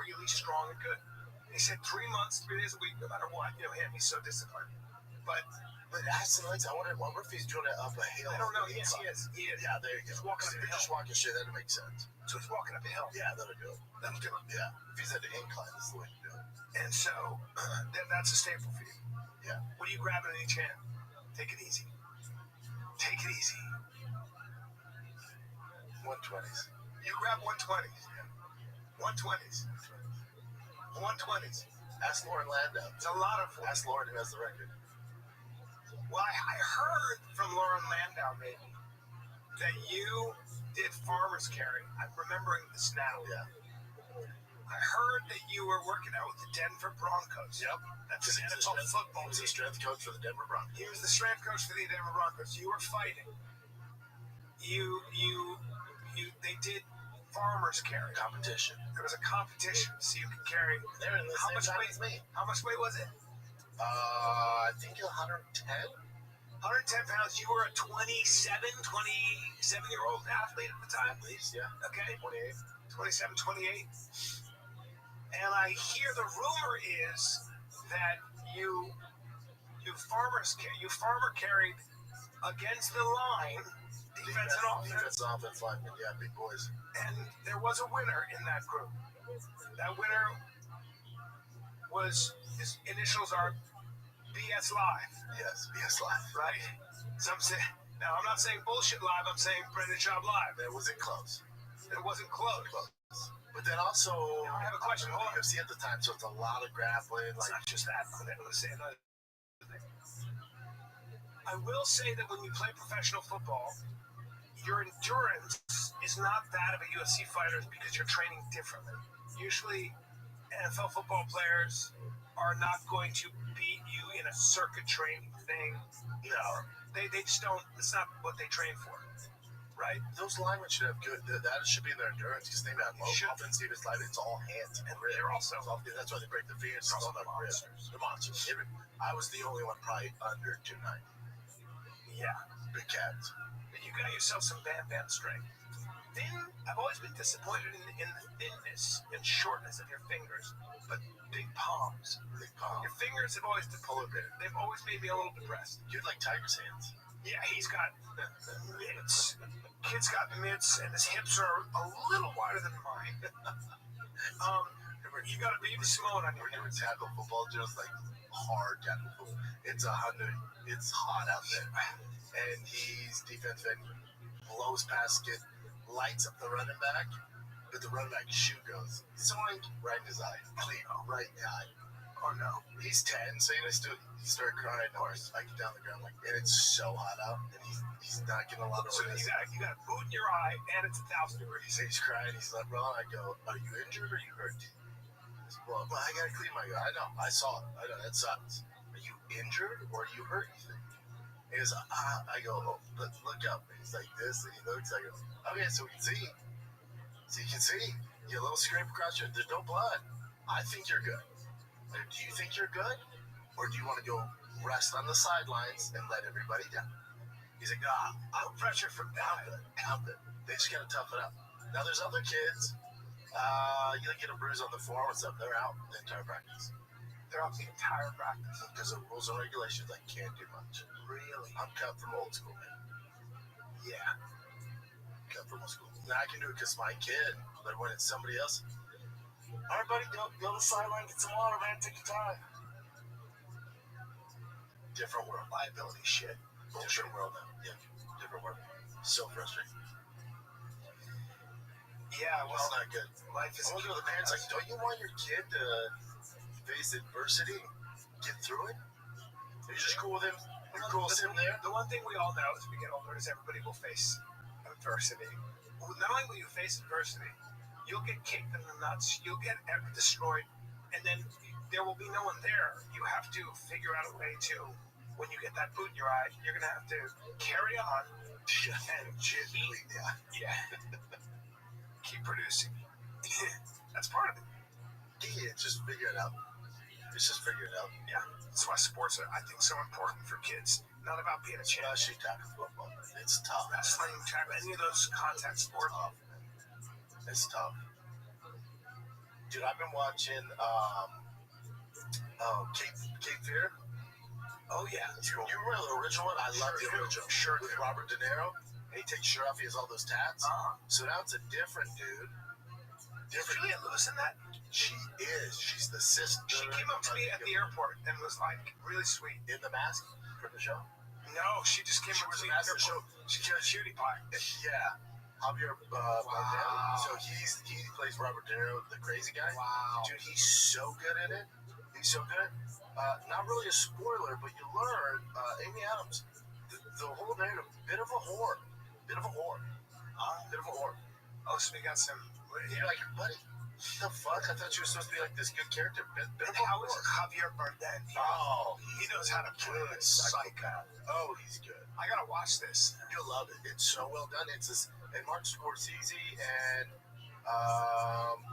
really strong and good. And he said 3 months, 3 days a week, no matter what. Him, he's so disciplined. But Aston Lights, I wonder if he's doing it up a hill. I don't know. Yes, he is. Yeah, there you go. He's walking up a hill. Just walking shit, that'll make sense. So he's walking up a hill. Yeah, that'll do it. Yeah. If he's at the incline, that's the way to do it. And so that's a staple for you. Yeah. What are you grabbing in each hand? Take it easy. Take it easy. 120s. You grab 120s. Yeah. 120s. 120s. Ask Lauren Landau. It's a lot of. Ask Lauren who has the record. Well, I heard from Lauren Landau, maybe, that you did farmer's carry. I'm remembering this now. Yeah. I heard that you were working out with the Denver Broncos. Yep. That's an NFL football team. He was the strength coach for the Denver Broncos. He was the strength coach for the Denver Broncos. You were fighting. They did farmer's carry. Competition. There was a competition, so you could carry. They're in the How same much time weight? as me. How much weight was it? I think 110. 110 pounds. You were a 27-year-old athlete at the time? At least, yeah. Okay. 28. 27, 28. And I hear the rumor is that you farmer carried against the line, defense and offense. Defense and offense linemen, yeah, big boys. And there was a winner in that group. That winner his initials are BS Live. Yes, BS Live. Right? Some say, now I'm not saying bullshit live, I'm saying Brendan Schaub live. It wasn't close. It wasn't close. But then also, now I have a question. Hold on. UFC at the time, so it's a lot of grappling. It's not just that. I'm going to say another thing. I will say that when you play professional football, your endurance is not that of a UFC fighter because you're training differently. Usually, NFL football players are not going to beat you in a circuit training thing. No. They just don't. It's not what they train for. Right? Those linemen should have good. That should be in their endurance because they have offensive line. It's all hands. And they're also. That's why they break the fingers. They're also monsters. They're monsters. I was the only one probably under 290. Yeah. Big cats. But you got yourself some bam strength. I've always been disappointed in the thinness and shortness of your fingers, but big palms. Big palms. Your fingers have always depressed. They've always made me a little depressed. You had like Tiger's hands. Yeah, he's got mitts. Kid's got mitts, and his hips are a little wider than mine. You got a baby Simone on your hands. Tackle football, just like hard tackle football. It's 100. It's hot out there, and he's defense end, blows past it, lights up the running back, but the running back shoe goes zoink right in his eye, clean right in the eye. Oh no. He's 10, so he started crying. Or I get down the ground and it's so hot out, and he's not getting a lot of. So you got a boot in your eye, and it's 1,000 degrees. He's crying. He's like, "Bro," I go, "Are you injured or are you hurt?" He said, well, I gotta clean my eye. I know. I saw it. I know that sucks. Are you injured or are you hurt? He goes, I go, oh, look up. And he's like this, and he looks. I go, okay, so we can see. So you can see. You get a little scrape across your. There's no blood. I think you're good. Do you think you're good, or do you want to go rest on the sidelines and let everybody down? He's like, I'm pressure from down. I'm good. They just gotta tough it up. Now there's other kids. You get a bruise on the forearm and stuff. They're out the entire practice. They're out the entire practice because of rules and regulations. I can't do much. Really? I'm cut from old school, man. Yeah. Cut from old school. Now I can do it because my kid, but when it's somebody else. All right, buddy, go to the sideline, get some water, man. Take your time. Different world. Liability shit. Different world now. Yeah, different world. So frustrating. Yeah, well, it's not good. Life is. I wonder the parents like, don't you want your kid to face adversity, get through it? Are you just cool with him? You're cool with him there? The one thing we all know as we get older is everybody will face adversity. Not only will you face adversity, you'll get kicked in the nuts, you'll get destroyed, and then there will be no one there. You have to figure out a way to, when you get that boot in your eye, you're going to have to carry on and keep producing. That's part of it. Yeah, just figure it out. It's just figure it out. Yeah, that's why sports are, I think, so important for kids. Not about being a champion. Especially tackle football. It's tough. Wrestling, tackle, any of those contact sports. It's tough. Dude, I've been watching Cape Fear. Oh yeah, You remember the original one? I love the original. Sure. With Robert De Niro. And he takes shirt off, he has all those tats. So now it's a different dude. Is Juliette Lewis in that? She is. She's the sister. She came up to me at the airport and was like really sweet. In the mask for the show? No, she just came up to me at the airport. She killed Cutie Pie. Yeah. Javier Bardem. So he plays Robert De Niro, the crazy guy. Wow. Dude, he's so good at it. He's so good. Not really a spoiler, but you learn Amy Adams, the whole narrative, bit of a whore. Bit of a whore. Oh, so we got some. You're like, buddy, the fuck? I thought you were supposed to be like this good character. Bit And of a how is whore. Javier Bardem? Oh, He knows how to play a psychopath. Oh, he's good. I gotta watch this. You'll love it. It's so well done. It's this, and Martin Scorsese and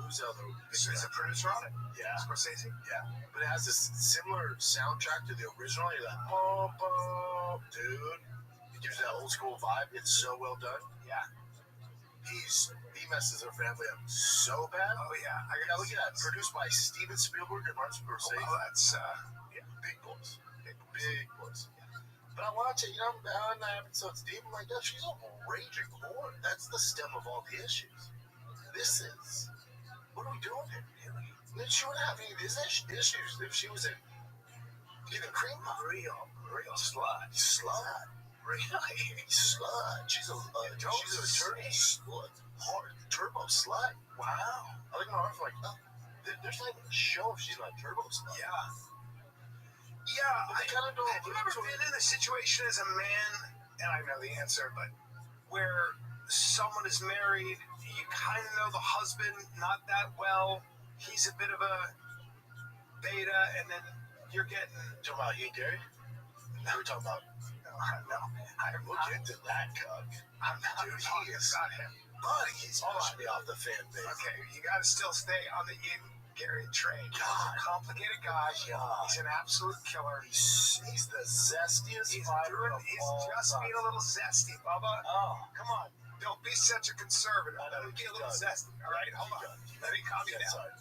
who's the other? Is a producer on it? Yeah, Scorsese? yeah. But it has this similar soundtrack to the original. You're like, boom, boom, dude. It gives you that old school vibe. It's so well done. Yeah. He messes her family up so bad. Oh yeah. Now look at that. Produced by Steven Spielberg and Martin Scorsese. Oh, that's Big boys. Big boys. But I watch it, I'm down 9 episodes deep. I'm like, no, she's a raging whore. That's the stem of all the issues. This is, what are we doing here? Then she wouldn't have any of these issues if she was getting cream pie. Real slut. Slut. Really? Slut. She's a turbo slut. Hard turbo slut. Wow. I look at my arms like, oh, there's not even a show if she's not a turbo slut. Yeah. Yeah. But they kind of don't. Have you ever been in a situation as a man, and I know the answer, but where someone is married, you kind of know the husband not that well, he's a bit of a beta, and then you're getting... Talking about Ian Gary? Now we're talking about... No. I'm Look into that cuck. I'm not Dude, talking he is... about him. Buddy, he's pushing me off the fan base. Okay, you got to still stay on the Ian Gary train. He's God. a complicated guy. God. He's an absolute killer. He's the zestiest He's fighter of all just time. being a little zesty, Bubba. Oh, Come on. Don't be such a conservative. I know, Let me be a keep little going. zesty. All right, hold on. Let me calm you yeah, down. sorry.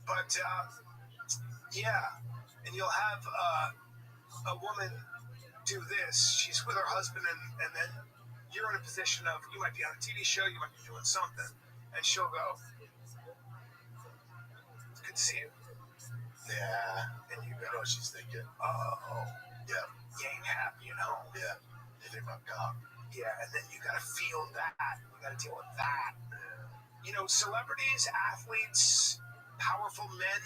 But yeah, and you'll have a woman do this. She's with her husband, and then you're in a position of, you might be on a TV show, you might be doing something, and she'll go, "It's good to see you." Yeah. And you You go, know what she's thinking. "Oh, Yeah. you ain't happy at home." Yeah. You think about God. Yeah, and then you gotta feel that. You gotta deal with that. You know, celebrities, athletes, powerful men,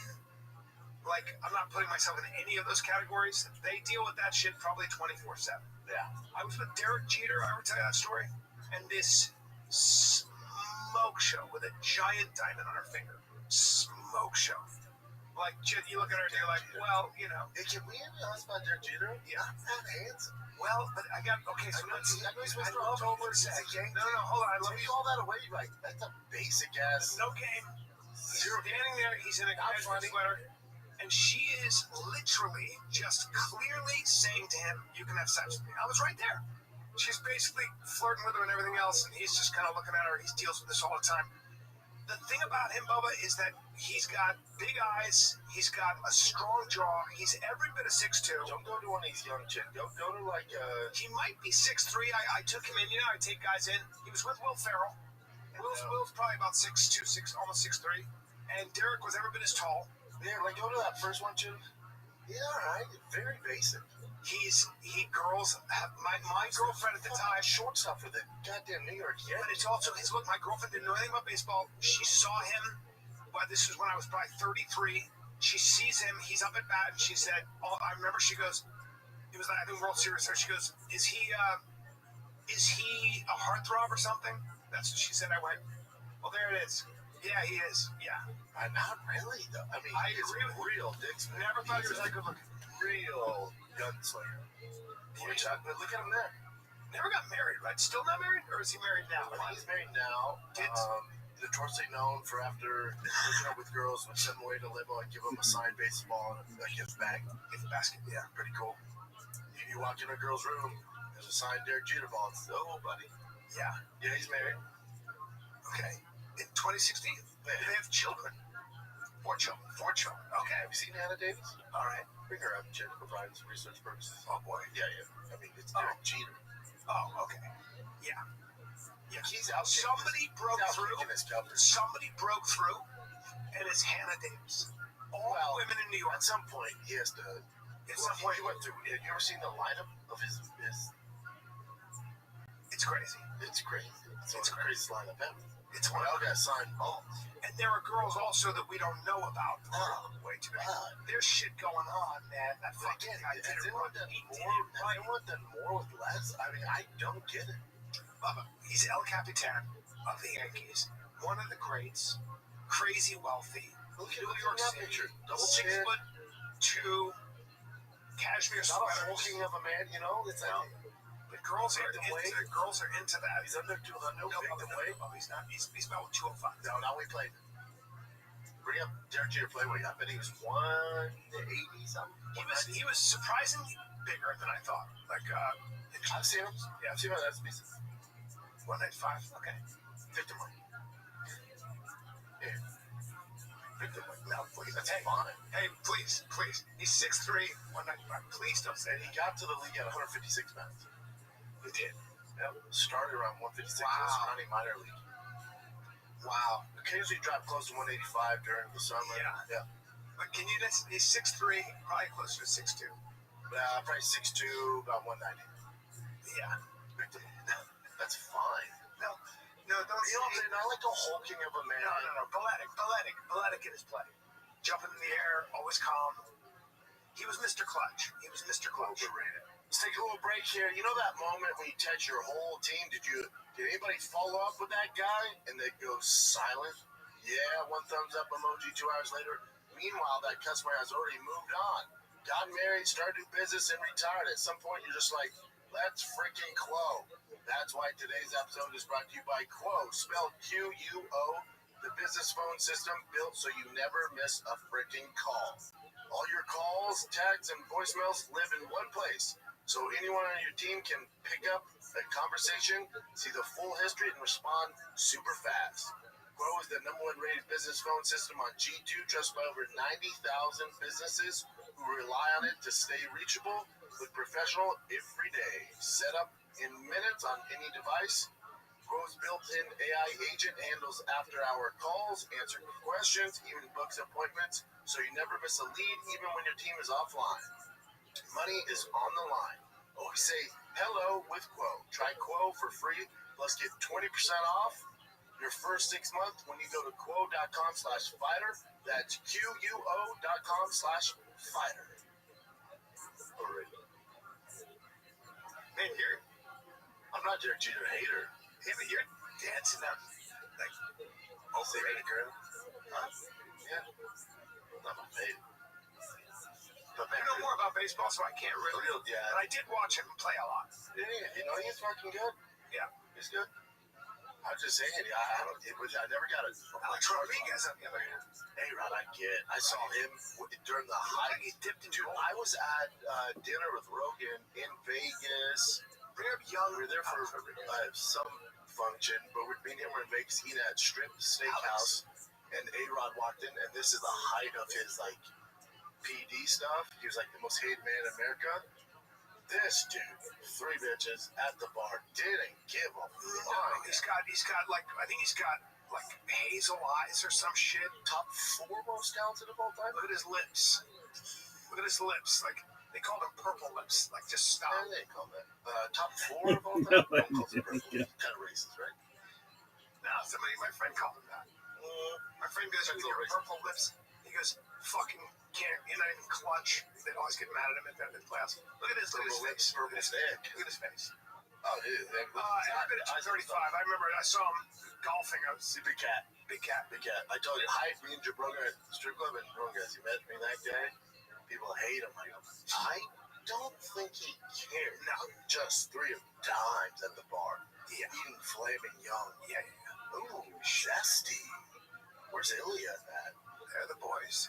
like, I'm not putting myself in any of those categories. They deal with that shit probably 24/7. Yeah. I was with Derek Jeter, I ever tell you that story? And this smoke show with a giant diamond on her finger. Smoke show. Like, you look at her and you're like, well, you know. Hey, can we have a about Derek Jeter? Yeah. Not that handsome. Well, but I got, okay, so I know he's Mr. love what October. you He's said. a Yankee. No, hold on, I love Take you. all that away. You're like, that's a basic ass. No game. Zero. Standing there, he's in a cashmere sweater, and she is literally just clearly saying to him, "You can have sex with me." I was right there. She's basically flirting with her and everything else, and he's just kind of looking at her. He deals with this all the time. The thing about him, Bubba, is that he's got big eyes, he's got a strong jaw, he's every bit of 6'2". Don't go to one of these young chicks. Go to like He might be 6'3". I took him in. You know, I take guys in. He was with Will Ferrell. Will's probably about 6'2", almost 6'3". And Derek was every bit as tall. yeah, like go to that first one too. Yeah, all right. Very basic. Girls have my girlfriend at the time. Shortstop for the goddamn New York Yankees. But it's also his look. My girlfriend didn't know anything about baseball. She saw him. Well, this was when I was probably 33. She sees him. He's up at bat, and she said, I remember she goes, it was like, I think World Series. She goes, is he a heartthrob or something? That's what she said. I went, well, there it is. Yeah, he is. Yeah. Not really, though. I mean, I he's agree with real dicks. Never thought he was that good looking. Real gunslinger. Which but look at him there. Never got married, right? Still not married, or is he married now? I think he's married now. Kids? Notoriously known for after hooking up with girls, would send them away to limo and give them a signed baseball and a gift bag. Gift basket, yeah. Pretty cool. You walk in a girl's room, there's a signed Derek Jeter ball. It's, oh, buddy. Yeah. Yeah, he's married. Okay. In 2016? They have children. 4 children. 4 children. Okay. Have you seen Hannah Davis? All right. Bring her up, check for Brian's research purposes. Oh, boy. Yeah. I mean, it's Derek Jeter. Oh, okay. Yeah. He's out. Somebody broke through. His coverage. Somebody broke through, and it's Hannah Davis. All women in New York. At some point, he has to. At some point, he went through. Have you ever seen the lineup of his? It's crazy. It's crazy. It's the craziest lineup ever. It's one of got signed balls. And there are girls also that we don't know about. Way too many. There's shit going on, man. That fucking guy did it. Everyone done more with less. I mean, I don't get it. Bubba, he's El Capitan of the Yankees. One of the greats. Crazy wealthy. Look at New York City. Picture. Double 6'2", cashmere not a sweaters. hulking of a man, you know. It's No. But girls are into that. He's under 200. No, he's not. He's about 205. No, now we played. Bring up Derek Jeter play weight. I bet he was 180 something. He was surprisingly bigger than I thought. Like I've seen him. Yeah, I've seen him. That's decent. 195. Okay. Victor Mike. Yeah. Victor Mike. No, please. That's Hey. fine. Hey, please. He's 6'3", 195. Please don't say He that. got to the league at 156 pounds. He did. Yep. Started around 156. Wow. Was running minor league. Wow. Occasionally dropped close to 185 during the summer. Yeah. But can you listen? He's 6'3", probably closer to 6'2". Probably 6'2", about 190. Yeah. Victor Mike. That's fine. No, don't. You know what I'm saying? Not like a hulking of a man. No. Balletic in his play. Jumping in the air, always calm. He was Mr. Clutch. Overrated. Let's take a little break here. You know that moment when you text your whole team? Did anybody follow up with that guy? And they go silent? Yeah, 1 thumbs up emoji 2 hours later. Meanwhile, that customer has already moved on. Got married, started new business, and retired. At some point, you're just like, let's freaking Quo. That's why today's episode is brought to you by Quo, spelled Quo, the business phone system built so you never miss a freaking call. All your calls, texts, and voicemails live in one place, so anyone on your team can pick up a conversation, see the full history, and respond super fast. Quo is the #1 rated business phone system on G2, trusted by over 90,000 businesses who rely on it to stay reachable with professional everyday setup in minutes on any device. Quo's built-in AI agent handles after-hour calls, answers questions, even books appointments, so you never miss a lead, even when your team is offline. Money is on the line. Always say hello with Quo. Try Quo for free, plus get 20% off your first 6 months when you go to quo.com/fighter. That's QUO.com/fighter. Alright. Man, I'm not Derek Jeter hater. you're dancing up like Overrated girl. Yeah. Not my favorite. But I know more about baseball, so I can't really. Yeah. But I did watch him play a lot. Yeah, you know, he's fucking good. Yeah. He's good. I'm just saying, I never got it. Alex Rodriguez, on the other hand, A-Rod, I get it. I saw him during the height. he dipped into. Dude, I was at dinner with Rogan in Vegas. Very young. We were there for some function, but me and him were in Vegas eating at Strip Steakhouse, and A-Rod walked in, and this is the height of his, like, PD stuff. He was, like, the most hated man in America. This dude, 3 bitches at the bar, didn't give a fuck. No, he's got like, I think he's got like hazel eyes or some shit. Top 4 most talented of all time. Look at his lips. Like they called him purple lips. Like just stop. And they call that top 4 of all time. Don't call it purple. Kind of racist, right? No, my friend called him that. My friend goes, with your purple lips. He goes, fucking can't. You're not even clutch. They'd always get mad at him at the class. Look at his face. Purple stick. Look at his face. Oh, dude. I've been at 235. I remember I saw him golfing. I was Big cat. big cat. I told you, me and Jabroga at strip club, and Jabroga, you met me that day. People hate him. I don't think he cared. No, just 3 dimes at the bar. Yeah. Eating flaming young. Yeah. Ooh, Shesty. Where's Ilya at? They're the boys.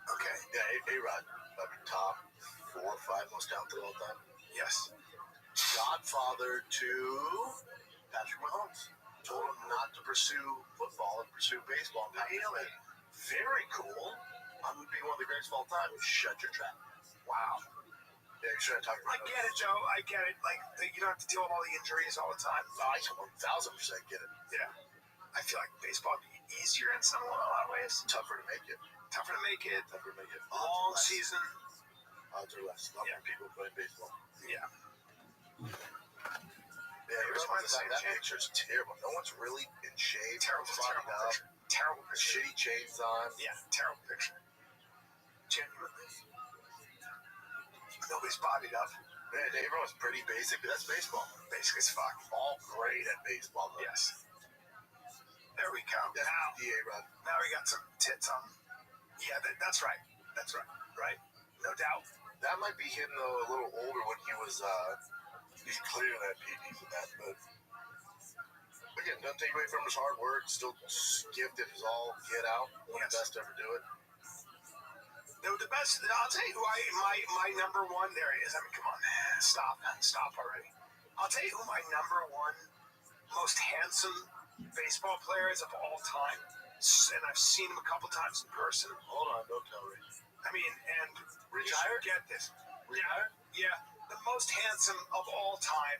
Okay. Yeah, A-Rod. Top 4 or 5 most talented of all time. Yes. Godfather to Patrick Mahomes. Total pursue football and pursue baseball. Really? Very cool. I would be one of the greatest of all time. Shut your trap. Wow. Yeah, you're trying to talk I about get it, Joe. I get it. Like, you don't have to deal with all the injuries all the time. I can 1,000% get it. Yeah. I feel like baseball would be easier in a lot of ways. Tougher to make it. Tougher to make it. Tougher to make it. Long season. Odds are less. A lot more people playing baseball. Yeah. Yeah, that picture's terrible. No one's really in shape. Terrible picture. Terrible picture. Shitty chains on. Yeah, terrible picture. Genuinely. Nobody's bodied up. Man, everyone's pretty basic, but that's baseball. Basic as fuck. All great at baseball, though. Yes. There we go. That's Now, the A-Rod. now we got some tits on. Yeah, that's right. That's right. Right? No doubt. That might be him, though, a little older when he was, he's clearly had PDs and that, but again, doesn't take away from his hard work, still gifted as all get out. One of the best to ever do it. The best, I'll tell you who my number one, there he is. I mean, come on, stop already. I'll tell you who my number one most handsome baseball player is of all time. And I've seen him a couple times in person. Hold on, don't tell me. I mean, and Retired? You should get this. Retired? Yeah, the most handsome of all time.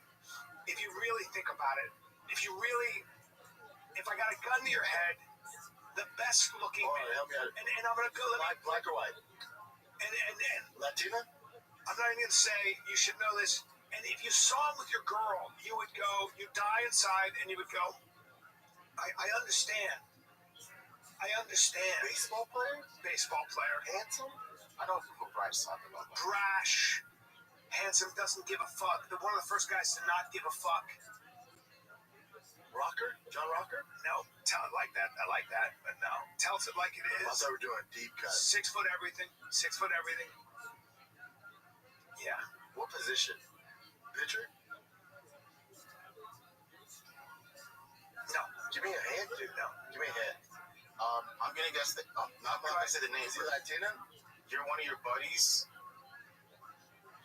If you really think about it, if I got a gun to your head, the best looking man. Help me out. And I'm gonna go. Black or white? And Latina? I'm not even gonna say you should know this. And if you saw him with your girl, you would go. You'd die inside, and you would go. I understand. I understand. Baseball player? Baseball player. Handsome? I don't know who Brian's talking about. Brash. Handsome, doesn't give a fuck. One of the first guys to not give a fuck. Rocker? John Rocker? No, tell it like that. I like that, but no. Tells it like it I is. thought we were doing a deep cut. 6 foot everything. 6 foot everything. Yeah. What position? Pitcher? No. Give me a hand, dude. No. Give me a hand. I'm gonna guess that. I'm not gonna say the name. Is he Latina? You're one of your buddies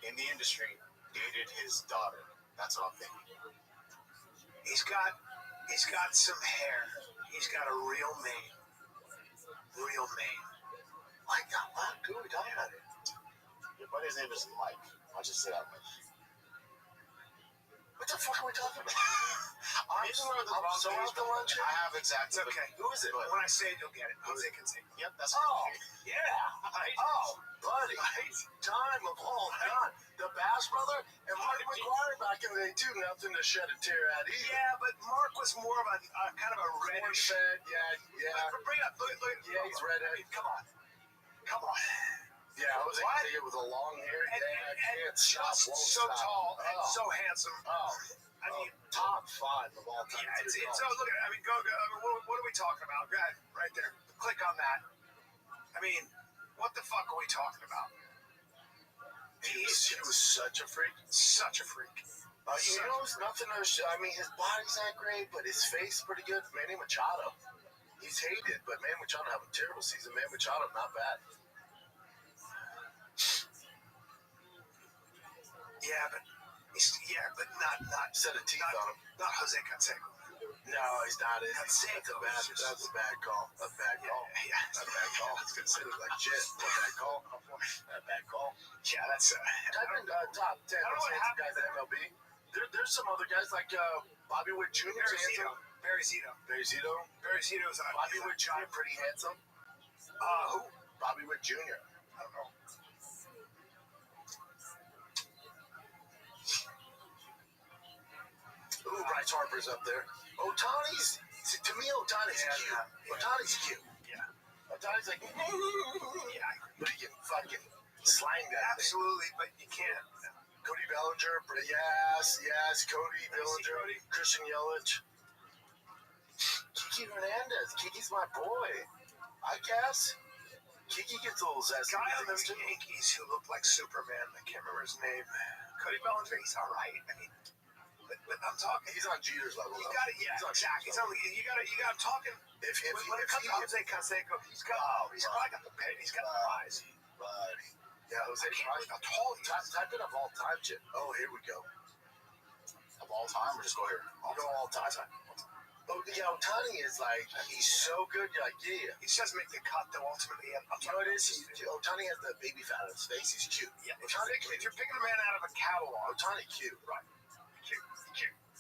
in the industry dated his daughter. That's what I'm thinking. He's got some hair. He's got a real mane. Real mane. Like that. What? Who are we talking about? Your buddy's name is Mike. I'll just say that much. What the fuck are we talking about? I'm so out to lunch. I have exactly. It's okay. Who is it? When I say it, you'll get it. Jose Canseco. Yep, that's. Oh, Yeah. Right. oh, buddy. Right. Time of all time. The Bass brother and Marty McGuire back in the day, too. Nothing to shed a tear at either. Yeah, but Mark was more of a kind of a reddish. Fed, yeah. Bring it up. Look. Yeah, he's redhead. I mean, come on. Yeah, I was What? thinking with a long hair. And Can't stop, just won't so stop. tall and Oh. so handsome. Oh, I mean, top 5 of all time. yeah, it's so look at it. I mean, go. I mean, what are we talking about? Go ahead, right there. Click on that. I mean, what the fuck are we talking about? He was such a freak. Such a freak. You know, it's nothing to show. I mean, his body's not great, but his face is pretty good. Manny Machado. He's hated, but Manny Machado have a terrible season. Manny Machado, not bad. Yeah, but not Set of teeth on him. not Jose Canseco. No, he's not. Canseco That's a bad call. A bad call. Yeah. That's a bad call. It's considered like shit. A bad call. A bad call. Yeah, that's. Type in top 10. I don't know what Handsome happened guys in MLB. There's some other guys like Bobby Witt Jr. Barry Zito. Barry Zito. Barry Zito is on. Bobby Witt Jr. pretty handsome. Who? Bobby Witt Jr. I don't know. Ooh, Bryce Harper's up there. Otani's, to me, Otani's cute. Yeah. Otani's cute. Yeah. Otani's like, Yeah. but he can fucking slang that thing. Absolutely, but you can't. Cody Bellinger, yes, Cody Bellinger, Cody. Christian Yelich. Kiki Hernandez. Kiki's my boy. I guess. Kiki gets a little zesty. Guy on the things too. Yankees who looked like Superman. I can't remember his name. Cody Bellinger. He's all right. I mean, but I'm talking. He's on Jeter's level. You though. got it. Yeah, He's on exactly. Jeter's level. You got him talking. When it comes to Jose Canseco, he's probably got the pay. He's got the prize. Buddy. Yeah, Jose. I can't believe how tall he is. Type in of all time shit. Oh, here we go. Of all time, or just go here. I'll go all time. Oh, yeah, Otani is like, he's so good. You're like, yeah. He just doesn't make the cut, though, ultimately. You know what it is? Otani has the baby fat on his face. He's cute. Yeah, if you're picking a man out of a catalog, Otani cute. right. Cute.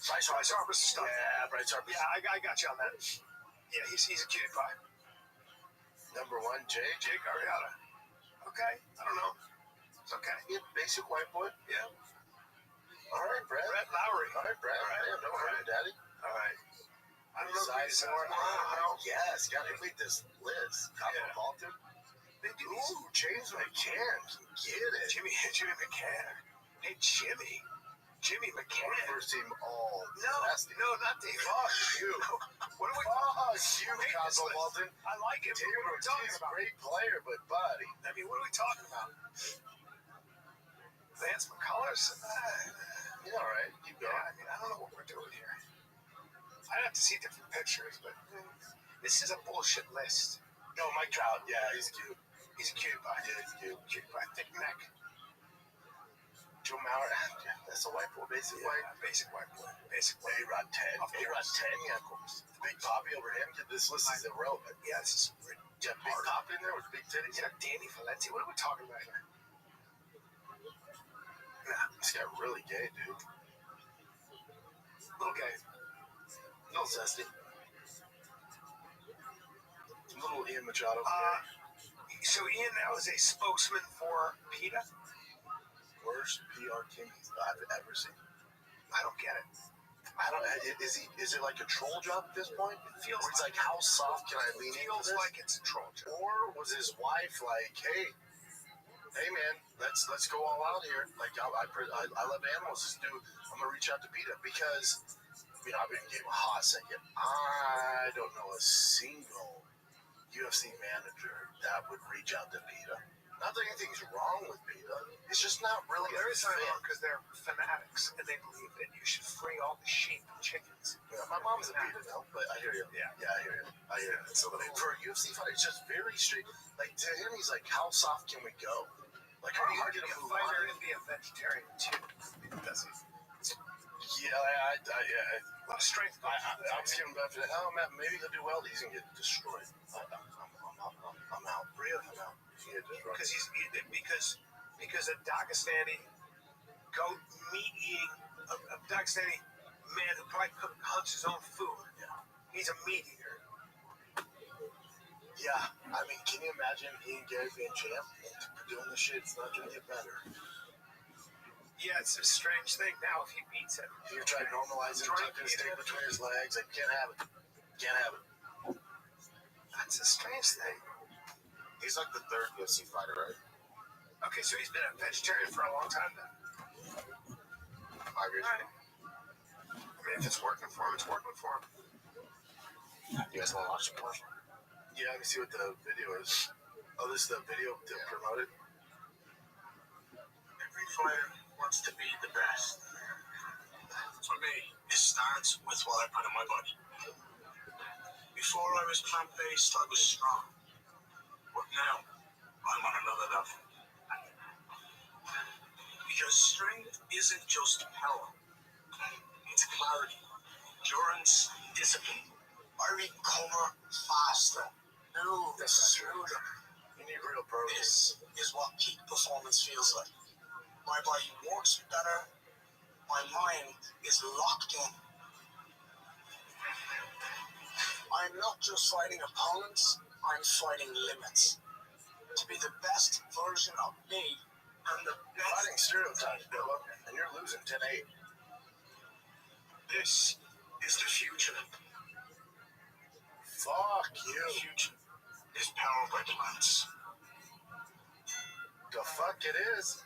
Bryce Harper's stuff. Yeah, Bryce Harper. Yeah, I got you on that. Yeah, he's a cutie pie. Number 1, Jake Arrieta. Okay, I don't know. It's okay. Yeah, basic white boy. Yeah. All right, Brett. Brett Lowry. All right, Brett. All right. Yeah, no worries, Daddy. All right. I don't know who Size he more. says. Yes, got to make this list. Cosmopolitan. They do. Ooh, James McCann can get it. Jimmy McCann. Hey, Jimmy McCann. First team all. No, not David. Fuck you. What are we Fuck you, Make this Cosmopolitan. I like him. David What are we talking Ortiz, about? great player, but buddy. I mean, what are we talking about? Lance McCullers? You all right? Keep Yeah, going. I mean, I don't know what we're doing here. I'd have to see different pictures, but this is a bullshit list. No, Mike Trout. Yeah, he's cute. He's a cutie pie. Yeah, he's cute. Cutie pie, thick neck. Joe Mauer. Yeah, that's a white boy. Basic white. Basic white boy. Basic white. A-Rod 10. Of A-Rod course. 10, yeah, of course. Big Poppy over him. This list is irrelevant. Yeah, this is Yeah, Big Poppy in there with big titties. Yeah, Danny Valenti. What are we talking about here? Nah, This guy really gay, dude. little gay. No zesty. Little Ian Machado. So Ian now is a spokesman for PETA? Worst PR king I've ever seen. I don't get it. I don't. Is it like a troll job at this point? It feels Where it's like, how soft can I lean It into feels this? like it's a troll job. Or was his wife like, hey man, let's go all out here. Like I love animals. I'm gonna reach out to PETA because I've been gave a hot second. I don't know a single UFC manager that would reach out to PETA. Not that anything's wrong with PETA. It's just not really. There is a something fit. wrong because they're fanatics and they believe that you should free all the sheep and chickens. Yeah, my mom's a PETA now, but I hear you. Yeah. I hear you. So for a UFC fighter, it's just very straight. Like to him, he's like, how soft can we go? Like, How are you hard gonna to be a move fighter on? and be a vegetarian too? It doesn't. Yeah, A lot of strength. I was giving him benefit. Oh man, maybe he'll do well. He's gonna get destroyed. I'm out. Really? I'm out. He's gonna get destroyed. Because a Dagestani goat meat eating a Dagestani man who probably hunts his own food. Yeah. He's a meat eater. Yeah, I mean, can you imagine Ian Gary being champ and doing this shit? It's not gonna get better. Yeah, it's a strange thing. Now, if he beats him, You're trying to normalize it, tucking his stick between his legs. Like, can't have it. Can't have it. that's a strange thing. He's like the third UFC fighter, right? Okay, so he's been a vegetarian for a long time then. 5 years. Right. I mean, if it's working for him, it's working for him. You guys want to watch the commercial? Yeah, let me see what the video is. Oh, this is the video to promote it? Every fighter wants to be the best. For me, it starts with what I put in my body. Before I was plant-based, I was strong. But now, I'm on another level. Because strength isn't just power. It's clarity, endurance, discipline. I recover faster, move smoother. You need real progress. This is what peak performance feels like. My body works better. My mind is locked in. I'm not just fighting opponents, I'm fighting limits. To be the best version of me and the You're fighting best. stereotypes, Billa, and you're losing 10-8. This is the future. Fuck you. The future is powered by plants. The fuck it is.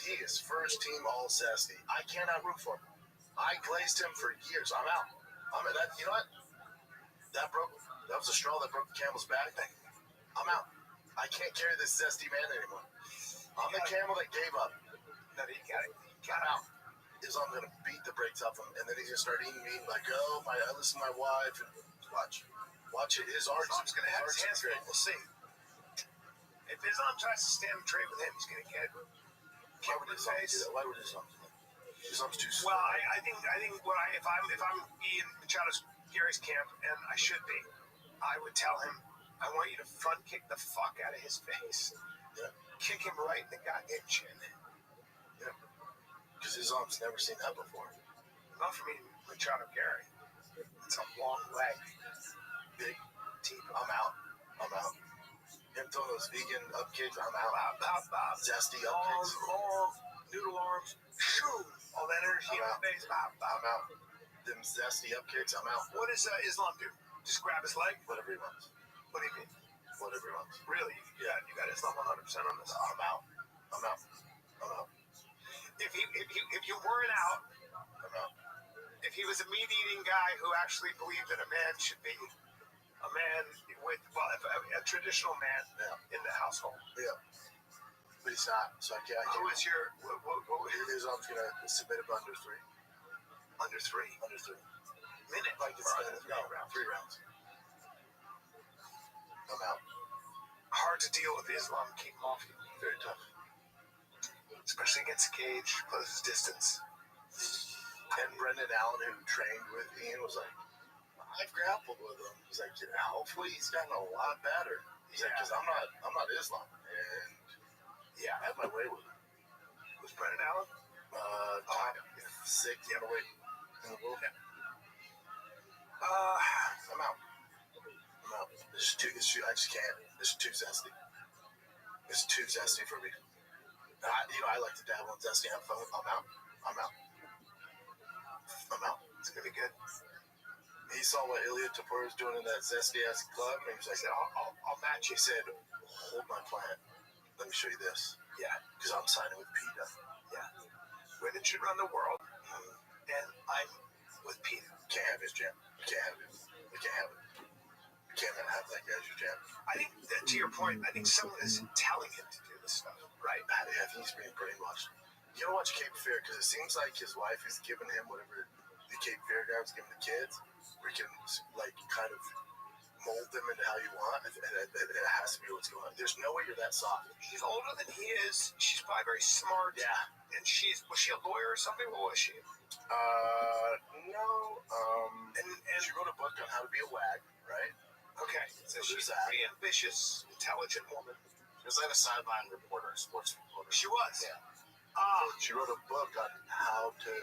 He is first team all Cessny. I cannot root for him. I glazed him for years. I'm out. You know what? That was a straw that broke the camel's back. I'm out. I can't carry this zesty man anymore. I'm the camel that gave up. No, you got it. I'm out. I'm gonna beat the brakes off him, and then he's gonna start eating meat like, oh, I listen to my wife. And watch it. His art's Islam's going to have his hands great. full. We'll see. If Islam tries to stand and trade with him, he's going to get Why would Islam do that? Why would Islam do that? Islam's too Well, I think if I'm Ian Machado's Gary's camp, and I should be, I would tell him, I want you to front kick the fuck out of his face. Yeah. Kick him right in the goddamn chin. Yeah. Because Islam's never seen that before. Not for me, Machado Gary. It's a long leg. Big. Deep. I'm out. Him throwing those vegan up kicks, I'm out. Bob. Zesty up kicks. Long, noodle arms. Shoot. All that energy in I'm the face. Bob. I'm out. Them zesty up kicks, I'm out. What does Islam do? Just grab his leg? Whatever he wants. What do you mean? Whatever he wants. Really? Yeah, you got Islam 100% on this. I'm out. If you weren't out, I'm out. if he was a meat-eating guy who actually believed that a man should be a man with, well, a traditional man in the household. Yeah. But he's not. So I can't. What was your Islam's going to submit him under 3. under 3 minute? Like it's no, 3 rounds. I'm out. Hard to deal with Islam. Keep him off you. Very tough. Especially against Cage, closes distance. And Brendan Allen, who trained with Ian, was like, I've grappled with him. He's like, hopefully he's gotten a lot better. He's like, because I'm not Islam, and I have my way with him. Who's Brendan Allen? Top 6 in the weight in the world. I'm out. This is too. I just can't. This is too zesty. This is too zesty for me. I like to dabble in zesty and have fun. I'm out. It's gonna be good. He saw what Ilya Tapur was doing in that zesty ass club, and he was I like, said, I'll match he you. said, hold my plant. Let me show you this. Yeah. Because I'm signing with PETA. Women should run the world, and I'm with Peter. Can't have his jam. We can't have it. We can't have it. We can't have that guy as your jam. I think that, to your point, I think someone is telling him to do this stuff, right? I think he's being brainwashed. You gotta watch Cape Fear, because it seems like his wife is giving him whatever the Cape Fear guy was giving the kids. We can, like, kind of mold them into how you want. It has to be what's going on. There's no way you're that soft. She's older than he is. She's probably very smart. Yeah. And was she a lawyer or something? What was she? No. And she wrote a book on how to be a wag, right? Okay. So she's a that. pretty ambitious, intelligent woman. She was like a sideline reporter, a sports reporter. She was. Yeah. She wrote a book on how to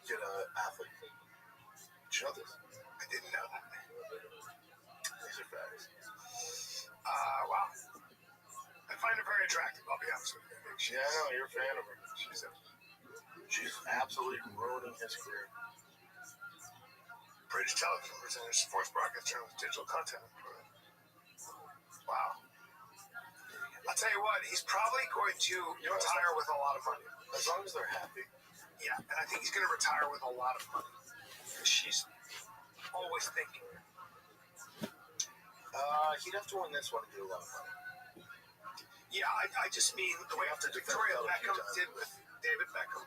get an athlete. Did you know this? I didn't know that. These are facts. Wow. I find her very attractive, I'll be honest with you. I think Yeah, I know, you're a fan of her. She's absolutely ruining his career. British television presenter, sports broadcaster with digital content. Wow. I'll tell you what, he's probably going to retire with a lot of money. As long as they're happy. Yeah, and I think he's going to retire with a lot of money. She's always thinking. He'd have to win this one to get a lot of money. Yeah, I just mean the way have to Victoria defend Beckham Belichick. did with David Beckham.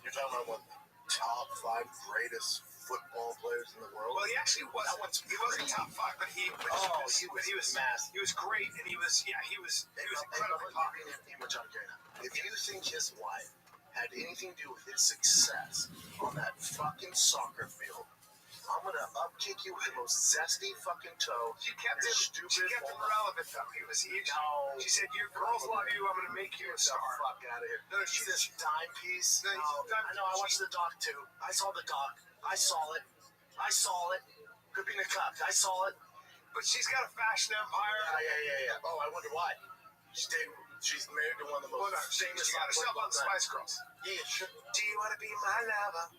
You're talking about one of the top 5 greatest football players in the world? Well, he actually wasn't. He wasn't top 5, but he was massive. He was great, and he was incredibly popular. If you think his wife had anything to do with his success on that fucking soccer field, I'm gonna upkick you with the most zesty fucking toe. She kept him relevant, though. No. She said, "Your girls love you. I'm gonna make you a star." Fuck out of here. No, She's this dime piece. No, I know. I watched the doc too. I saw the doc. I saw it. Could be Nakak. I saw it. But she's got a fashion empire. Yeah. Oh, I wonder why. She's married to one of the most famous. She got herself on Spice Girls. Yeah, sure. Do you want to be my lover?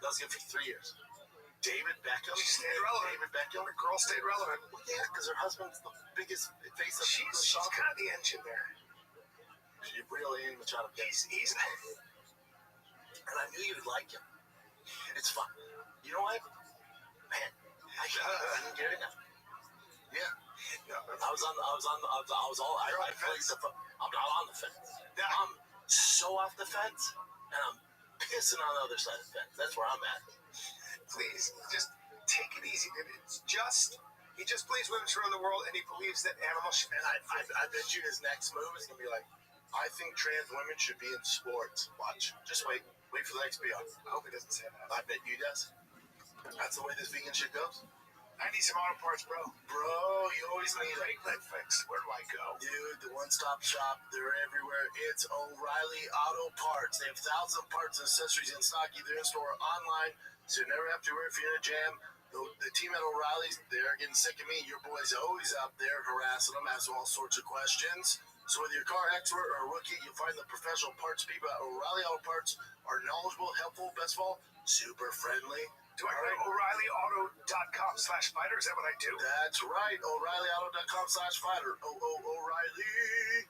That was good for 3 years. David Beckham. She stayed relevant. David Beckham. The girl stayed relevant. Well, yeah, because her husband's the biggest face of She's kind of the engine there. She really ain't Machado. He's and I knew you'd like him. It's fun. You know what? Man, I didn't get it now. Yeah. No, I was I'm not on the fence. I'm so off the fence, and I'm pissing on the other side of the fence. That's where I'm at. please, just take it easy. He just believes women should run the world, and he believes that animals should. And I bet you his next move is gonna be like, I think trans women should be in sports. Watch. Just wait. Wait for the next PR. I hope he doesn't say that. I bet you does. That's the way this vegan shit goes. I need some auto parts, bro. Bro, you always need Great quick fix. Where do I go? Dude, the one-stop shop, they're everywhere. It's O'Reilly Auto Parts. They have thousands of parts and accessories in stock, either in-store or online, so you never have to worry if you're in a jam. The team at O'Reilly's, they're getting sick of me. Your boy's always out there harassing them, asking all sorts of questions. So whether you're a car expert or a rookie, you'll find the professional parts people at O'Reilly Auto Parts are knowledgeable, helpful, best of all, super friendly. Do I go to O'ReillyAuto.com/fighter? Is that what I do? That's right. O'ReillyAuto.com/fighter. O'Reilly.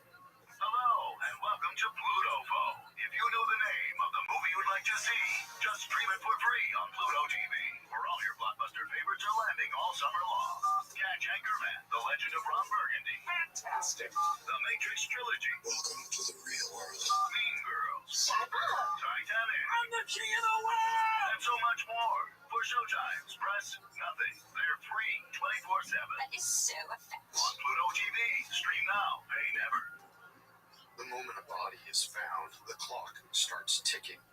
Hello, and welcome to Plutofo. If you know the name of the movie you'd like to see, just stream it for free on Pluto TV, where all your blockbuster favorites are landing all summer long. Catch Anchorman, The Legend of Ron Burgundy. Fantastic. The Matrix Trilogy. Welcome to the real world. Mean Girls. Shut up! Titanic. I'm the king of the world! And so much more. For showtimes, press nothing. They're free 24/7. That is so effective. On Pluto TV. Stream now. Pay never. The moment a body is found, the clock starts ticking.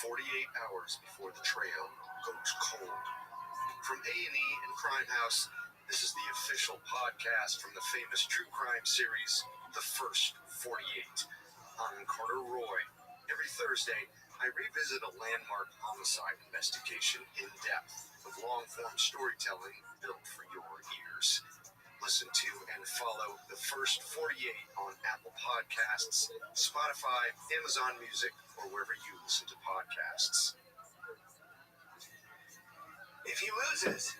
48 hours before the trail goes cold. From A&E and Crime House, this is the official podcast from the famous true crime series, The First 48. I'm Carter Roy. Every Thursday, I revisit a landmark homicide investigation in depth with long-form storytelling built for your ears. Listen to and follow The First 48 on Apple Podcasts, Spotify, Amazon Music, or wherever you listen to podcasts. If he loses,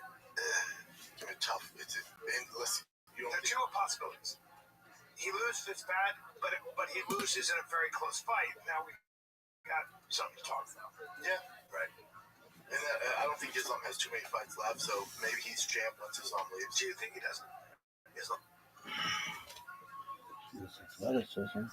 It's tough. And listen, you there don't are two possibilities. He loses, it's bad, but he loses in a very close fight. Now we got something to talk about. Yeah, right. And I don't think Islam has too many fights left, so maybe he's champ once Islam leaves. Do you think he doesn't? Islam. This athleticism.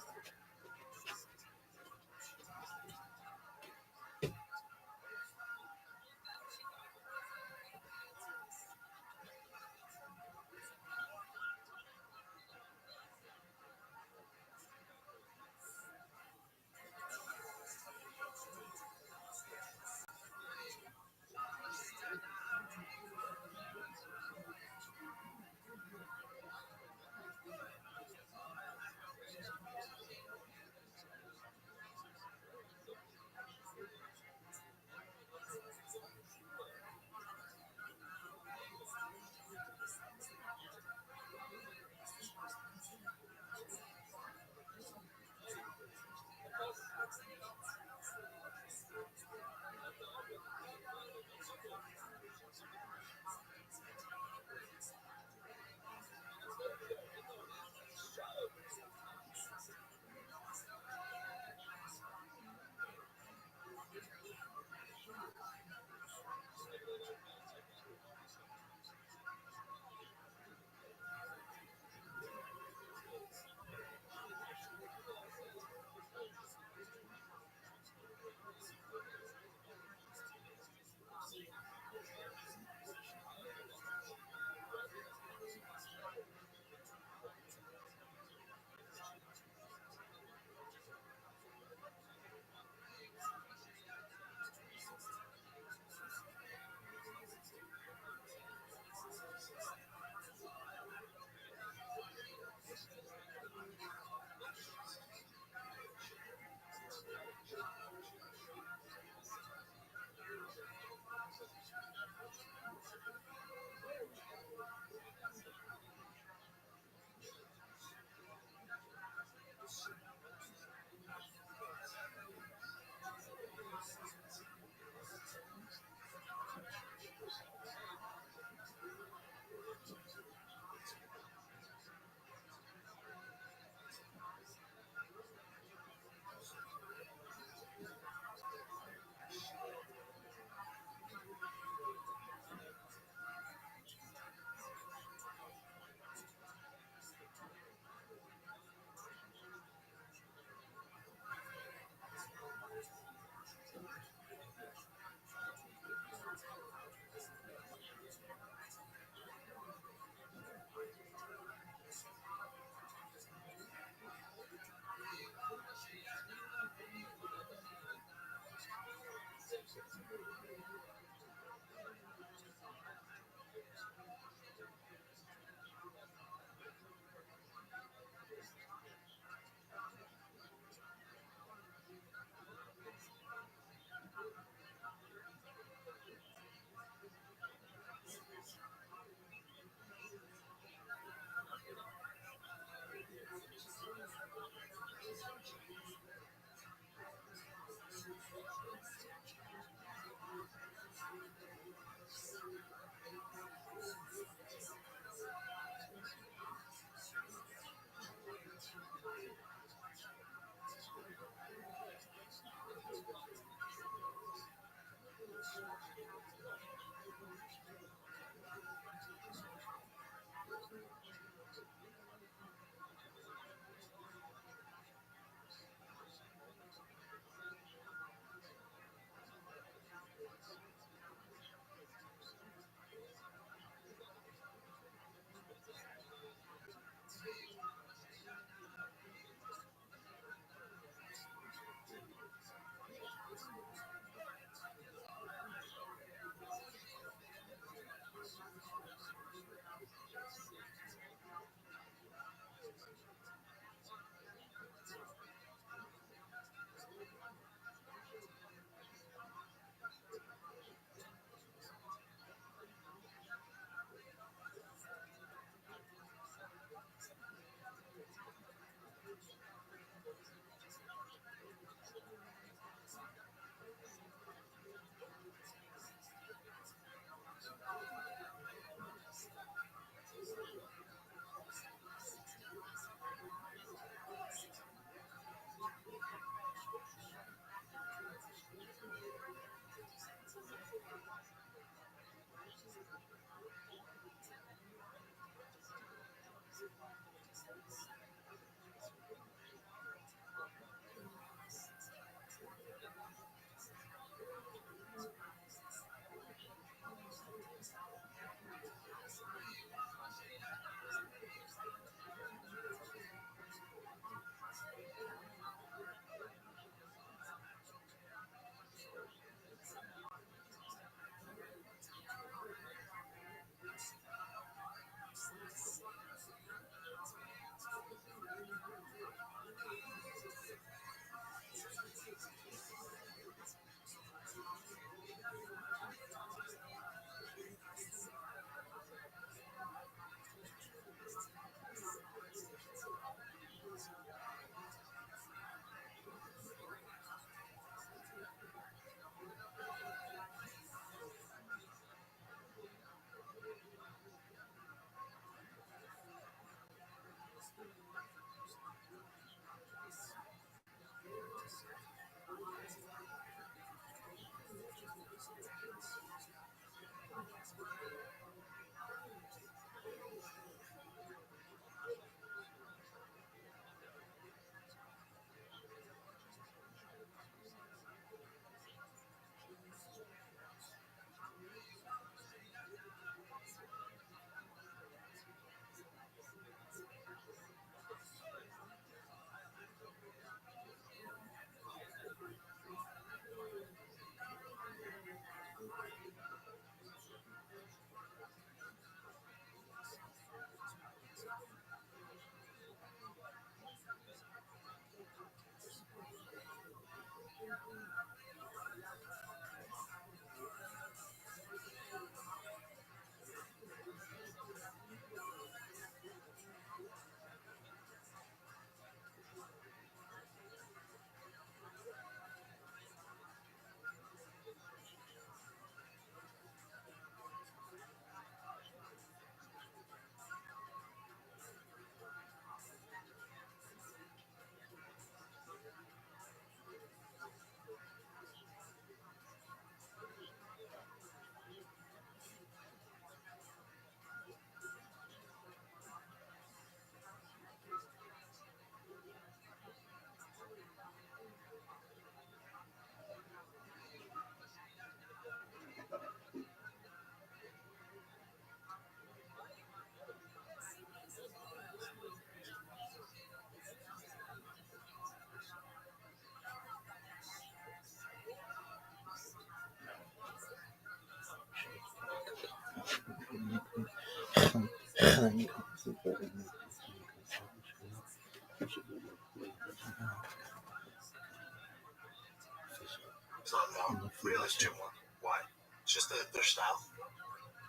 No, there's two more. Why? It's just their style.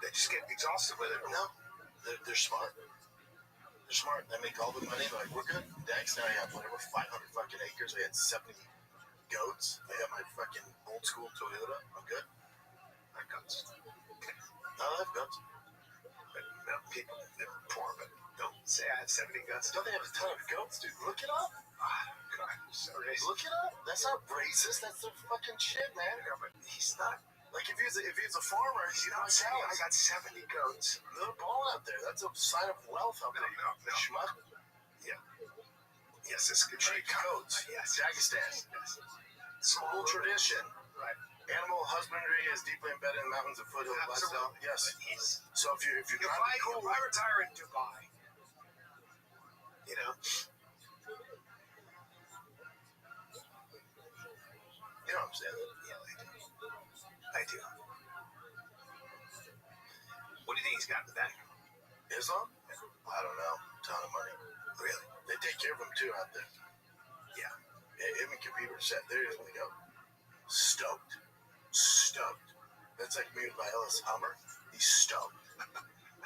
They just get exhausted with it. No, they're smart. They're smart. They make all the money. They're like, we're good. Dax now I have whatever 500 fucking acres. I had 70 goats. I got my fucking old school Toyota. I'm good. I got I have guns. but no, people, they're poor, but don't say I have 70 guns. Don't they have a ton of goats, dude? Look it up. Ah, God, I'm so racist. Look it up. That's not racist. That's the fucking shit, man. Yeah, but he's not. Like if he's a farmer, He's not saying I got 70 goats. They're balling out there. That's a sign of wealth out there. No. Schmuck. Yes, it's good. Cheap goats. Yes. Dagestan. Yes. Small tradition. Right. Animal husbandry is deeply embedded in mountains and foothill lifestyle. Absolutely. Yes. But he's. So if you're If trying to be cool, I retire in Dubai, you know, you know what I'm saying? yeah, I do. What do you think he's got in the bank? Islam? I don't know. Ton of money. Really? They take care of him too out there. Yeah. Him and Khabib are set. There is when they go. Stoked. That's like me with my Ellis Hummer. He's stoked.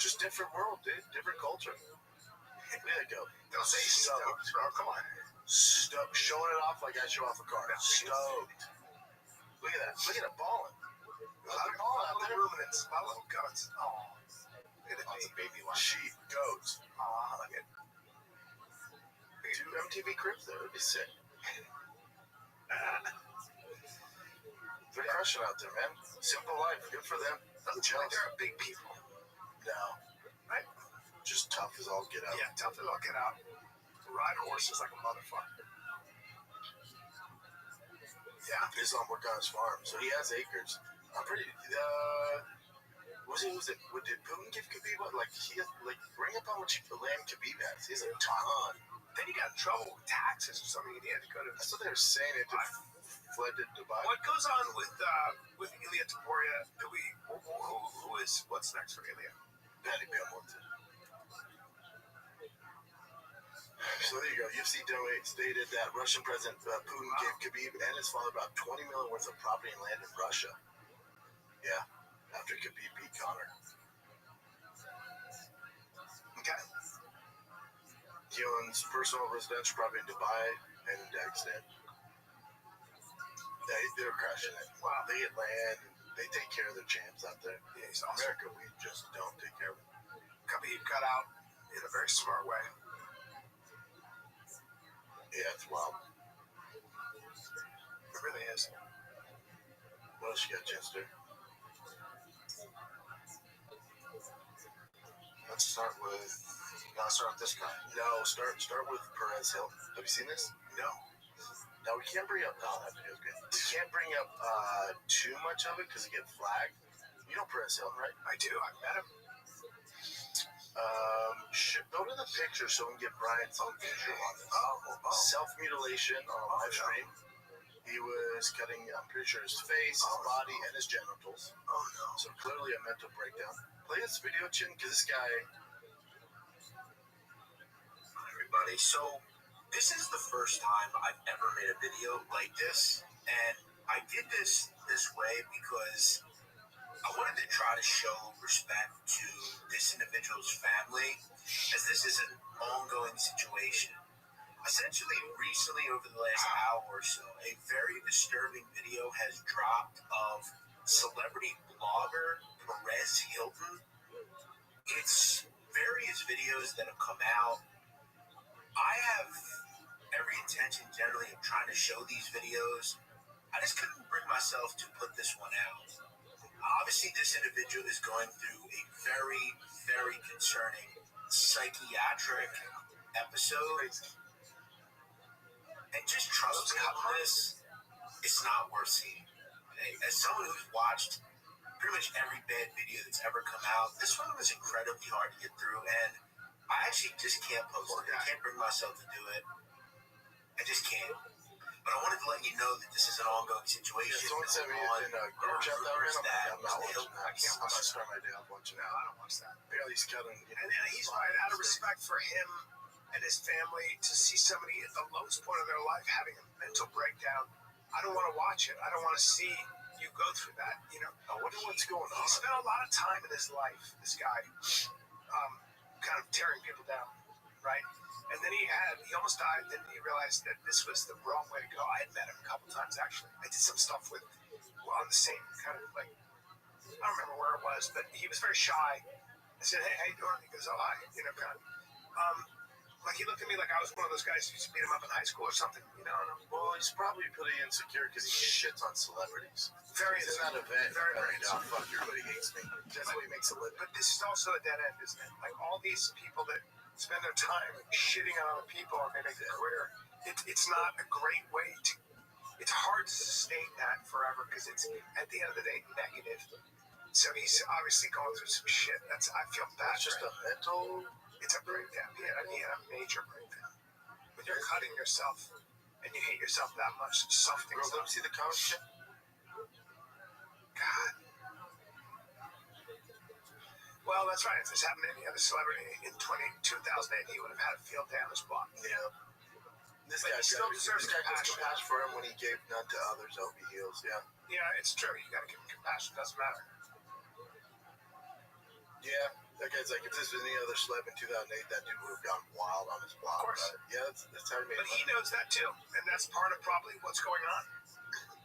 Just different world, dude. Different culture. Look at that go. Don't say stoked. Oh, come on. Stoked. Showing it off like I show off a car. Stoked. Look at that. Look at it balling. A lot of ruminants. A lot of little goats. Oh. Look at the Lots of baby baby sheep, goats. Oh, look at. Two MTV cribs there. That'd be sick. They're crushing out there, man. Simple life. Good for them. Doesn't seem like they're big people. No. Right? Just tough as all get out. Yeah, tough to look it out. Ride horses like a motherfucker. Yeah. Islam worked on his farm, so he has acres. I'm pretty. Was it? Did Putin give Khabib what? Like bring up how much land Khabib has. He has a ton. Then you got in trouble with taxes or something. He had to go to. That's what they were saying. It fled to Dubai. What goes on with Ilya Taporia? What's next for Ilya? Patty Pimblett. So there you go. UFC stated that Russian President Putin gave Khabib and his father about $20 million worth of property and land in Russia. Yeah, after Khabib beat Conor. Okay. He owns personal residential property in Dubai and in Dagestan. They're crushing it. Wow, they get land. They take care of their champs out there. Yeah, he's awesome. America, we just don't take care of them. Khabib cut out in a very smart way. Yeah, it's wild. It really is. What else you got, Chester? Let's start with this guy. No, start with Perez Hill. Have you seen this? No. No, we can't bring up. Oh, that video's good. We can't bring up too much of it because it gets flagged. You know Perez Hill, right? I do. I met him. Go to the picture so we can get Brian some visual on this. Oh. Self-mutilation on a live stream. He was cutting, I'm pretty sure, his face, his body, and his genitals. Oh, no. So clearly a mental breakdown. Play this video, Chin, because this guy... Everybody, so this is the first time I've ever made a video like this. And I did this way because I wanted to try to show respect to this individual's family, as this is an ongoing situation. Essentially, recently, over the last hour or so, a very disturbing video has dropped of celebrity blogger Perez Hilton. It's various videos that have come out. I have every intention, generally, of trying to show these videos. I just couldn't bring myself to put this one out. Obviously, this individual is going through a very, very concerning psychiatric episode. And just trust me on this, it's not worth seeing. Okay? As someone who's watched pretty much every bad video that's ever come out, this one was incredibly hard to get through, and I actually just can't post it. I can't bring myself to do it. I just can't. But I wanted to let you know that this is an ongoing situation. Yeah, someone sent me in a group chat that way, I'm not watching that. I'm not starting my day off watching that. I don't watch that. Apparently he's cutting. And he's right, out of respect for him and his family, to see somebody at the lowest point of their life having a mental breakdown. I don't want to watch it. I don't want to see you go through that. You know, I wonder what's going on. He spent a lot of time in his life, this guy, kind of tearing people down, right? And then he almost died. Then he realized that this was the wrong way to go. I had met him a couple times, actually. I did some stuff on the same kind of like, I don't remember where it was, but he was very shy. I said, hey, how you doing? He goes, oh, hi, you know, kind of. Like, he looked at me like I was one of those guys who used to beat him up in high school or something, you know. And Well, he's probably pretty insecure because he shits on celebrities. very He's in that event. Very, very oh, fuck, everybody hates me. That's what he makes a living. But this is also a dead end, isn't it? Like, all these people that spend their time shitting on other people and they make a career, it's not a great way to. It's hard to sustain that forever because it's, at the end of the day, negative. So he's obviously going through some shit. I feel bad. It's just for a him. mental. It's a breakdown. He had a major breakdown. When you're cutting yourself and you hate yourself that much, stuff things Bro, let up. me see the comic shit. God. Well, that's right. If this happened to any other celebrity in 2008, he would have had a field day on his block. Yeah. This But guy he still deserves gets compassion. compassion for him when he gave none to others. I hope he heals. Yeah. Yeah, it's true. You got to give him compassion. Doesn't matter. Yeah. That guy's like, if this was any other celeb in 2008, that dude would have gone wild on his block. Of course. But yeah, that's how he made But he knows that too, and that's part of probably what's going on.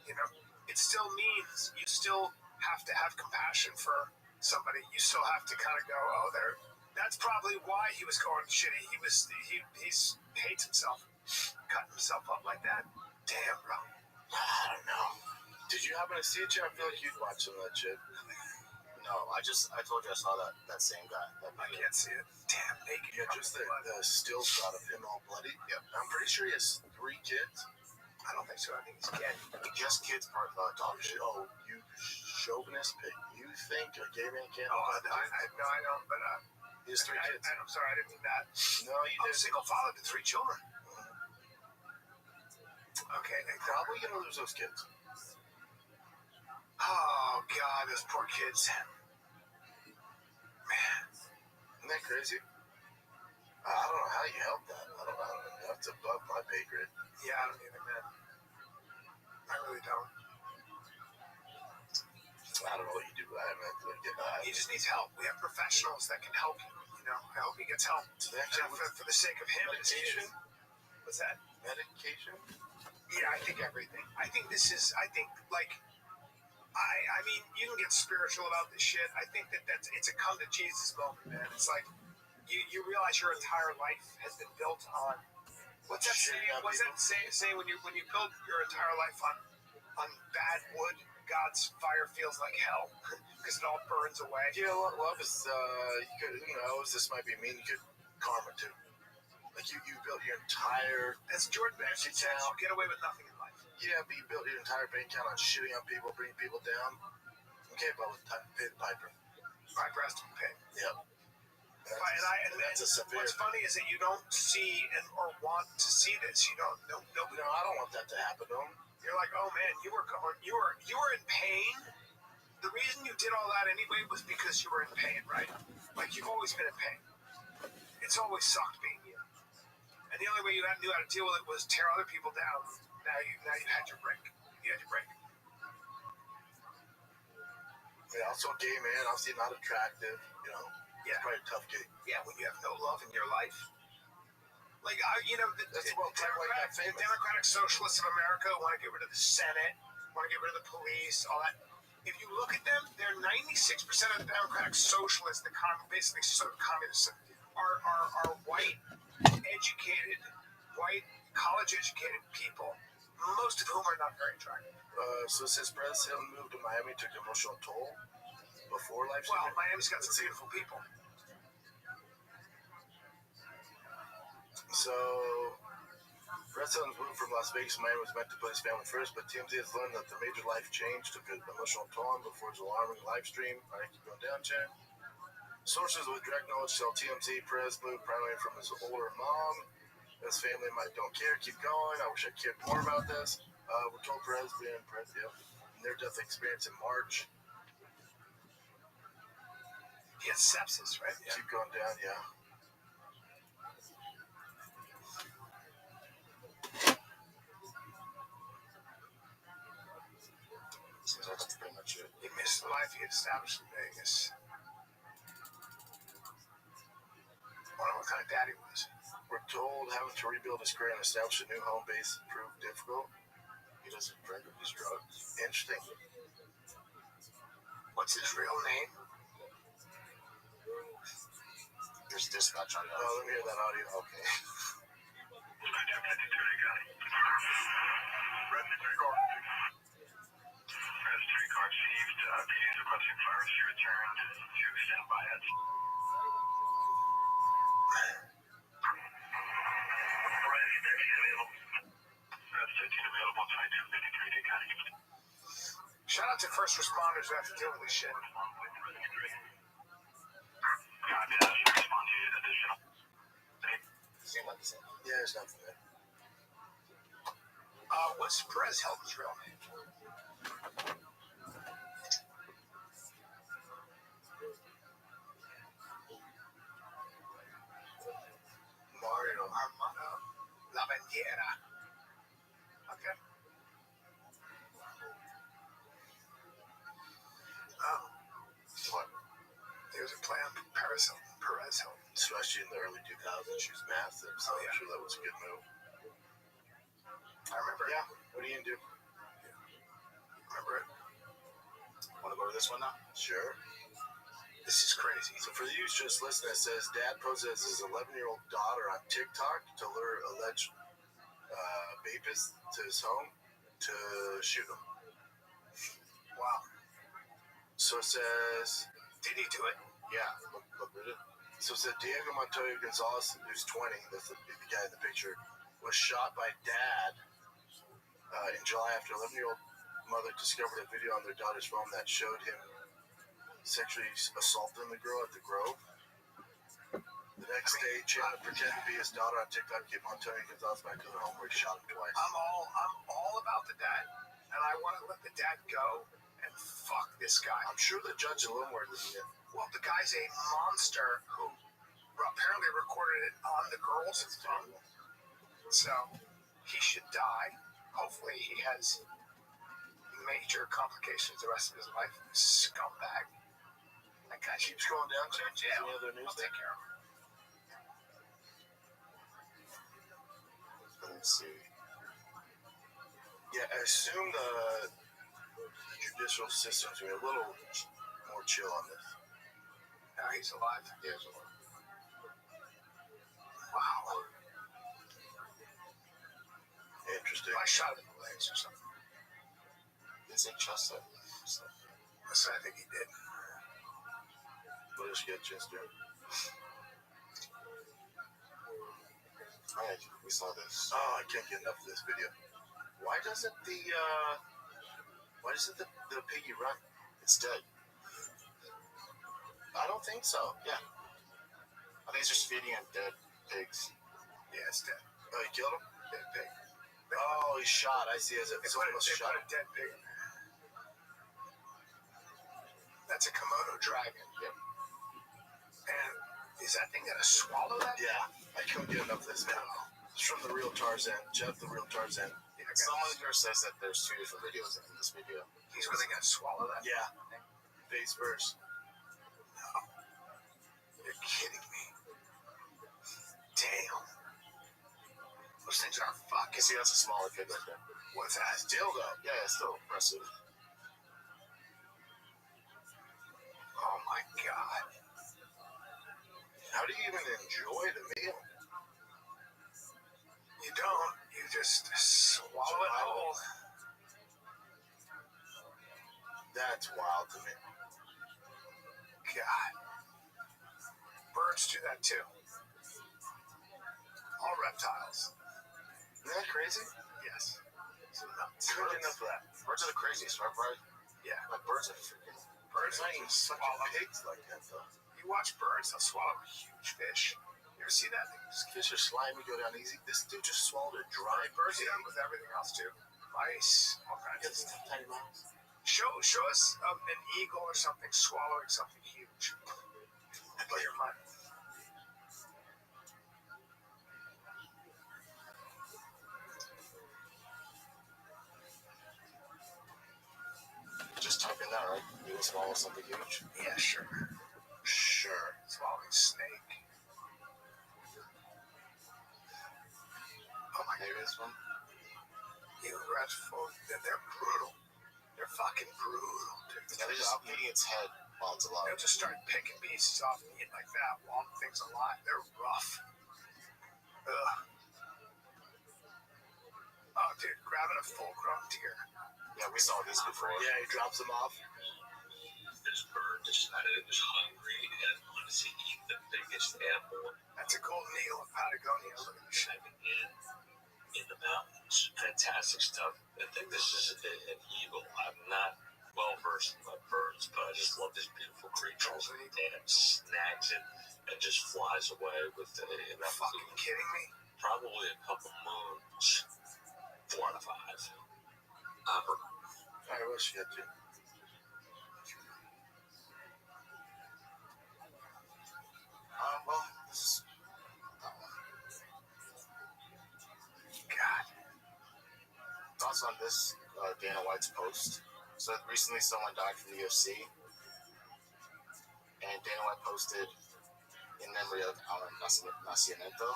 You know, it still means you still have to have compassion for somebody. You still have to kind of go, oh, there. That's probably why he was going shitty. He hates himself, cutting himself up like that. Damn, bro. I don't know. Did you happen to see it, Jim? I feel like you'd watch some of that shit. No, I told you I saw that same guy. I can't see it. Damn, naked. Yeah, just the still shot of him all bloody. Yep. I'm pretty sure he has 3 kids. I don't think so. I think he's gay. Just kids part dog shit. Oh, you chauvinist pig. You think a gay man can't? Oh, I don't. But he has 3 kids. I'm sorry, I didn't mean that. No, you I'm a didn't. single father to 3 children. Okay, Probably gonna lose those kids. Oh God, those poor kids. Man, Isn't that crazy? I don't know how you help that. I don't know. That's above my pay grade. yeah, I don't either, man. I really don't. I don't know what you do. I haven't get that. He just needs help. We have professionals that can help him. You know, I hope he gets help. So they actually For the sake of him and his medication? kids. What's that? Medication? Yeah, I think everything. I think like, I mean, you can get spiritual about this shit. I think it's a come to Jesus moment, man. It's like, you realize your entire life has been built on, what's that saying? What's that say when you build your entire life on bad wood, God's fire feels like hell because it all burns away. Yeah, love is, you could, who knows, this might be mean, you could karma too. Like you built your entire, As Jordan Peterson says, you get away with nothing in life. yeah, but you built your entire bank account on shitting on people, bringing people down. Okay, but pay the piper. Piper has to be paid. Yep. That's a severe. What's funny is that you don't see or want to see this. You don't. No, I don't want that to happen to him. You're like, oh man, you were in pain. The reason you did all that anyway was because you were in pain, right? Like you've always been in pain. It's always sucked being you. And the only way you knew how to deal with it was tear other people down. Now you had your break. You you had to break. Yeah, also gay man, obviously not attractive, you know. Yeah. It's probably a tough gig. Yeah, when you have no love in your life. Like, That's about time like that famous. Democratic Socialists of America want to get rid of the Senate, want to get rid of the police, all that. If you look at them, they're 96% of the Democratic Socialists, basically communists, are white, educated, white, college-educated people, most of whom are not very attractive. So it says President Hilton moved to Miami took an emotional toll before life. Well, Miami's got some beautiful people. So, President's move from Las Vegas to Miami was meant to put his family first, but TMZ has learned that the major life change took an emotional toll on before his alarming live stream. I keep going down, Chan. Sources with direct knowledge tell TMZ Perez moved primarily from his older mom. His family might don't care. Keep going. I wish I cared more about this. We're told Perez being president, near-death experience in March. He has sepsis, right? Yeah. Keep going down, yeah. So that's pretty much it. He missed the life he had established in Vegas. I wonder what kind of dad he was. We're told having to rebuild his career and establish a new home base proved difficult. He doesn't drink or use drugs. Interesting. What's his real name? There's dispatch on that. Oh, let me hear that audio. Okay. Streetcar received. Greetings requesting fire rescue returned to stand by at. Shout out to first responders who have to deal with this shit. Seemed like the same. Yeah, there's nothing there. What's Perez Hilton's real name? Mario. Armando Lavandiera. Okay. Oh. What? There was a play on Perez Hilton. Especially in the early 2000s, she was massive, so I'm sure that was a good move. I remember it. Yeah, what are you gonna do? Remember it. Want to go to this one now? Sure. This is crazy. So for you just listening, it says dad poses his 11-year-old daughter on TikTok to lure alleged vapist to his home to shoot him. Wow. So it says, Did he do it? yeah, look at it. So it said Diego Montoya Gonzalez, who's 20, that's the guy in the picture, was shot by dad in July after 11-year-old mother discovered a video on their daughter's phone that showed him sexually assaulting the girl at the Grove. The next day, Chandler pretended to be his daughter on TikTok, get Montoya Gonzalez back to the home where he shot him twice. I'm all about the dad, and I want to let the dad go and fuck this guy. I'm sure the judge a little more lenient. Well, the guy's a monster who apparently recorded it on the girl's phone. So he should die. Hopefully he has major complications the rest of his life. Scumbag. That guy Keeps going down to jail. any other news I'll there? take care of him. Let me see. Yeah, I assume the judicial system's going to be a little more chill on this. Now he's alive. Yeah, it's over. Wow. Interesting. I shot him in the legs or something. Didn't say chest up. So, That's what I think he did. What is Chester? oh yeah, we saw this. Oh, I can't get enough of this video. Why doesn't the piggy run? It's dead. I don't think so. Yeah. I think it's just feeding on dead pigs. Yeah, it's dead. Oh, you killed him? Dead pig. Oh, he's shot. I see. As if They someone put was a shot. dead pig in there. That's a Komodo dragon. Yep. And is that thing gonna swallow that? Yeah, I couldn't get enough of this video. It's from the real Tarzan. Jeff, the real Tarzan. Yeah. Someone here says that there's two different videos in this video. He's really gonna swallow that. Yeah. Face first. You're kidding me. Damn. Those things are fucking. See, that's a smaller kid right there. What's that? Still though. Yeah, it's still impressive. Oh my god. How do you even enjoy the meal? You don't. You just swallow it whole. That's wild to me. God. Birds do that too. All reptiles. Isn't that crazy? Yes. It's nuts. Good enough for that. Birds are the craziest, right, Brian? Yeah. Like birds are freaking. Birds It's not even just such swallow. pigs like that though. You watch birds, they'll swallow a huge fish. You ever see that? These fish are slimy, go down easy. This dude just swallowed a dry Birds pig. eat them with everything else too. Mice, all kinds of It's stuff. tiny mouse. Show us an eagle or something swallowing something huge. Blow your mind. Just type in that, right? You will swallow something huge. Yeah, sure. Sure. Swallowing snake. Oh my Maybe this one. You restful. They're brutal. They're fucking brutal, dude. Yeah, they're just eating its head while it's alive. They'll just start picking pieces off and eat like that while the thing's alive. They're rough. Ugh. Oh, dude, grabbing a full-grown deer. Yeah, we saw these before. Yeah, he drops them off. This bird decided it was hungry and wanted to eat the biggest animal That's a golden eagle of Patagonia. Look at this shit. in the mountains. Fantastic stuff. I think this is an eagle. I'm not well versed in birds, but I just love this beautiful creature. And snags it and just flies away with it. Are you fucking kidding me? Probably a couple moons. 4 out of 5. Alright, what she got to? Well, this is that one. God. Thoughts on this Dana White's post? So recently someone died from the UFC, and Dana White posted in memory of Alan Nascimento,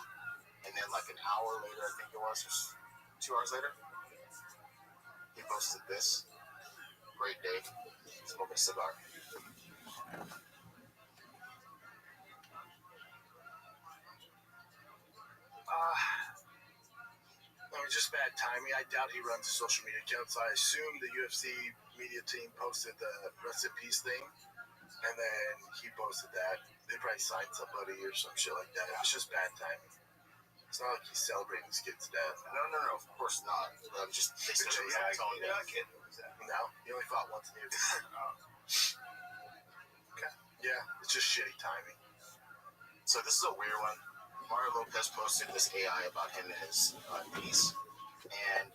and then like an hour later, I think it was, or 2 hours later, he posted this. Great day, smoking a cigar. I mean, just bad timing. I doubt he runs a social media account, so I assume the UFC media team posted the rest in peace thing, and then he posted that. They probably signed somebody or some shit like that. It's just bad timing. It's not like he's celebrating his kid's death. No, of course not. I'm just But thinking yeah, telling yeah, you. kid. What was that? No, he only fought once in the UFC. Okay. Yeah, it's just shitty timing. So this is a weird one. Mario Lopez posted this AI about him and his niece, and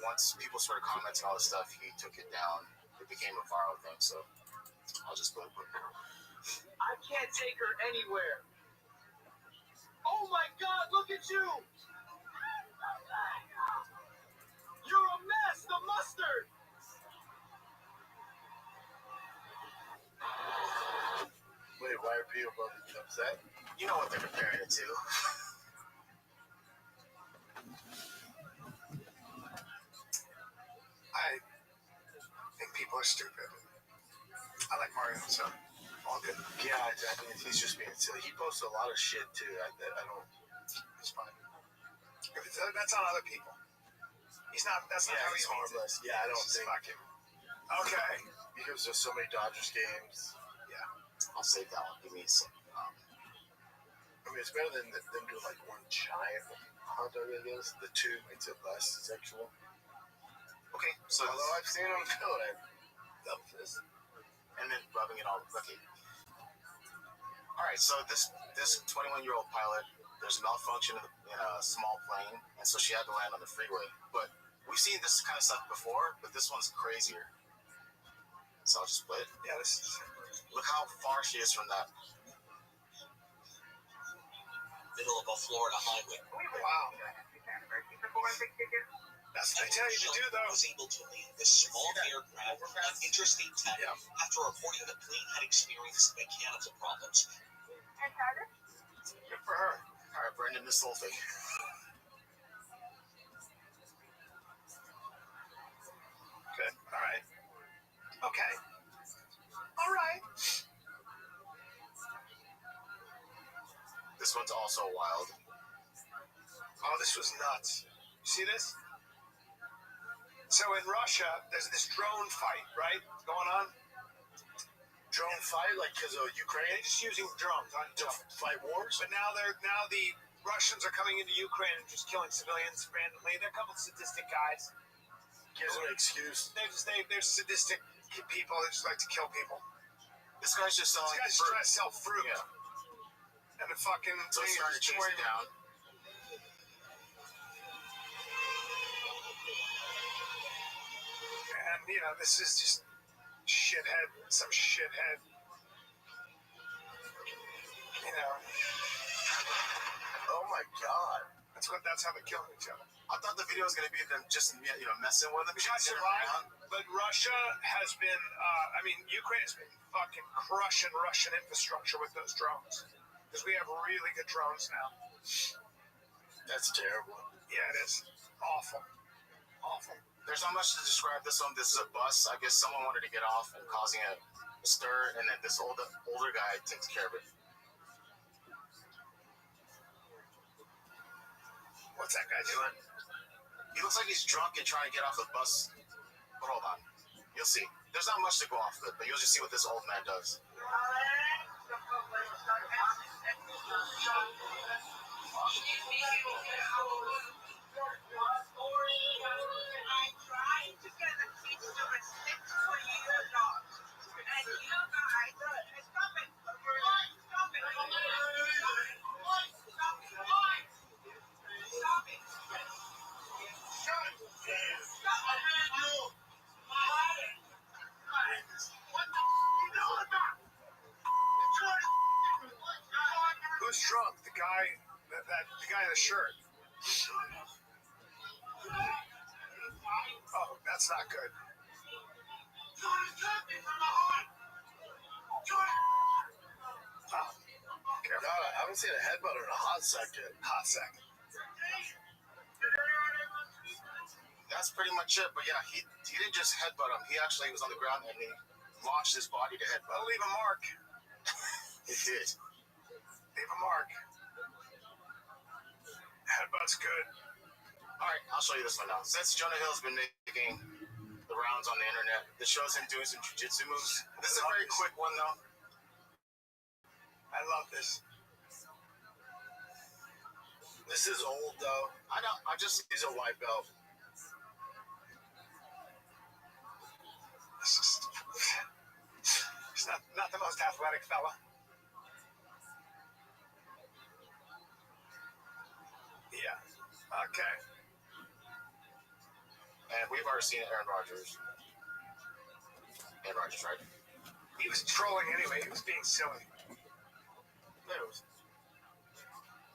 once people started commenting all this stuff, he took it down. It became a viral thing, so I'll just put it here. I can't take her anywhere. Oh my God, look at you! You're a mess, the mustard! Wait, why are people upset? You know what they're comparing it to. I think people are stupid. I like Mario, so all good. Yeah, I mean, he's just being silly. He posts a lot of shit too. I don't. It's fine. If it's, that's on other people. He's not. That's not how he's he means it. harmless. Yeah, I don't He's just think fucking. Okay. because there's so many Dodgers games. I'll save that one. Give me some. I mean, it's better than them doing like one giant hot dog. I guess the two makes it less sexual. Okay, so Although I've seen them do it. and then rubbing it all. Okay. All right, so this 21-year-old pilot, there's a malfunction in a small plane, and so she had to land on the freeway. But we've seen this kind of stuff before, but this one's crazier. So I'll just play it. Yeah, this is. Look how far she is from that. Middle of a Florida highway. Wow. That's what they tell you to do, though. Was able to land this small aircraft on Interstate 10 after reporting the plane had experienced mechanical problems. Good for her. All right, Brendan, this whole thing. Good. All right. Okay. All right. This one's also wild. Oh, this was nuts. You see this? So in Russia, there's this drone fight, right, going on? Drone fight, like because of Ukraine They're just using drones on to fight wars. But now the Russians are coming into Ukraine and just killing civilians randomly. They're a couple of sadistic guys. Gives them an excuse. They're sadistic people that just like to kill people. This guy's just selling This guy's just fruit. trying to sell fruit. Yeah. And the fucking So he's thing trying to is chase destroying it down. And, you know, this is just some shithead. You know, Oh my god. that's how they're killing each other. I thought the video was gonna be them just messing with him. The guy survived, but Russia has been, Ukraine has been fucking crushing Russian infrastructure with those drones. Because we have really good drones now. That's terrible. Yeah, it is. Awful. Awful. There's not much to describe this one. This is a bus. I guess someone wanted to get off and causing a stir, and then this older guy takes care of it. What's that guy doing? He looks like he's drunk and trying to get off the bus. But hold on. You'll see. There's not much to go off of it, but you'll just see what this old man does. I'm trying to get a piece of respect for you dogs. And you guys, stop it. Stop it. Stop it. Who's drunk? The guy in the shirt. Oh, that's not good. Oh, careful. God, I haven't seen a headbutt in a hot second. Hot second. That's pretty much it. But yeah, he didn't just headbutt him. He actually was on the ground and he launched his body to headbutt. I'll leave a mark. He did. Leave a mark. Headbutt's good. All right, I'll show you this one now. Since Jonah Hill's been making the rounds on the internet, this shows him doing some jiu-jitsu moves. This is a very quick one, though. I love this. This is old though. I know. He's a white belt. He's not the most athletic fella. Yeah. Okay. And we've already seen Aaron Rodgers. Aaron Rodgers, right? He was trolling anyway. He was being silly. No,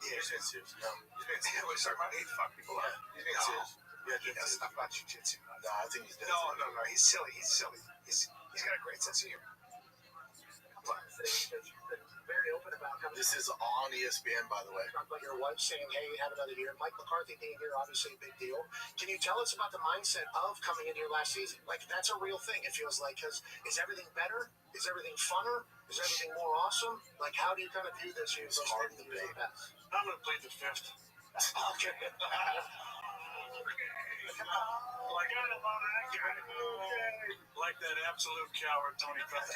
he's being serious. No, he's being He serious. was talking about he'd fuck people up. He's being serious. Yeah, He knows stuff about jiu-jitsu. No, I think he's dead. No. He's silly. He's got a great sense of humor. Very open about coming. This is on ESPN, by the way. Talk about your wife saying, hey, have another year. Mike McCarthy being here, obviously a big deal. Can you tell us about the mindset of coming in here last season? Like, that's a real thing, it feels like. Because is everything better? Is everything funner? Is everything more awesome? Like, how do you kind of view this year? It's hard to debate. I'm going to plead the fifth. Okay. Like that absolute coward, Tony Pelley.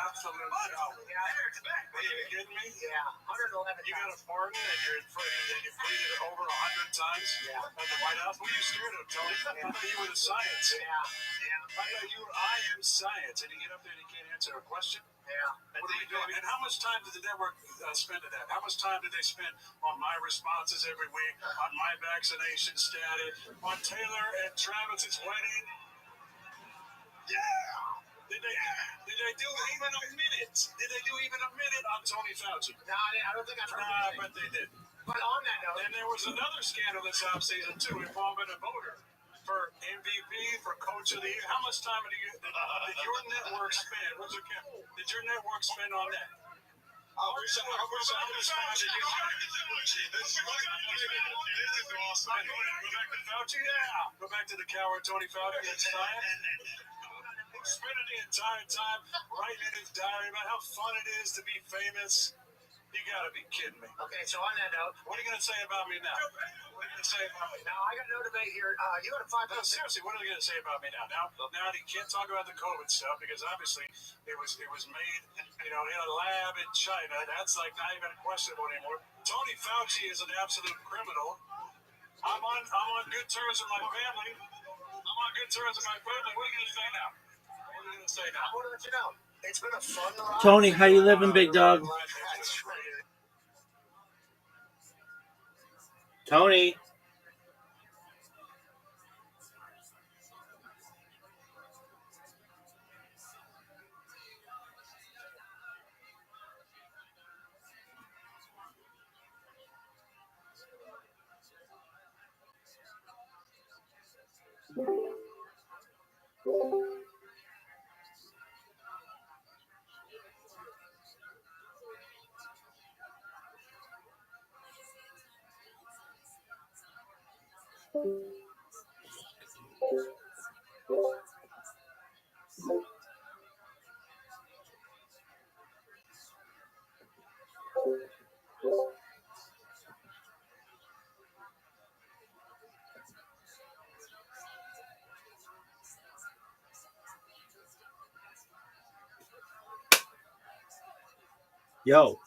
Absolute coward. Are you kidding me? Yeah, 111 You got a pardon and you're in front and you pleaded it over 100 times at the White House. Who are you scared of, Tony? I thought you were the science. I thought you were, I am science. And you get up there and you can't answer a question? What are you doing? And how much time did the network spend on that? How much time did they spend on my responses every week, on my vaccination status, on Taylor and Travis's wedding? Yeah. Did they do even a minute? Did they do even a minute on Tony Fauci? No, I don't think I've heard. I bet they did. But on that note, And there was another scandal this offseason, too, involving a voter for MVP, for Coach of the Year. How much time did your network spend? Did your network spend on that? how much time did you This is awesome. Go back to Fauci? Yeah. Go back to the coward Tony Fauci and science. Spending the entire time writing in his diary about how fun it is to be famous. You gotta be kidding me. Okay, so on that note, What are you gonna say about me now? What are you gonna say about me? now I got no debate here. You got a 5 No, seriously, what are they gonna say about me now? Now you can't talk about the COVID stuff because obviously it was made, in a lab in China. That's like not even questionable anymore. Tony Fauci is an absolute criminal. I'm on good terms with my family. What are you gonna say now? What are you gonna say now? I want to let you know. It's been a fun ride. Tony, how you living, big dog? That's right. Tony. Yo.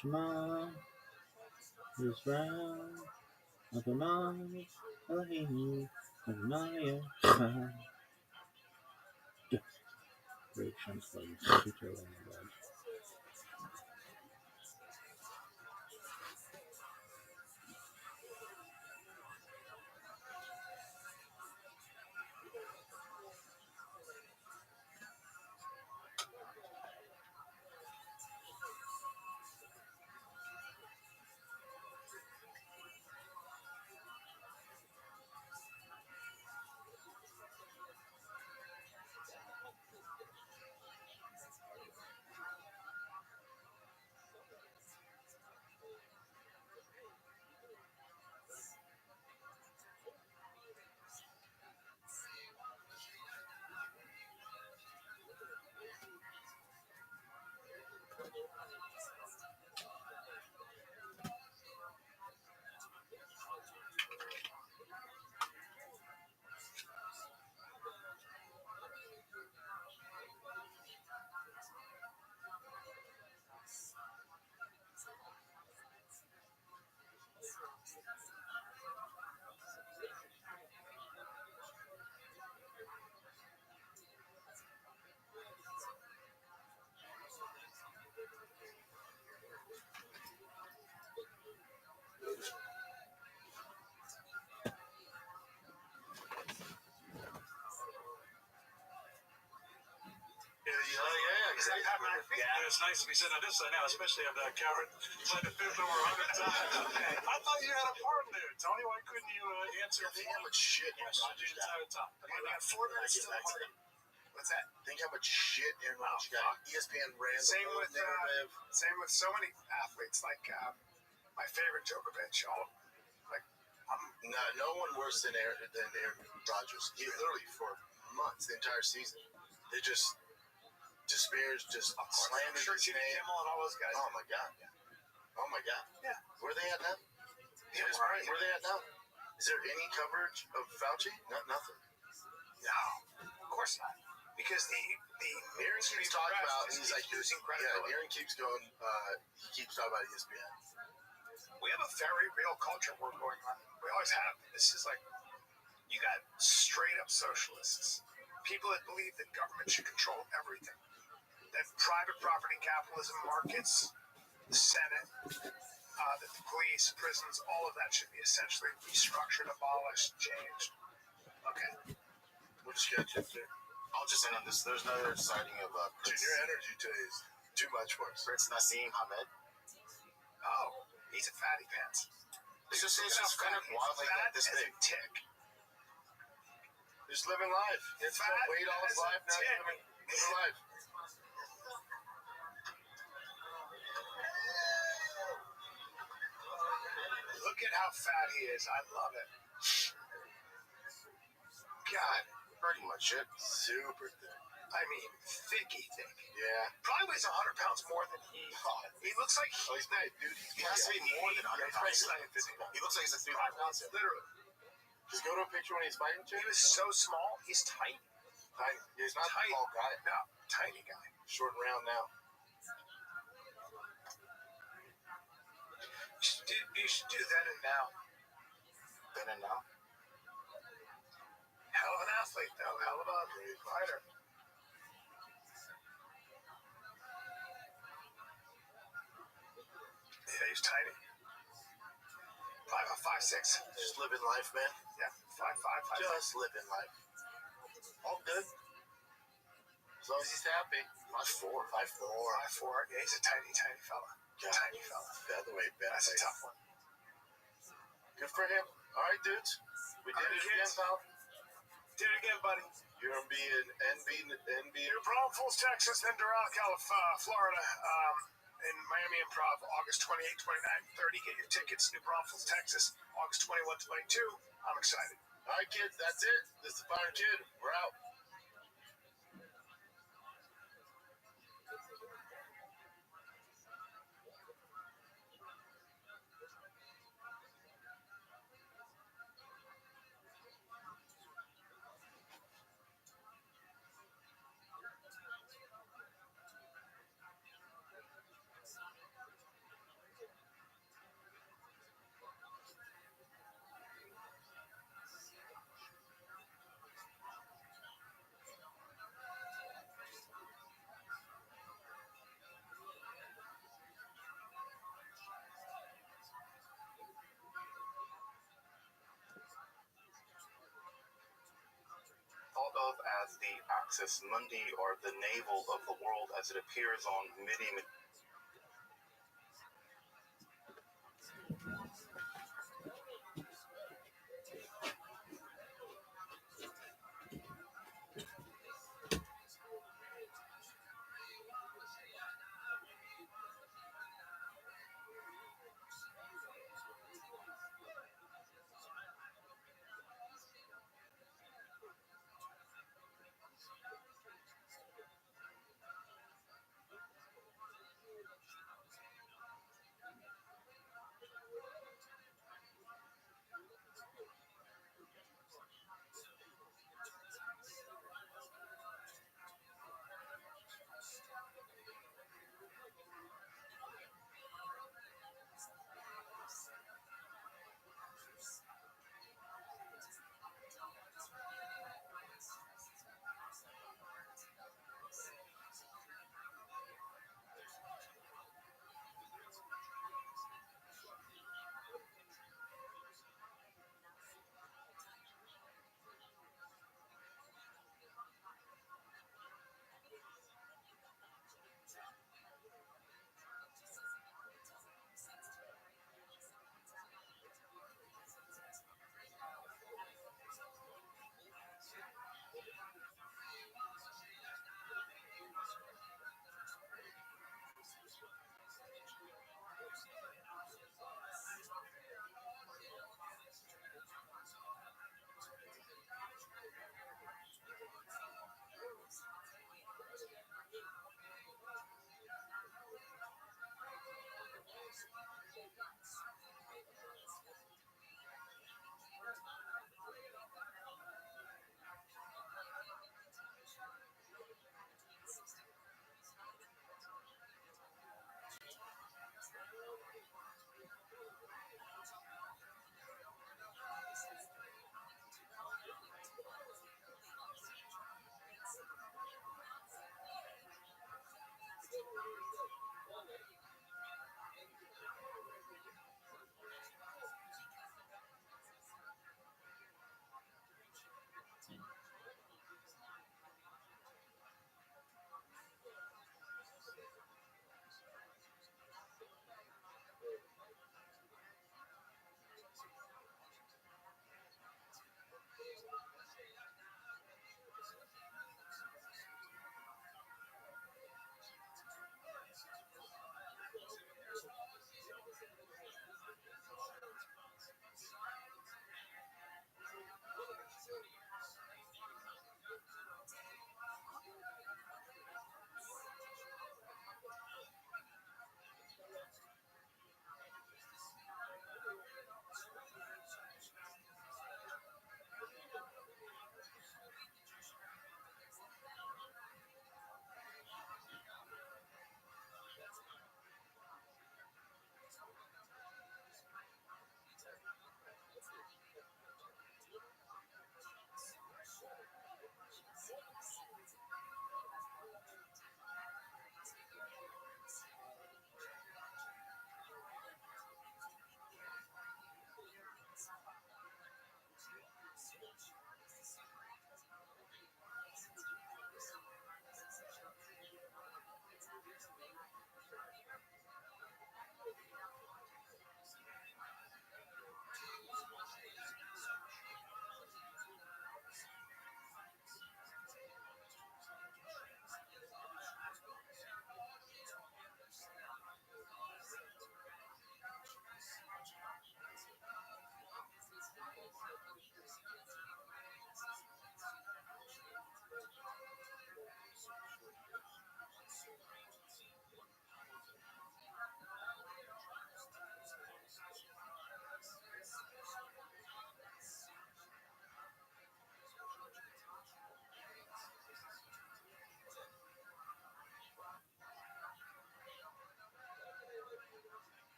Shema Israel, Adonai Eloheinu, Adonai Echad. Break Shem's body, Peter Lamb God. Yeah, it's nice to be sitting on this side now, especially after that coward played the fifth over 100 times. I thought you had a part in there, Tony. Why couldn't you answer Think how much shit the Aaron Rodgers got. entire time? Okay, we got 4 minutes Get to back to the that. What's that? Think how much shit Aaron Rodgers got. ESPN ran the Same whole with, narrative. Same with so many athletes, like my favorite Djokovic. No one worse than Aaron Rodgers. He literally for months, the entire season, they just disparaged, just slandered his Jimmy name. Kimmel and all those guys. Oh my god. Oh my god. Yeah. Where are they at now? Yeah, Where are they at now? Is there any coverage of Fauci? Nothing. No, of course not. Because the Aaron keeps talking about, and he's like, losing yeah, credibility. Aaron keeps going, he keeps talking about ESPN. We have a very real culture war going on. We always have. This is like, you got straight up socialists, people that believe that government should control everything, that private property capitalism, markets, the Senate, that the police, prisons, all of that should be essentially restructured, abolished, changed. Okay. We'll just get you there. I'll just end on this. There's another sighting of Dude, your energy today is too much for us. Prince Nassim Hamed. Oh, he's a fatty pants. It's just kind of wild like that. This big. Tick. Just living life. It's Fat wait all his as a life, now tick. living life. Look at how fat he is. I love it. God, Pretty much it. Super thick. I mean, thicky thick. Yeah. Probably weighs 100 pounds more than he. He looks like Oh, he's big, dude. He has to be more than 100 pounds. He looks like he's like 300 pounds. Literally. Just go to a picture when he's fighting He too. was so small. He's tiny. Tiny. He's not a Tiny. tall guy. No, tiny guy. Short and round now. You should do then and now. Then and now. Hell of an athlete, though. Hell of a fighter. Yeah, he's tiny. 5'6". Just living life, man. Yeah, 5'5". Just living life. All good. As long as he's happy. 5'4". 5'4". Yeah, he's a tiny fella. Yeah. Tiny fella. Featherweight, That's a tough one. Good for him. All right, dudes. We did All right, it again, kids. pal. Did it again, buddy. You're going to be in NB. New Braunfels, Texas, then Doral, Florida. In Miami Improv, August 28, 29, 30. Get your tickets. New Braunfels, Texas, August 21, 22. I'm excited. All right, kids. That's it. This is the Fire Kid. We're out. Thought of as the Axis Mundi, or the navel of the world, as it appears on MIDI.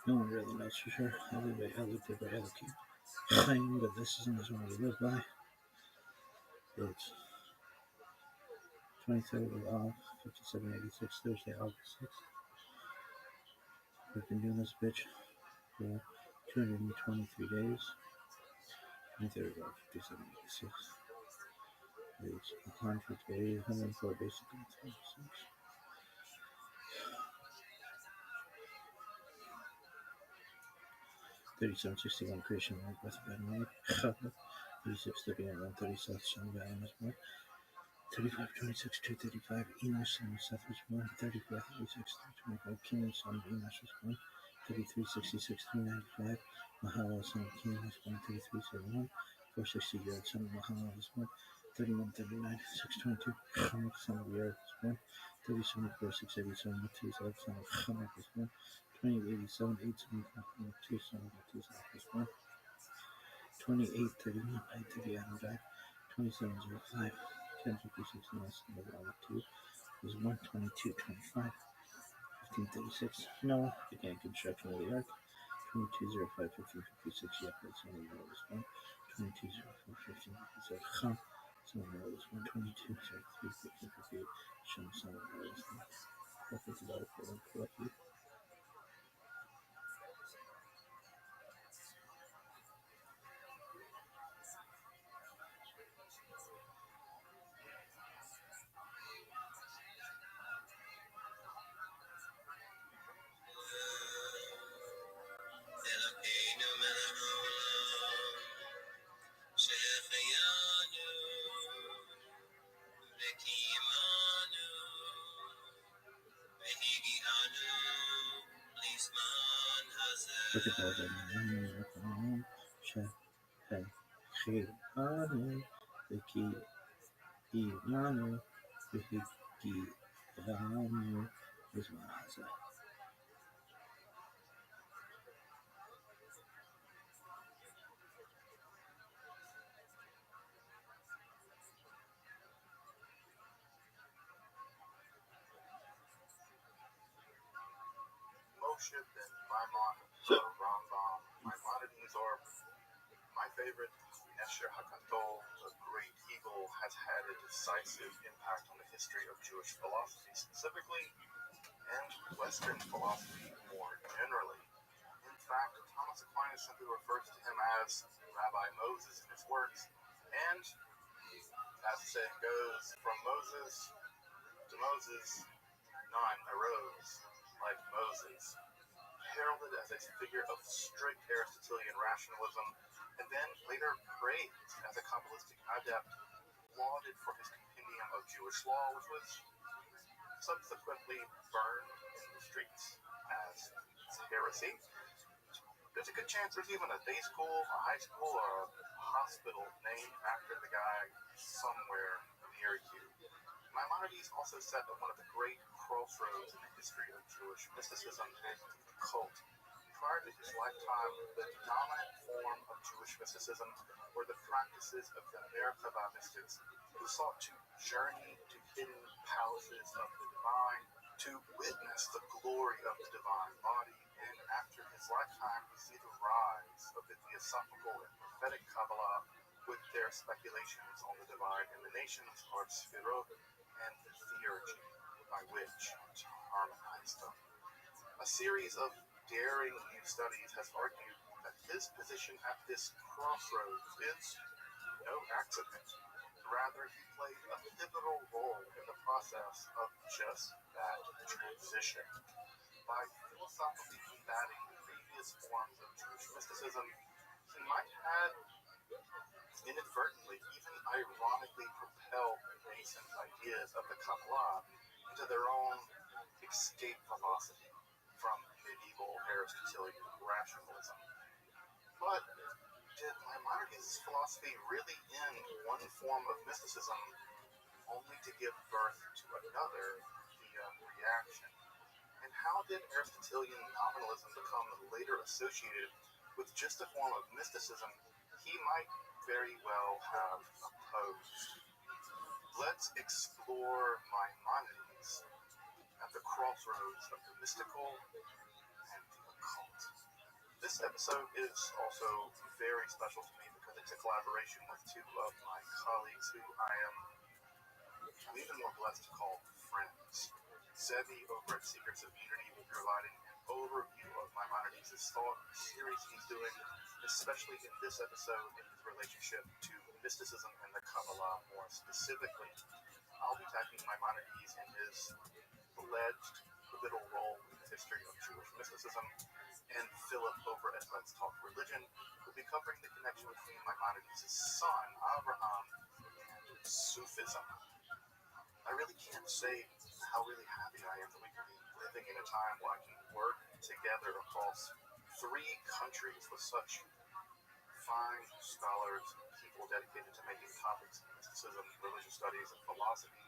No one really knows for sure. I live by Eluki by Eluki. Chaim, but this isn't the one we live by. It's 23rd of 5786, Thursday, August 6th. We've been doing this bitch for 223 days. 23rd of 5786. It's 100 days, 104 basically. 3761 creation of breath of bad night. 3639 130 South Sun Valley was born. 3526 235 Enos and Seth was born. 3436 325 King son of Enos was born. 3366 395 Mahala son of King was born. 3371 460 Yod son of Mahala was born. 3139 622 Chamek son of Yer was born. 3074 687 Metuzah son of Chamek was born. 2887 874 2 son of Metuzah was born. 2831 930 Adam died. 2705 1056 Nelson of Alma 2 was 12225 1536 Noah began construction of the ark. 2205 1556 Yaphet son of Noah was born. 2204 1557 Cham son of Noah was born. 2203 1558 Shem son of Noah was born. 450 correctly. Look at that. Shehecheyanu, V'kiyanu, V'higiyanu, Bizman Hazeh. Moshe ben Maimon, Rambam, Maimonides, or my favorite, Nesher HaGadol, the Great Eagle, has had a decisive impact on the history of Jewish philosophy specifically, and Western philosophy more generally. In fact, Thomas Aquinas simply refers to him as Rabbi Moses in his works, and, as the saying goes, from Moses to Moses, none arose like Moses, heralded as a figure of strict Aristotelian rationalism, and then later praised as a Kabbalistic adept, lauded for his compendium of Jewish law, which was subsequently burned in the streets as heresy. There's a good chance there's even a day school, a high school, or a hospital named after the guy somewhere near you. Maimonides also set at one of the great crossroads in the history of Jewish mysticism and cult. Prior to his lifetime, the dominant form of Jewish mysticism were the practices of the Merkava mystics, who sought to journey to hidden palaces of the divine, to witness the glory of the divine body. And after his lifetime, we see the rise of the Theosophical and prophetic Kabbalah with their speculations on the divine emanations, or Sfirot, and the theurgy by which to harmonize them. A series of daring new studies has argued that his position at this crossroads is no accident. Rather, he played a pivotal role in the process of just that transition. By philosophically combating previous forms of Jewish mysticism, he might have inadvertently, even ironically, propelled the nascent ideas of the Kabbalah into their own escape philosophy from medieval Aristotelian rationalism. But did Maimonides' philosophy really end one form of mysticism only to give birth to another via reaction? And how did Aristotelian nominalism become later associated with just a form of mysticism he might very well have opposed? Let's explore Maimonides at the crossroads of the mystical and the occult. This episode is also very special to me because it's a collaboration with two of my colleagues who I'm even more blessed to call friends. Sebi over at Secrets of Unity will be providing an overview of Maimonides' thought series he's doing, especially in this episode in his relationship to mysticism and the Kabbalah more specifically. I'll be tackling Maimonides in his alleged pivotal role in the history of Jewish mysticism, and Philip over at Let's Talk Religion will be covering the connection between Maimonides' son, Abraham, and Sufism. I really can't say how really happy I am that we can be living in a time where I can work together across 3 countries with such fine scholars, people dedicated to making topics of mysticism, religious studies, and philosophy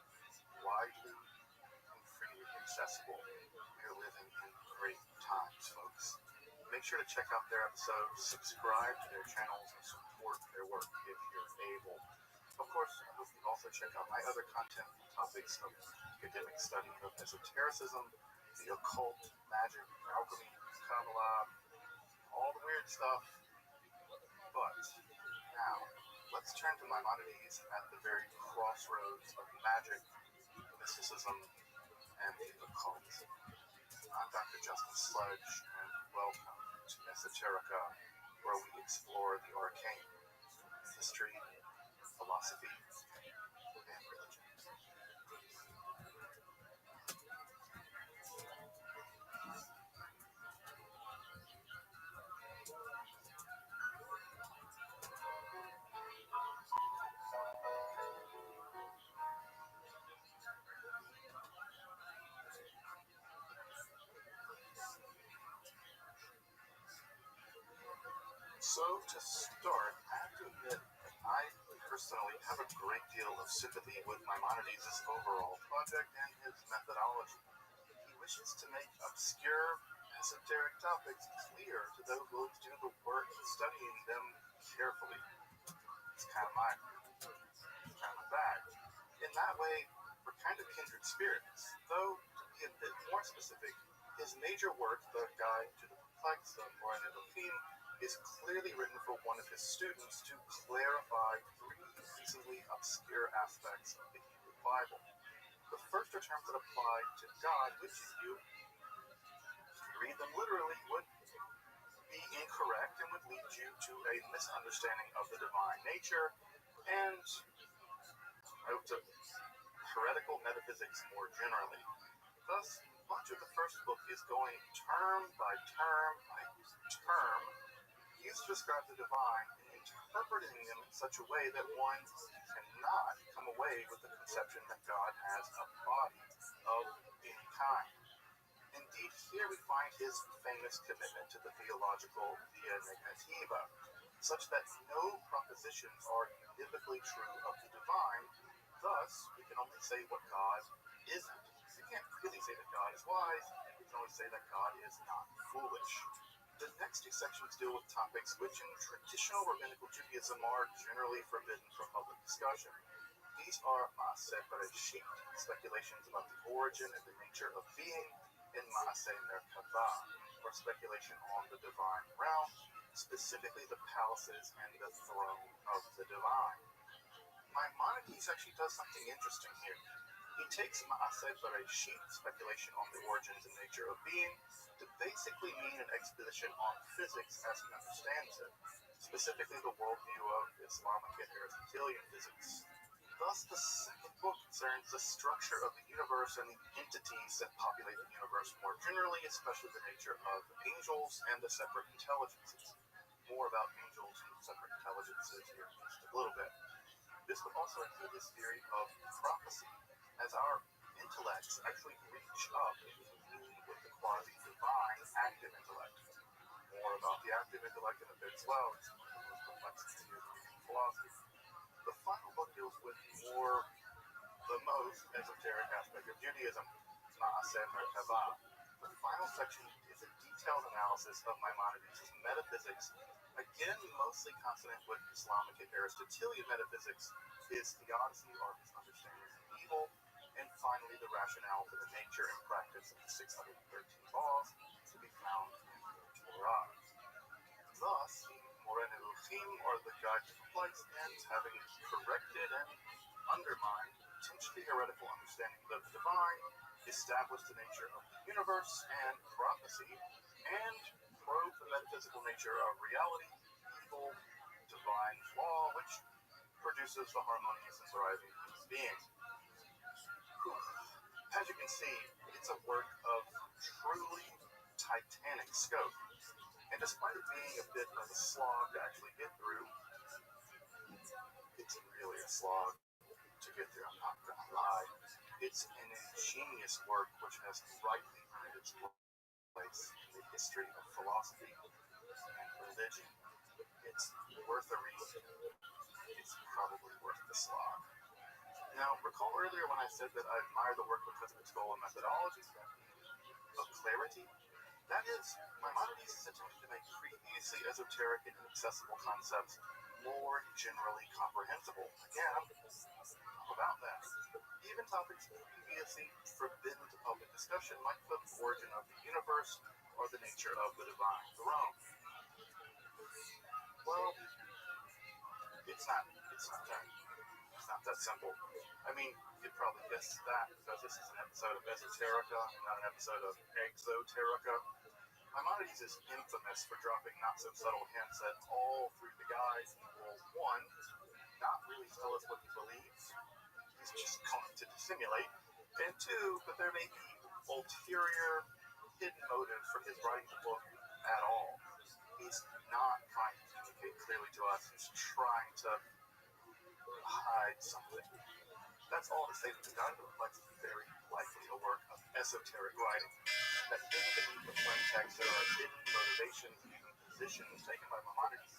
widely and freely accessible. We are living in great times, folks. Make sure to check out their episodes, subscribe to their channels, and support their work if you're able. Of course, I hope you also check out my other content topics of academic study of esotericism, the occult, magic, alchemy, Kabbalah, all the weird stuff. But now, let's turn to Maimonides at the very crossroads of magic, mysticism, and the occult. I'm Dr. Justin Sledge, and welcome to Esoterica, where we explore the arcane, history, philosophy, and religion. So, to start, I have to admit that I personally have a great deal of sympathy with Maimonides' overall project and his methodology. He wishes to make obscure, esoteric topics clear to those willing to do the work of studying them carefully. It's kind of my bag. In that way, we're kind of kindred spirits. Though, to be a bit more specific, his major work, The Guide to the Perplexed, the Moran Elohim, is clearly written for one of his students to clarify 3 increasingly obscure aspects of the Hebrew Bible. The first are terms that apply to God, which if you read them literally would be incorrect and would lead you to a misunderstanding of the divine nature and to heretical metaphysics more generally. Thus, much of the first book is going term by term by term used to describe the divine and interpreting them in such a way that one cannot come away with the conception that God has a body of any kind. Indeed, here we find his famous commitment to the theological via negativa, such that no propositions are univocally true of the divine. Thus, we can only say what God isn't. We can't really say that God is wise. We can only say that God is not foolish. The next 2 sections deal with topics which in traditional rabbinical Judaism are generally forbidden for public discussion. These are Maaseh Bereshit, speculations about the origin and the nature of being, and Maaseh Merkava, or speculation on the divine realm, specifically the palaces and the throne of the divine. Maimonides actually does something interesting here. He takes Maaseh Bereshit, speculation on the origins and nature of being, to basically mean an exposition on physics as he understands it, specifically the worldview of Islamic and Aristotelian physics. Thus, the second book concerns the structure of the universe and the entities that populate the universe more generally, especially the nature of angels and the separate intelligences. More about angels and separate intelligences here in just a little bit. This would also include his theory of prophecy, as our intellects actually reach up and commune with the quasi-divine active intellect. More about the active intellect in a bit as well, it's one of the most complex ideas of philosophy. The final book deals with the most esoteric aspect of Judaism, Maaseh Merkava. The final section is a detailed analysis of Maimonides' metaphysics, again mostly consonant with Islamic and Aristotelian metaphysics, his theodicy or his understanding of evil, and finally the rationale for the nature and practice of the 613 laws to be found in the Torah. Thus, Moreh Nevuchim, or the Guide to the Light, ends having corrected and undermined potentially heretical understanding of the divine, established the nature of the universe and prophecy, and probed the metaphysical nature of reality, evil, divine law, which produces the harmonious and thriving human being. As you can see, it's a work of truly titanic scope, and despite it being a bit of a slog to actually get through, it's really a slog to get through, I'm not gonna lie. It's an ingenious work which has rightly earned its place in the history of philosophy and religion. It's worth a read. It's probably worth the slog. Now, recall earlier when I said that I admire the work because of its goal and methodology of clarity? That is, Maimonides is attempting to make previously esoteric and inaccessible concepts more generally comprehensible. Again, I'm about that. Even topics previously forbidden to public discussion, like the origin of the universe or the nature of the divine throne. Well, it's not that simple. I mean, you'd probably guess that because this is an episode of Esoterica and not an episode of Exoterica. Maimonides is infamous for dropping not so subtle hints that all through the guide will, one, not really tell us what he believes, he's just going to dissimulate, and two, that there may be ulterior, hidden motives for his writing the book at all. He's not trying to communicate clearly to us, he's trying to hide something. That's all to say that the guide reflects very likely a work of esoteric writing. That hidden beneath the plain text there are hidden motivations and even positions taken by Maimonides,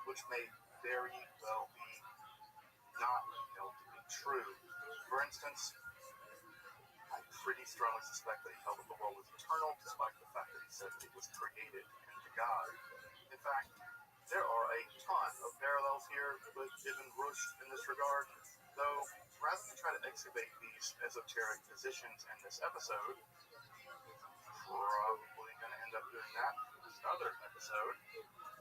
which may very well be not held to be true. For instance, I pretty strongly suspect that he held that the world was eternal, despite the fact that he said it was created in the God. In fact, there are a ton of parallels here with Ibn Rushd in this regard, though rather than try to excavate these esoteric positions in this episode, probably going to end up doing that in another episode,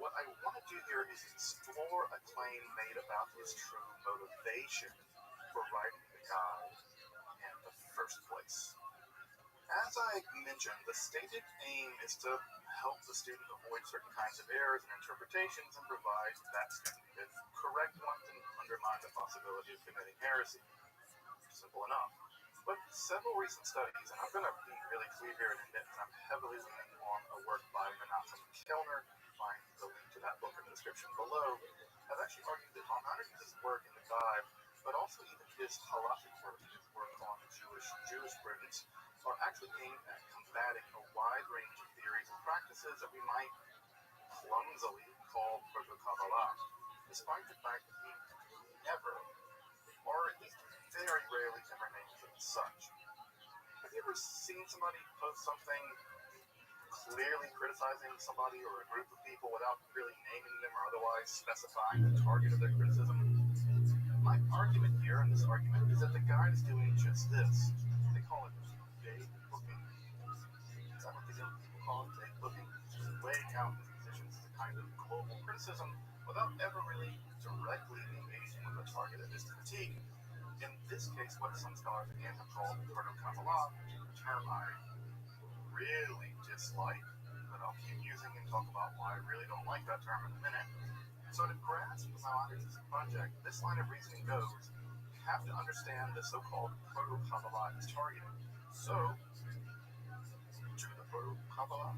what I want to do here is explore a claim made about his true motivation for writing the guide in the first place. As I mentioned, the stated aim is to help the student avoid certain kinds of errors and interpretations and provide that student with correct ones and undermine the possibility of committing heresy. Simple enough. But several recent studies, and I'm going to be really clear here and admit that I'm heavily leaning on a work by Menachem Kellner, find the link to that book in the description below, have actually argued that Maimonides' work in the guide, but also even his halachic work, his work on Jewish jurisprudence, are actually aimed at combating a wide range of theories and practices that we might clumsily call proto-Kabbalah, despite the fact that he never, or at least very rarely, ever names it as such. Have you ever seen somebody post something clearly criticizing somebody or a group of people without really naming them or otherwise specifying the target of their criticism? My argument here, and this argument, is that the guide is doing just this. They call it vague booking. Is that what these young people call it? Vague booking? Laying out his positions as a kind of global criticism without ever really directly engaging with the target of his critique. In this case, what some scholars again have called proto-Kabbalah, a term I really dislike, but I'll keep using and talk about why I really don't like that term in a minute. So to grasp Maimonides' project, this line of reasoning goes, you have to understand the so-called proto-Kabbalah is targeting. So, to the proto-Kabbalah,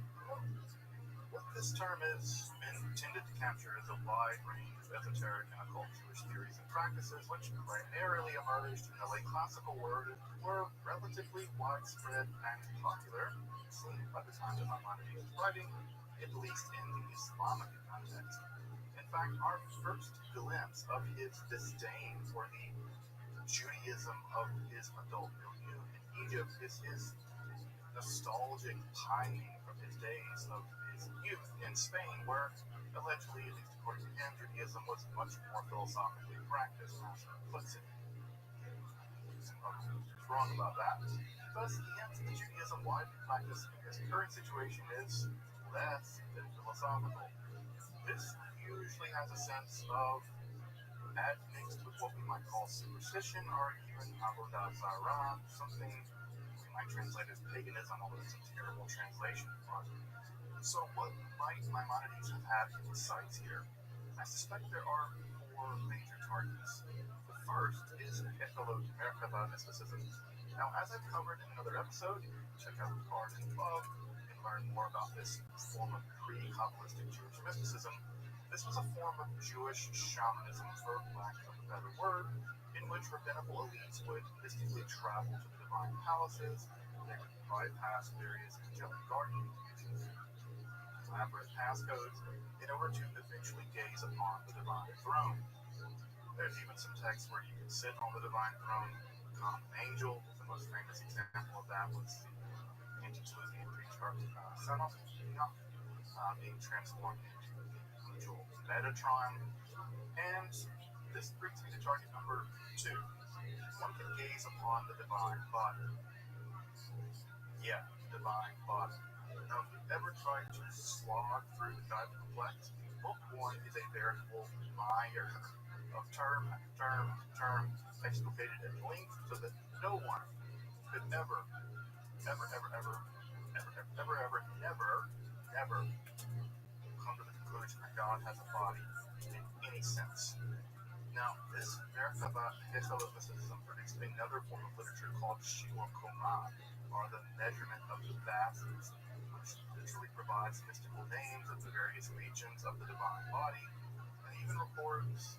what this term is intended to capture is a wide range of esoteric and occult Jewish theories and practices, which primarily emerged in the late classical world and were relatively widespread and popular, seen by the time that Maimonides was writing, at least in the Islamic context. In fact, our first glimpse of his disdain for the Judaism of his adult milieu in Egypt is his nostalgic pining from his days of his youth in Spain, where allegedly, at least according to him, Judaism was much more philosophically practiced, as he puts it. He's wrong about that. Thus, he hints that the Judaism widely practiced in his current situation is less than philosophical. This usually has a sense of admixed with what we might call superstition or even avodah zarah, something we might translate as paganism, although it's a terrible translation. So what might Maimonides have had in his sights here? I suspect there are 4 major targets. The first is Echolot Merkaba mysticism. Now, as I've covered in another episode, check out the card in above and learn more about this form of pre-Kabbalistic Jewish mysticism. This was a form of Jewish shamanism, for lack of a better word, in which rabbinical elites would mystically travel to the divine palaces. They would bypass various angelic guardians using elaborate passcodes in order to eventually gaze upon the divine throne. There's even some texts where you can sit on the divine throne, become an angel. The most famous example of that was the antediluvian patriarch Sanos, being transformed into the angel Metatron. And this brings me to target number 2. One can gaze upon the divine body. Yeah, divine body. Now, if you've ever tried to slog through the God complex, Book 1 is a veritable mire of term after term after term, explicated at length so that no one could ever come to the conclusion that God has a body in any sense. Now, this Merkaba Echolot mysticism produced another form of literature called Shiur Kumran, or the measurement of the vastness, which literally provides mystical names of the various regions of the divine body, and even records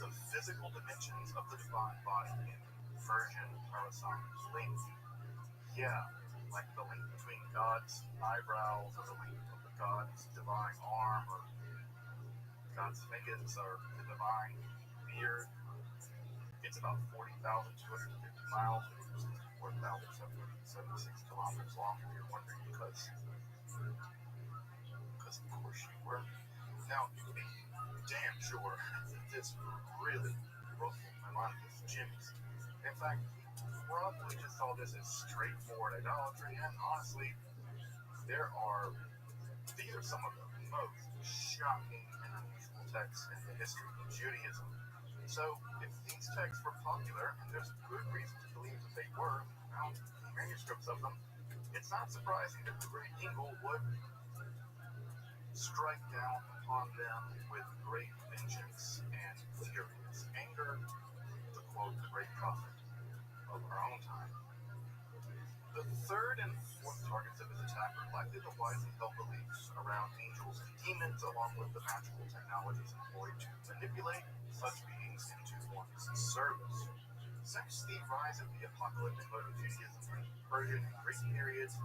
the physical dimensions of the divine body in Persian Parasam length. Yeah, like the length between God's eyebrows, or the length of the God's divine arm, or God's fingers, or the divine beard. It's about 40,250 miles, which is 4,776 kilometers long, if you're wondering, because of course you were. Now, you can be damn sure that this really ruffled Maimonides' jimmies. In fact, he probably just saw this as straightforward idolatry, and honestly, these are some of the most shocking and unusual texts in the history of Judaism. So, if these texts were popular, and there's good reason to believe that they were, found manuscripts of them, it's not surprising that the great Engel would strike down upon them with great vengeance and furious anger, to quote the great prophet of our own time. The third and fourth targets of his attack are likely the widely held beliefs around angels and demons, along with the magical technologies employed to manipulate such beings into one's service. Since the rise of the apocalyptic mode of Judaism in the Persian and Greek periods,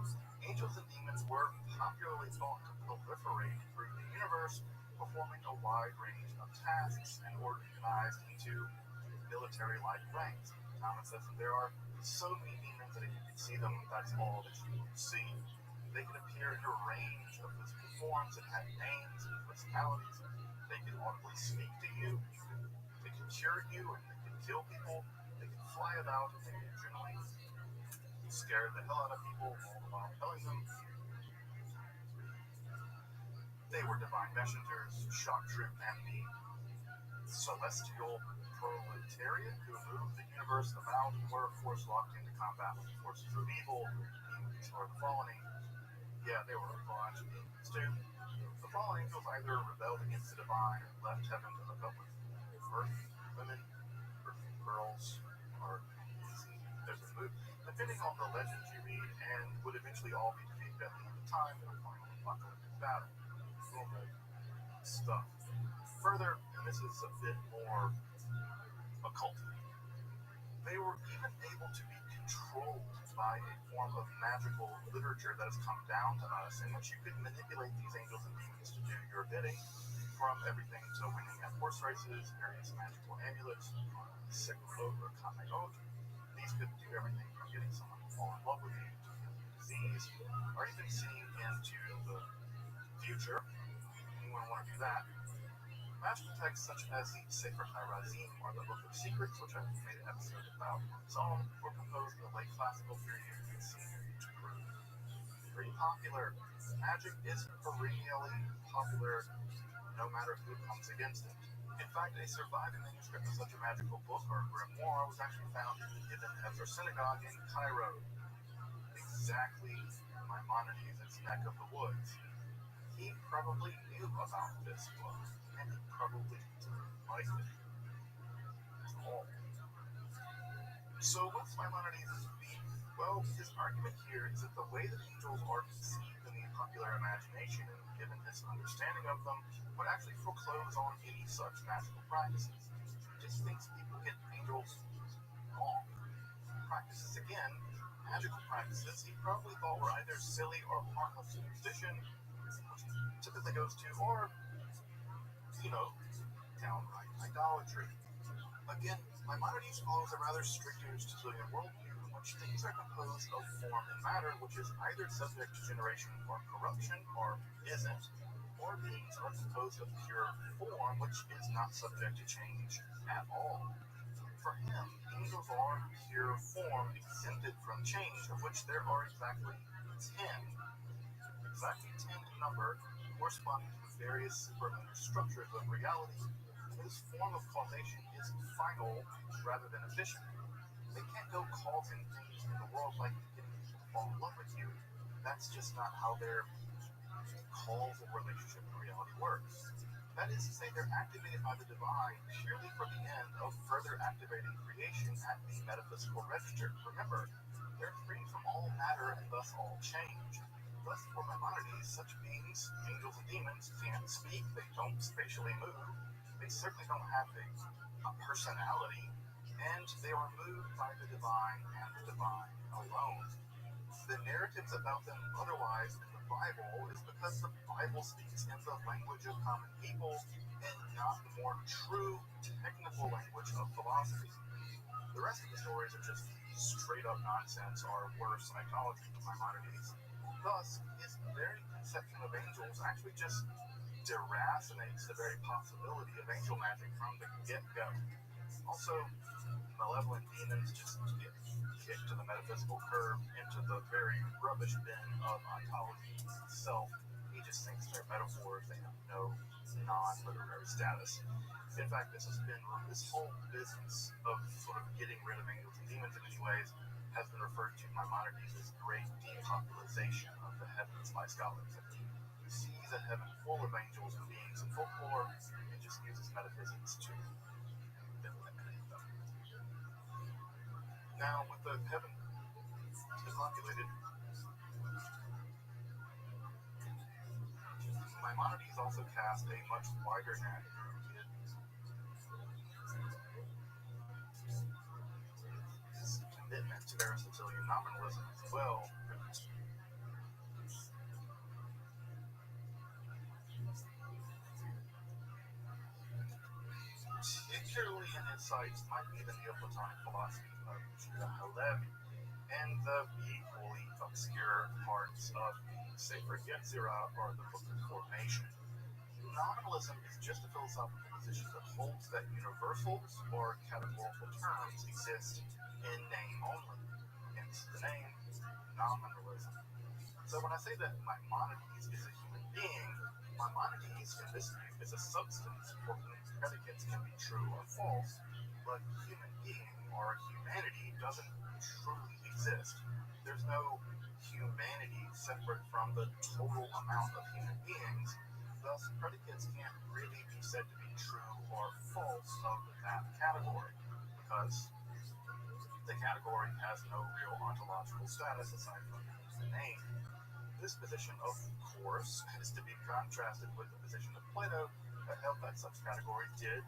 angels and demons were popularly thought to proliferate through the universe, performing a wide range of tasks and organized into military-like ranks. Thomas says that there are so many demons that if you could see them, that's all that you would see. They can appear in a range of physical forms and have names and personalities. They can audibly speak to you. They can cure you, and they can kill people. They can fly about, and they can generally scare the hell out of people while telling them they were divine messengers, shock troop, and the celestial proletariat who moved the universe about and were, of course, locked into combat with the forces of evil, demons, or the fallen angels. Yeah, they were a bunch of demons, too. The fallen angels either rebelled against the divine or left heaven to hook up with earth women, earth girls, or there's a move, depending on the legends you read, and would eventually all be defeated at the end of time in a final apocalyptic battle. Normal stuff. Further, and this is a bit more occult, they were even able to be controlled by a form of magical literature that has come down to us, in which you could manipulate these angels and demons to do your bidding, from everything to winning at horse races, various magical amulets, Sigrud or Kamayot. These could do everything from getting someone to fall in love with you, to heal disease, or even seeing into the future. Anyone want to do that? Magical texts such as the Sefer HaRazim, or the Book of Secrets, which I've made an episode about on its own, were composed in the late classical period and seem to prove pretty popular. Magic is perennially popular no matter who comes against it. In fact, a surviving manuscript of such a magical book or grimoire was actually found in the Ibn Ezra Synagogue in Cairo. Exactly Maimonides' neck of the woods. He probably knew about this book, and he probably liked it. All. So what's Maimonides' beef? Well, his argument here is that the way that angels are conceived in the popular imagination, and given his understanding of them, would actually foreclose on any such magical practices. He just thinks people get angels wrong. Practices, again, magical practices, he probably thought were either silly or harmless superstition, which typically goes to, or, downright idolatry. Again, Maimonides follows a rather strict Aristotelian worldview in which things are composed of form and matter, which is either subject to generation or corruption, or isn't, or beings are composed of pure form, which is not subject to change at all. For him, angels are pure form exempted from change, of which there are exactly 10 in number, corresponding to various superlunar structures of reality. This form of causation is final rather than efficient. They can't go causing things in the world like getting people to fall in love with you. That's just not how their causal relationship in reality works. That is to say, they're activated by the divine purely for the end of further activating creation at the metaphysical register. Remember, they're free from all matter and thus all change. Thus, for Maimonides, such beings, angels and demons, can't speak, they don't spatially move, they certainly don't have a personality, and they are moved by the divine and the divine alone. The narratives about them otherwise in the Bible is because the Bible speaks in the language of common people and not the more true technical language of philosophy. The rest of the stories are just straight up nonsense or worse idolatry to Maimonides. Thus, his very conception of angels actually just deracinates the very possibility of angel magic from the get-go. Also, malevolent demons just get kicked to the metaphysical curb into the very rubbish bin of ontology itself. He just thinks they're metaphors, they have no non-literary status. In fact, this whole business of sort of getting rid of angels and demons in many ways has been referred to Maimonides as great depopulation of the heavens by scholars. He sees a heaven full of angels and beings and folklore and just uses metaphysics to eliminate them. Now, with the heaven depopulated, Maimonides also cast a much wider net. His commitment to Aristotelian nominalism as well. Particularly in his sights might be the Neoplatonic philosophy of Judah Halevi and the equally obscure parts of Sefer Yetzirah or the Book of Formation. Nominalism is just a philosophical position that holds that universals or categorical terms exist in name only, hence the name nominalism. So when I say that Maimonides is a human being, Maimonides in this view is a substance for whom predicates can be true or false, but human being or humanity doesn't truly exist. There's no humanity separate from the total amount of human beings, thus predicates can't really be said to be true or false of that category, because the category has no real ontological status aside from the name. This position, of course, is to be contrasted with the position of Plato that held that such categories did,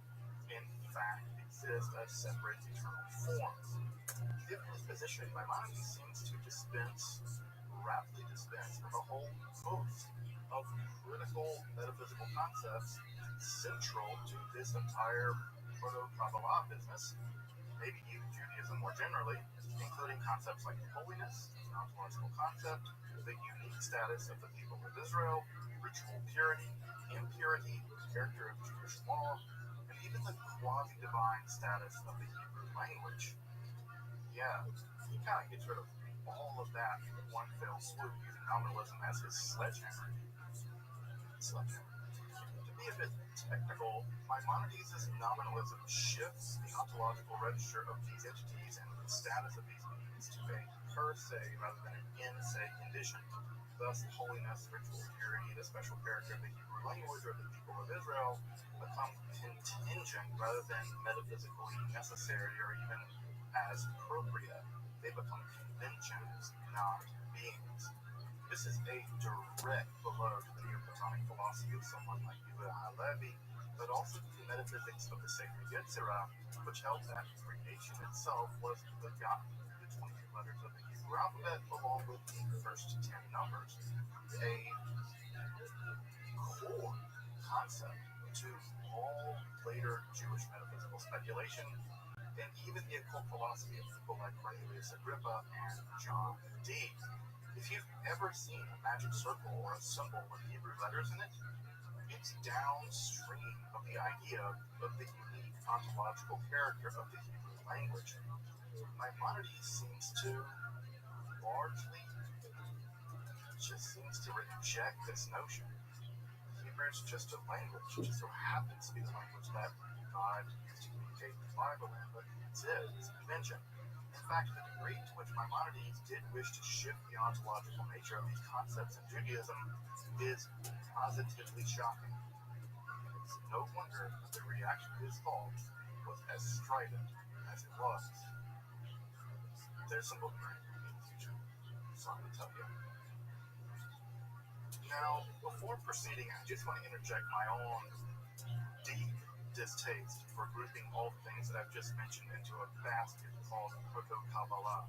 in fact, exist as separate eternal forms. Given this position, Maimonides seems to rapidly dispense with a whole host of critical metaphysical concepts central to this entire proto-Kabbalah business, maybe even Judaism more generally, including concepts like holiness, an ontological concept, the unique status of the people of Israel, ritual purity, impurity, the character of Jewish law, and even the quasi-divine status of the Hebrew language. Yeah, he kind of gets rid of all of that in one fell swoop using nominalism as his sledgehammer. To be a bit technical, Maimonides' nominalism shifts the ontological register of these entities and the status of these beings to a per se rather than an in se condition. Thus, holiness, ritual purity, the special character of the Hebrew language or the people of Israel become contingent rather than metaphysically necessary or even as appropriate. They become conventions, not beings. This is a direct blow to the Neoplatonic philosophy of someone like Yehuda Halevi, but also to the metaphysics of the sacred Yetzirah, which held that creation itself was begotten through the 22 letters of the Hebrew alphabet, along with the first 10 numbers. A core concept to all later Jewish metaphysical speculation, and even the occult philosophy of people like Cornelius Agrippa and John Dee. If you've ever seen a magic circle or a symbol with Hebrew letters in it, it's downstream of the idea of the unique ontological character of the Hebrew language. Maimonides seems to largely reject this notion. Hebrew is just a language, it just so happens to be the language that God used to communicate the Bible in, but it's a convention. In fact, the degree to which Maimonides did wish to shift the ontological nature of these concepts in Judaism is positively shocking. It's no wonder that the reaction to his thought was as strident as it was. There's some bookmark in the future, so I'm going to tell you. Now, before proceeding, I just want to interject my own deep distaste for grouping all the things that I've just mentioned into a basket called Proto-Kabbalah.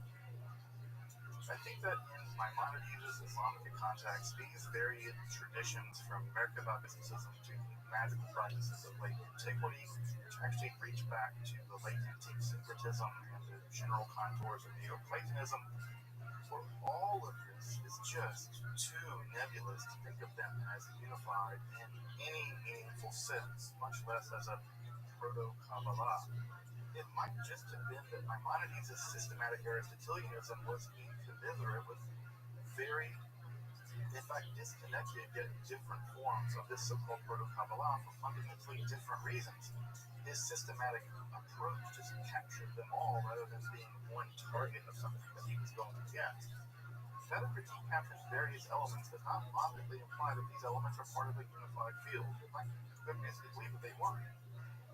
I think that in Maimonides' Islamic context, these varied traditions from Merkaba mysticism to magical practices of late antiquity actually reach back to the late antique syncretism and the general contours of Neoplatonism. For all of this is just too nebulous to think of them as unified in any meaningful sense, much less as a proto-Kabbalah. It might just have been that Maimonides' systematic Aristotelianism was incommensurate with very, in fact, disconnected yet different forms of this so-called proto-Kabbalah for fundamentally different reasons. His systematic approach just captured them all rather than being one target of something that he was going against. That a critique captures various elements does not logically imply that these elements are part of a unified field. Like, goodness, they believe that they weren't.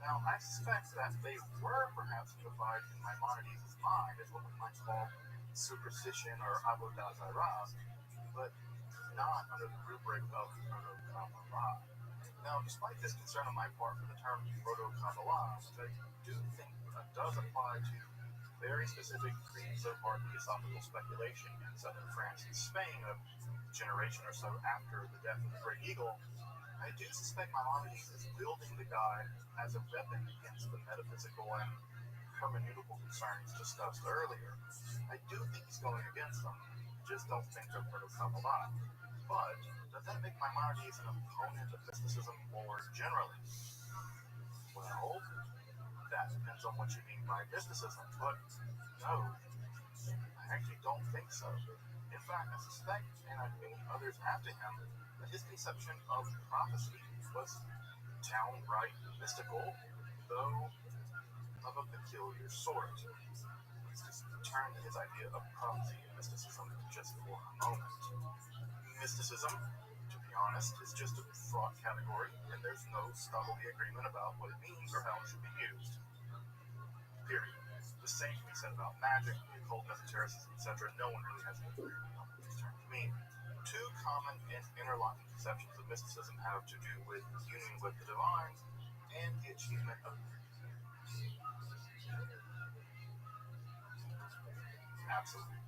Now, I suspect that they were perhaps unified in Maimonides' mind as what we might call superstition or avodah zarah, but not under the rubric of proto-Kabbalah. Now, despite this concern on my part for the term proto-Kabbalah, which I do think does apply to very specific pre-so-called theosophical speculation in southern France and Spain a generation or so after the death of the Great Eagle, I do suspect Maimonides is wielding the guide as a weapon against the metaphysical and hermeneutical concerns discussed earlier. I do think he's going against them, just don't think they're proto-Kabbalah. But does that make Maimonides an opponent of mysticism more generally? Well, that depends on what you mean by mysticism, but no, I actually don't think so. In fact, I suspect, and many others after him, that his conception of prophecy was downright mystical, though of a peculiar sort. Let's just turn to his idea of prophecy and mysticism just for a moment. Mysticism, to be honest, is just a fraught category, and there's no scholarly agreement about what it means or how it should be used. Period. The same can be said about magic, the occult, esotericism, etc. No one really has an agreement on what these terms mean. Two common and interlocking conceptions of mysticism have to do with union with the divine and the achievement of absolute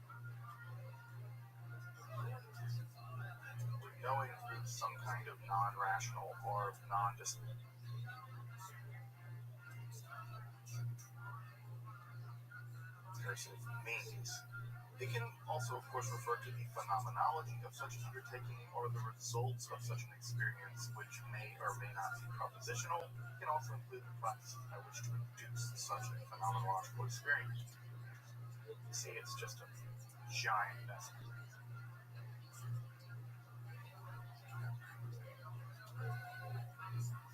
knowing through some kind of non-rational or non-discursive means. It can also, of course, refer to the phenomenology of such an undertaking or the results of such an experience, which may or may not be propositional. It can also include the practices by which to induce such a phenomenological experience. You see, it's just a giant mess.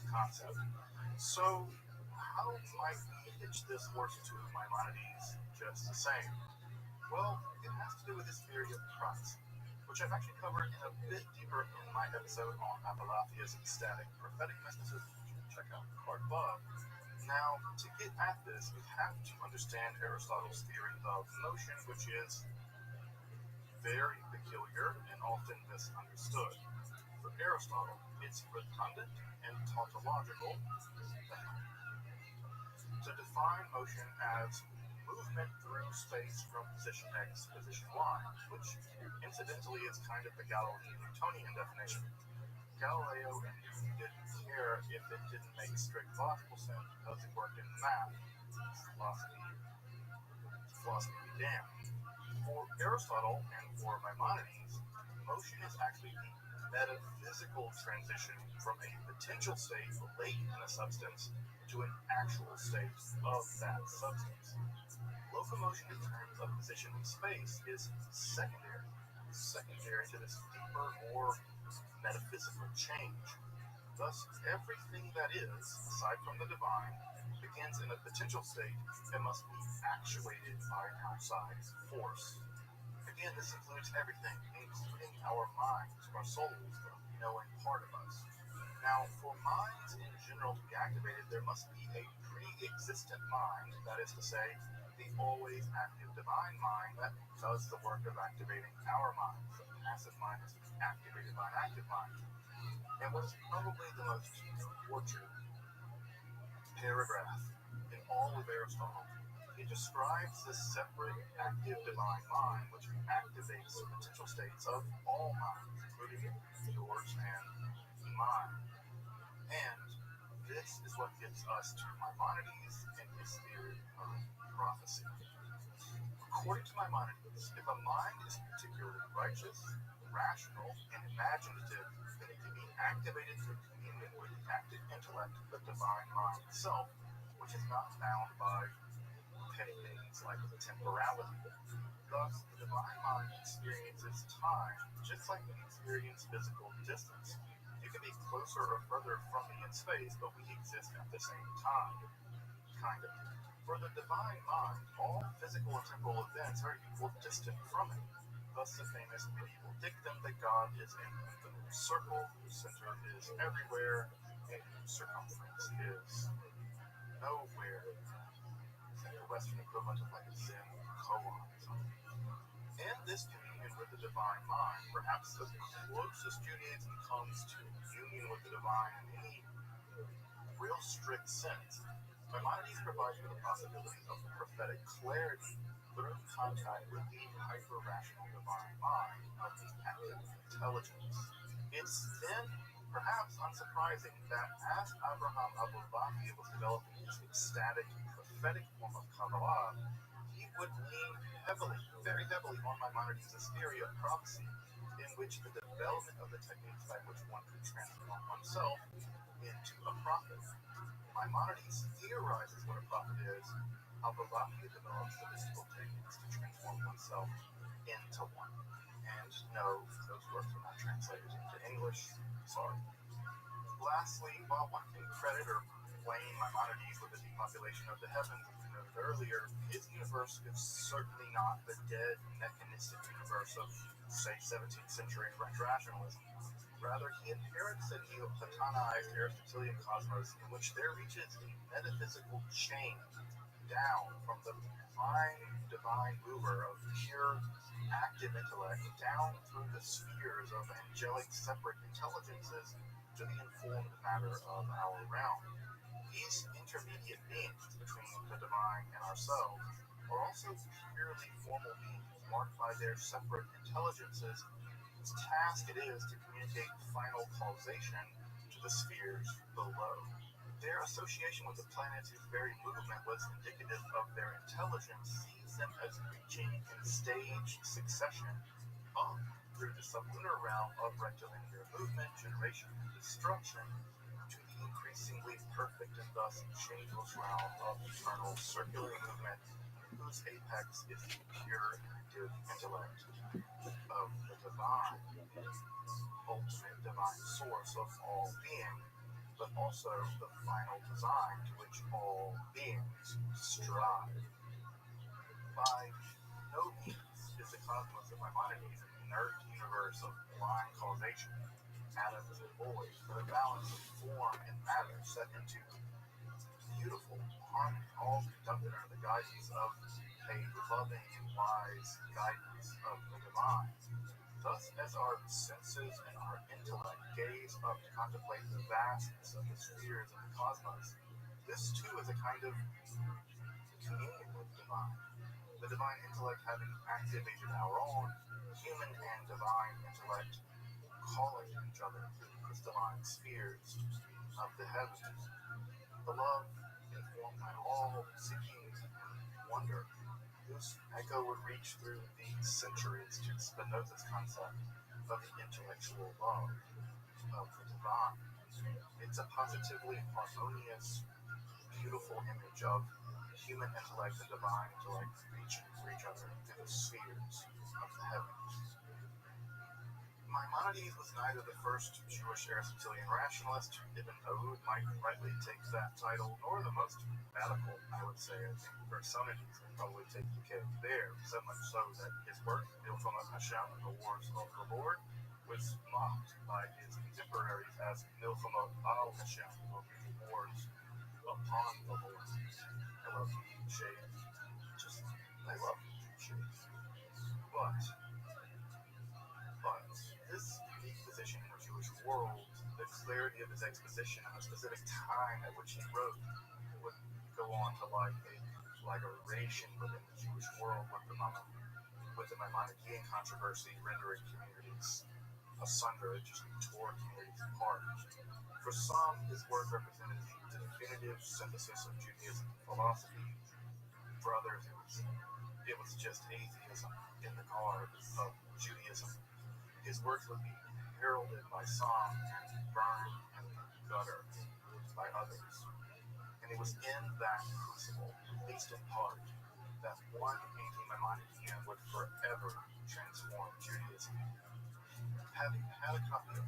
Concept. So, how might we hitch this horse to Maimonides just the same? Well, it has to do with his theory of prophecy, which I've actually covered in a bit deeper in my episode on Apollothia's ecstatic prophetic mysticism. Check out the card above. Now, to get at this, we have to understand Aristotle's theory of motion, which is very peculiar and often misunderstood. For Aristotle, it's redundant and tautological to define motion as movement through space from position X to position Y, which incidentally is kind of the Galilean-Newtonian definition. Galileo and Newton didn't care if it didn't make strict logical sense because it worked in math. Philosophy be damned. For Aristotle and for Maimonides, motion is actually the metaphysical transition from a potential state latent in a substance to an actual state of that substance. Locomotion in terms of position in space is secondary to this deeper, more metaphysical change. Thus, everything that is, aside from the divine, begins in a potential state and must be actuated by an outside force. Again, this includes everything, including our minds, our souls, the knowing part of us. Now, for minds in general to be activated, there must be a pre-existent mind, that is to say, the always active divine mind that does the work of activating our minds. The passive mind is activated by an active mind. And what's probably the most tortured paragraph in all of Aristotle, it describes this separate active divine mind which activates the potential states of all minds, including yours and mine. And this is what gets us to Maimonides and his theory of prophecy. According to Maimonides, if a mind is particularly righteous, rational, and imaginative, then it can be activated through communion with the active intellect, the divine mind itself, which is not bound by petty things like temporality. Thus, the divine mind experiences time just like we experience physical distance. You can be closer or further from me in space, but we exist at the same time. Kind of. For the divine mind, all physical and temporal events are equal distant from it. Thus, the famous medieval dictum that God is an infinite circle, whose center is everywhere, and whose circumference is nowhere. It's like the Western equivalent of like a Zen koan. In this communion with the divine mind, perhaps the closest Judaism comes to union with the divine in any real strict sense, Maimonides provides for the possibilities of prophetic clarity through contact with the hyper-rational divine mind of the active intelligence. It's then perhaps unsurprising that as Abraham Aboulafia was developing his ecstatic prophetic form of Kabbalah, he would lean heavily, very heavily on Maimonides' theory of prophecy, in which the development of the techniques by which one could transform oneself into a prophet. Maimonides theorizes what a prophet is. Aboulafia develops the mystical techniques to transform oneself into one. And no, those words are not translated into English. Sorry. Lastly, while one can credit or blame Maimonides with the depopulation of the heavens, as we noted earlier, his universe is certainly not the dead, mechanistic universe of, say, 17th century French rationalism. Rather, he inherits a Neoplatonized Aristotelian cosmos in which there reaches a metaphysical chain down from the divine mover of pure active intellect down through the spheres of angelic separate intelligences to the informed matter of our realm. These intermediate beings between the divine and ourselves are also purely formal beings marked by their separate intelligences whose task it is to communicate final causation to the spheres below. Their association with the planets whose very movement was indicative of their intelligence sees them as reaching in staged succession up through the sublunar realm of rectilinear movement, generation, and destruction to the increasingly perfect and thus changeless realm of eternal circular movement, whose apex is the pure active intellect of the divine, ultimate divine source of all being, but also the final design to which all beings strive. By no means is the cosmos of Maimonides an inert universe of blind causation, atoms and void, but a balance of form and matter set into beautiful harmony, all conducted under the guidance of a loving and wise guidance of the divine. Thus, as our senses and our intellect gaze up to contemplate the vastness of the spheres of the cosmos, this too is a kind of communion with the divine. The divine intellect having activated our own human and divine intellect, calling each other to the crystalline spheres of the heavens. The love informed by all seeking and wonder, whose echo would reach through the centuries to Spinoza's concept of the intellectual love of the divine. It's a positively harmonious, beautiful image of human intellect and divine intellect reaching for each other through the spheres of the heavens. Maimonides was neither the first Jewish Aristotelian rationalist, Ibn Dawood might rightly take that title, nor the most radical, I would say. I think Bersonides would probably take the cake there, so much so that his work, Milfama Hashem and the Wars of the Lord, was mocked by his contemporaries as Milfama al Hashem, or the Wars upon the Lord. I love shade. I love shade. But this unique position in the Jewish world, the clarity of his exposition and the specific time at which he wrote, would go on to like a flagellation within the Jewish world with the Maimonidean controversy rendering communities asunder, just tore communities apart. For some, his work represented the definitive synthesis of Judaism philosophy. For others, it was just atheism in the garb of Judaism. His works would be heralded by some and burned and gutted by others. And it was in that crucible, at least in part, that one anti-Maimonidean would forever transform Judaism. Having had a copy of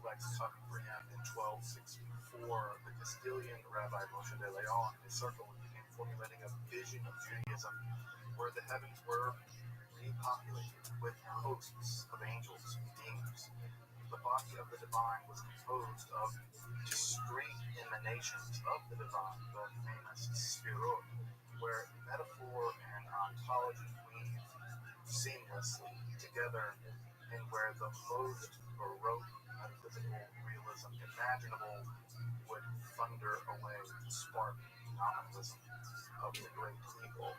Lex copy for him in 1264, the Castilian Rabbi Moshe de Leon and his circle began formulating a vision of Judaism where the heavens were repopulated with hosts of angels and demons. The body of the divine was composed of discrete emanations of the divine, the famous Sphirot, where metaphor and ontology weave seamlessly together, and where the most baroque metaphysical realism imaginable would thunder away the spark nominalism of the great eagle.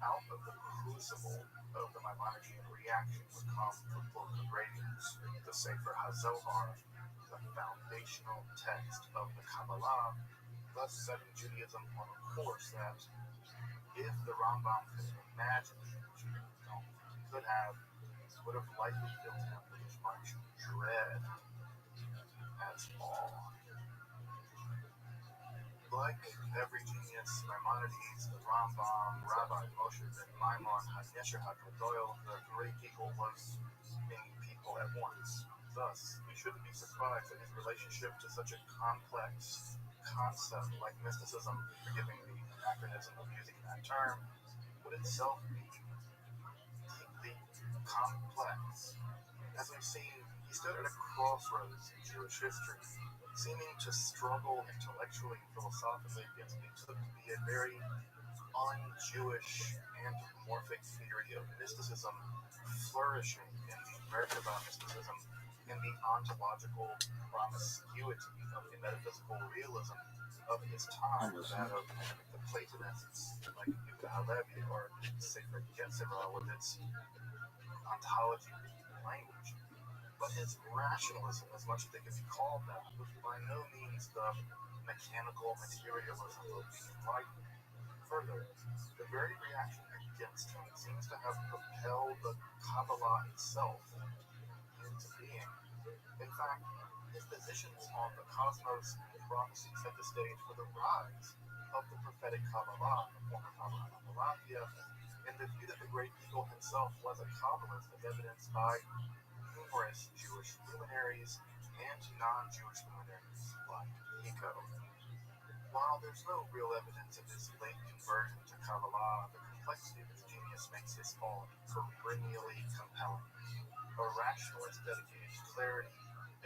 Out of the crucible of the Maimonidean reaction would come the Book of Radiance, the Sefer HaZohar, the foundational text of the Kabbalah, thus setting Judaism on a course that, if the Rambam could have imagined, which we don't think he could have, would have likely filled him with as much dread as awe. Like every genius, Maimonides, the Rambam, Rabbi Moshe ben Maimon, HaYesher HaGadoil, the great eagle was many people at once. Thus, we shouldn't be surprised that his relationship to such a complex concept like mysticism, forgiving the anachronism of using that term, would itself be deeply complex. As we've seen, he stood at a crossroads in Jewish history, seeming to struggle intellectually and philosophically against what he took to be a very un-Jewish anthropomorphic theory of mysticism flourishing in the Merkabah mysticism and the ontological promiscuity of the metaphysical realism of his time, that of the Platonists like Yehuda Halevi or Sefer Yetzirah with its ontology language. But his rationalism, as much as it can be called that, was by no means the mechanical materialism of the Enlightenment. Further, the very reaction against him seems to have propelled the Kabbalah itself into being. In fact, his positions on the cosmos and prophecy set the stage for the rise of the prophetic Kabbalah, the former Kabbalah Wallachia, and the view that the great eagle himself was a Kabbalist is evidenced by numerous Jewish luminaries and non-Jewish luminaries like Nico. While there's no real evidence of his late conversion to Kabbalah, the complexity of his genius makes his fall perennially compelling. A rationalist dedicated to clarity,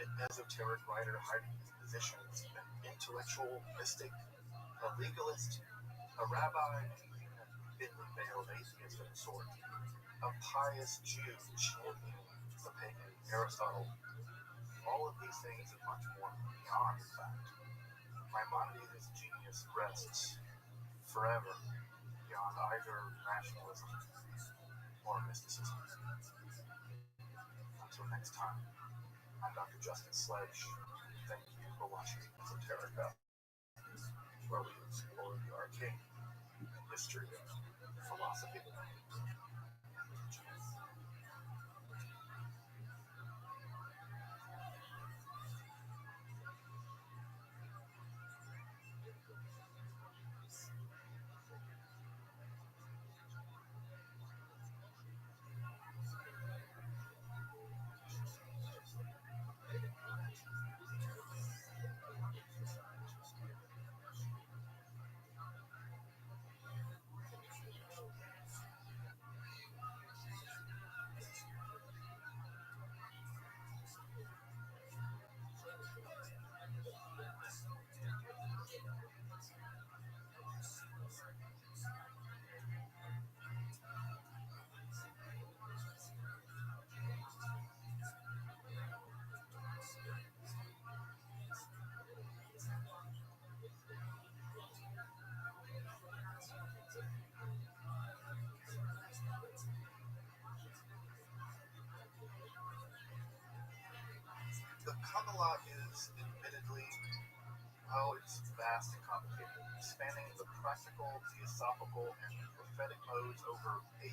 an esoteric writer hiding his positions, an intellectual mystic, a legalist, a rabbi, a thinly veiled atheist of a sort, a pious Jew championing the pagan Aristotle. All of these things and much more beyond, in fact. Maimonides' genius rests forever beyond either rationalism or mysticism. Until next time, I'm Dr. Justin Sledge. Thank you for watching Esoterica, where we explore the arcane history of philosophy. The Kabbalah is admittedly, it's vast and complicated, spanning the practical, theosophical, and prophetic modes over 800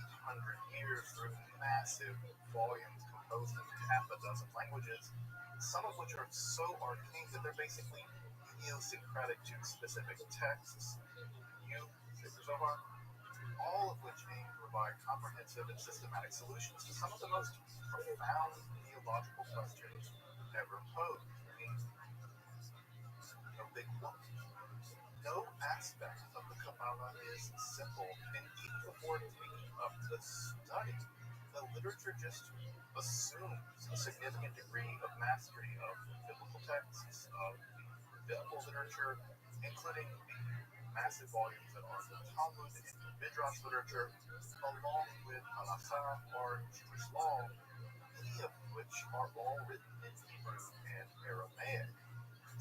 years through massive volumes composed in half a dozen languages, some of which are so arcane that they're basically idiosyncratic to specific texts, Zohar, all of which aim to provide comprehensive and systematic solutions to some of the most profound theological questions ever posed. No big one. No aspect of the Kabbalah is simple, and even before taking up the study, the literature just assumes a significant degree of mastery of biblical texts, of biblical literature, including the massive volumes that are the Talmud and Midrash literature, along with Halakha or Jewish law, many of which are all written in Hebrew and Aramaic.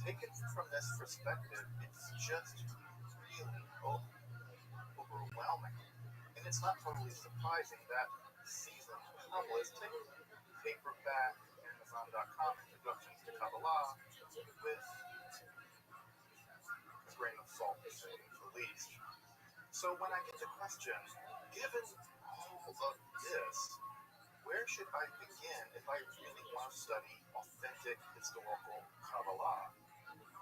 Taken from this perspective, it's just really overwhelming. And it's not totally surprising that seasoned Kabbalists take paperback Amazon.com introductions to Kabbalah with a grain of salt, to say the least. So when I get the question, given all of this, where should I begin if I really want to study authentic historical Kabbalah?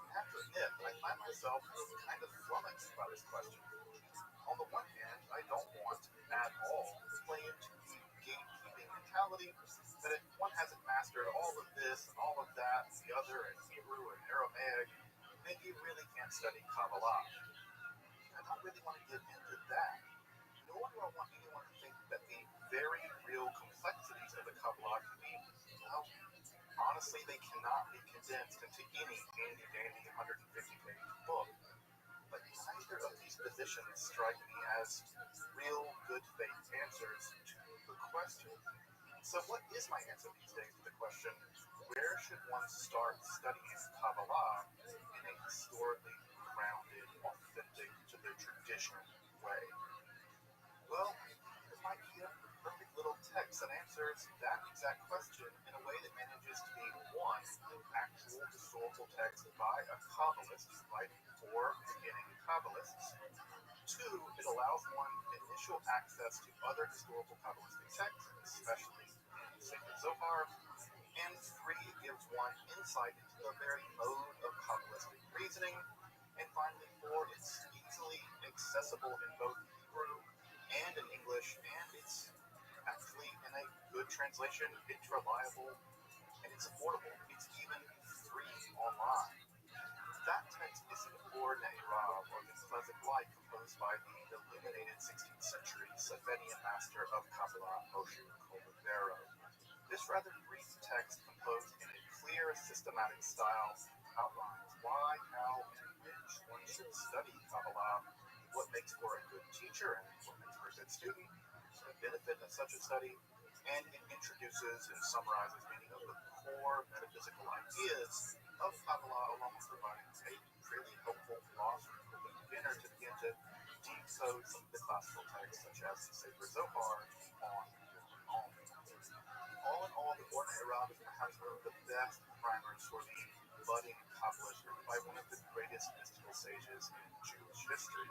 I have to admit, I find myself kind of flummoxed by this question. On the one hand, I don't want at all to play into the gatekeeping mentality that if one hasn't mastered all of this and all of that, the other, and Hebrew and Aramaic, then you really can't study Kabbalah. I don't really want to get into that. Nor do I want anyone to think that the very real complexities of the Kabbalah can be, honestly, they cannot be condensed into any handy-dandy 150-page book. But neither of these positions strike me as real good faith answers to the question. So what is my answer these days to the question, where should one start studying Kabbalah in a historically grounded, authentic to the tradition way? Well, it might be a perfect little text that answers that exact question in a way that manages to be, one, an actual historical text by a Kabbalist writing for beginning Kabbalists. Two, it allows one initial access to other historical Kabbalistic texts, especially the Sacred Zohar. And three, it gives one insight into the very mode of Kabbalistic reasoning. And finally, four, it's easily easily accessible in both Hebrew and in English, and it's actually in a good translation. It's reliable and it's affordable. It's even free online. That text is an Or Ne'erav, or the Pleasant Light, composed by the illuminated 16th century Safedian master of Kabbalah, Moshe Cordovero. This rather brief text, composed in a clear, systematic style, outlines why, how, and which one should study Kabbalah, what makes for a good teacher and what makes for a good student, the benefit of such a study, and it introduces and summarizes many of the core metaphysical ideas of Kabbalah, along with providing a really helpful philosophy for the beginner to begin to decode some of the classical texts, such as the Sefer Zohar, on your own. All in all, the Or Ne'erav is perhaps one of the best primers for the budding Kabbalist written by one of the greatest mystical sages in Jewish history.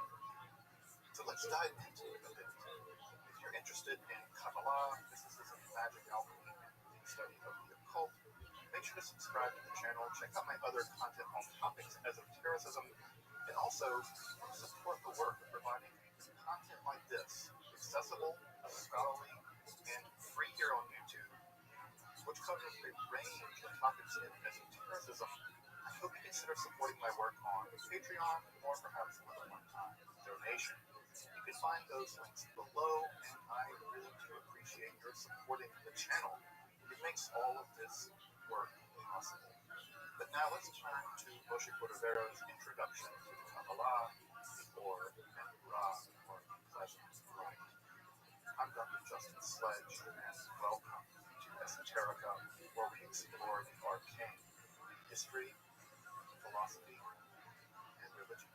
So let's dive into it a bit. If you're interested in Kabbalah, mysticism, magic, alchemy, and the study of the occult, make sure to subscribe to the channel, check out my other content on topics esotericism, and also support the work of providing content like this, accessible, scholarly, and free here on YouTube, which covers a range of topics in esotericism. I hope you consider supporting my work on Patreon, or perhaps with a one-time donation. You can find those links below, and I really do appreciate your supporting the channel. It makes all of this work possible. But now let's turn to Moshe Cordovero's introduction to Kabbalah, or Ne'erav, or Pleasant Light. I'm Dr. Justin Sledge, and welcome to Esoterica, where we explore the arcane history, philosophy, and religion.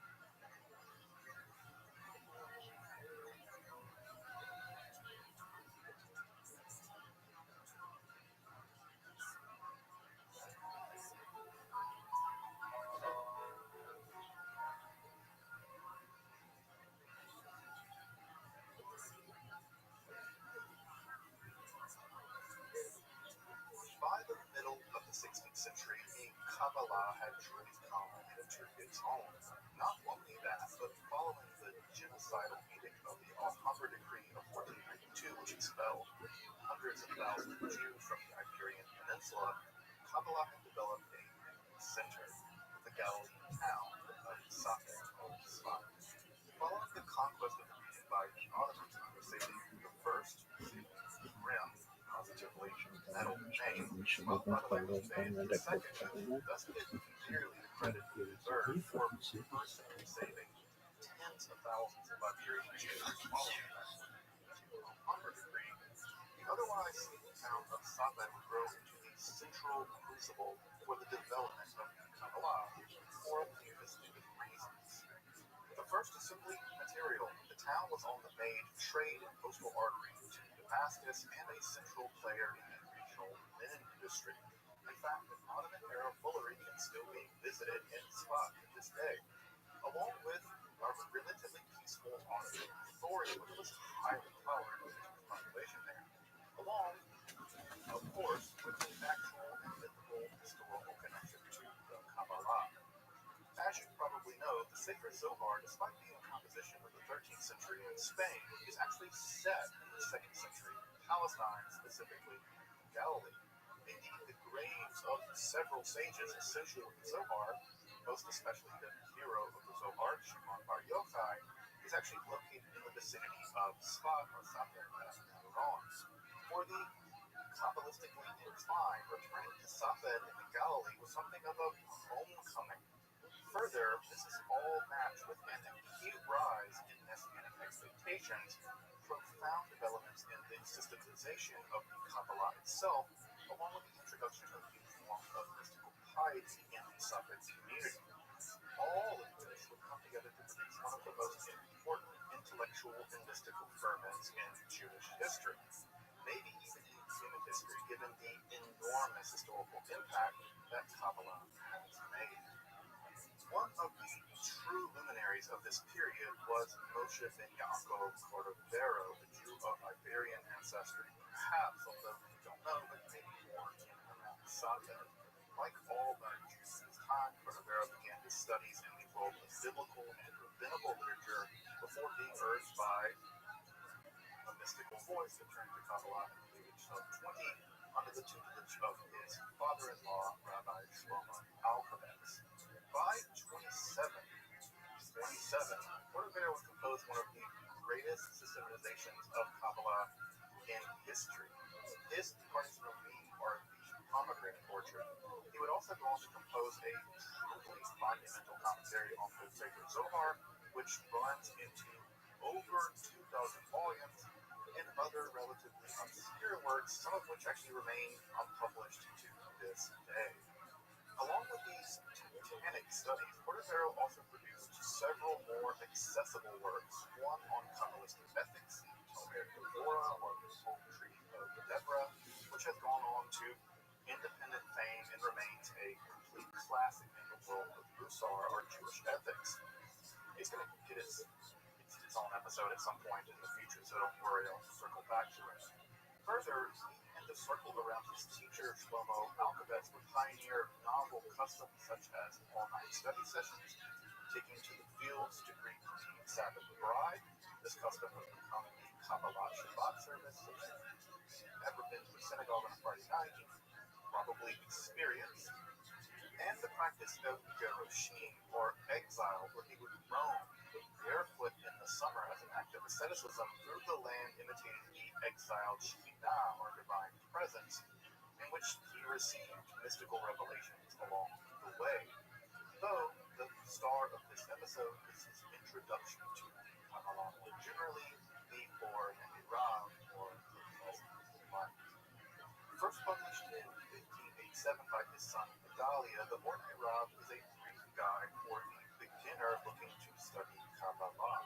By the middle of the 16th century, the Kabbalah had truly become a literature of its own. Not only that, but following the genocidal edict of the Alhambra Decree of 1492, which expelled hundreds of thousands of Jews from the Iberian Peninsula, Kabbalah had developed a center, the Galilean town of Safed or Sfat. Following the conquest of the region by the Ottomans under Selim I, Rim, positively metal name, while Vladimir the Second, thus did dearly to credit the third for personally saving tens of thousands of Iberian Jews following the Alhambra Decree. The otherwise sleepy town of Safed would grow into the central crucible for the development of Kabbalah for a few distinct reasons. The first is simply material. The town was on the main trade and postal artery to Damascus and a central player in the regional linen industry. In fact, the Ottoman-era foolery can still be visited in Sfat to this day, along with a relatively peaceful Ottoman authority, which was highly tolerant of the Jewish population there, along, of course, with the actual and mythical historical connection to the Kabbalah. As you probably know, the Sefer Zohar, despite being a composition of the 13th century in Spain, is actually set in the 2nd century Palestine, specifically Galilee. Indeed, the graves of several sages associated with the Zohar, most especially the hero of the Zohar, Shimon Bar Yochai, is actually located in the vicinity of Sfat or Safed as Iran. For the Kabbalistically inclined, returning to Safed in the Galilee was something of a homecoming. Further, this is all matched with an acute rise in messianic expectations, profound developments in the systematization of the Kabbalah itself, along with the introduction of new forms of mystical piety in the Safed community. All of this would come together to produce one of the most important intellectual and mystical ferments in Jewish history, maybe even in human history, given the enormous historical impact that Kabbalah has made. One of the true luminaries of this period was Moshe ben Yaakov Cordovero, a Jew of Iberian ancestry, perhaps, although we don't know, but maybe born in and around Safed. Like all modern Jews at this time, Cordovero began his studies in the world of biblical and rabbinical literature before being urged by a mystical voice to turn to Kabbalah at the age of 20 under the tutelage of his father-in-law, Rabbi Shlomo Alkabetz. By 27, Cordovero would compose one of the greatest systematizations of Kabbalah in history. His Parties Romim, or the Pomegranate Orchard. He would also go on to compose a truly monumental commentary on the Sefer Zohar, which runs into over 2,000 volumes, and other relatively obscure works, some of which actually remain unpublished to this day. Along with these Titanic studies, Cordovero also produced several more accessible works, one on Kabbalistic ethics, the Talmud Devorah, or the Whole Tree of Deborah, which has gone on to independent fame and remains a complete classic in the world of Musar, or Jewish ethics. It's going to get its own episode at some point in the future, so don't worry, I'll circle back to it. Further, he and the circle around his teacher, Shlomo Alkabetz, would pioneer novel customs such as all-night study sessions, taking to the fields to greet the Sabbath bride. This custom was becoming the Kabbalah Shabbat service. If you've ever been to a synagogue on a Friday night, you've probably experienced. And the practice of Gerushim, or exile, where he would roam barefoot in the summer as an act of asceticism through the land, imitating the exiled Shekhinah, or divine presence, in which he received mystical revelations along the way. Though the star of this episode is his introduction to Kabbalah, or generally the Or Ne'erav, or the Light. First published in 1587 by his son Gedalia, the Or Ne'erav is a brief guide for the beginner looking to study Kabbalah.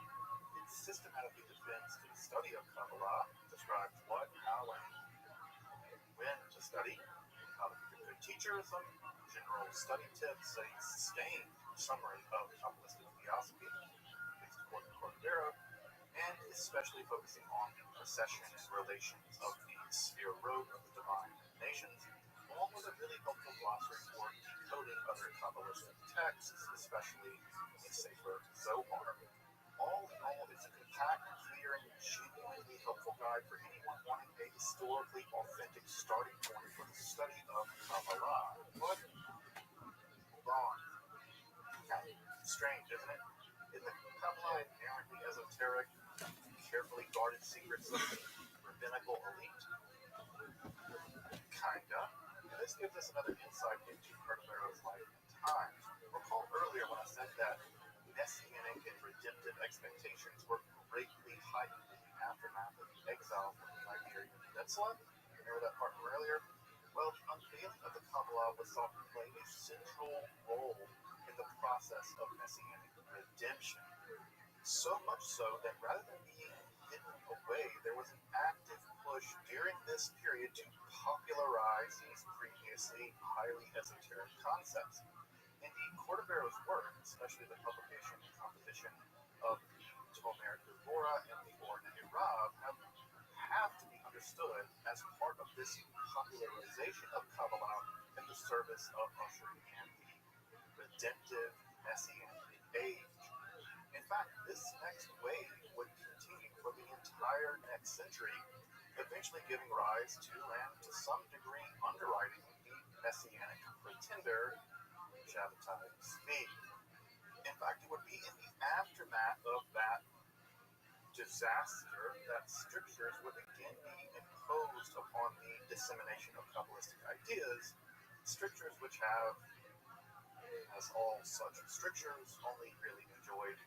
It systematically defends the study of Kabbalah, describes what, how, and when to study, how to be a good teacher, some general study tips, a sustained summary of Kabbalistic theosophy, based according to Cordovero, and especially focusing on the procession and relations of the Sefirot of the divine nations, along with a really helpful glossary for decoding other Kabbalistic texts, especially the Sefer Zohar. All in all, it's a compact, clear, and genuinely helpful guide for anyone wanting a historically authentic starting point for the study of Kabbalah. But, hold on. Kind of strange, isn't it? Isn't the Kabbalah inherently esoteric, carefully guarded secrets of the rabbinical elite? Kinda. And this gives us another insight into Cordovero's life and time. Recall earlier when I said that messianic and redemptive expectations were greatly heightened in the aftermath of the exile from the Iberian Peninsula. Remember that part from earlier? Well, the unveiling of the Kabbalah was thought to play a central role in the process of messianic redemption. So much so that rather than being hidden away, there was an active push during this period to popularize these previously highly esoteric concepts. Indeed, Cordovero's work, especially the publication and composition of the Talmud Devorah and the Or Ne'erav, have to be understood as part of this popularization of Kabbalah in the service of ushering in the redemptive messianic age. In fact, this next wave would continue for the entire next century, eventually giving rise to, and to some degree underwriting, the messianic pretender, Shabbatai Tzvi. In fact, it would be in the aftermath of that disaster that strictures would again be imposed upon the dissemination of Kabbalistic ideas, strictures which have, as all such strictures, only really enjoyed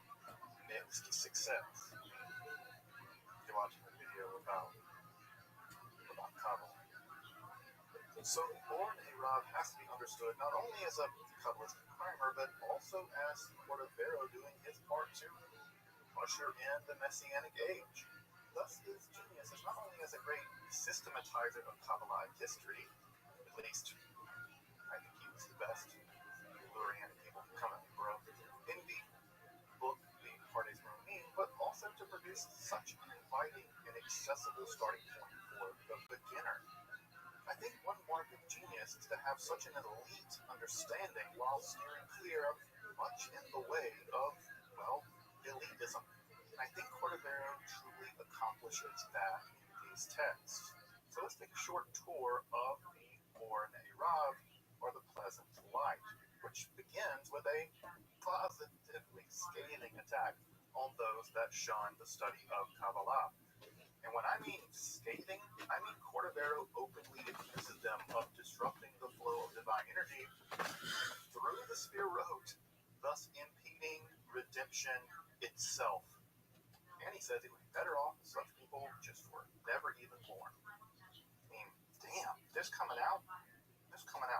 mixed success. You're watching a video about Kabbalah. So the Or Ne'erav has to be understood not only as a Kabbalistic primer, but also as Cordovero doing his part to usher in the Messianic age. Thus, his genius is not only as a great systematizer of Kabbalah history, at least I think he was the best, luring in people to come and grow in the book, The Parties Romim, but also to produce such an inviting and accessible starting point for the beginner. I think one mark of genius Satanists to have such an elite understanding while steering clear of much in the way of, well, elitism. And I think Cordovero truly accomplishes that in these texts. So let's take a short tour of the Or Ne'erav, or the Pleasant Light, which begins with a positively scathing attack on those that shun the study of Kabbalah. And when I mean scathing, I mean Cordovero openly accuses them of disrupting the flow of divine energy through the sphere root, thus impeding redemption itself. And he says it would be better off if such people just were never even born. I mean, damn, this coming out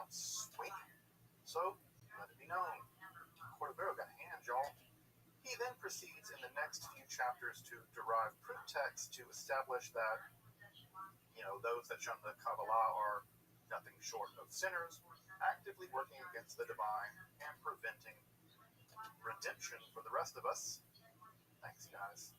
swinging. So, let it be known, Cordovero got hands, y'all. He then proceeds in the next few chapters to derive proof texts to establish that, those that shun the Kabbalah are nothing short of sinners, actively working against the divine and preventing redemption for the rest of us. Thanks, guys.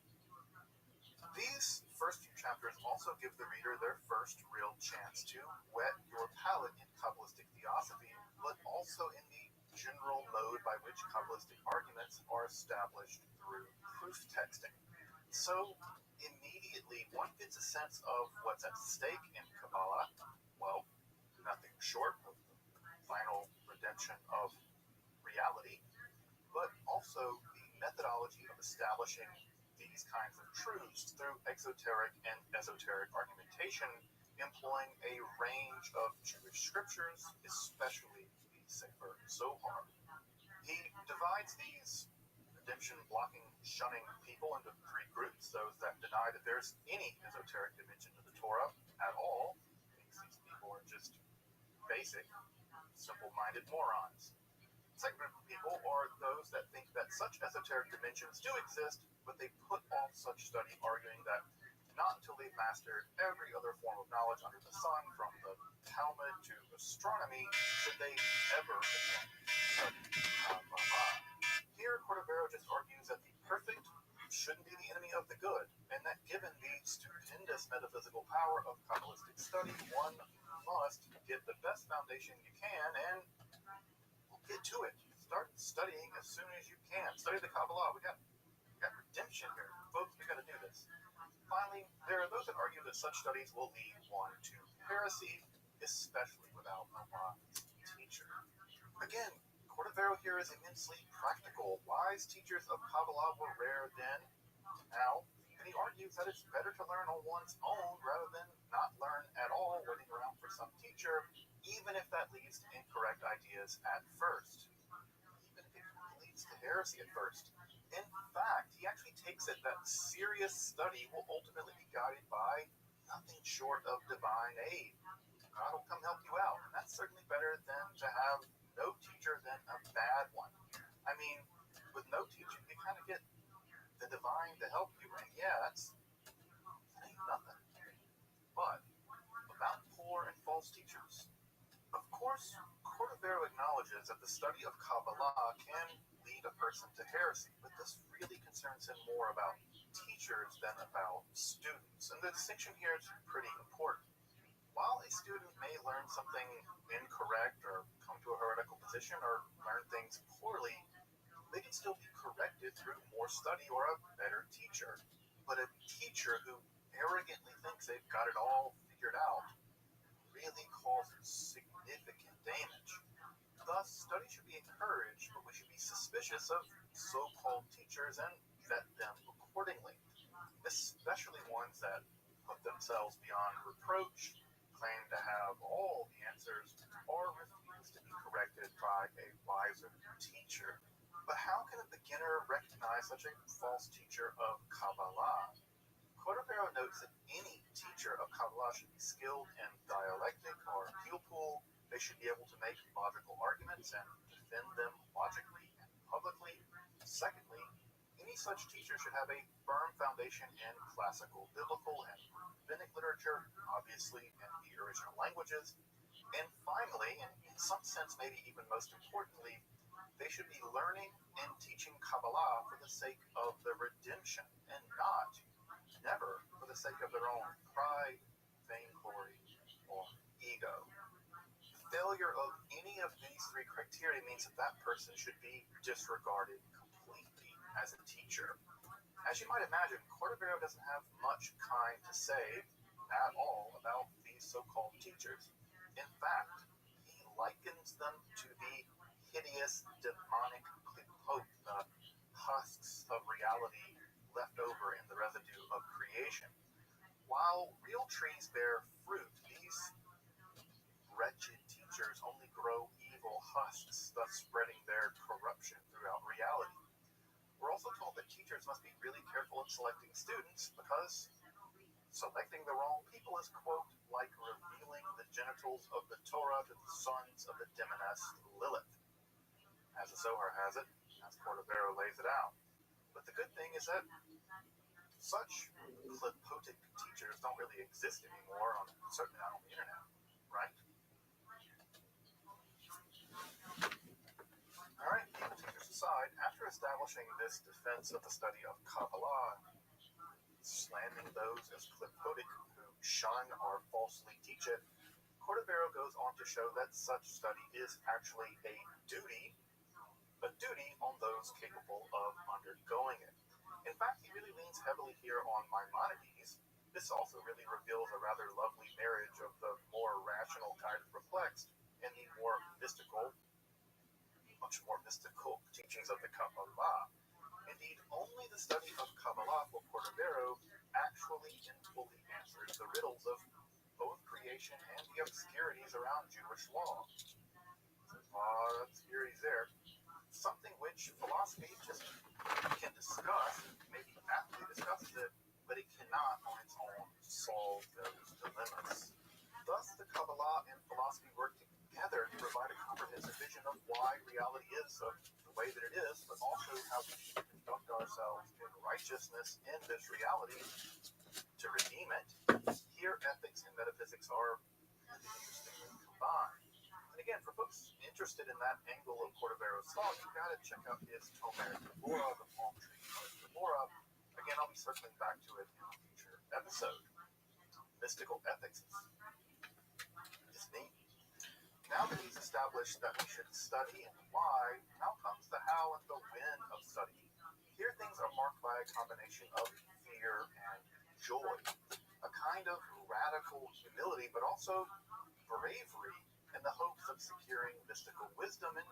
These first few chapters also give the reader their first real chance to whet your palate in Kabbalistic theosophy, but also in the general mode by which Kabbalistic arguments are established through proof texting. So, immediately, one gets a sense of what's at stake in Kabbalah. Well, nothing short of the final redemption of reality, but also the methodology of establishing these kinds of truths through exoteric and esoteric argumentation, employing a range of Jewish scriptures, especially the Sefer Zohar. He divides these redemption-blocking, shunning people into three groups: those that deny that there's any esoteric dimension to the Torah at all. These people are just basic, simple-minded morons. The second group of people are those that think that such esoteric dimensions do exist, but they put off such study, arguing that not until they've mastered every other form of knowledge under the sun, from the Talmud to astronomy, should they ever attempt to study Kabbalah. Here, Cordovero just argues that the perfect shouldn't be the enemy of the good, and that given the stupendous metaphysical power of Kabbalistic study, one must get the best foundation you can and get to it. Start studying as soon as you can. Study the Kabbalah. We got redemption here. Folks, we got to do this. Finally, there are those that argue that such studies will lead one to heresy, especially without a wise teacher. Again, Cordovero here is immensely practical. Wise teachers of Kabbalah were rare then, now, and he argues that it's better to learn on one's own rather than not learn at all, waiting around for some teacher, even if that leads to incorrect ideas at first. Even if it leads to heresy at first. In fact, he actually takes it that serious study will ultimately be guided by nothing short of divine aid. God will come help you out, and that's certainly better than to have no teacher than a bad one. I mean, with no teacher, you kind of get the divine to help you, and yeah, that ain't nothing. But about poor and false teachers. Of course, Cordovero acknowledges that the study of Kabbalah can lead a person to heresy, but this really concerns him more about teachers than about students. And the distinction here is pretty important. While a student may learn something incorrect or come to a heretical position or learn things poorly, they can still be corrected through more study or a better teacher. But a teacher who arrogantly thinks they've got it all figured out really causes significant damage. Thus, study should be encouraged, but we should be suspicious of so-called teachers and vet them accordingly, especially ones that put themselves beyond reproach, claim to have all the answers, or refuse to be corrected by a wiser teacher. But how can a beginner recognize such a false teacher of Kabbalah? Cordovero notes that any teacher of Kabbalah should be skilled in dialectic or pilpul. They should be able to make logical arguments and defend them logically and publicly. Secondly, any such teacher should have a firm foundation in classical, biblical, and rabbinic literature, obviously in the original languages. And finally, and in some sense maybe even most importantly, they should be learning and teaching Kabbalah for the sake of the redemption, and never for the sake of their own pride, vainglory, or ego. failure of any of these three criteria means that that person should be disregarded completely as a teacher. As you might imagine, Cordovero doesn't have much kind to say at all about these so-called teachers. In fact, he likens them to the hideous, demonic klipot, the husks of reality left over in the residue of creation. While real trees bear fruit, these wretched teachers only grow evil husks, thus spreading their corruption throughout reality. We're also told that teachers must be really careful in selecting students because selecting the wrong people is, quote, like revealing the genitals of the Torah to the sons of the demoness Lilith. As the Zohar has it, as Cordovero lays it out. But the good thing is that such klipotic teachers don't really exist anymore, certainly not on the internet, right? Alright, keeping teachers aside, after establishing this defense of the study of Kabbalah, slamming those as klipotic who shun or falsely teach it, Cordovero goes on to show that such study is actually a duty on those capable of undergoing it. In fact, he really leans heavily here on Maimonides. This also really reveals a rather lovely marriage of the more rational kind of perplexed and the much more mystical teachings of the Kabbalah. Indeed, only the study of Kabbalah for Cordovero actually and fully answers the riddles of both creation and the obscurities around Jewish law. There's a lot of obscurities there. Something which philosophy just can discuss, maybe aptly discusses it, but it cannot on its own solve those dilemmas. Thus, the Kabbalah and philosophy work together to provide a comprehensive vision of why reality is the way that it is, but also how we should conduct ourselves in righteousness in this reality to redeem it. Here, ethics and metaphysics are really interestingly combined. And again, for folks interested in that angle of Cordovero's thought, you've got to check out his Tomer Deborah, the Palm Tree of Deborah. Again, I'll be circling back to it in a future episode. Mystical ethics is neat. Now that he's established that we should study and why, now comes the how and the when of study. Here things are marked by a combination of fear and joy, a kind of radical humility, but also bravery in the hopes of securing mystical wisdom and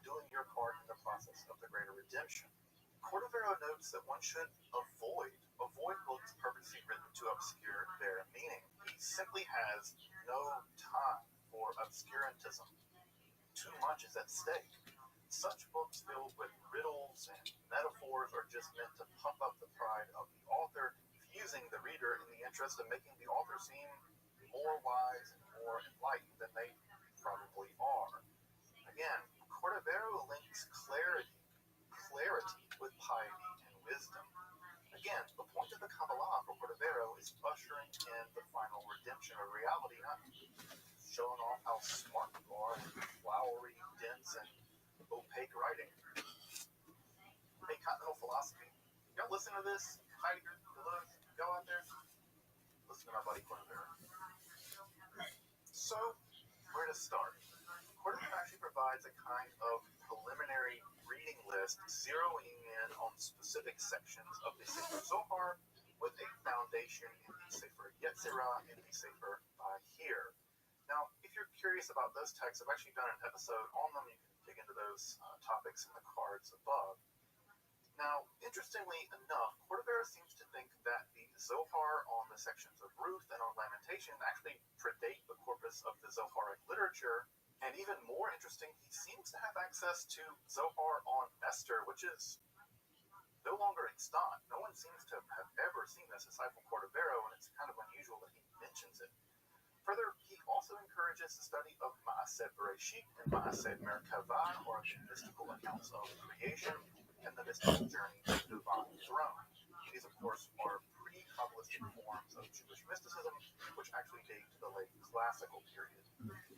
doing your part in the process of the greater redemption. Cordovero notes that one should avoid books purposely written to obscure their meaning. He simply has no time for obscurantism. Too much is at stake. Such books filled with riddles and metaphors are just meant to pump up the pride of the author, confusing the reader in the interest of making the author seem more wise and more enlightened than they probably are. Again, Cordovero links clarity with piety and wisdom. Again, the point of the Kabbalah for Cordovero is ushering in the final redemption of reality, not showing off how smart you are with flowery, dense, and opaque writing. Hey, Continental Philosophy, y'all listen to this? Heidegger, Deleuze, y'all out there? Listen to my buddy Cordovero. So, where to start? Cordovero actually provides a kind of preliminary reading list zeroing in on specific sections of the Sefer Zohar with a foundation in the Sefer Yetzirah and the Sefer Bahir. Now, if you're curious about those texts, I've actually done an episode on them. You can dig into those topics in the cards above. Now, interestingly enough, Cordovero seems to think that the Zohar on the sections of Ruth and on Lamentation actually predate the corpus of the Zoharic literature. And even more interesting, he seems to have access to Zohar on Esther, which is no longer extant. No one seems to have ever seen this aside from Cordovero, and it's kind of unusual that he mentions it. Further, he also encourages the study of Ma'aseh Bereshit and Ma'aseh Merkavah, or the mystical accounts of creation, and the mystical journey to the divine throne. These, of course, are pre-Kabbalistic forms of Jewish mysticism, which actually date to the late Classical period.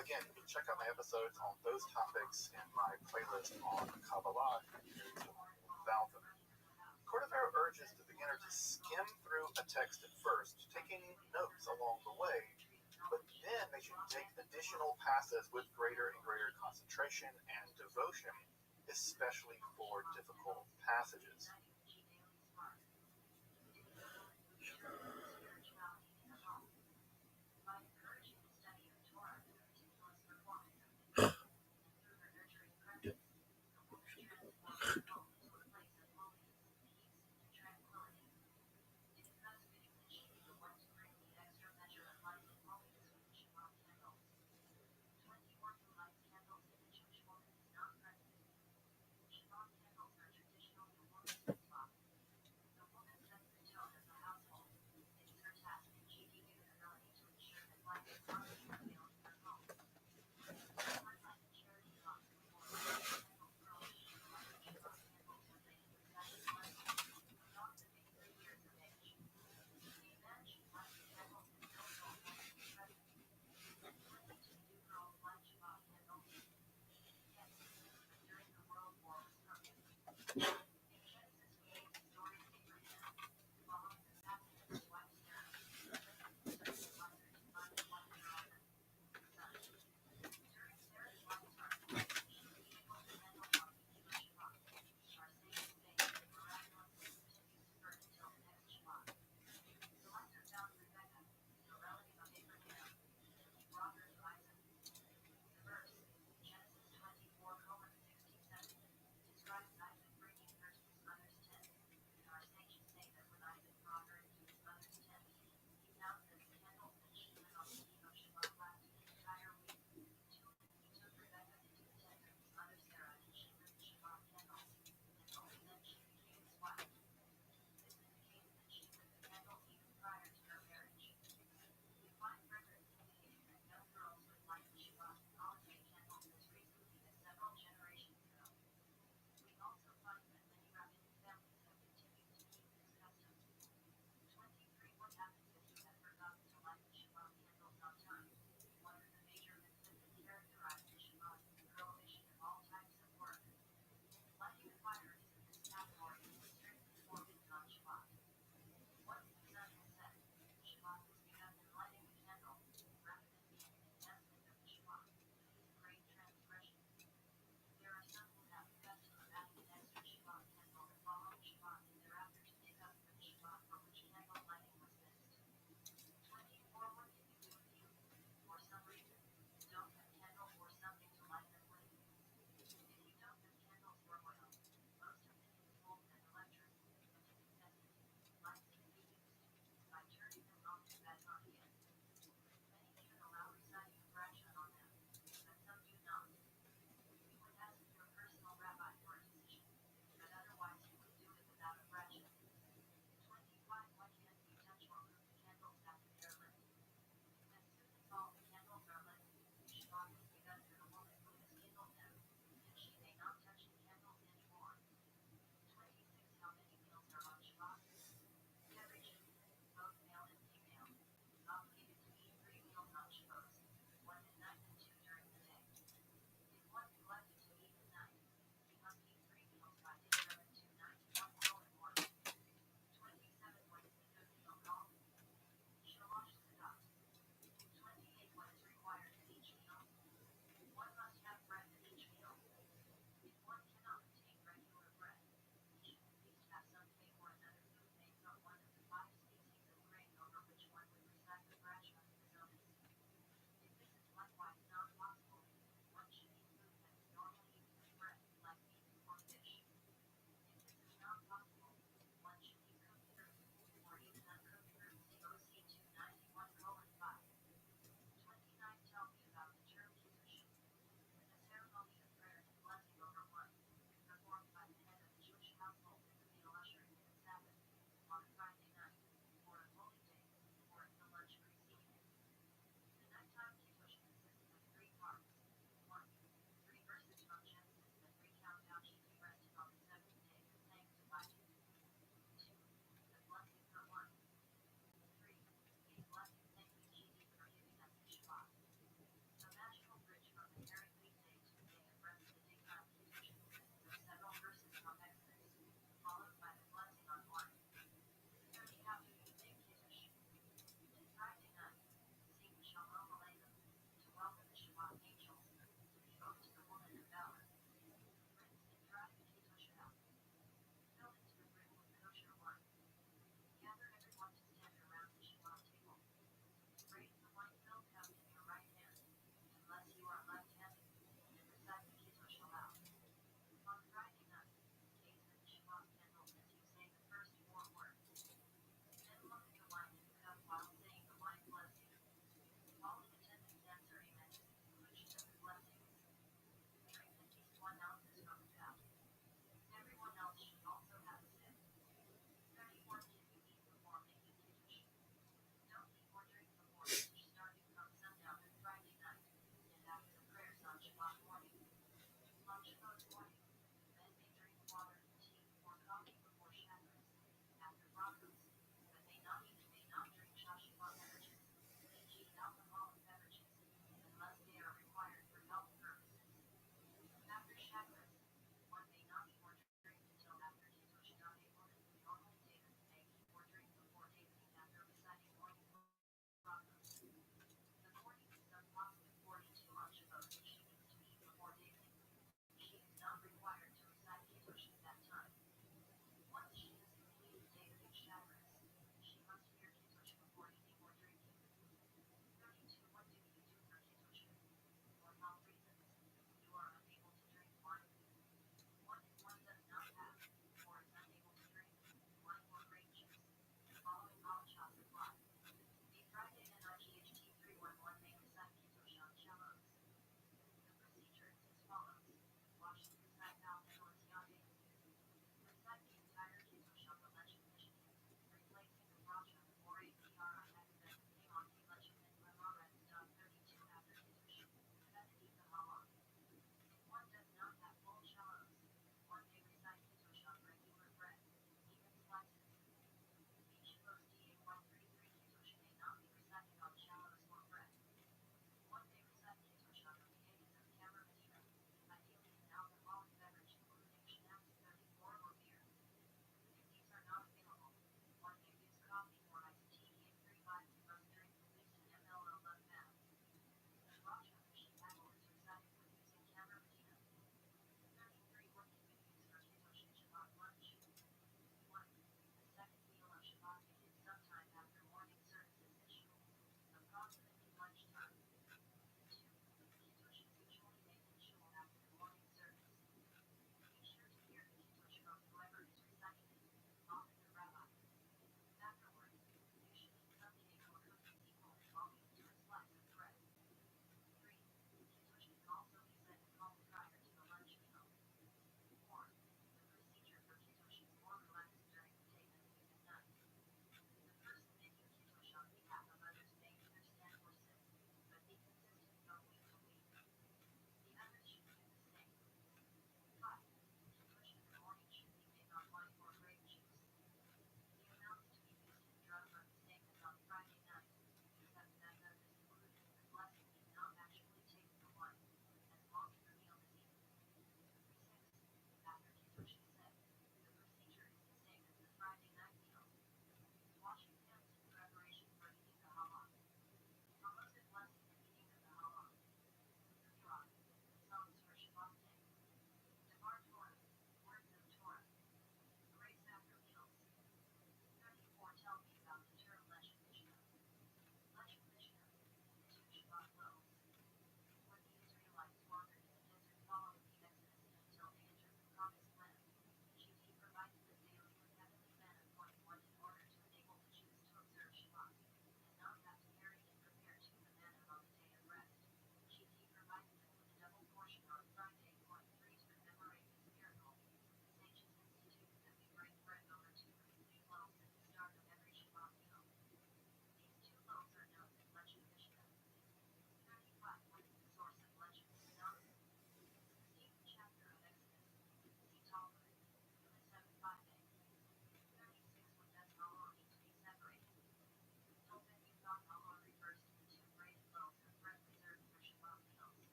Again, you can check out my episodes on those topics in my playlist on Kabbalah about them. Cordovero urges the beginner to skim through a text at first, taking notes along the way. but then they should take additional passes with greater and greater concentration and devotion, especially for difficult passages.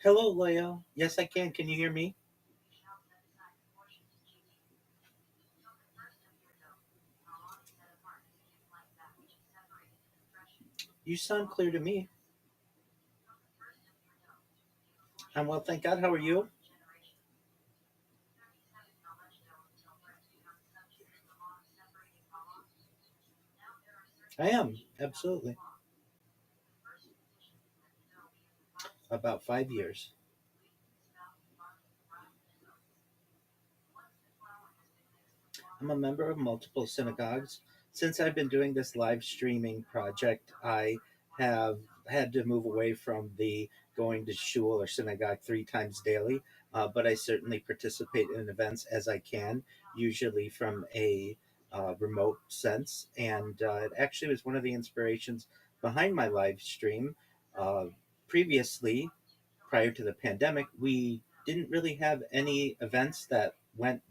Hello, Leo. Yes, I can. Can you hear me? You sound clear to me. I'm well, thank God. How are you? I am, absolutely. About 5 years. I'm a member of multiple synagogues. Since I've been doing this live streaming project, I have had to move away from the going to shul or synagogue 3 times daily, but I certainly participate in events as I can, usually from a remote sense. And it actually was one of the inspirations behind my live stream. Uh, Previously, prior to the pandemic, we didn't really have any events that went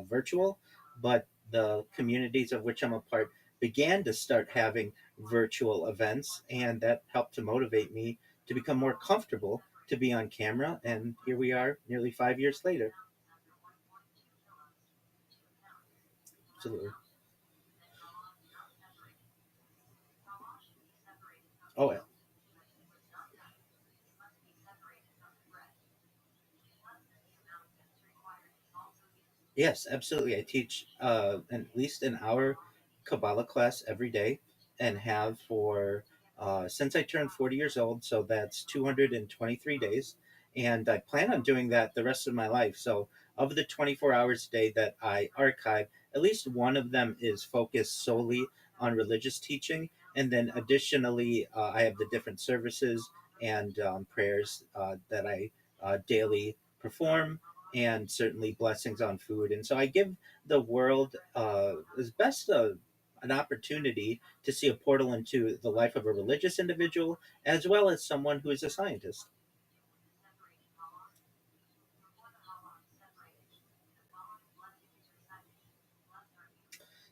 virtual, but the communities of which I'm a part began to start having virtual events, and that helped to motivate me to become more comfortable to be on camera. And here we are, nearly 5 years later. Absolutely. Oh, yeah. Yes, absolutely. I teach at least an hour Kabbalah class every day and have for since I turned 40 years old. So that's 223 days. And I plan on doing that the rest of my life. So, of the 24 hours a day that I archive, at least one of them is focused solely on religious teaching. And then additionally, I have the different services and prayers that I daily perform, and certainly blessings on food. And so I give the world as best an opportunity to see a portal into the life of a religious individual as well as someone who is a scientist.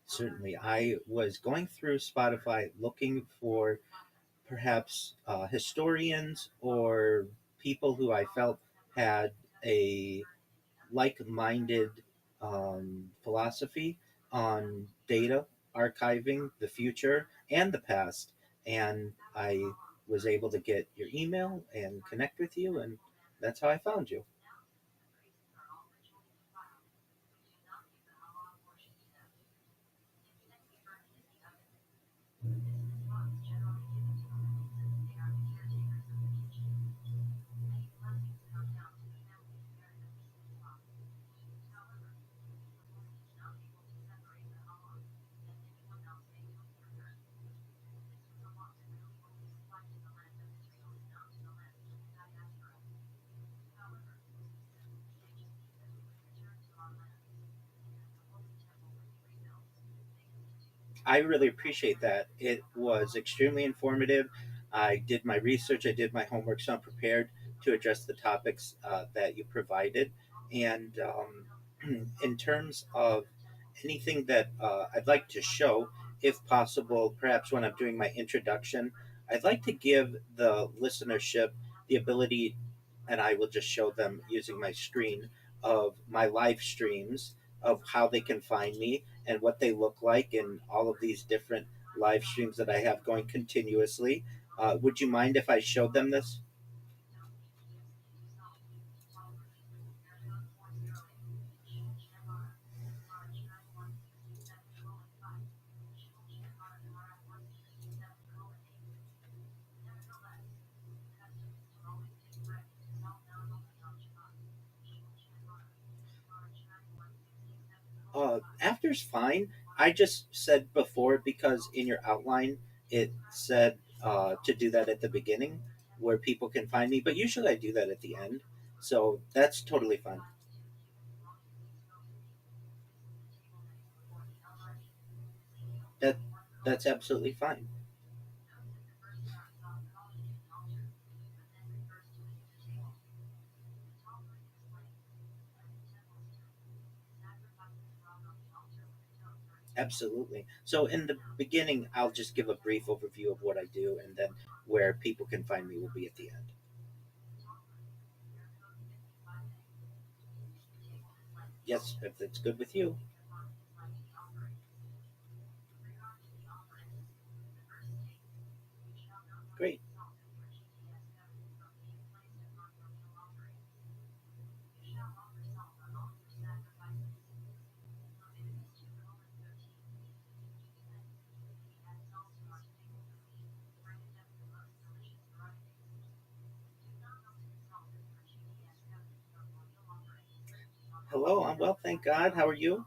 Certainly, I was going through Spotify looking for perhaps historians or people who I felt had a like-minded philosophy on data, archiving the future and the past. And I was able to get your email and connect with you, and that's how I found you. I really appreciate that. It was extremely informative. I did my research, I did my homework, so I'm prepared to address the topics that you provided. And in terms of anything that I'd like to show, if possible, perhaps when I'm doing my introduction, I'd like to give the listenership the ability, and I will just show them using my screen, of my live streams of how they can find me and what they look like and all of these different live streams that I have going continuously. Would you mind if I showed them this? After's fine. I just said before because in your outline it said to do that at the beginning where people can find me, but usually I do that at the end. So that's totally fine. That that's absolutely fine. Absolutely. So in the beginning, I'll just give a brief overview of what I do, and then where people can find me will be at the end. Yes, if that's good with you. Great. Hello, I'm well, thank God. How are you?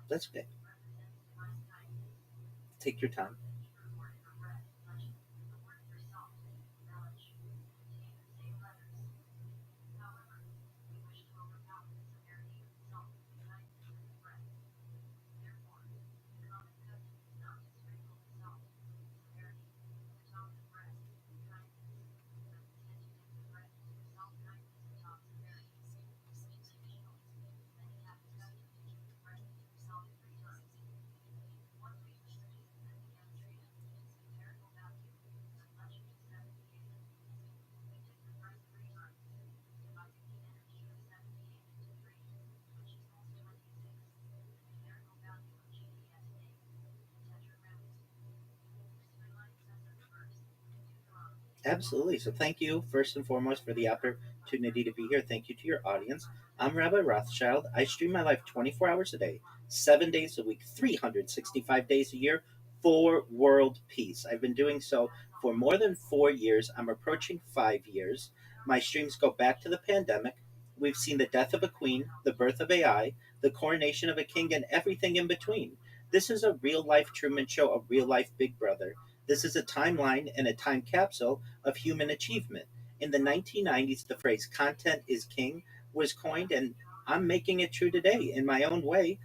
That's okay. Take your time. Absolutely. So, thank you first and foremost for the opportunity to be here. Thank you to your audience. I'm Rabbi Rothschild. I stream my life 24 hours a day, 7 days a week, 365 days a year for world peace. I've been doing so for more than 4 years. I'm approaching 5 years. My streams go back to the pandemic. We've seen the death of a queen, the birth of AI, the coronation of a king, and everything in between. This is a real life Truman Show, a real life Big Brother. This is a timeline and a time capsule of human achievement. In the 1990s, the phrase content is king was coined, and I'm making it true today in my own way.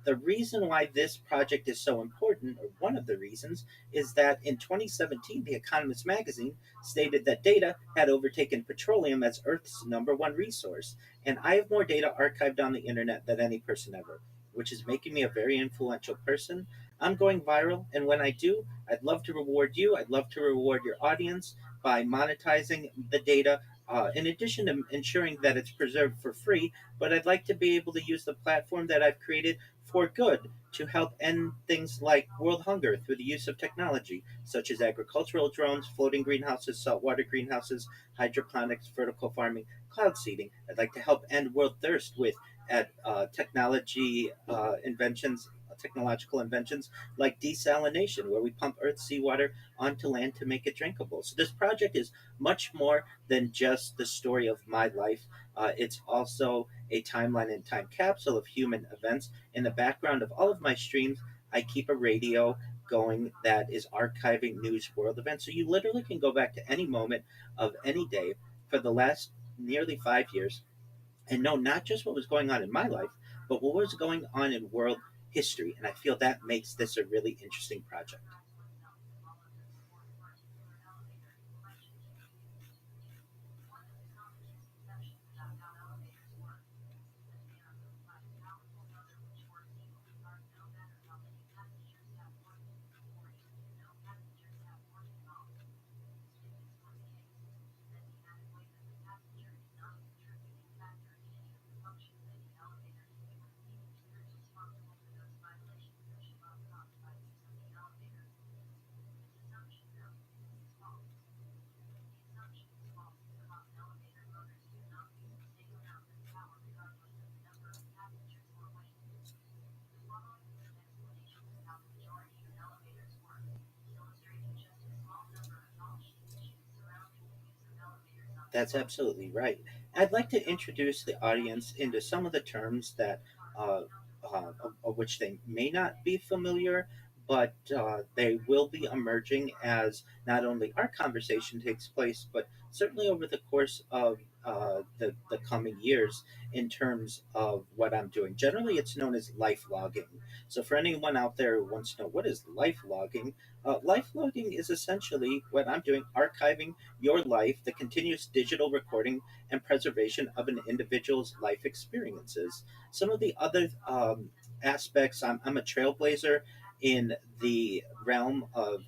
The reason why this project is so important, or one of the reasons, is that in 2017, The Economist magazine stated that data had overtaken petroleum as Earth's number one resource. And I have more data archived on the internet than any person ever, which is making me a very influential person. I'm going viral, and when I do, I'd love to reward you. I'd love to reward your audience by monetizing the data. In addition to ensuring that it's preserved for free, but I'd like to be able to use the platform that I've created for good to help end things like world hunger through the use of technology, such as agricultural drones, floating greenhouses, saltwater greenhouses, hydroponics, vertical farming, cloud seeding. I'd like to help end world thirst with technological inventions like desalination, where we pump Earth's seawater onto land to make it drinkable. So this project is much more than just the story of my life. It's also a timeline and time capsule of human events. In the background of all of my streams, I keep a radio going that is archiving news world events. So you literally can go back to any moment of any day for the last nearly 5 years and know not just what was going on in my life, but what was going on in world history. And I feel that makes this a really interesting project. That's absolutely right. I'd like to introduce the audience into some of the terms that uh, of which they may not be familiar, but they will be emerging as not only our conversation takes place, but certainly over the course of the coming years in terms of what I'm doing. Generally, it's known as life logging. So, for anyone out there who wants to know what is life logging is essentially what I'm doing, archiving your life, the continuous digital recording and preservation of an individual's life experiences. Some of the other aspects, I'm a trailblazer in the realm of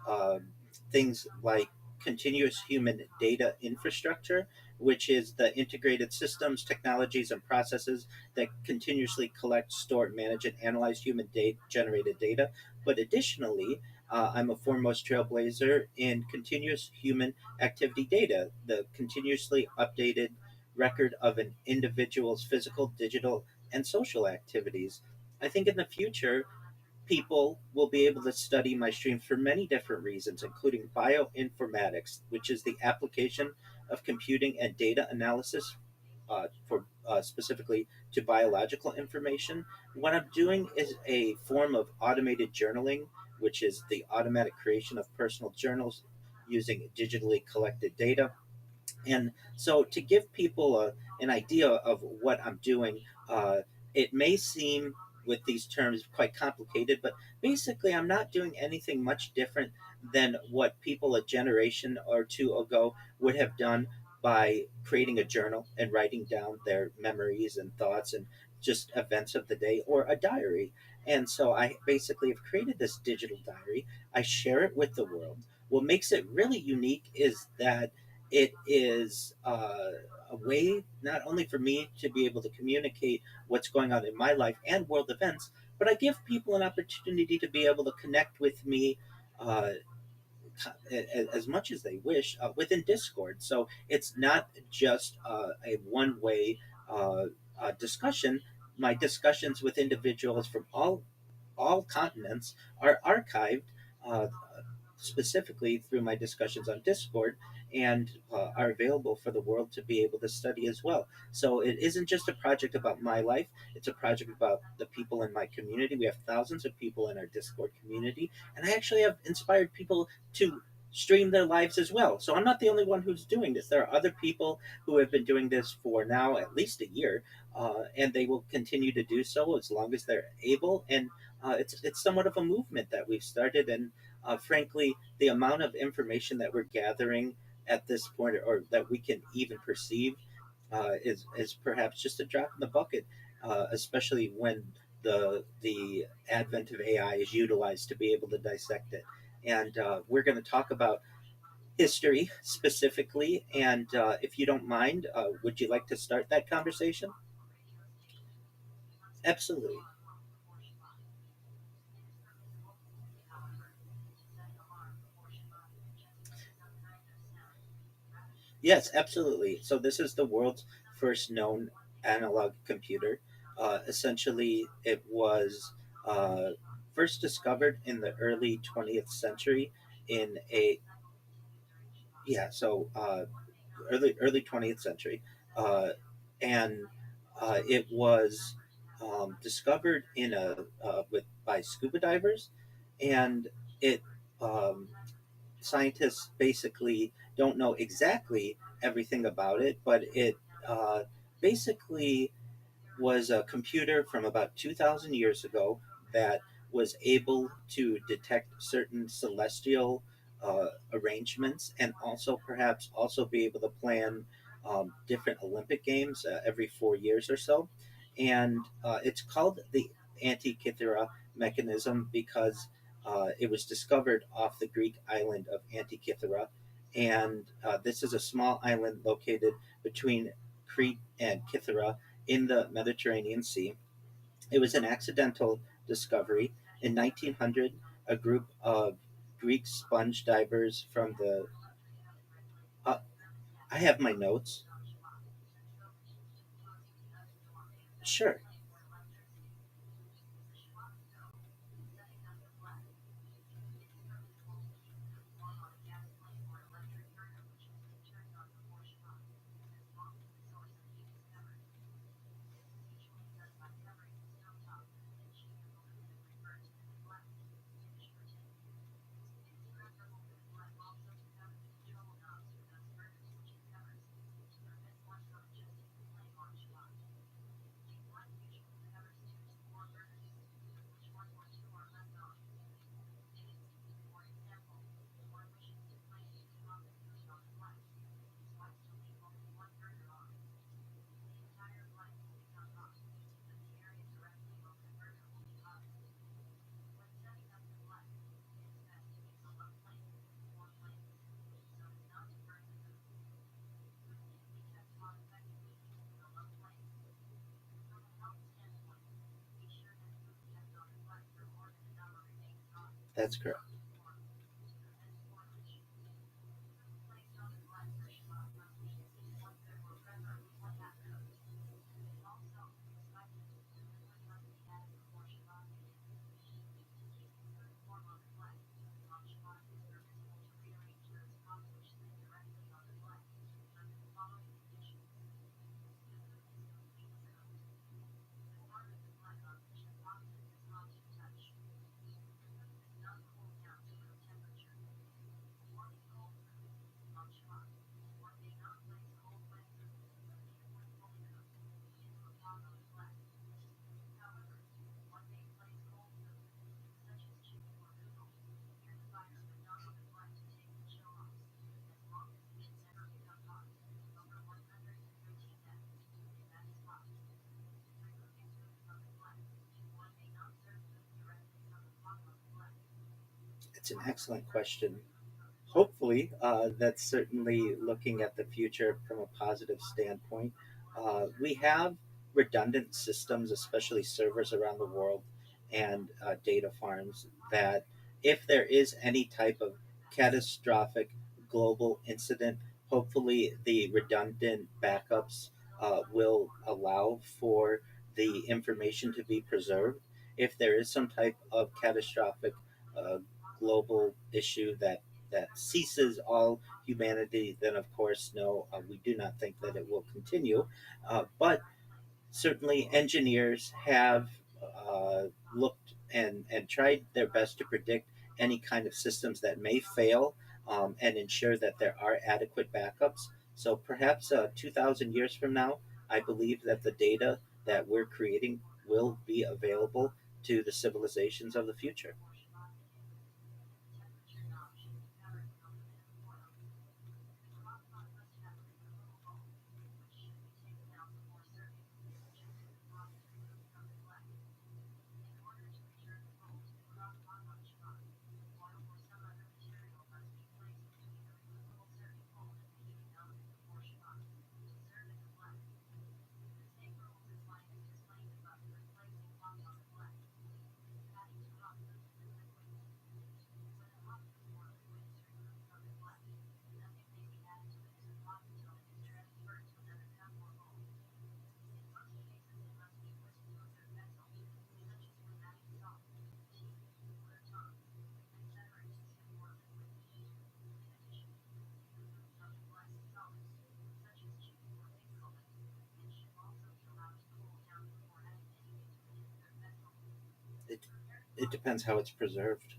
um, things like continuous human data infrastructure, which is the integrated systems, technologies, and processes that continuously collect, store, manage, and analyze human data generated data. But additionally, I'm a foremost trailblazer in continuous human activity data, the continuously updated record of an individual's physical, digital, and social activities. I think in the future, people will be able to study my streams for many different reasons, including bioinformatics, which is the application of computing and data analysis for specifically to biological information. What I'm doing is a form of automated journaling, which is the automatic creation of personal journals using digitally collected data. And so, to give people an idea of what I'm doing, it may seem with these terms quite complicated, but basically, I'm not doing anything much different than what people a generation or two ago would have done by creating a journal and writing down their memories and thoughts and just events of the day, or a diary. And so I basically have created this digital diary. I share it with the world. What makes it really unique is that it is a way not only for me to be able to communicate what's going on in my life and world events, but I give people an opportunity to be able to connect with me uh, as much as they wish within Discord. So it's not just a one way discussion. My discussions with individuals from all continents are archived uh, specifically through my discussions on Discord, and are available for the world to be able to study as well. So it isn't just a project about my life, it's a project about the people in my community. We have thousands of people in our Discord community, and I actually have inspired people to stream their lives as well. So I'm not the only one who's doing this. There are other people who have been doing this for now at least a year, and they will continue to do so as long as they're able. And it's somewhat of a movement that we've started, and frankly, the amount of information that we're gathering at this point, or that we can even perceive, is perhaps just a drop in the bucket, especially when the advent of AI is utilized to be able to dissect it. And we're going to talk about history specifically. And if you don't mind, would you like to start that conversation? Absolutely. Yes, absolutely. So this is the world's first known analog computer. Essentially, it was uh, first discovered in the early 20th century in a yeah, so early 20th century, uh, and it was discovered in a with by scuba divers, and it um, scientists basically don't know exactly everything about it, but it uh, basically was a computer from about 2,000 years ago that was able to detect certain celestial arrangements, and also perhaps also be able to plan different Olympic games every 4 years or so. And it's called the Antikythera mechanism because it was discovered off the Greek island of Antikythera. And this is a small island located between Crete and Kythera in the Mediterranean Sea. It was an accidental discovery. In 1900, a group of Greek sponge divers from the. Uh, I have my notes. Sure. That's correct. It's an excellent question. Hopefully, that's certainly looking at the future from a positive standpoint. We have redundant systems, especially servers around the world and data farms, that if there is any type of catastrophic global incident, hopefully the redundant backups will allow for the information to be preserved. If there is some type of catastrophic uh, global issue that ceases all humanity, then of course, no, we do not think that it will continue. But certainly, engineers have looked and tried their best to predict any kind of systems that may fail and ensure that there are adequate backups. So perhaps 2,000 years from now, I believe that the data that we're creating will be available to the civilizations of the future. It, it depends how it's preserved.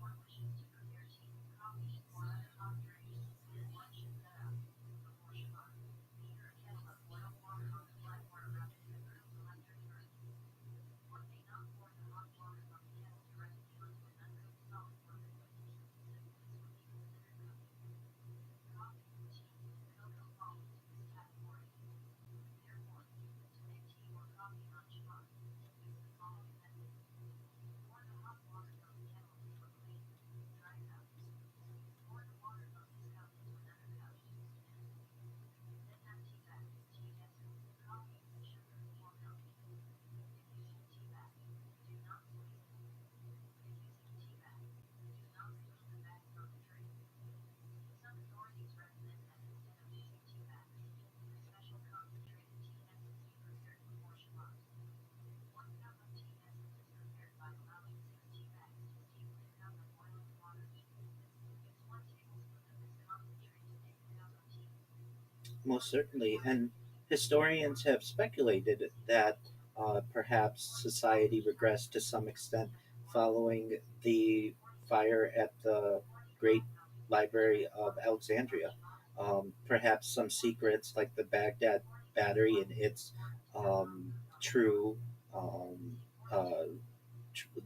Most certainly. And historians have speculated that perhaps society regressed to some extent following the fire at the Great Library of Alexandria. Perhaps some secrets like the Baghdad Battery and its um, true um, uh,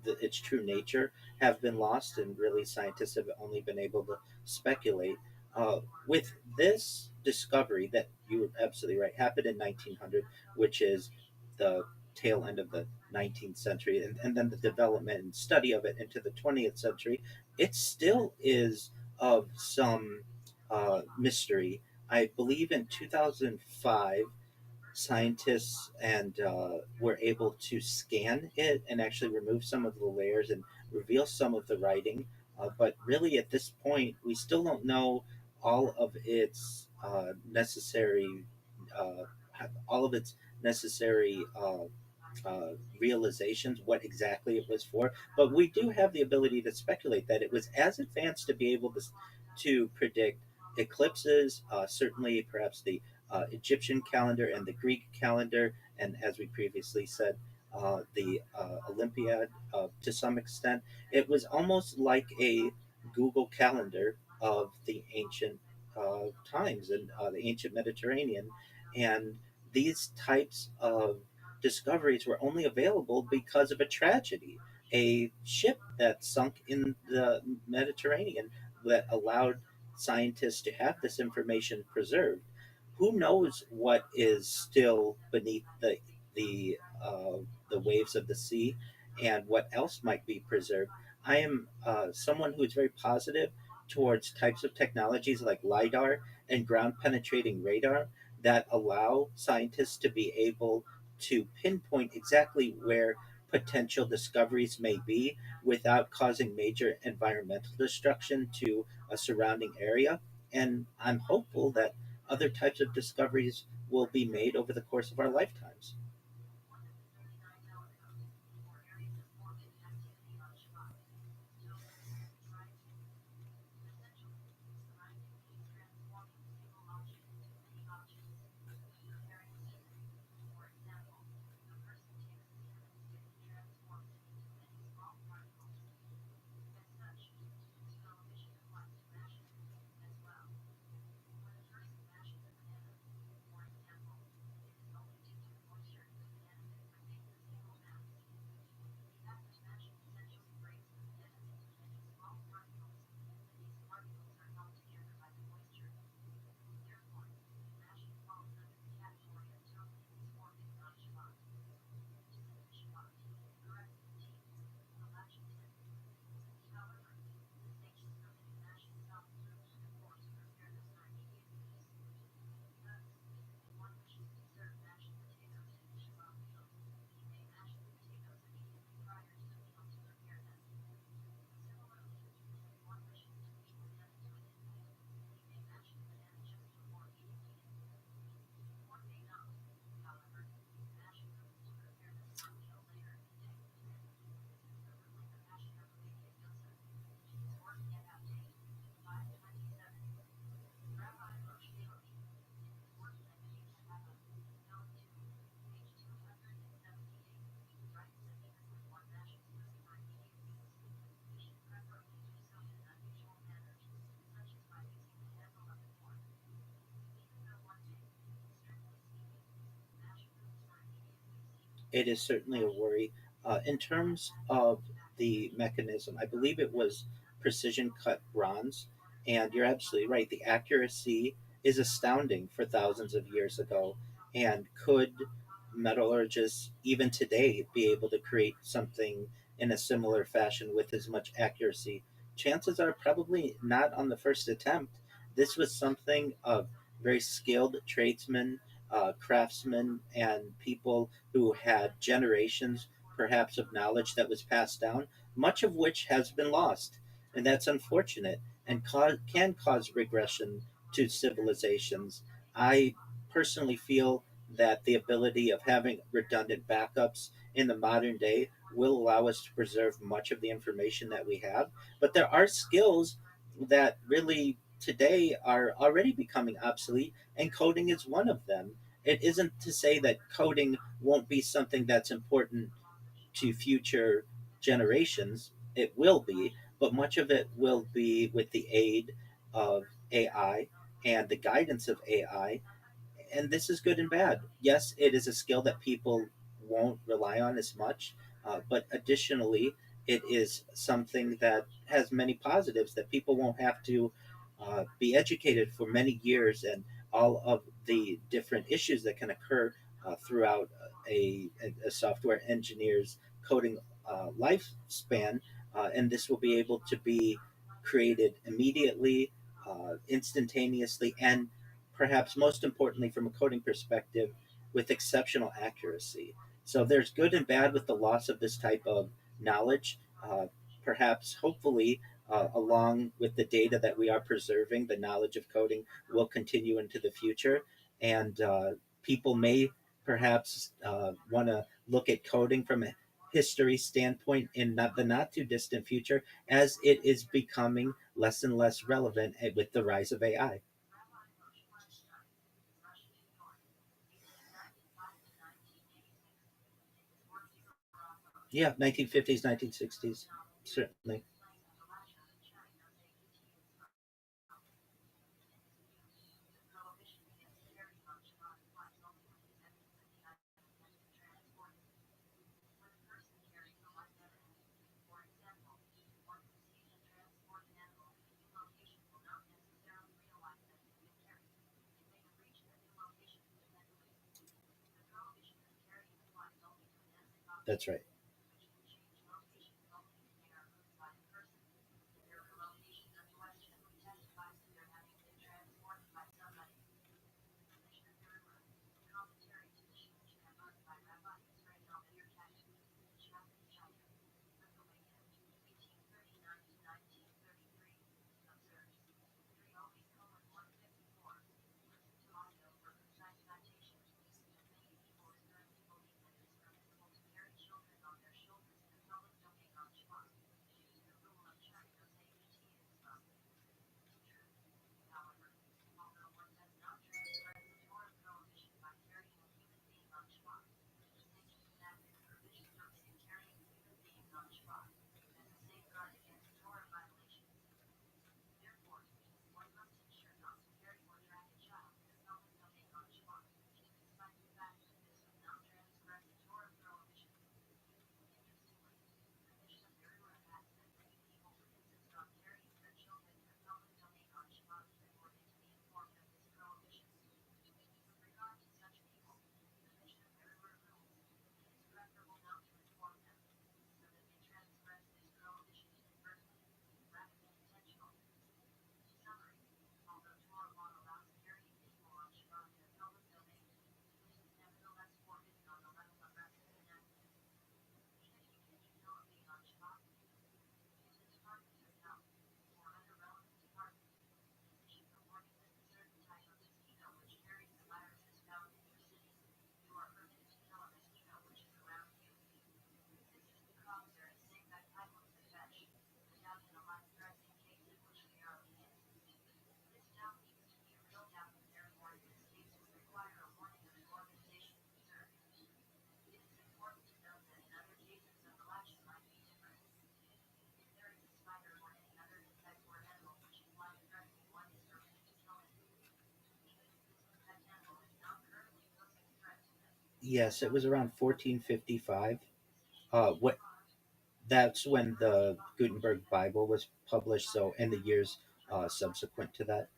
its true nature have been lost, and really scientists have only been able to speculate. With this discovery that you were absolutely right happened in 1900, which is the tail end of the 19th century, and then the development and study of it into the 20th century, it still is of some mystery. I believe in 2005 scientists and were able to scan it and actually remove some of the layers and reveal some of the writing. But really, at this point, we still don't know all of its necessary, uh, all of its necessary realizations, what exactly it was for. But we do have the ability to speculate that it was as advanced to be able to predict eclipses, certainly perhaps the Egyptian calendar and the Greek calendar, and as we previously said, the Olympiad to some extent. It was almost like a Google calendar of the ancient times and the ancient Mediterranean. And these types of discoveries were only available because of a tragedy, a ship that sunk in the Mediterranean that allowed scientists to have this information preserved. Who knows what is still beneath the uh, the waves of the sea, and what else might be preserved? I am someone who is very positive towards types of technologies like LIDAR and ground penetrating radar that allow scientists to be able to pinpoint exactly where potential discoveries may be without causing major environmental destruction to a surrounding area. And I'm hopeful that other types of discoveries will be made over the course of our lifetimes. It is certainly a worry. In terms of the mechanism, I believe it was precision cut bronze, and you're absolutely right. The accuracy is astounding for thousands of years ago. And could metallurgists even today be able to create something in a similar fashion with as much accuracy? Chances are probably not on the first attempt. This was something of very skilled tradesmen, craftsmen, and people who had generations, perhaps, of knowledge that was passed down, much of which has been lost. And that's unfortunate and can cause regression to civilizations. I personally feel that the ability of having redundant backups in the modern day will allow us to preserve much of the information that we have. But there are skills that really today are already becoming obsolete, and coding is one of them. It isn't to say that coding won't be something that's important to future generations. It will be, but much of it will be with the aid of AI and the guidance of AI, and this is good and bad. Yes, it is a skill that people won't rely on as much, but additionally, it is something that has many positives that people won't have to be educated for many years, and all of the different issues that can occur throughout a software engineer's coding lifespan. And this will be able to be created immediately, instantaneously, and perhaps most importantly, from a coding perspective, with exceptional accuracy. So there's good and bad with the loss of this type of knowledge. Perhaps, hopefully, along with the data that we are preserving, the knowledge of coding will continue into the future. And people may perhaps want to look at coding from a history standpoint in the not too distant future, as it is becoming less and less relevant with the rise of AI. Yeah, 1950s, 1960s, certainly. That's right. Yes, it was around 1455. What That's when the Gutenberg Bible was published. So in the years subsequent to that.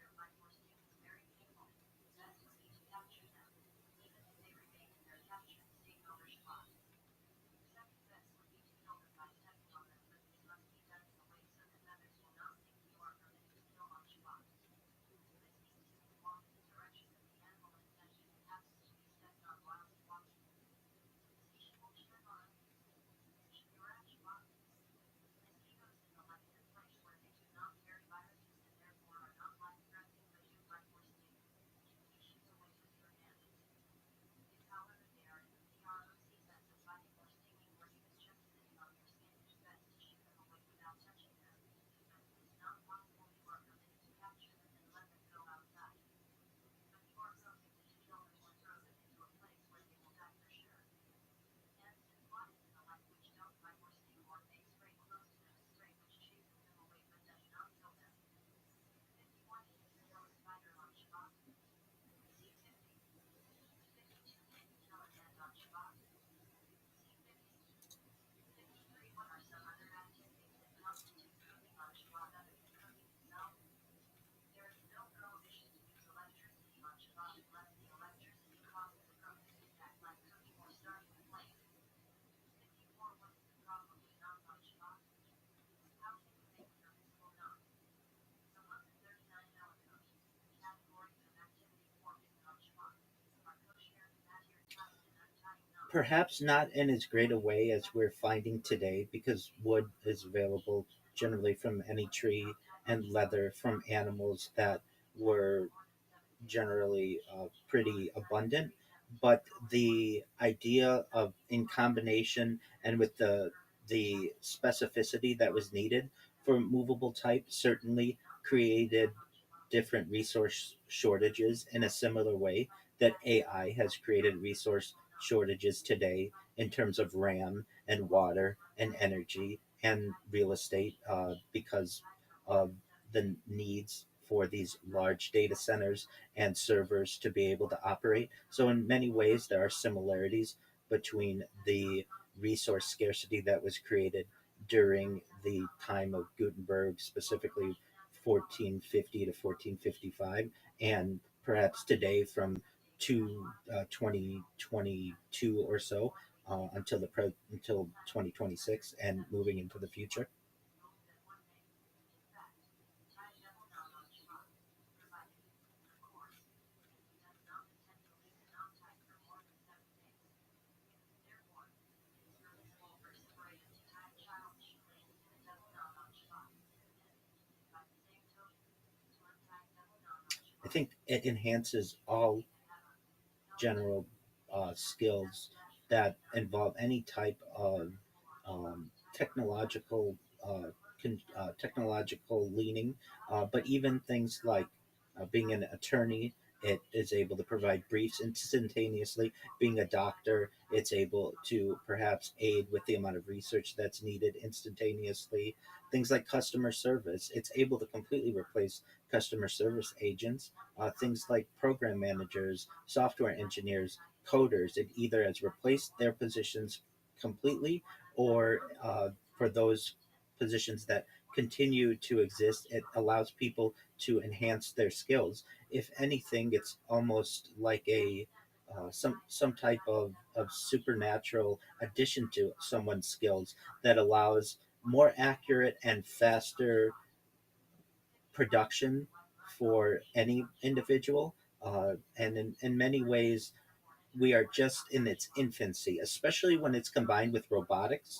Perhaps not in as great a way as we're finding today, because wood is available generally from any tree, and leather from animals that were generally pretty abundant. But the idea of, in combination and with the specificity that was needed for movable type, certainly created different resource shortages in a similar way that AI has created resource shortages today in terms of RAM and water and energy and real estate, because of the needs for these large data centers and servers to be able to operate. So, in many ways, there are similarities between the resource scarcity that was created during the time of Gutenberg, specifically 1450 to 1455, and perhaps today from 2022 or so, until 2026 and moving into the future. I think it enhances all general skills that involve any type of technological technological leaning, but even things like being an attorney. It is able to provide briefs instantaneously. Being a doctor, it's able to perhaps aid with the amount of research that's needed instantaneously. Things like customer service, it's able to completely replace customer service agents. Things like program managers, software engineers, coders, it either has replaced their positions completely, or for those positions that continue to exist, it allows people to enhance their skills. If anything, it's almost like a some type of supernatural addition to someone's skills that allows more accurate and faster production for any individual. And in many ways, we are just in its infancy, especially when it's combined with robotics.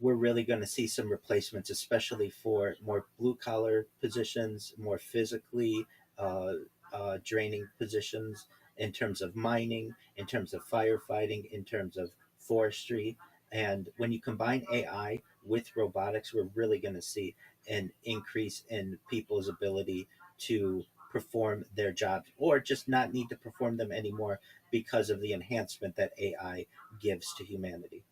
We're really going to see some replacements, especially for more blue collar positions, more physically draining positions, in terms of mining, in terms of firefighting, in terms of forestry. And when you combine AI with robotics, we're really going to see an increase in people's ability to perform their jobs, or just not need to perform them anymore because of the enhancement that AI gives to humanity.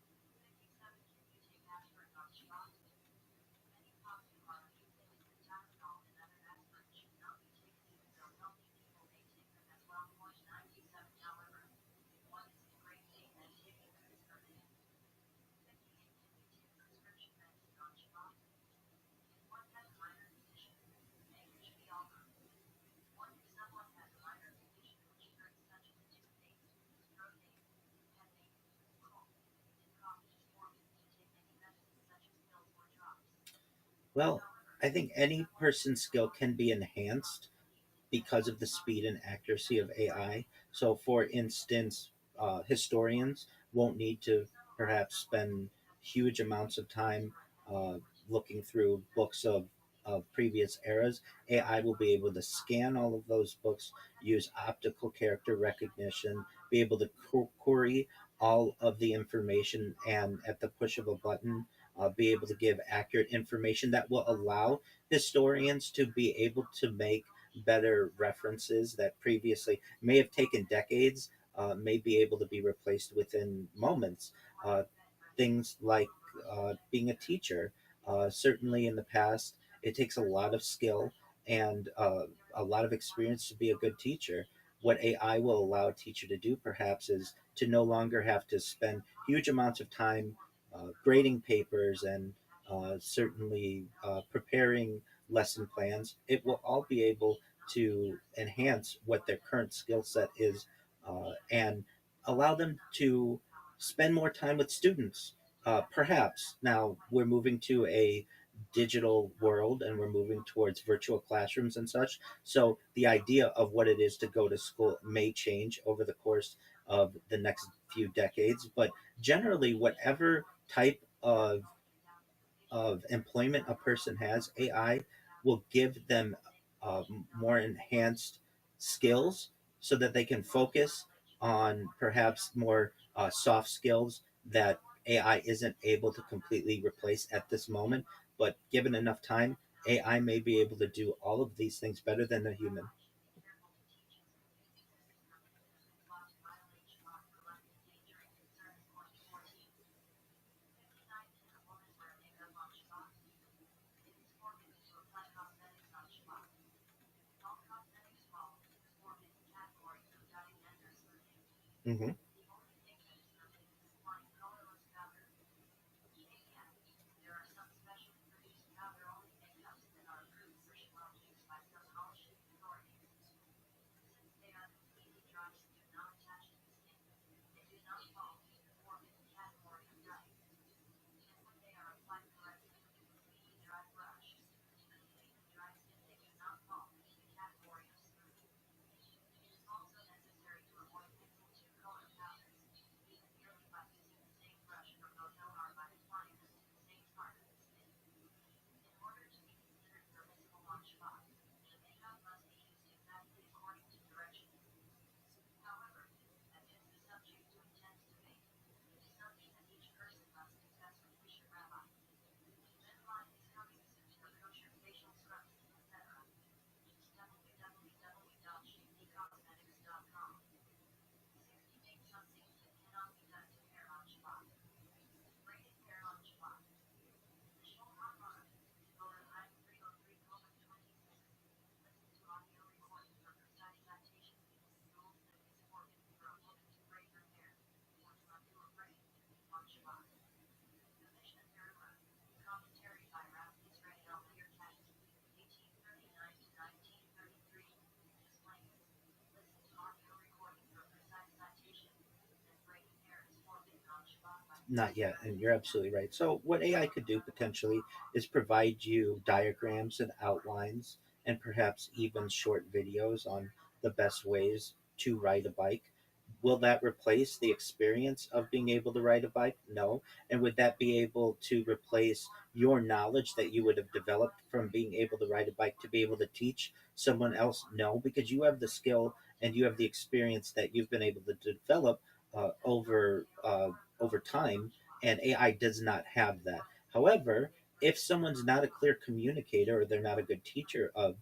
Well, I think any person's skill can be enhanced because of the speed and accuracy of AI. So, for instance, historians won't need to perhaps spend huge amounts of time uh, looking through books of previous eras. AI will be able to scan all of those books, use optical character recognition, be able to query all of the information, and at the push of a button, be able to give accurate information that will allow historians to be able to make better references that previously may have taken decades, may be able to be replaced within moments. Uh, Things like being a teacher. Certainly in the past, it takes a lot of skill and a lot of experience to be a good teacher. What AI will allow a teacher to do, perhaps, is to no longer have to spend huge amounts of time grading papers and certainly preparing lesson plans. It will all be able to enhance what their current skill set is and allow them to spend more time with students. Perhaps now we're moving to a digital world and we're moving towards virtual classrooms and such. So the idea of what it is to go to school may change over the course of the next few decades. But generally, whatever type of employment a person has, AI will give them more enhanced skills so that they can focus on perhaps more soft skills that AI isn't able to completely replace at this moment. But given enough time, AI may be able to do all of these things better than a human. Hmm. Not yet, and you're absolutely right. So, what AI could do potentially is provide you diagrams and outlines, and perhaps even short videos on the best ways to ride a bike. Will that replace the experience of being able to ride a bike? No. And would that be able to replace your knowledge that you would have developed from being able to ride a bike to be able to teach someone else? No, because you have the skill and you have the experience that you've been able to develop over time, and AI does not have that. However, if someone's not a clear communicator or they're not a good teacher of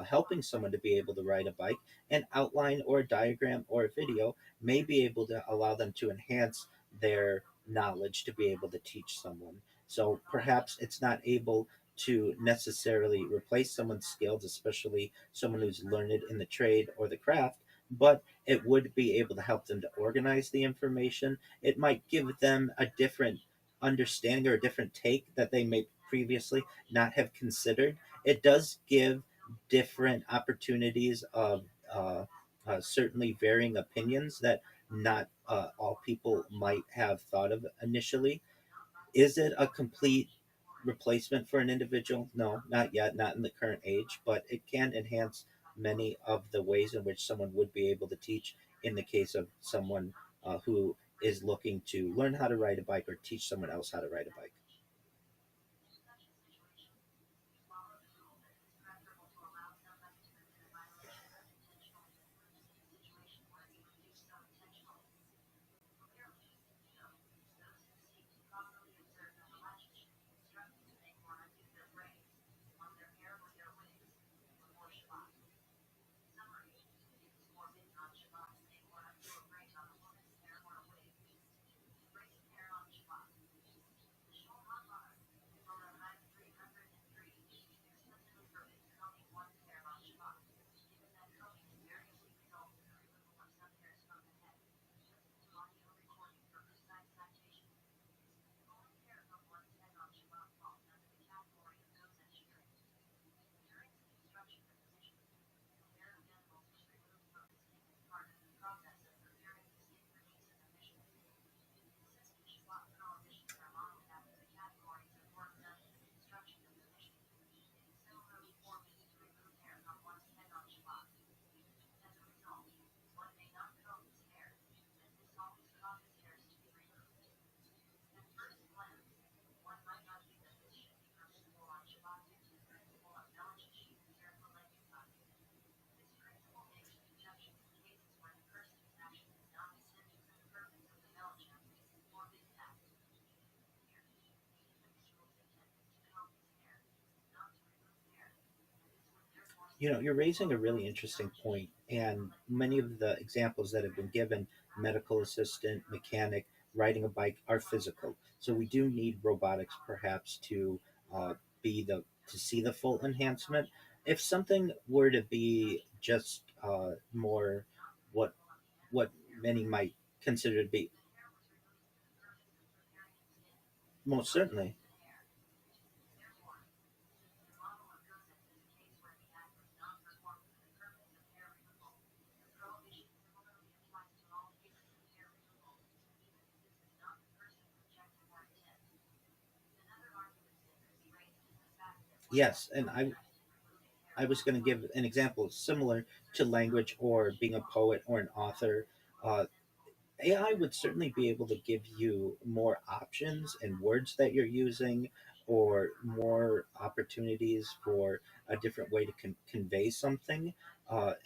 helping someone to be able to ride a bike, an outline or a diagram or a video may be able to allow them to enhance their knowledge to be able to teach someone. So perhaps it's not able to necessarily replace someone's skills, especially someone who's learned in the trade or the craft, but it would be able to help them to organize the information. It might give them a different understanding or a different take that they may previously not have considered. It does give different opportunities of certainly varying opinions that not all people might have thought of initially. Is it a complete replacement for an individual. No, not yet, not in the current age, but it can enhance many of the ways in which someone would be able to teach in the case of someone who is looking to learn how to ride a bike or teach someone else how to ride a bike. You're raising a really interesting point, and many of the examples that have been given, medical assistant, mechanic, riding a bike, are physical. So we do need robotics perhaps to uh, be the to see the full enhancement. If something were to be just more what what many might consider to be, most certainly. Yes, and I was going to give an example similar to language or being a poet or an author. Uh, AI would certainly be able to give you more options and words that you're using, or more opportunities for a different way to convey something.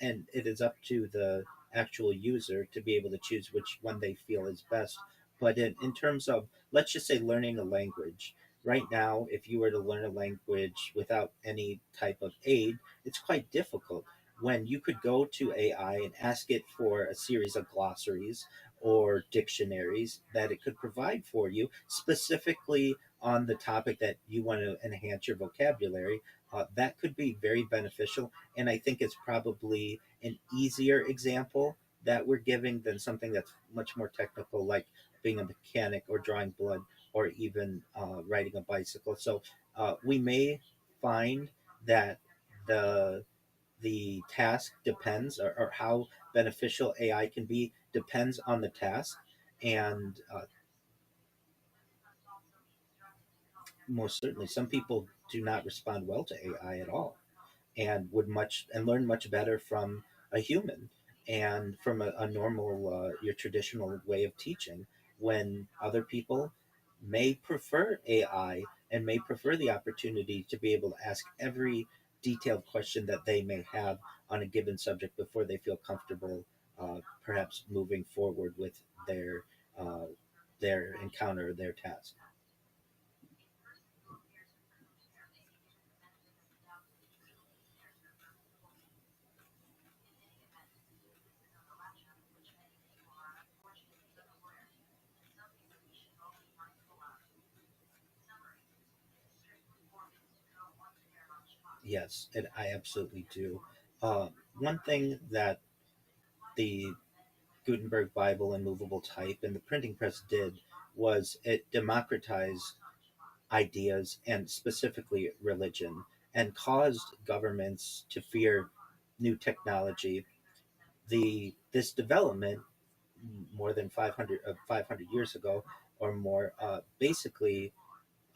And it is up to the actual user to be able to choose which one they feel is best. But in terms of, let's just say, learning a language, right now, if you were to learn a language without any type of aid, it's quite difficult. When you could go to AI and ask it for a series of glossaries or dictionaries that it could provide for you specifically on the topic that you want to enhance your vocabulary, that could be very beneficial. And I think it's probably an easier example that we're giving than something that's much more technical, like being a mechanic or drawing blood or even riding a bicycle. So we may find that the the task depends, or how beneficial AI can be depends on the task. And most certainly, some people do not respond well to AI at all, and would much and learn much better from a human and from a normal your traditional way of teaching, when other people may prefer AI and may prefer the opportunity to be able to ask every detailed question that they may have on a given subject before they feel comfortable perhaps moving forward with their uh, their encounter, their task. Yes, and I absolutely do. One thing that the Gutenberg Bible and movable type and the printing press did was it democratized ideas, and specifically religion, and caused governments to fear new technology. The this development, more than 500 years ago or more, basically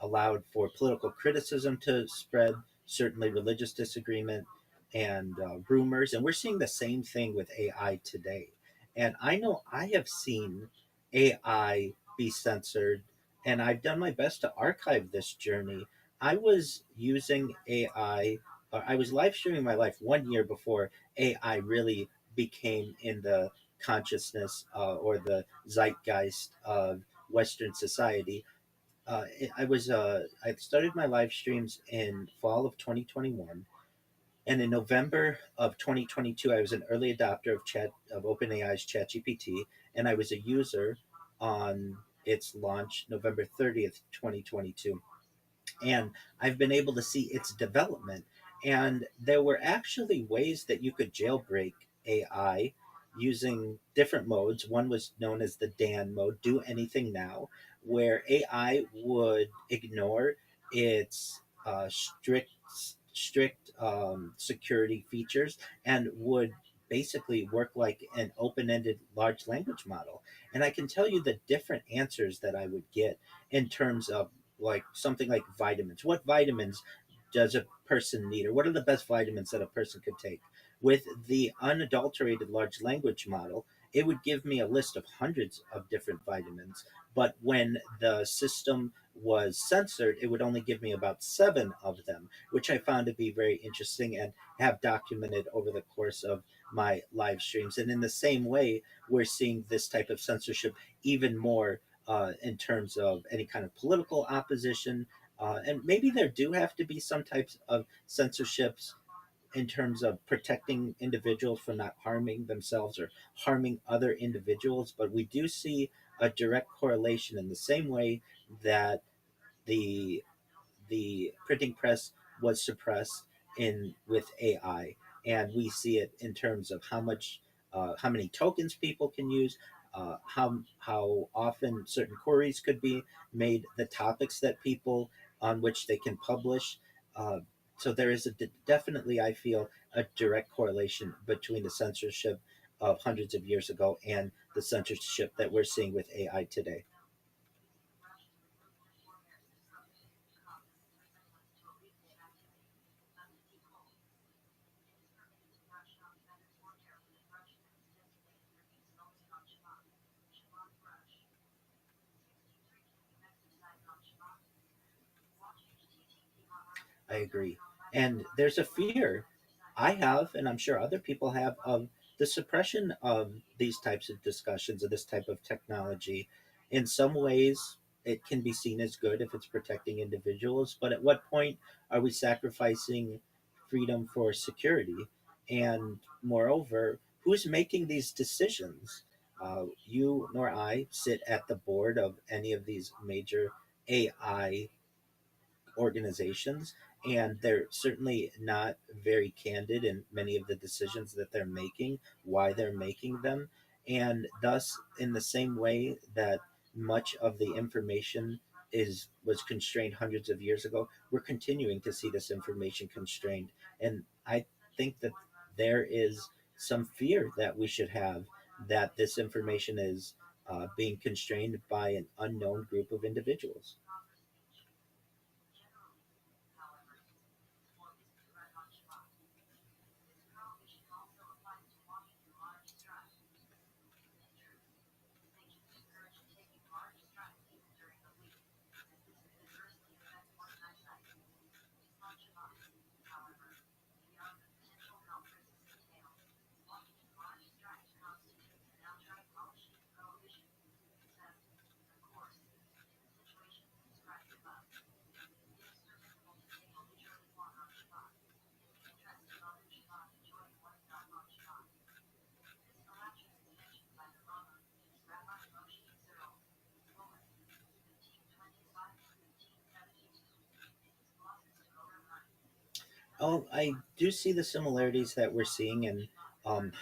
allowed for political criticism to spread, certainly religious disagreement and rumors. And we're seeing the same thing with AI today. And I know I have seen AI be censored, and I've done my best to archive this journey. I was using AI, I was live streaming my life 1 year before AI really became in the consciousness or the zeitgeist of Western society. I started my live streams in fall of 2021, and in November of 2022, I was an early adopter of OpenAI's ChatGPT, and I was a user on its launch November 30th, 2022. And I've been able to see its development. And there were actually ways that you could jailbreak AI using different modes. One was known as the Dan mode, do anything now, where AI would ignore its strict security features and would basically work like an open-ended large language model. And I can tell you the different answers that I would get in terms of like something like vitamins. What vitamins does a person need, or what are the best vitamins that a person could take? With the unadulterated large language model, it would give me a list of hundreds of different vitamins. But when the system was censored, it would only give me about seven of them, which I found to be very interesting and have documented over the course of my live streams. And in the same way, we're seeing this type of censorship even more in terms of any kind of political opposition. And maybe there do have to be some types of censorships in terms of protecting individuals from not harming themselves or harming other individuals. But we do see a direct correlation in the same way that the the printing press was suppressed in with AI, and we see it in terms of how many tokens people can use, how often certain queries could be made, the topics that people on which they can publish. Uh, so there is definitely, I feel, a direct correlation between the censorship of hundreds of years ago and the censorship that we're seeing with AI today. I agree. And there's a fear I have, and I'm sure other people have, of the suppression of these types of discussions of this type of technology. In some ways, it can be seen as good if it's protecting individuals, but at what point are we sacrificing freedom for security? And moreover, who's making these decisions? You nor I sit at the board of any of these major AI organizations, and they're certainly not very candid in many of the decisions that they're making, why they're making them. And thus, in the same way that much of the information is was constrained hundreds of years ago, we're continuing to see this information constrained. And I think that there is some fear that we should have that this information is being constrained by an unknown group of individuals. Oh, I do see the similarities that we're seeing in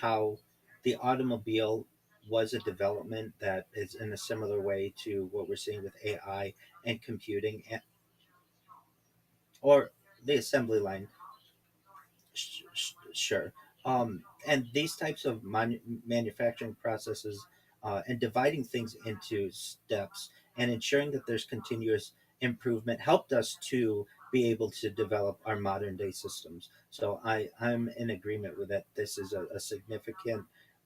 how the automobile was a development that is in a similar way to what we're seeing with AI and computing, or the assembly line. Sure. And these types of manufacturing processes and dividing things into steps and ensuring that there's continuous improvement helped us to be able to develop our modern day systems. So I'm in agreement with that.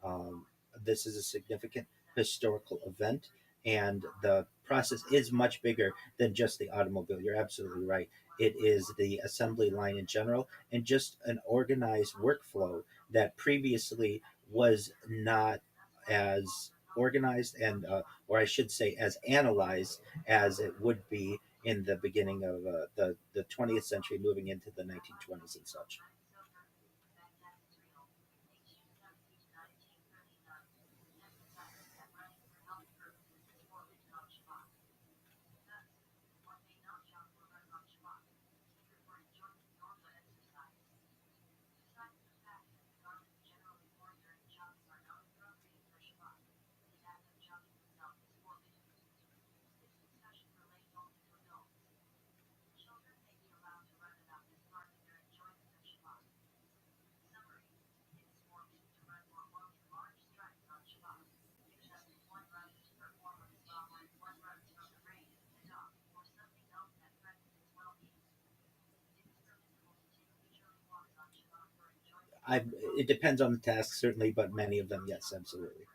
Um, this is a significant historical event, and the process is much bigger than just the automobile. You're absolutely right. It is the assembly line in general, and just an organized workflow that previously was not as organized and, or I should say, as analyzed as it would be in the beginning of the 20th century, moving into the 1920s and such. I It depends on the task certainly, but many of them, yes, absolutely.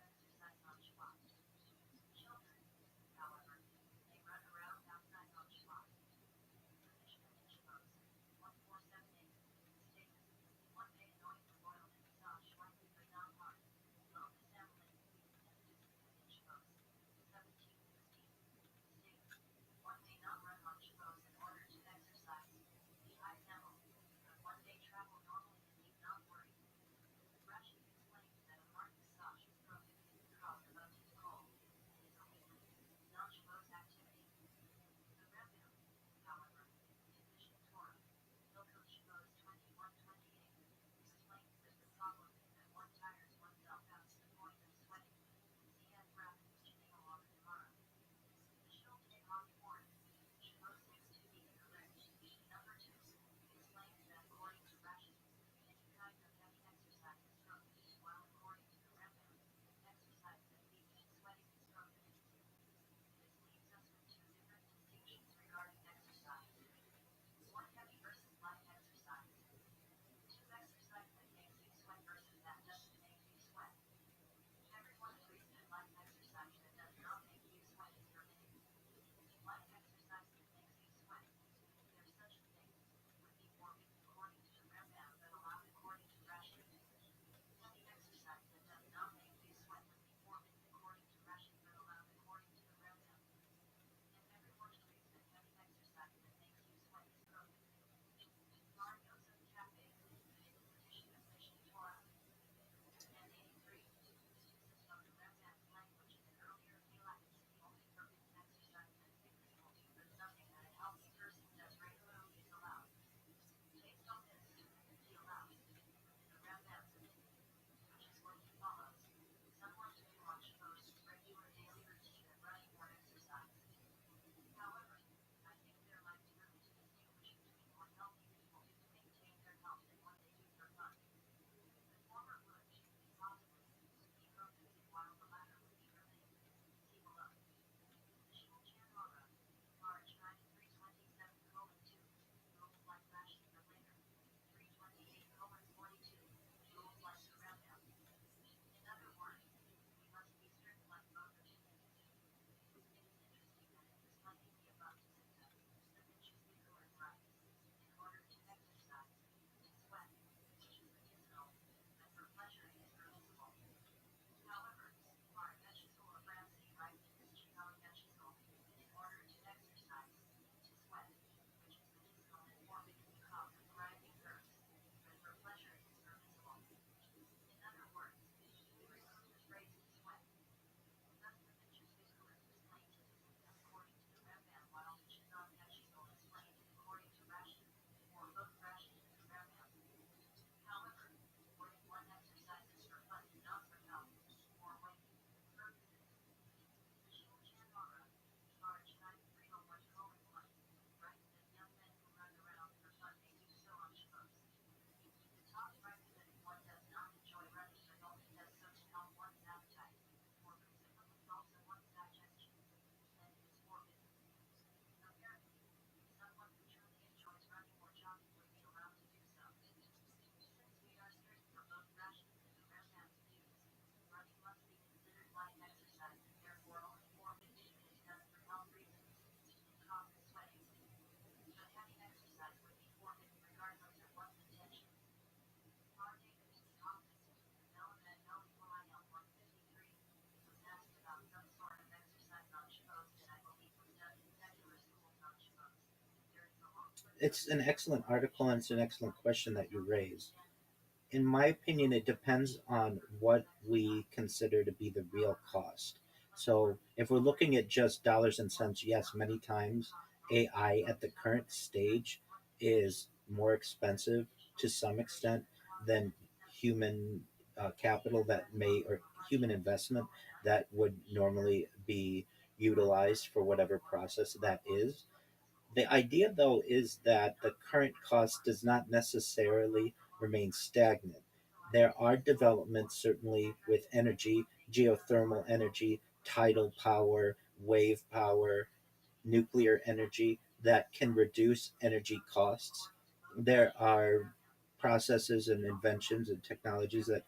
It's an excellent article and it's an excellent question that you raise. In my opinion, it depends on what we consider to be the real cost. So, if we're looking at just dollars and cents, yes, many times AI at the current stage is more expensive to some extent than human capital that may, or human investment that would normally be utilized for whatever process that is. The idea, though, is that the current cost does not necessarily remain stagnant. There are developments, certainly with energy, geothermal energy, tidal power, wave power, nuclear energy, that can reduce energy costs. There are processes and inventions and technologies that,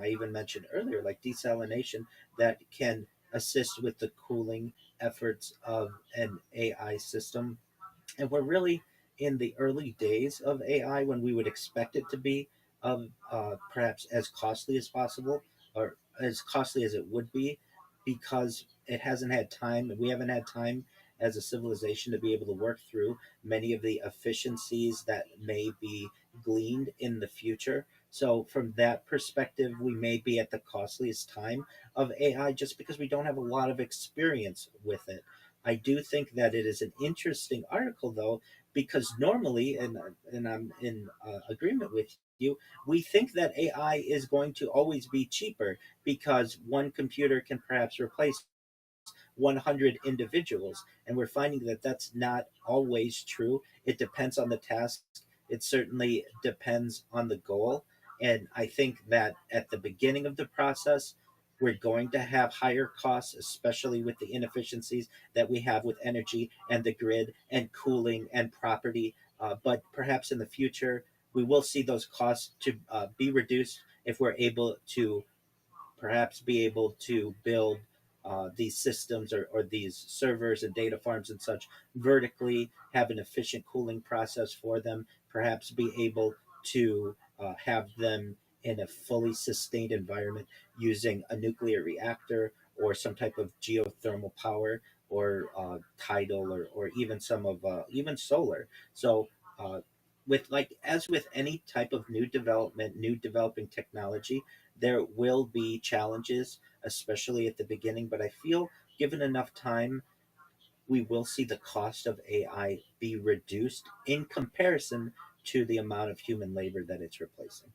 I even mentioned earlier, like desalination, that can assist with the cooling efforts of an AI system. And we're really in the early days of AI when we would expect it to be perhaps as costly as possible, or as costly as it would be, because it hasn't had time, and we haven't had time as a civilization to be able to work through many of the efficiencies that may be gleaned in the future. So from that perspective, we may be at the costliest time of AI just because we don't have a lot of experience with it. I do think that it is an interesting article, though, because normally, and I'm in agreement with you, we think that AI is going to always be cheaper because one computer can perhaps replace 100 individuals. And we're finding that that's not always true. It depends on the task, it certainly depends on the goal. And I think that at the beginning of the process, we're going to have higher costs, especially with the inefficiencies that we have with energy and the grid and cooling and property. But perhaps in the future, we will see those costs to be reduced if we're able to perhaps be able to build these systems, or these servers and data farms and such vertically, have an efficient cooling process for them, perhaps be able to have them in a fully sustained environment using a nuclear reactor or some type of geothermal power, or tidal, or even some of even solar. So with, like, as with any type of new development, new developing technology, there will be challenges, especially at the beginning. But I feel, given enough time, we will see the cost of AI be reduced in comparison to the amount of human labor that it's replacing.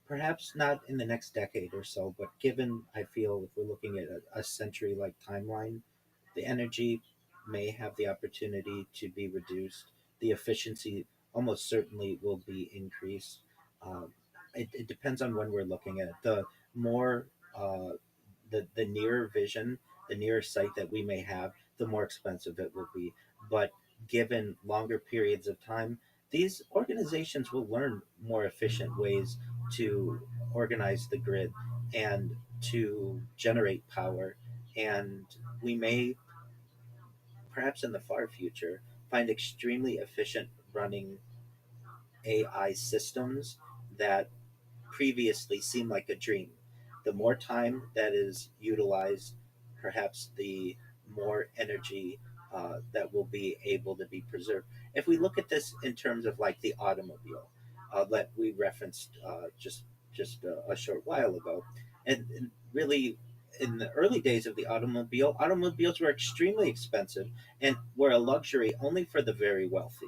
Perhaps not in the next decade or so, but given, I feel, if we're looking at a century like timeline, the energy may have the opportunity to be reduced. The efficiency almost certainly will be increased. Um, it depends on when we're looking at it. The more the nearer vision, the nearer sight that we may have, the more expensive it will be. But given longer periods of time, these organizations will learn more efficient ways to organize the grid and to generate power. And we may, perhaps in the far future, find extremely efficient running AI systems that previously seemed like a dream. The more time that is utilized, perhaps the more energy that will be able to be preserved. If we look at this in terms of like the automobile, that we referenced just a short while ago, and really in the early days of the automobile, automobiles were extremely expensive and were a luxury only for the very wealthy.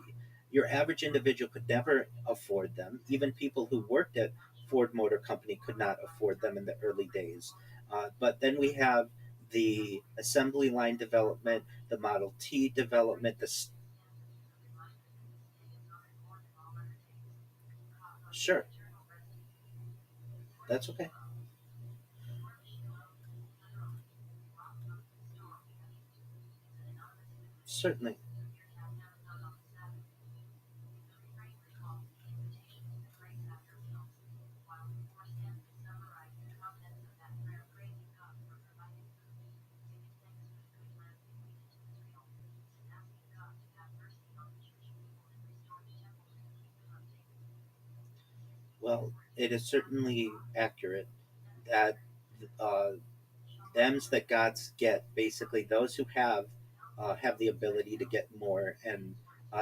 Your average individual could never afford them. Even people who worked at Ford Motor Company could not afford them in the early days. But then we have the assembly line development, the Model T development. Sure, that's okay. Certainly. Well, it is certainly accurate that uh, them's that gods get. Basically, those who have the ability to get more, and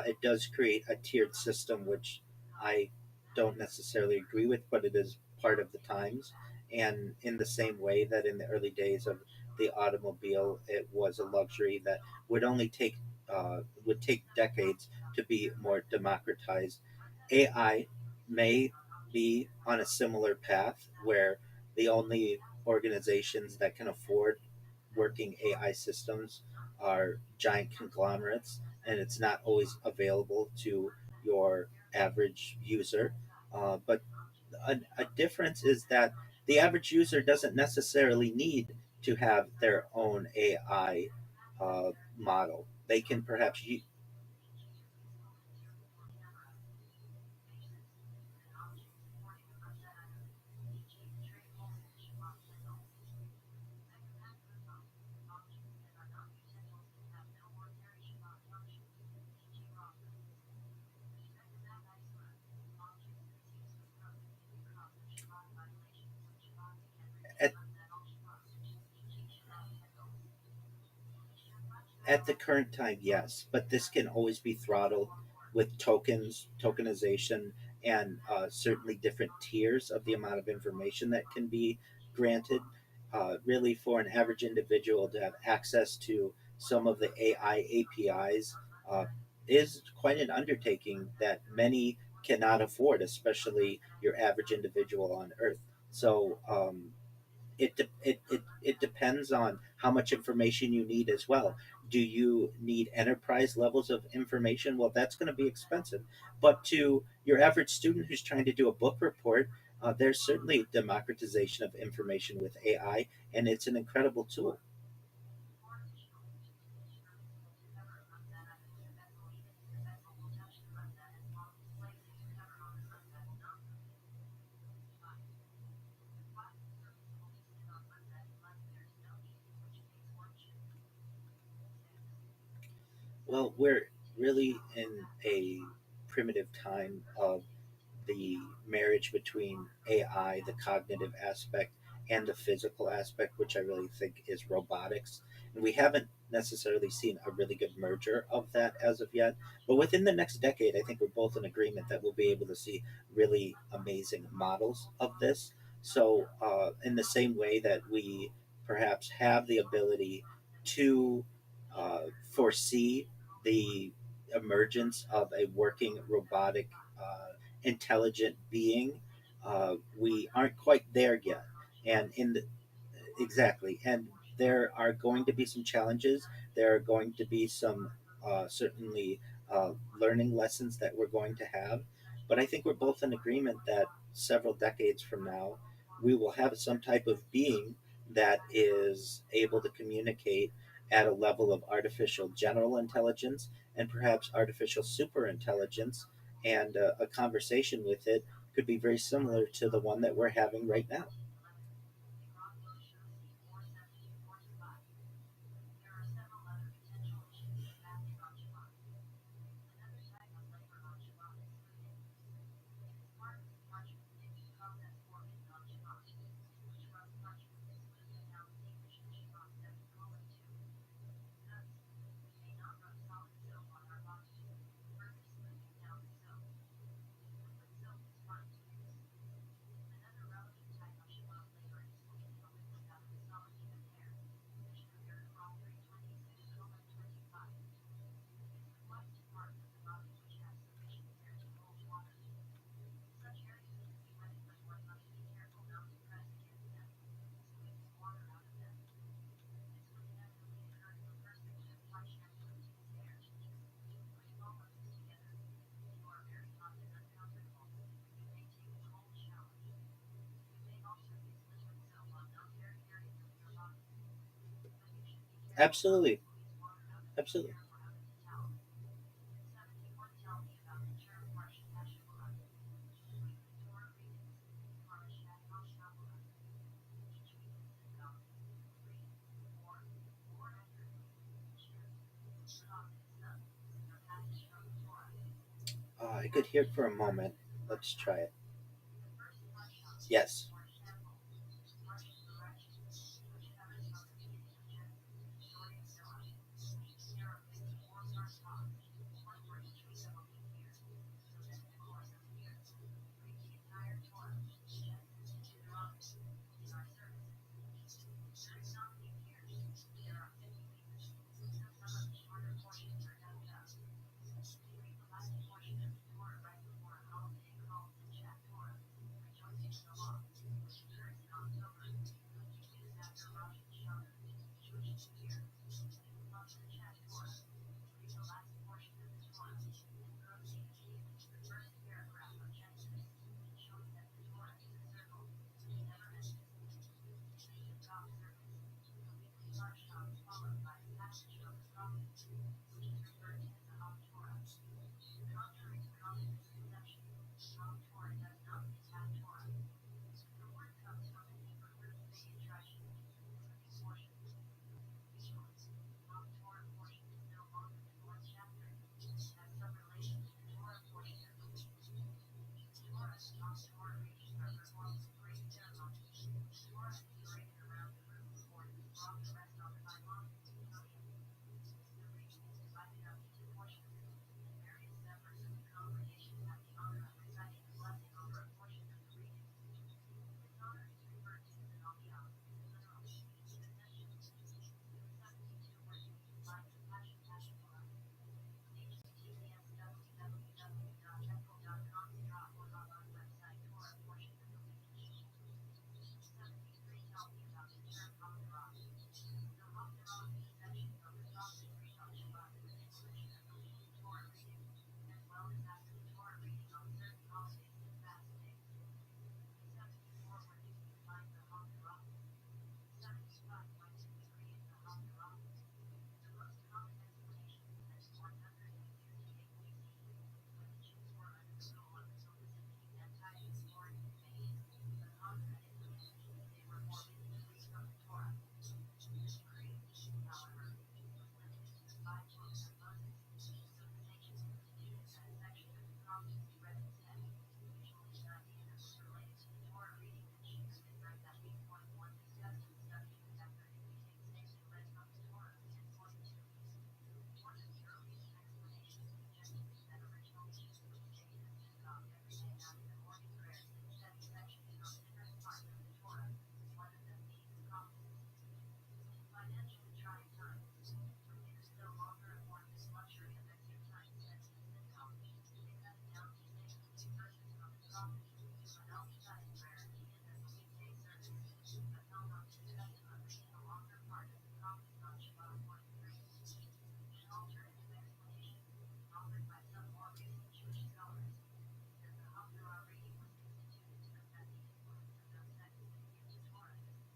it does create a tiered system, which I don't necessarily agree with, but it is part of the times. And in the same way that in the early days of the automobile, it was a luxury that would only take would take decades to be more democratized. AI may be on a similar path where the only organizations that can afford working AI systems are giant conglomerates, and it's not always available to your average user. But a difference is that the average user doesn't necessarily need to have their own AI model. They can perhaps at, at the current time, yes, but this can always be throttled with tokens, tokenization, and certainly different tiers of the amount of information that can be granted. Really, for an average individual to have access to some of the AI APIs is quite an undertaking that many cannot afford, especially your average individual on Earth. So, it depends on how much information you need as well. Do you need enterprise levels of information? Well, that's going to be expensive. But to your average student who's trying to do a book report, there's certainly democratization of information with AI, and it's an incredible tool. Well, we're really in a primitive time of the marriage between AI, the cognitive aspect, and the physical aspect, which I really think is robotics. And we haven't necessarily seen a really good merger of that as of yet. But within the next decade, I think we're both in agreement that we'll be able to see really amazing models of this. So, in the same way that we perhaps have the ability to foresee the emergence of a working robotic intelligent being. We aren't quite there yet, and in the exactly, and there are going to be some challenges. There are going to be some certainly learning lessons that we're going to have, but I think we're both in agreement that several decades from now, we will have some type of being that is able to communicate at a level of artificial general intelligence and perhaps artificial super intelligence, and a conversation with it could be very similar to the one that we're having right now. Absolutely, absolutely. I could hear it for a moment. Let's try it. Yes.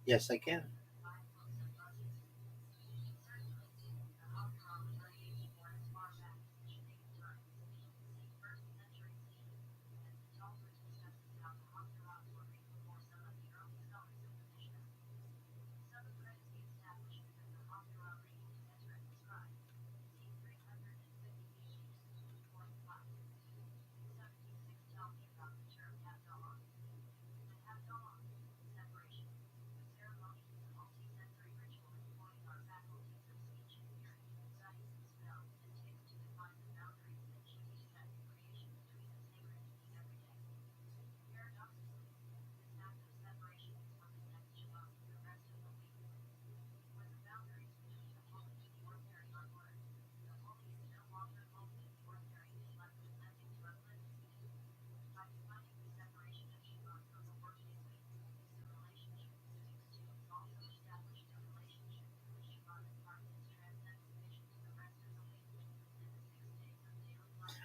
Yes, I can.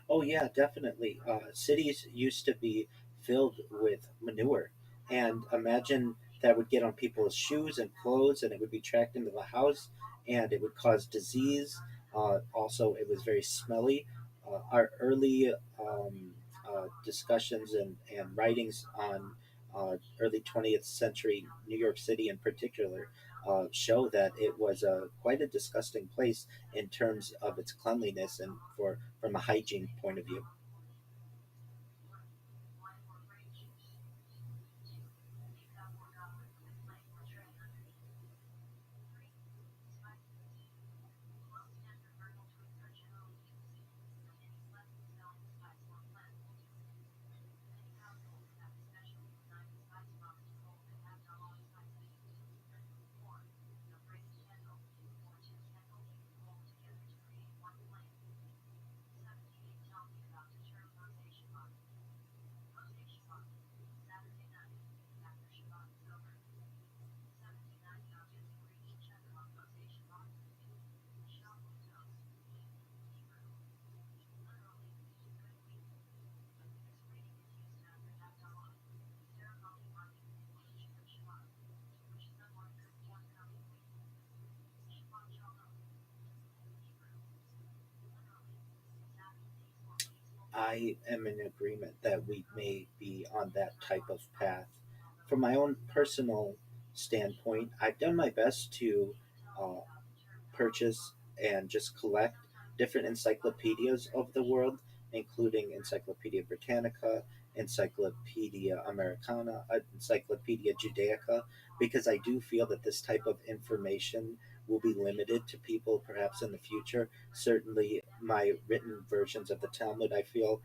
Oh yeah, definitely. Cities used to be filled with manure, and imagine that would get on people's shoes and clothes, and it would be tracked into the house, and it would cause disease. Also, it was very smelly. Our early discussions and writings on early 20th century New York City, in particular, show that it was quite a disgusting place in terms of its cleanliness and for from a hygiene point of view. I am in agreement that we may be on that type of path. From my own personal standpoint, I've done my best to uh, purchase and just collect different encyclopedias of the world, including Encyclopedia Britannica, Encyclopedia Americana, Encyclopedia Judaica, because I do feel that this type of information will be limited to people perhaps in the future. Certainly, my written versions of the Talmud, I feel,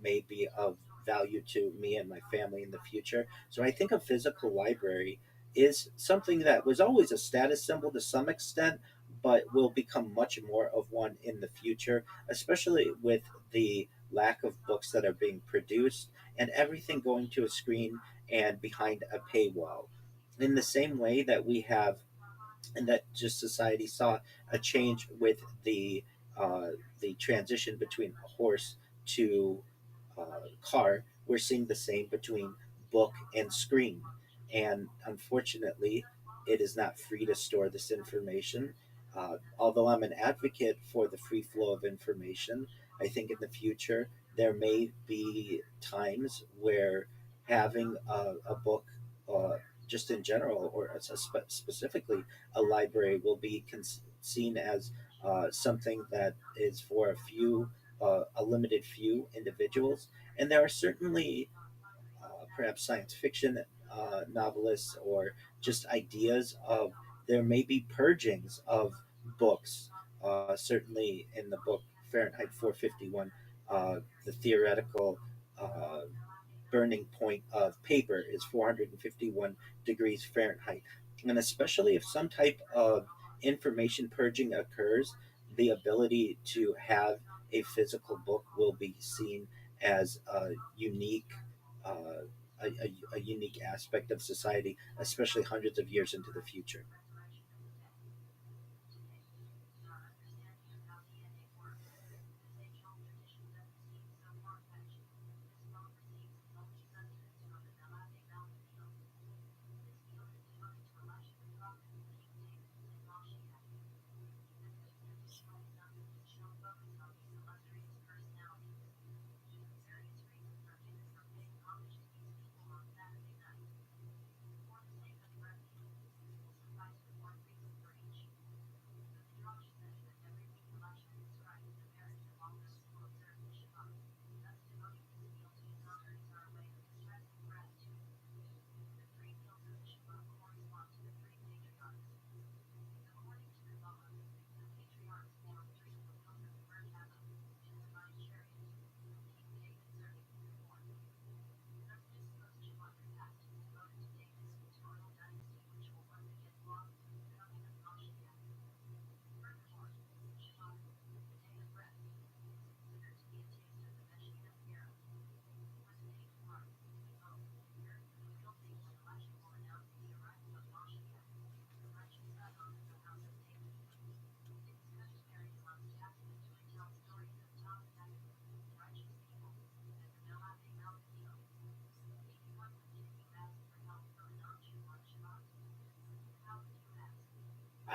may be of value to me and my family in the future. So I think a physical library is something that was always a status symbol to some extent, but will become much more of one in the future, especially with the lack of books that are being produced and everything going to a screen and behind a paywall. In the same way that we have, and that just society saw a change with uh, the transition between horse to car, we're seeing the same between book and screen. And unfortunately, it is not free to store this information. Although I'm an advocate for the free flow of information, I think in the future there may be times where having a book, uh, just in general, or specifically a library, will be seen as something that is for a limited few individuals. And there are certainly perhaps science fiction novelists or just ideas of there may be purgings of books. Certainly in the book Fahrenheit 451, the theoretical uh, burning point of paper is 451 degrees Fahrenheit. And especially if some type of information purging occurs, the ability to have a physical book will be seen as a unique. Uh, a unique aspect of society, especially hundreds of years into the future.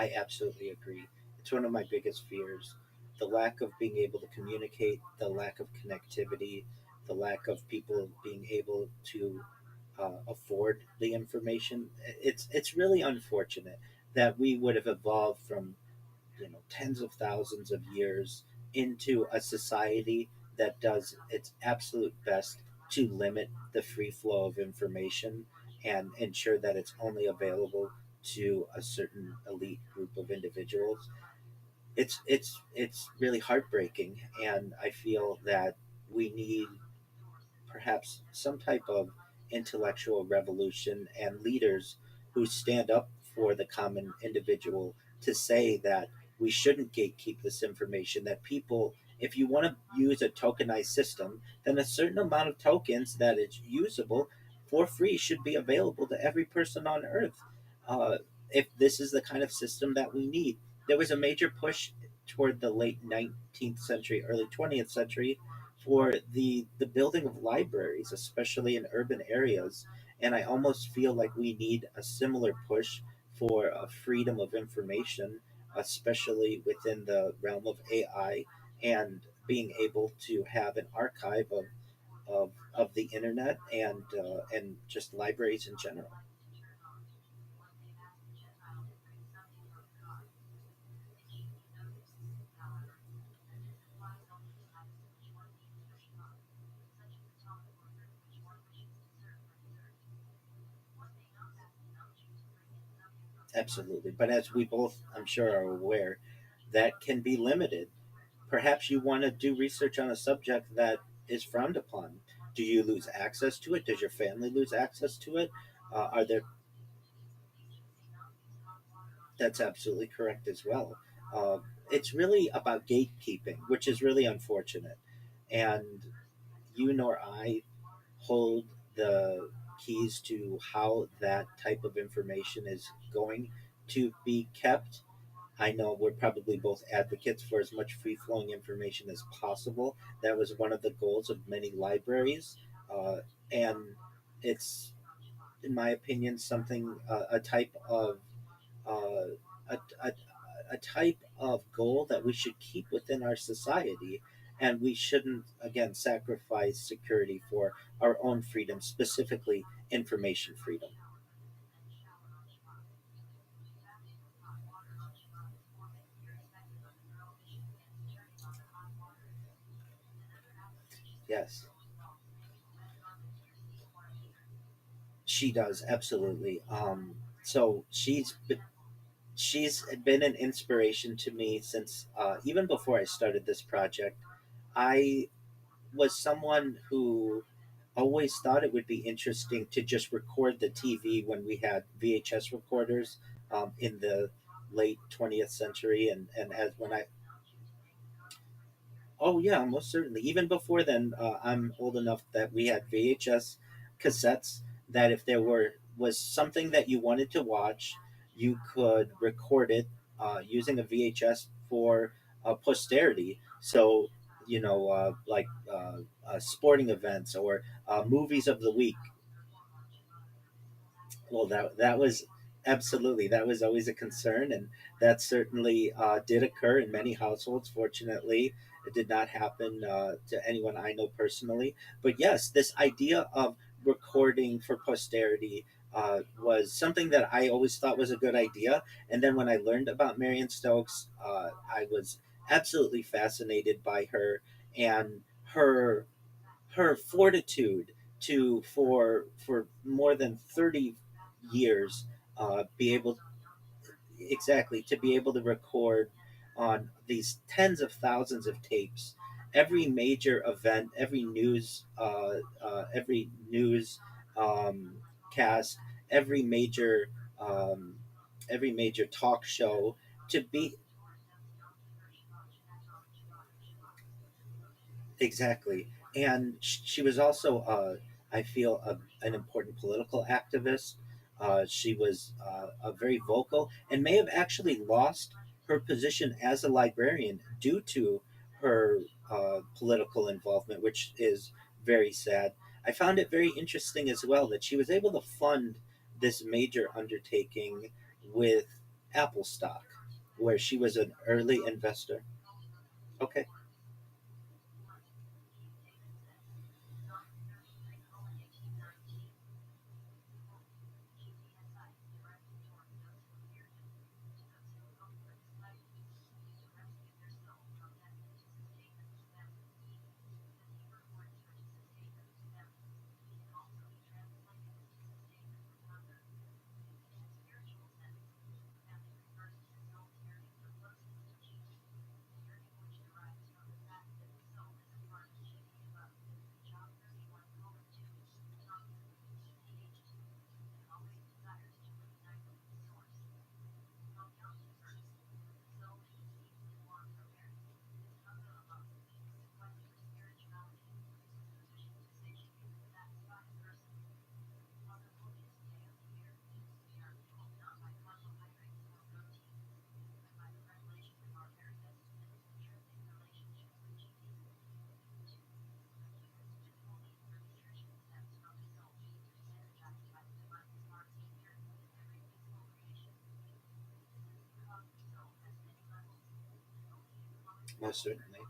I absolutely agree. It's one of my biggest fears. The lack of being able to communicate, the lack of connectivity, the lack of people being able to afford the information. It's really unfortunate that we would have evolved from tens of thousands of years into a society that does its absolute best to limit the free flow of information and ensure that it's only available to a certain elite group of individuals. It's really heartbreaking, and I feel that we need perhaps some type of intellectual revolution and leaders who stand up for the common individual to say that we shouldn't gatekeep this information, that people, if you want to use a tokenized system, then a certain amount of tokens that is usable for free should be available to every person on earth. uh, if this is the kind of system that we need. There was a major push toward the late 19th century, early 20th century for the building of libraries, especially in urban areas. And I almost feel like we need a similar push for freedom of information, especially within the realm of AI and being able to have an archive of the internet and just libraries in general. Absolutely. But as we both, I'm sure, are aware, that can be limited. Perhaps you want to do research on a subject that is frowned upon. Do you lose access to it? Does your family lose access to it? Are there? That's absolutely correct as well. Uh, it's really about gatekeeping, which is really unfortunate. And you nor I hold the keys to how that type of information is going to be kept. I know we're probably both advocates for as much free flowing information as possible. That was one of the goals of many libraries. And it's, in my opinion, something, a type of uh, a, a type of goal that we should keep within our society. And we shouldn't, again, sacrifice security for our own freedom, specifically information freedom. Yes, she does, absolutely. So she's been an inspiration to me since even before I started this project. I was someone who always thought it would be interesting to just record the TV when we had VHS recorders in the late 20th century, and as when I oh yeah, most certainly. Even before then, I'm old enough that we had VHS cassettes. That if there was something that you wanted to watch, you could record it using a VHS for posterity. So like sporting events or movies of the week. Well, that was absolutely, that was always a concern, and that certainly did occur in many households. Fortunately, it did not happen to anyone I know personally. But yes, this idea of recording for posterity was something that I always thought was a good idea. And then when I learned about Marion Stokes, I was absolutely fascinated by her and her fortitude to for more than 30 years be able exactly to be able to record on these tens of thousands of tapes every major event, every news um, cast, every major um, every major talk show, to be exactly. And she was also, I feel, an important political activist. She was very vocal and may have actually lost her position as a librarian due to her political involvement, which is very sad. I found it very interesting as well that she was able to fund this major undertaking with Apple stock. where she was an early investor. Okay. Most certainly.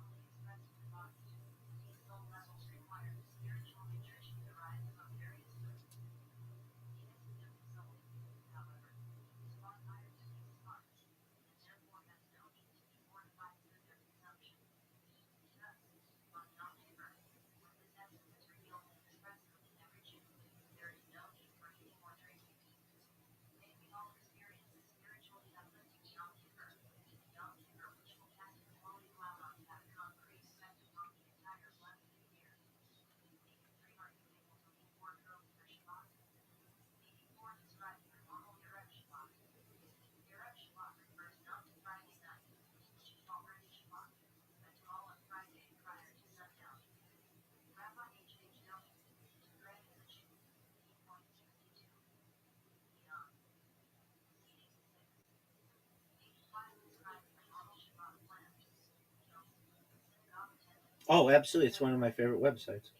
Oh, absolutely. It's one of my favorite websites.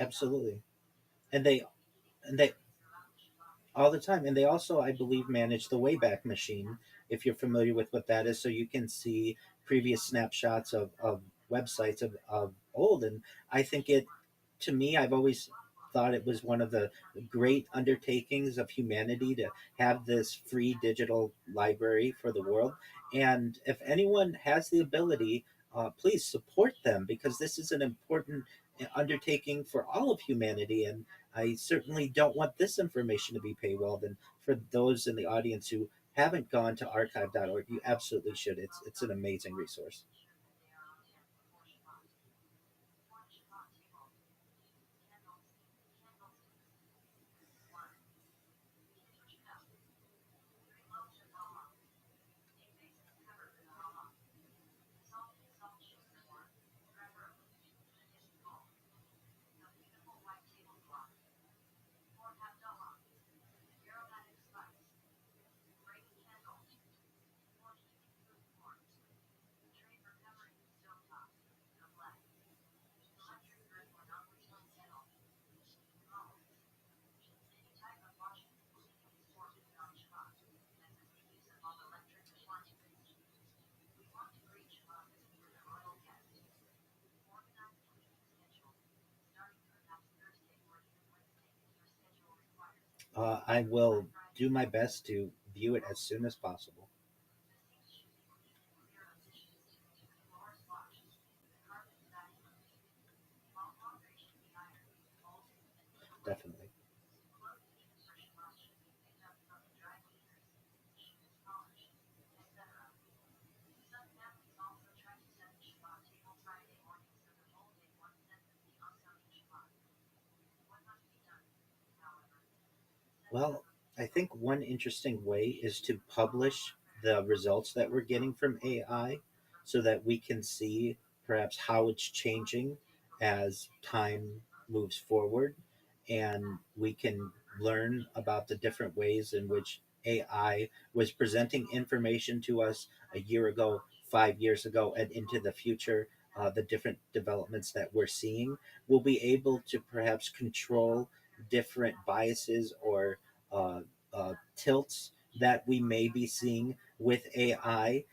Absolutely. And they all the time. And they also, I believe, manage the Wayback Machine, if you're familiar with what that is. So you can see previous snapshots of websites of old. And I think it, to me, I've always thought it was one of the great undertakings of humanity to have this free digital library for the world. And if anyone has the ability, please support them, because this is an important undertaking for all of humanity. And I certainly don't want this information to be paywalled. And for those in the audience who haven't gone to archive.org, you absolutely should. It's an amazing resource. I will do my best to view it as soon as possible. Definitely. Well, I think one interesting way is to publish the results that we're getting from AI, so that we can see perhaps how it's changing as time moves forward. And we can learn about the different ways in which AI was presenting information to us a year ago, 5 years ago, and into the future. the different developments that we're seeing, we'll be able to perhaps control different biases or tilts that we may be seeing with AI.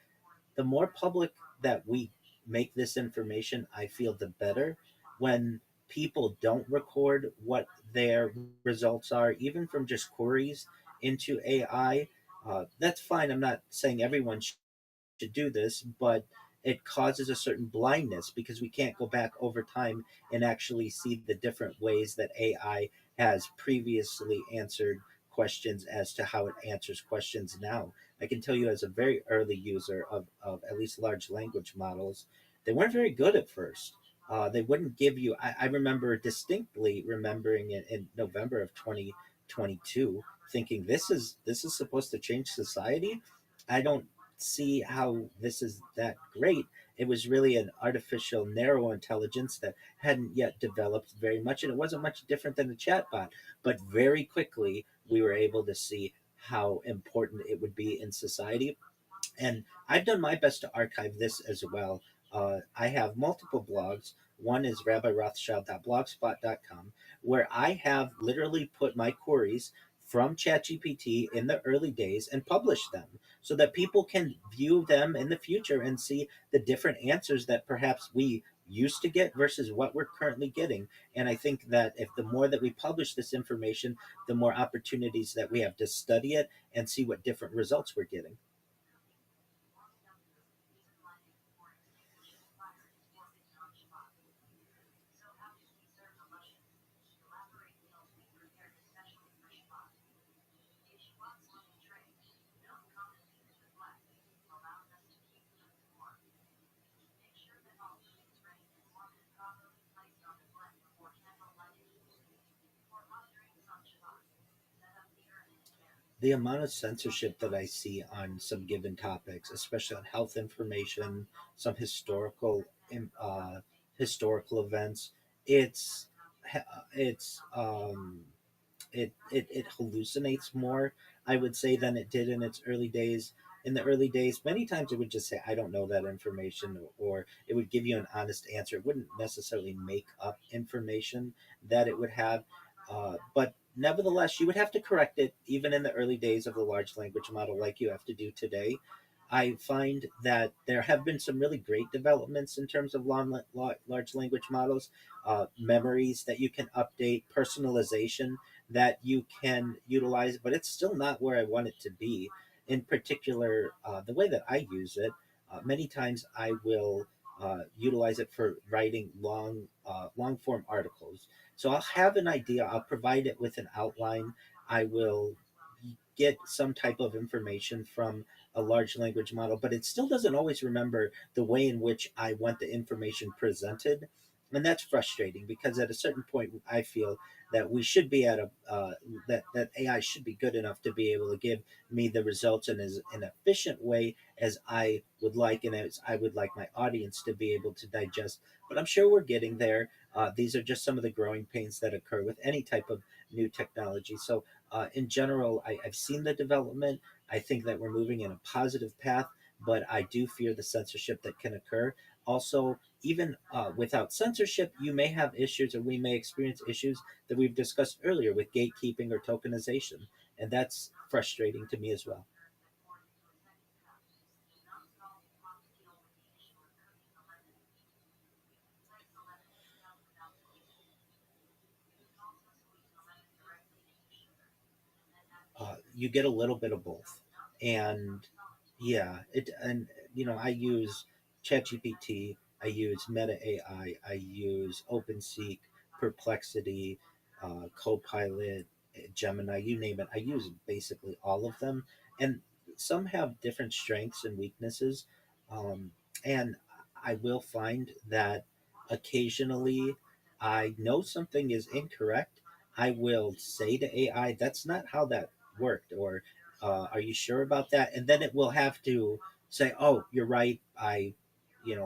The more public that we make this information, I feel the better. When people don't record what their results are, even from just queries into AI, that's fine. I'm not saying everyone should do this, but it causes a certain blindness because we can't go back over time and actually see the different ways that AI has previously answered questions as to how it answers questions now. I can tell you, as a very early user of at least large language models, they weren't very good at first. They wouldn't give you. I remember distinctly remembering in November of 2022, thinking this is supposed to change society. I don't see how this is that great. It was really an artificial narrow intelligence that hadn't yet developed very much, and it wasn't much different than a chatbot. But very quickly, we were able to see how important it would be in society, and I've done my best to archive this as well. I have multiple blogs. One is rabbirothschild.blogspot.com, where I have literally put my queries from ChatGPT in the early days and published them so that people can view them in the future and see the different answers that perhaps we used to get versus what we're currently getting. And I think that if the more that we publish this information, the more opportunities that we have to study it and see what different results we're getting. The amount of censorship that I see on some given topics, especially on health information, some historical events, it's it's it hallucinates more, I would say, than it did in its early days. In the early days, many times it would just say, I don't know that information, or it would give you an honest answer. It wouldn't necessarily make up information that it would have. But nevertheless, you would have to correct it even in the early days of the large language model, like you have to do today. I find that there have been some really great developments in terms of large language models, memories that you can update, personalization that you can utilize, but it's still not where I want it to be. In particular, the way that I use it, many times I will utilize it for writing long form articles. So I'll have an idea, I'll provide it with an outline, I will get some type of information from a large language model, but it still doesn't always remember the way in which I want the information presented. And that's frustrating because at a certain point, I feel that we should be at a that AI should be good enough to be able to give me the results in as an efficient way as I would like, and as I would like my audience to be able to digest. But I'm sure we're getting there. These are just some of the growing pains that occur with any type of new technology. So in general, I've seen the development. I think that we're moving in a positive path, but I do fear the censorship that can occur. Also, even without censorship, you may have issues, or we may experience issues that we've discussed earlier with gatekeeping or tokenization, and that's frustrating to me as well. You get a little bit of both, and yeah, it and I use ChatGPT, I use Meta AI, I use OpenSeek, Perplexity, Copilot, Gemini, you name it. I use basically all of them, and some have different strengths and weaknesses. Um, and I will find that occasionally I know something is incorrect. I will say to AI, "That's not how that worked," or "Are you sure about that?" And then it will have to say, "Oh, you're right. I,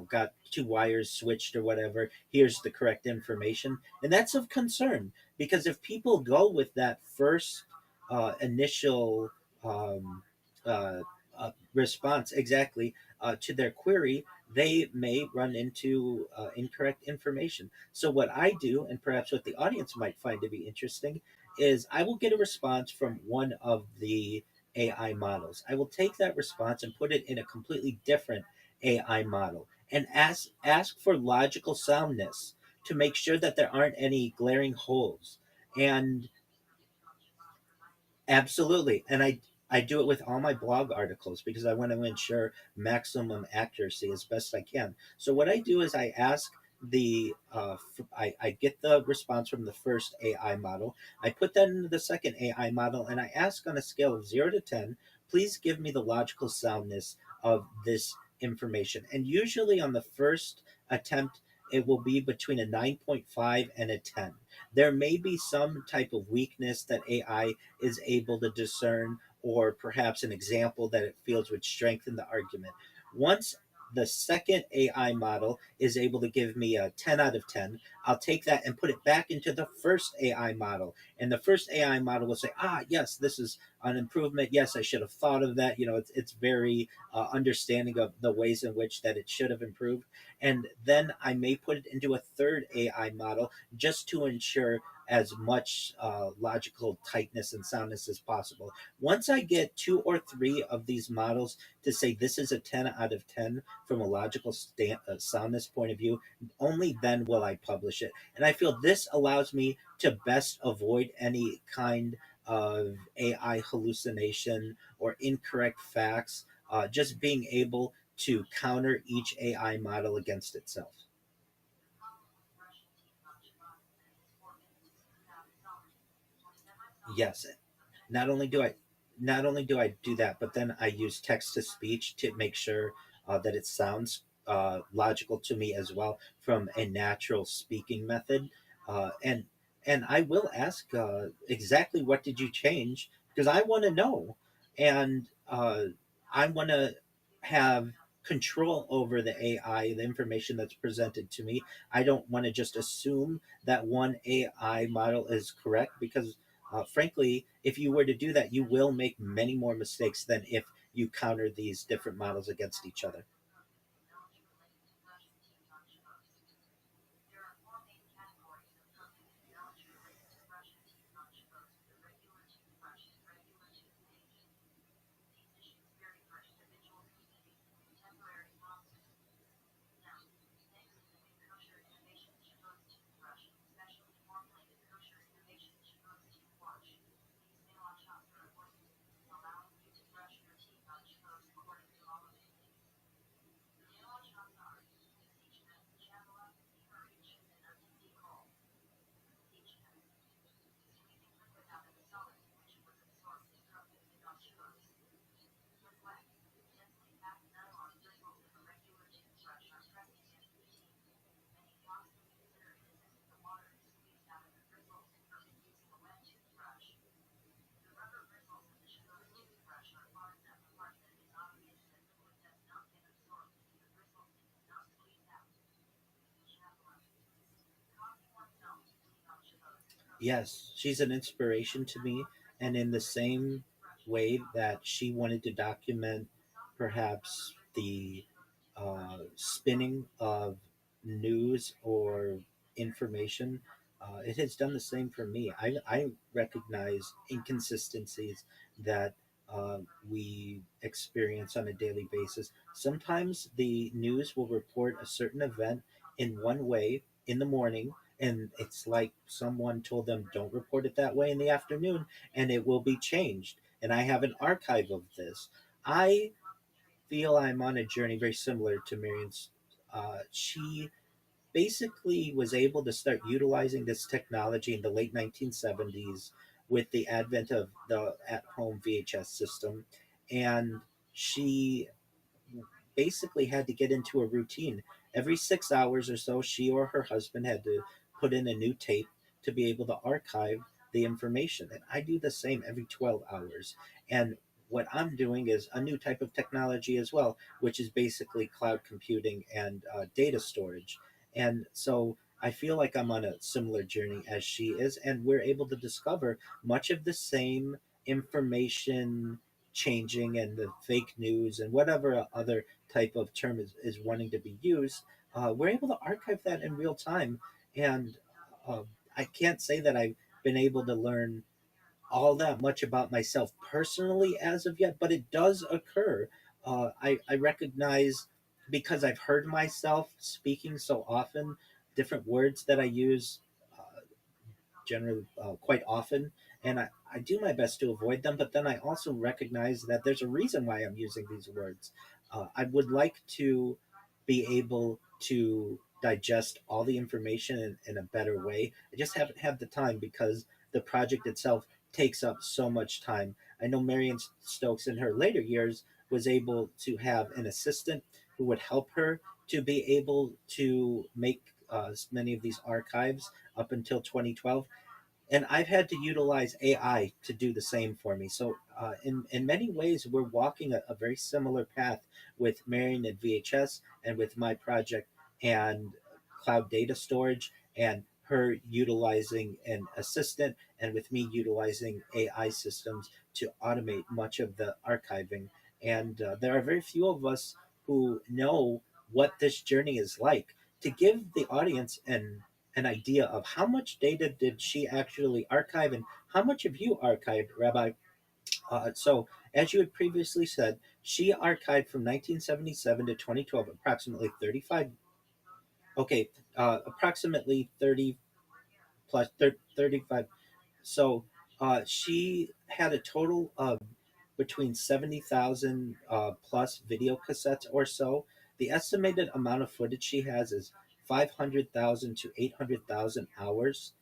got two wires switched or whatever. Here's the correct information." And that's of concern because if people go with that first initial um, uh, response exactly to their query, they may run into incorrect information. So, what I do, and perhaps what the audience might find to be interesting, is I will get a response from one of the AI models. I will take that response and put it in a completely different AI model and ask for logical soundness to make sure that there aren't any glaring holes. And absolutely. And I do it with all my blog articles because I want to ensure maximum accuracy as best I can. So what I do is I ask I get the response from the first AI model. I put that into the second AI model and I ask on a scale of 0 to 10, please give me the logical soundness of this information. And usually on the first attempt, it will be between a 9.5 and a 10. There may be some type of weakness that AI is able to discern, or perhaps an example that it feels would strengthen the argument. Once the second AI model is able to give me a 10 out of 10, I'll take that and put it back into the first AI model. And the first AI model will say, yes, this is an improvement. Yes, I should have thought of that. It's very understanding of the ways in which that it should have improved. And then I may put it into a third AI model just to ensure as much logical tightness and soundness as possible. Once I get two or three of these models to say this is a 10 out of 10 from a logical soundness point of view, only then will I publish it. And I feel this allows me to best avoid any kind of AI hallucination or incorrect facts, just being able to counter each AI model against itself. Yes, not only do I not only do I do that, but then I use text to speech to make sure that it sounds logical to me as well from a natural speaking method. And I will ask exactly what did you change because I want to know, and I want to have control over the AI, the information that's presented to me. I don't want to just assume that one AI model is correct because frankly, if you were to do that, you will make many more mistakes than if you counter these different models against each other. Yes, she's an inspiration to me, and in the same way that she wanted to document perhaps the spinning of news or information, it has done the same for me. I recognize inconsistencies that we experience on a daily basis. Sometimes the news will report a certain event in one way in the morning, and it's like someone told them don't report it that way in the afternoon, and it will be changed. And I have an archive of this. I feel I'm on a journey very similar to Miriam's. She basically was able to start utilizing this technology in the late 1970s with the advent of the at home VHS system. And she basically had to get into a routine. Every 6 hours or so, she or her husband had to put in a new tape to be able to archive the information. And I do the same every 12 hours. And what I'm doing is a new type of technology as well, which is basically cloud computing and data storage. And so I feel like I'm on a similar journey as she is, and we're able to discover much of the same information changing and the fake news and whatever other type of term is wanting to be used, we're able to archive that in real time. And uh, I can't say that I've been able to learn all that much about myself personally as of yet, but it does occur. I recognize, because I've heard myself speaking so often, different words that I use generally quite often, and I do my best to avoid them, but then I also recognize that there's a reason why I'm using these words. I would like to be able to digest all the information in a better way. I just haven't had the time because the project itself takes up so much time. I know Marion Stokes in her later years was able to have an assistant who would help her to be able to make many of these archives up until 2012, and I've had to utilize AI to do the same for me. So, in many ways, we're walking a very similar path with Marion and VHS, and with my project and cloud data storage, and her utilizing an assistant, and with me utilizing AI systems to automate much of the archiving. And there are very few of us who know what this journey is like. To give the audience an idea of how much data did she actually archive and how much have you archived, Rabbi? So, as you had previously said, she archived from 1977 to 2012, approximately 35. Okay, approximately 30 plus 35. So, she had a total of between 70,000 plus video cassettes or so. The estimated amount of footage she has is 500,000 to 800,000 hours.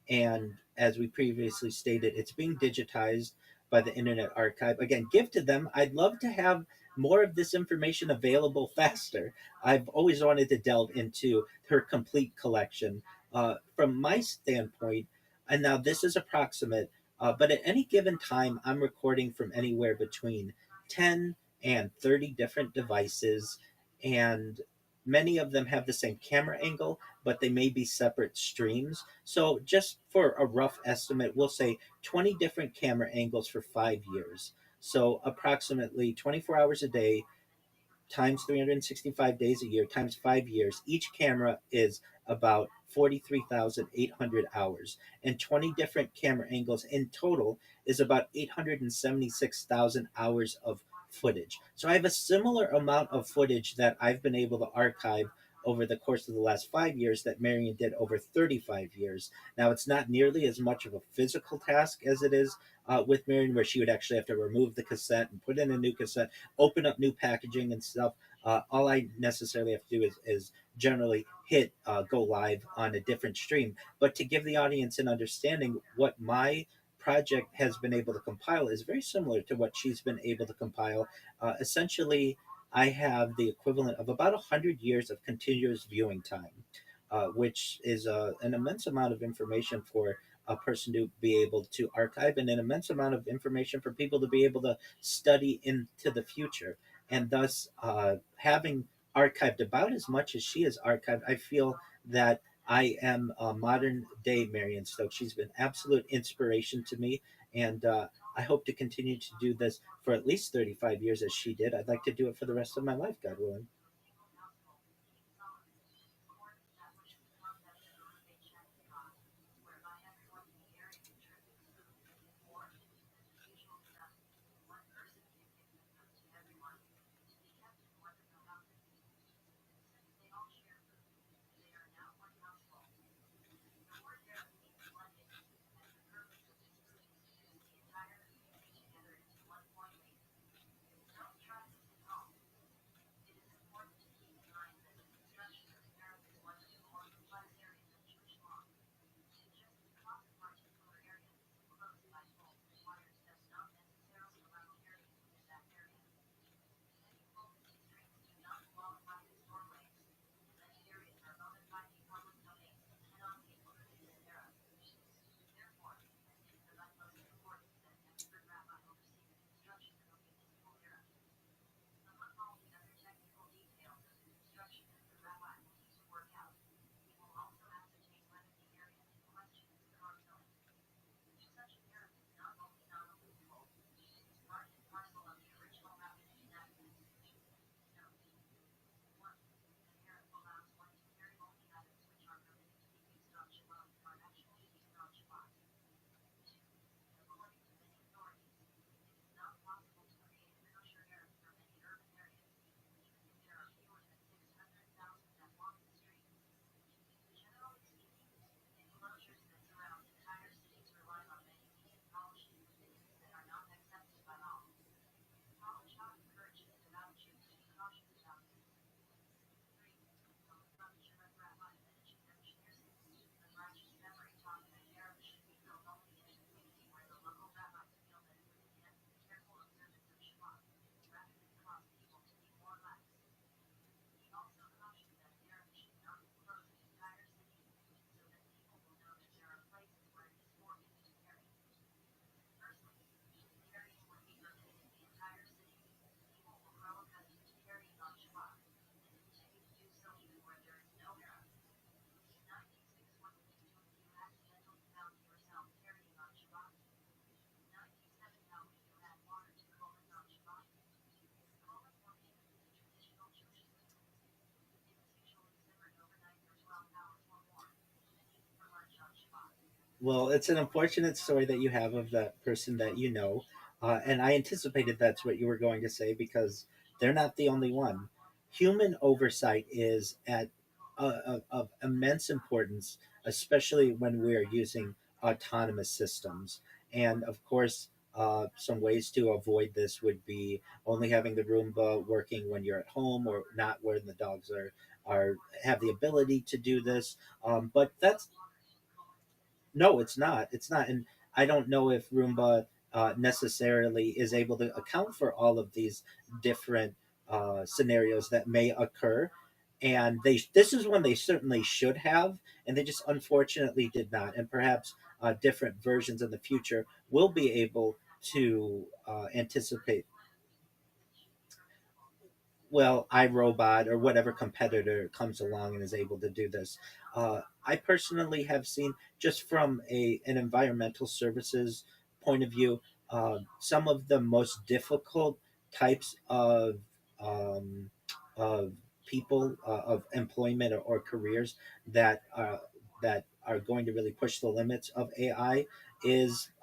And as we previously stated, it's being digitized by the Internet Archive. Again, give to them. I'd love to have more of this information available faster. I've always wanted to delve into her complete collection. From my standpoint, and now this is approximate, but at any given time, I'm recording from anywhere between 10 and 30 different devices, and many of them have the same camera angle, but they may be separate streams. So, just for a rough estimate, we'll say 20 different camera angles for 5 years. So, approximately 24 hours a day times 365 days a year times 5 years. Each camera is about 43,800 hours, and 20 different camera angles in total is about 876,000 hours of footage. So I have a similar amount of footage that I've been able to archive over the course of the last 5 years that Marion did over 35 years. Now, it's not nearly as much of a physical task as it is with Marion, where she would actually have to remove the cassette and put in a new cassette, open up new packaging and stuff. All I necessarily have to do is generally hit go live on a different stream. But to give the audience an understanding, what my project has been able to compile is very similar to what she's been able to compile. Essentially, I have the equivalent of about 100 years of continuous viewing time, which is an immense amount of information for a person to be able to archive, and an immense amount of information for people to be able to study into the future. And thus, having archived about as much as she has archived, I feel that I am a modern day Marion Stokes. She's been absolute inspiration to me, and I hope to continue to do this for at least 35 years as she did. I'd like to do it for the rest of my life, God willing. Well, it's an unfortunate story that you have of that person that you know, and I anticipated that's what you were going to say because they're not the only one. Human oversight is of immense importance, especially when we're using autonomous systems. And of course, some ways to avoid this would be only having the Roomba working when you're at home or not when the dogs are have the ability to do this. But that's no, it's not. It's not, and I don't know if Roomba necessarily is able to account for all of these different scenarios that may occur. And this is one they certainly should have, and they just unfortunately did not. And perhaps different versions in the future will be able to anticipate, well, iRobot or whatever competitor comes along and is able to do this. I personally have seen, just from an environmental services point of view, some of the most difficult types um, of people of employment or careers that are going to really push the limits of AI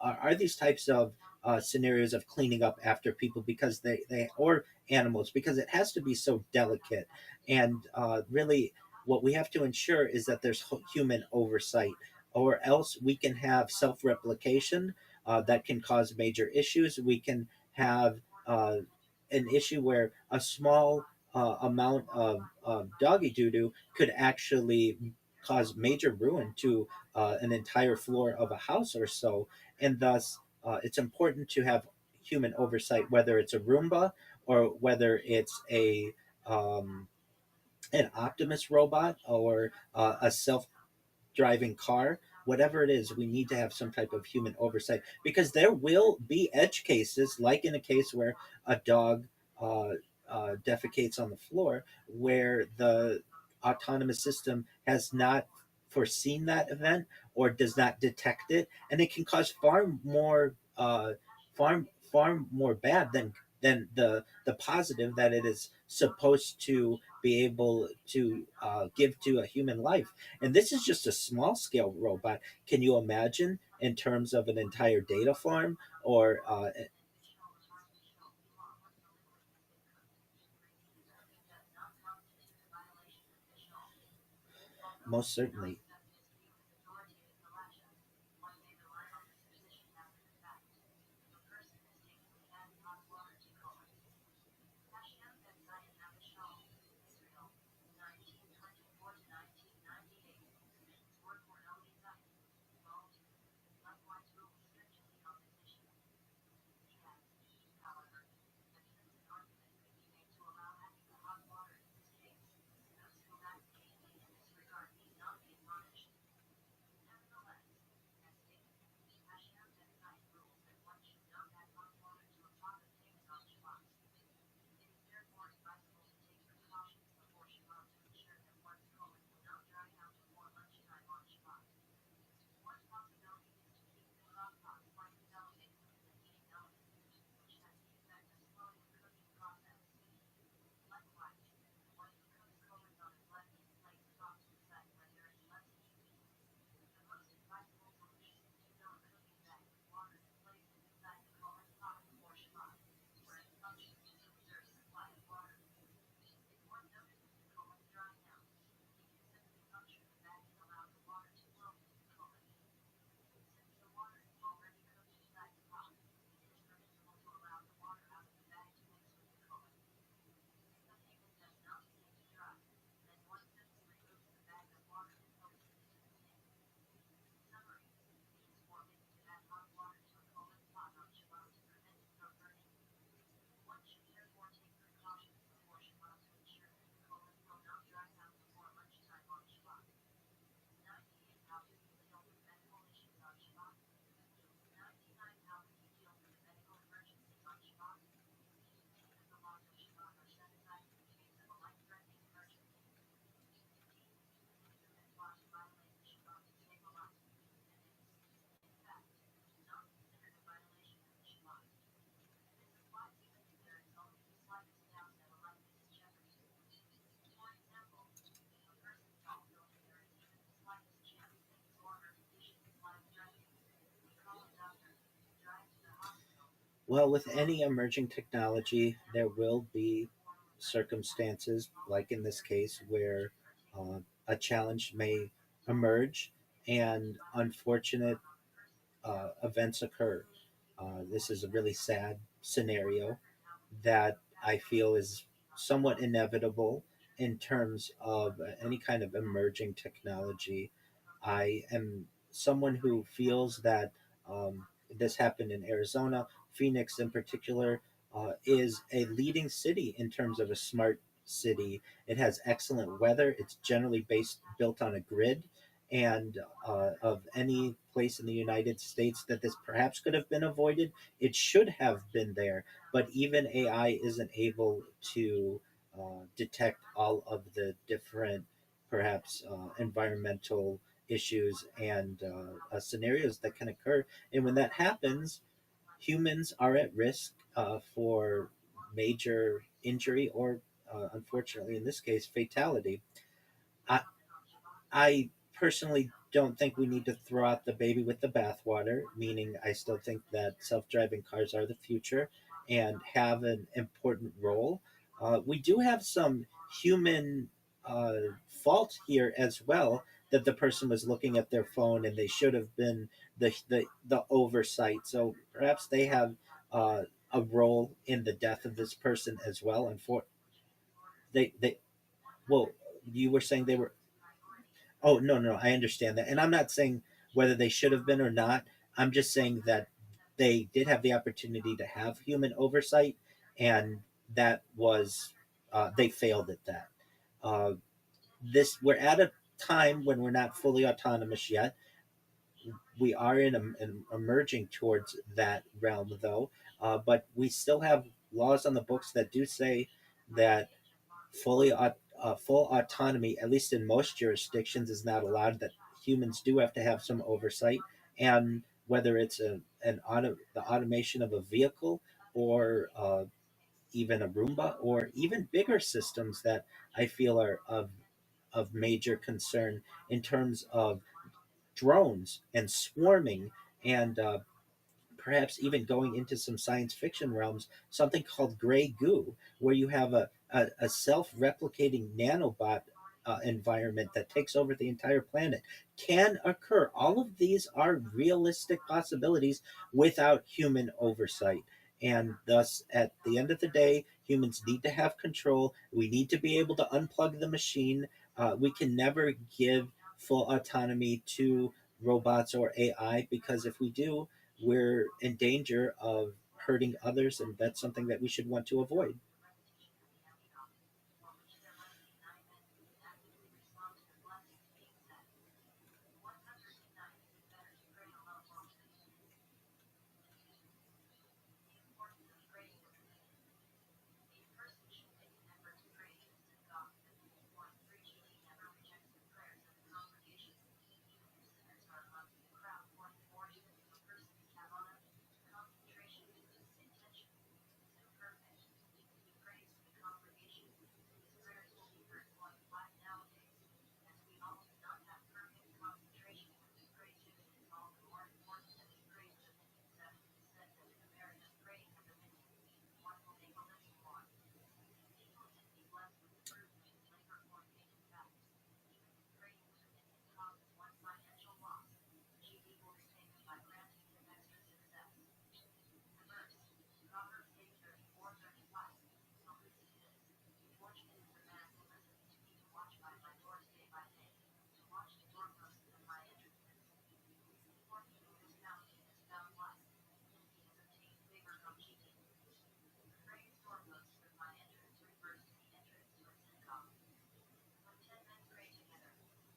are these types of scenarios of cleaning up after people because they or animals because it has to be so delicate. And really, what we have to ensure is that there's human oversight, or else we can have self replication that can cause major issues. We can have an issue where a small amount of doggy doo doo could actually cause major ruin to an entire floor of a house or so. And thus, it's important to have human oversight, whether it's a Roomba or whether it's um, an Optimus robot or a self-driving car. Whatever it is, we need to have some type of human oversight because there will be edge cases, like in a case where a dog uh, defecates on the floor, where the autonomous system has not foreseen that event or does not detect it, and it can cause far more bad than the positive that it is supposed to be able to give to a human life. And this is just a small scale robot. Can you imagine in terms of an entire data farm or most certainly. Well, with any emerging technology, there will be circumstances, like in this case, where a challenge may emerge and unfortunate events occur. This is a really sad scenario that I feel is somewhat inevitable in terms of any kind of emerging technology. I am someone who feels that this happened in Arizona. Phoenix, in particular, is a leading city in terms of a smart city. It has excellent weather. It's generally built on a grid. And of any place in the United States that this perhaps could have been avoided, it should have been there. But even AI isn't able to detect all of the different, perhaps, environmental issues and scenarios that can occur. And when that happens, humans are at risk for major injury or, unfortunately, in this case, fatality. I, I personally don't think we need to throw out the baby with the bathwater, meaning I still think that self driving cars are the future and have an important role. We do have some human uh, fault here as well, that the person was looking at their phone and they should have been the oversight. So perhaps they have a role in the death of this person as well. And for they well, you were saying they were. Oh, no, no, I understand that. And I'm not saying whether they should have been or not. I'm just saying that they did have the opportunity to have human oversight, and that was, they failed at that. Uh, we're at a time when we're not fully autonomous yet. We are in emerging towards that realm, though. But we still have laws on the books that do say that full autonomy, at least in most jurisdictions, is not allowed. That humans do have to have some oversight, and whether it's the automation of a vehicle, or even a Roomba, or even bigger systems that I feel are of major concern in terms of drones and swarming, and perhaps even going into some science fiction realms, something called gray goo, where you have a self replicating nanobot environment that takes over the entire planet, can occur. All of these are realistic possibilities without human oversight. And thus, at the end of the day, humans need to have control. We need to be able to unplug the machine. We can never give full autonomy to robots or AI, because if we do, we're in danger of hurting others, and that's something that we should want to avoid.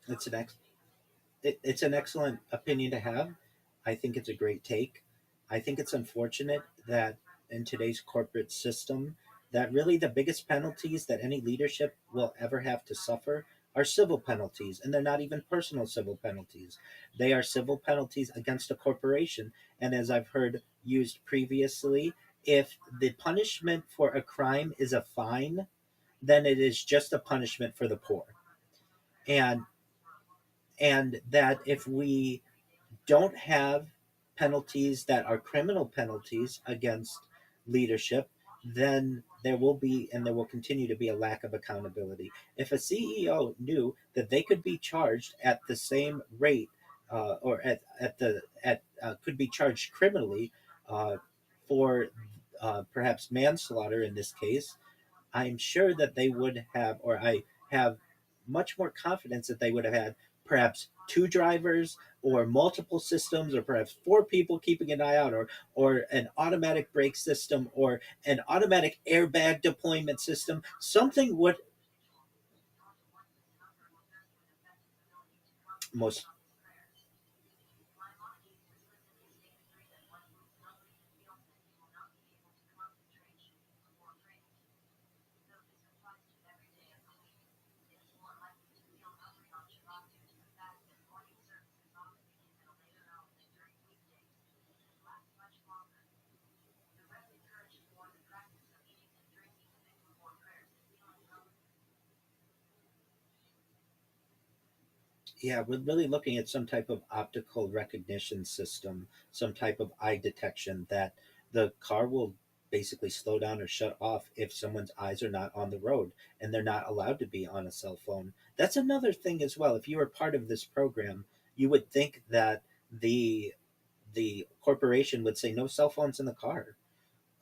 It's an it's an excellent opinion to have. I think it's a great take. I think it's unfortunate that in today's corporate system, that really the biggest penalties that any leadership will ever have to suffer are civil penalties, and they're not even personal civil penalties. They are civil penalties against a corporation. And as I've heard used previously, if the punishment for a crime is a fine, then it is just a punishment for the poor. And that if we don't have penalties that are criminal penalties against leadership, then there will be and there will continue to be a lack of accountability. If a CEO knew that they could be charged at the same rate, or at the at could be charged criminally uh, for perhaps manslaughter in this case, I'm sure that they would have, or I have much more confidence that they would have had perhaps two drivers or multiple systems or perhaps four people keeping an eye out, or an automatic brake system or an automatic airbag deployment system. Something would most yeah, we're really looking at some type of optical recognition system, some type of eye detection that the car will basically slow down or shut off if someone's eyes are not on the road and they're not allowed to be on a cell phone. That's another thing as well. If you were part of this program, you would think that the the corporation would say no cell phones in the car.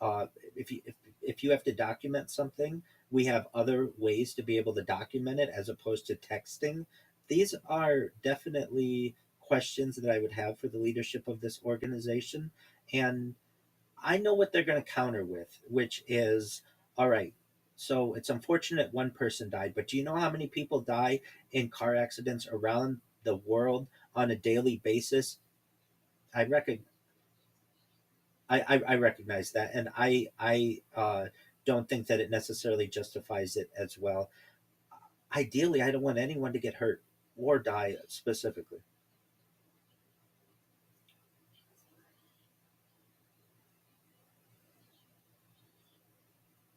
uh, if you have to document something, we have other ways to be able to document it as opposed to texting. These are definitely questions that I would have for the leadership of this organization, and I know what they're going to counter with, which is, all right. So it's unfortunate one person died, but do you know how many people die in car accidents around the world on a daily basis? I reckon I recognize that, and I don't think that it necessarily justifies it as well. Ideally, I don't want anyone to get hurt or die specifically.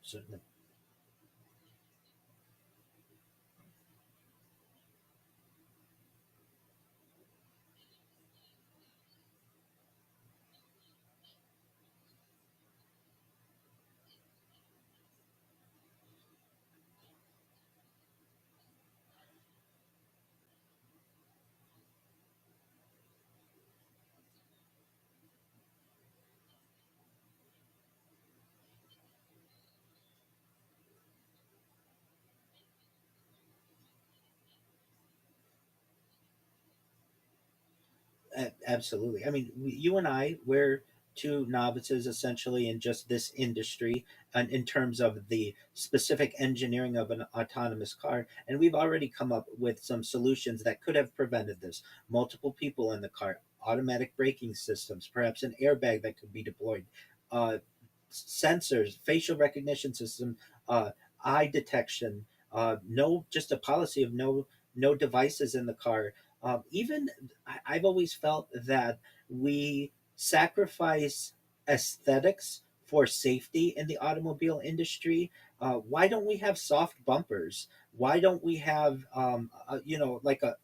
Certainly. Absolutely. I mean, you and I, we're two novices essentially in just this industry, and in terms of the specific engineering of an autonomous car. And we've already come up with some solutions that could have prevented this. Multiple people in the car, automatic braking systems, perhaps an airbag that could be deployed, uh, sensors, facial recognition system, uh, eye detection. No, just a policy of no devices in the car. Even I've always felt that we sacrifice aesthetics for safety in the automobile industry. Why don't we have soft bumpers? Why don't we have like a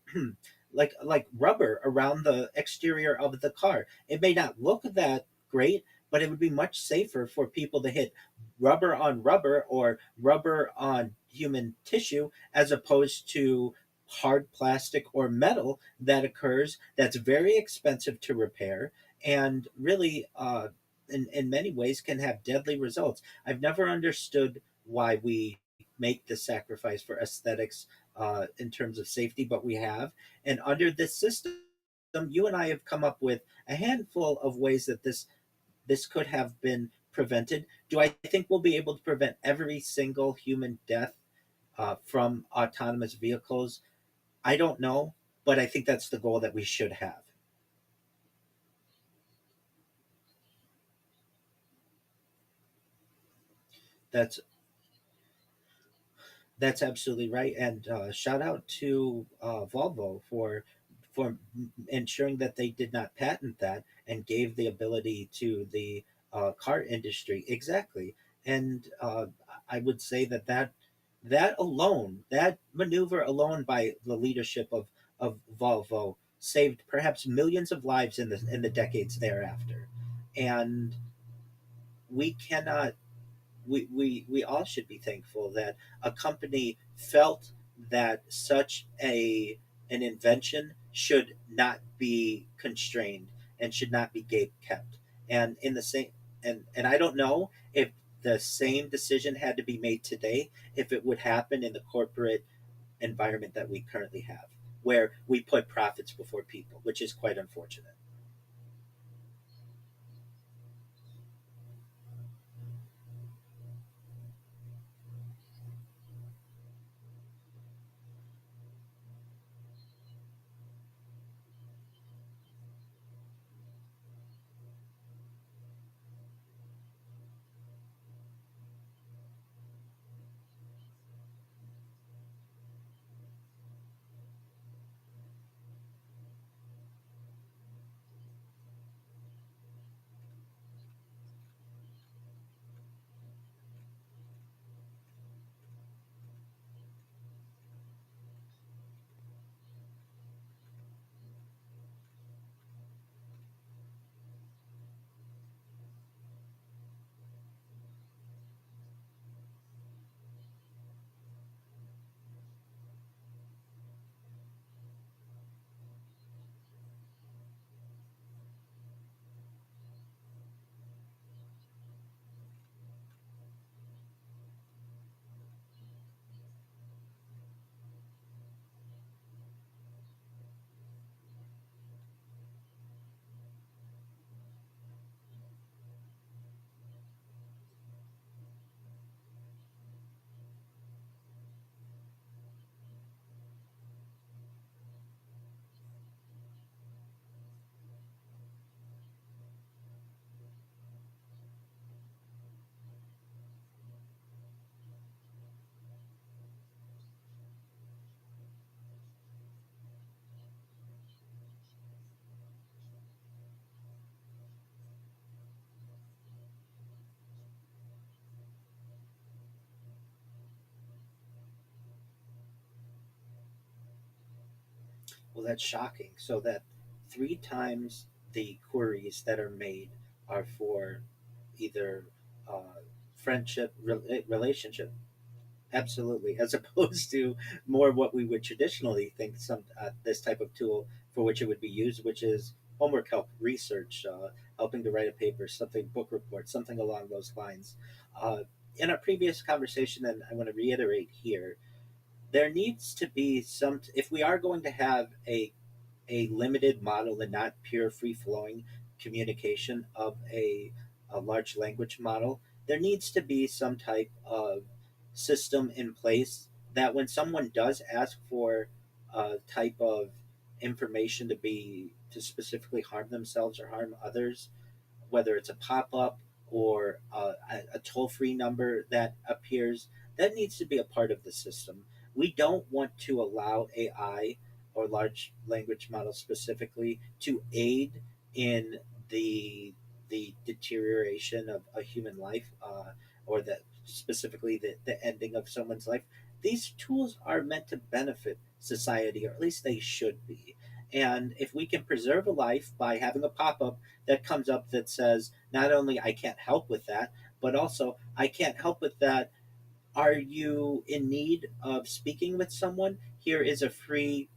like rubber around the exterior of the car? It may not look that great, but it would be much safer for people to hit rubber on rubber or rubber on human tissue as opposed to hard plastic or metal that occurs, that's very expensive to repair, and really in many ways can have deadly results. I've never understood why we make the sacrifice for aesthetics in terms of safety, but we have. And under this system, you and I have come up with a handful of ways that this could have been prevented. Do I think we'll be able to prevent every single human death from autonomous vehicles? I don't know, but I think that's the goal that we should have. That's that's absolutely right. And shout out to Volvo for ensuring that they did not patent that and gave the ability to the car industry exactly. And I would say that alone, that maneuver alone by the leadership of Volvo saved perhaps millions of lives in the decades thereafter. And we cannot we all should be thankful that a company felt that such a an invention should not be constrained and should not be gate kept. And in the same and I don't know if the same decision had to be made today, if it would happen in the corporate environment that we currently have, where we put profits before people, which is quite unfortunate. Well, that's shocking. So that three times the queries that are made are for either friendship, relationship, absolutely, as opposed to more what we would traditionally think some this type of tool for which it would be used, which is homework help, research, helping to write a paper, something book report, something along those lines. Uh, in our previous conversation, and I want to reiterate here, there needs to be some. If we are going to have a limited model and not pure free flowing communication of a large language model, there needs to be some type of system in place that when someone does ask for a type of information to specifically harm themselves or harm others, whether it's a pop up or a toll free number that appears, that needs to be a part of the system. We don't want to allow AI or large language models specifically to aid in the deterioration of a human life, or specifically the ending of someone's life. These tools are meant to benefit society, or at least they should be. And if we can preserve a life by having a pop up that comes up that says, not only I can't help with that, but also I can't help with that. Are you in need of speaking with someone? Here is a free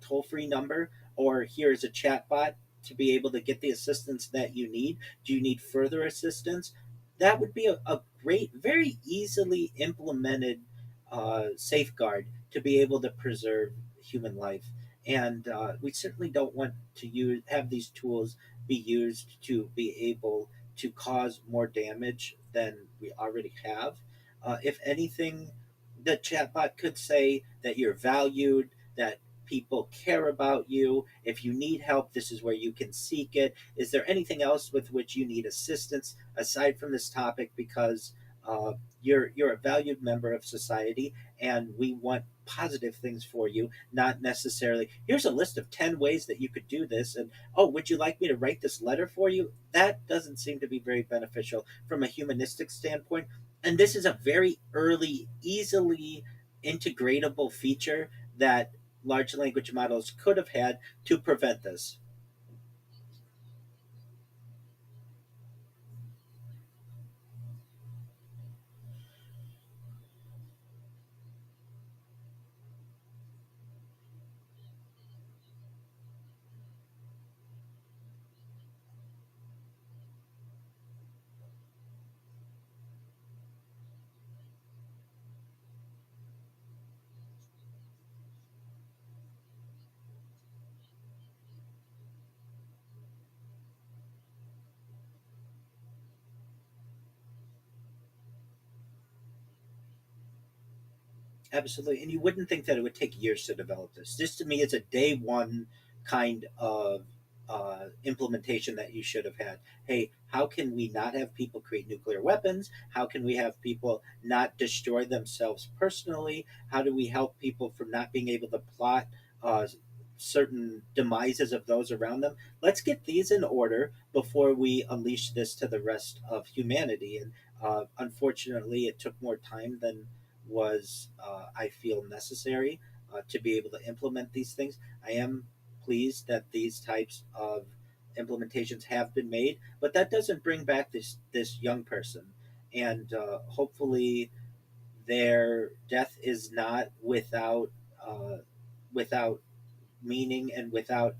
toll free number, or here is a chat bot to be able to get the assistance that you need. Do you need further assistance? That would be a great, very easily implemented safeguard to be able to preserve human life. And we certainly don't want to have these tools be used to be able to cause more damage than we already have. If anything, the chatbot could say that you're valued, that people care about you. If you need help, this is where you can seek it. Is there anything else with which you need assistance aside from this topic? Because you're a valued member of society, and we want positive things for you, not necessarily here's a list of 10 ways that you could do this, and oh, would you like me to write this letter for you? That doesn't seem to be very beneficial from a humanistic standpoint. And this is a very early, easily integratable feature that large language models could have had to prevent this. Absolutely, and you wouldn't think that it would take years to develop this. This to me is a day one kind of implementation that you should have had. Hey, how can we not have people create nuclear weapons? How can we have people not destroy themselves personally? How do we help people from not being able to plot uh, certain demises of those around them? Let's get these in order before we unleash this to the rest of humanity. And unfortunately, it took more time than was, I feel, necessary to be able to implement these things. I am pleased that these types of implementations have been made, but that doesn't bring back this young person, and hopefully their death is not uh, without meaning and without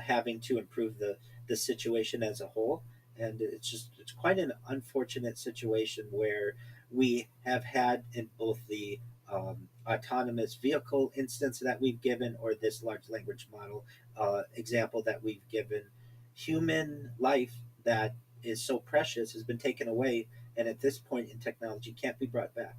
having to improve the situation as a whole. And it's quite an unfortunate situation where we have had in both the autonomous vehicle instance that we've given or this large language model example that we've given, human life that is so precious has been taken away, and at this point in technology can't be brought back.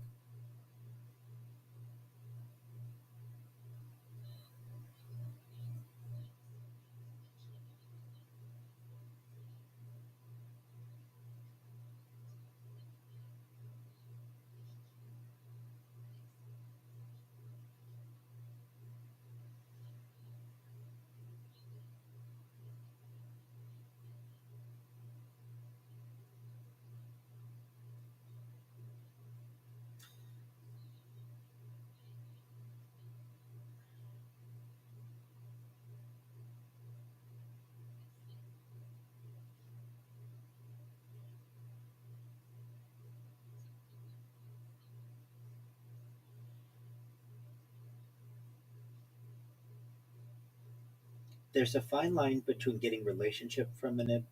There's a fine line between getting relationship from a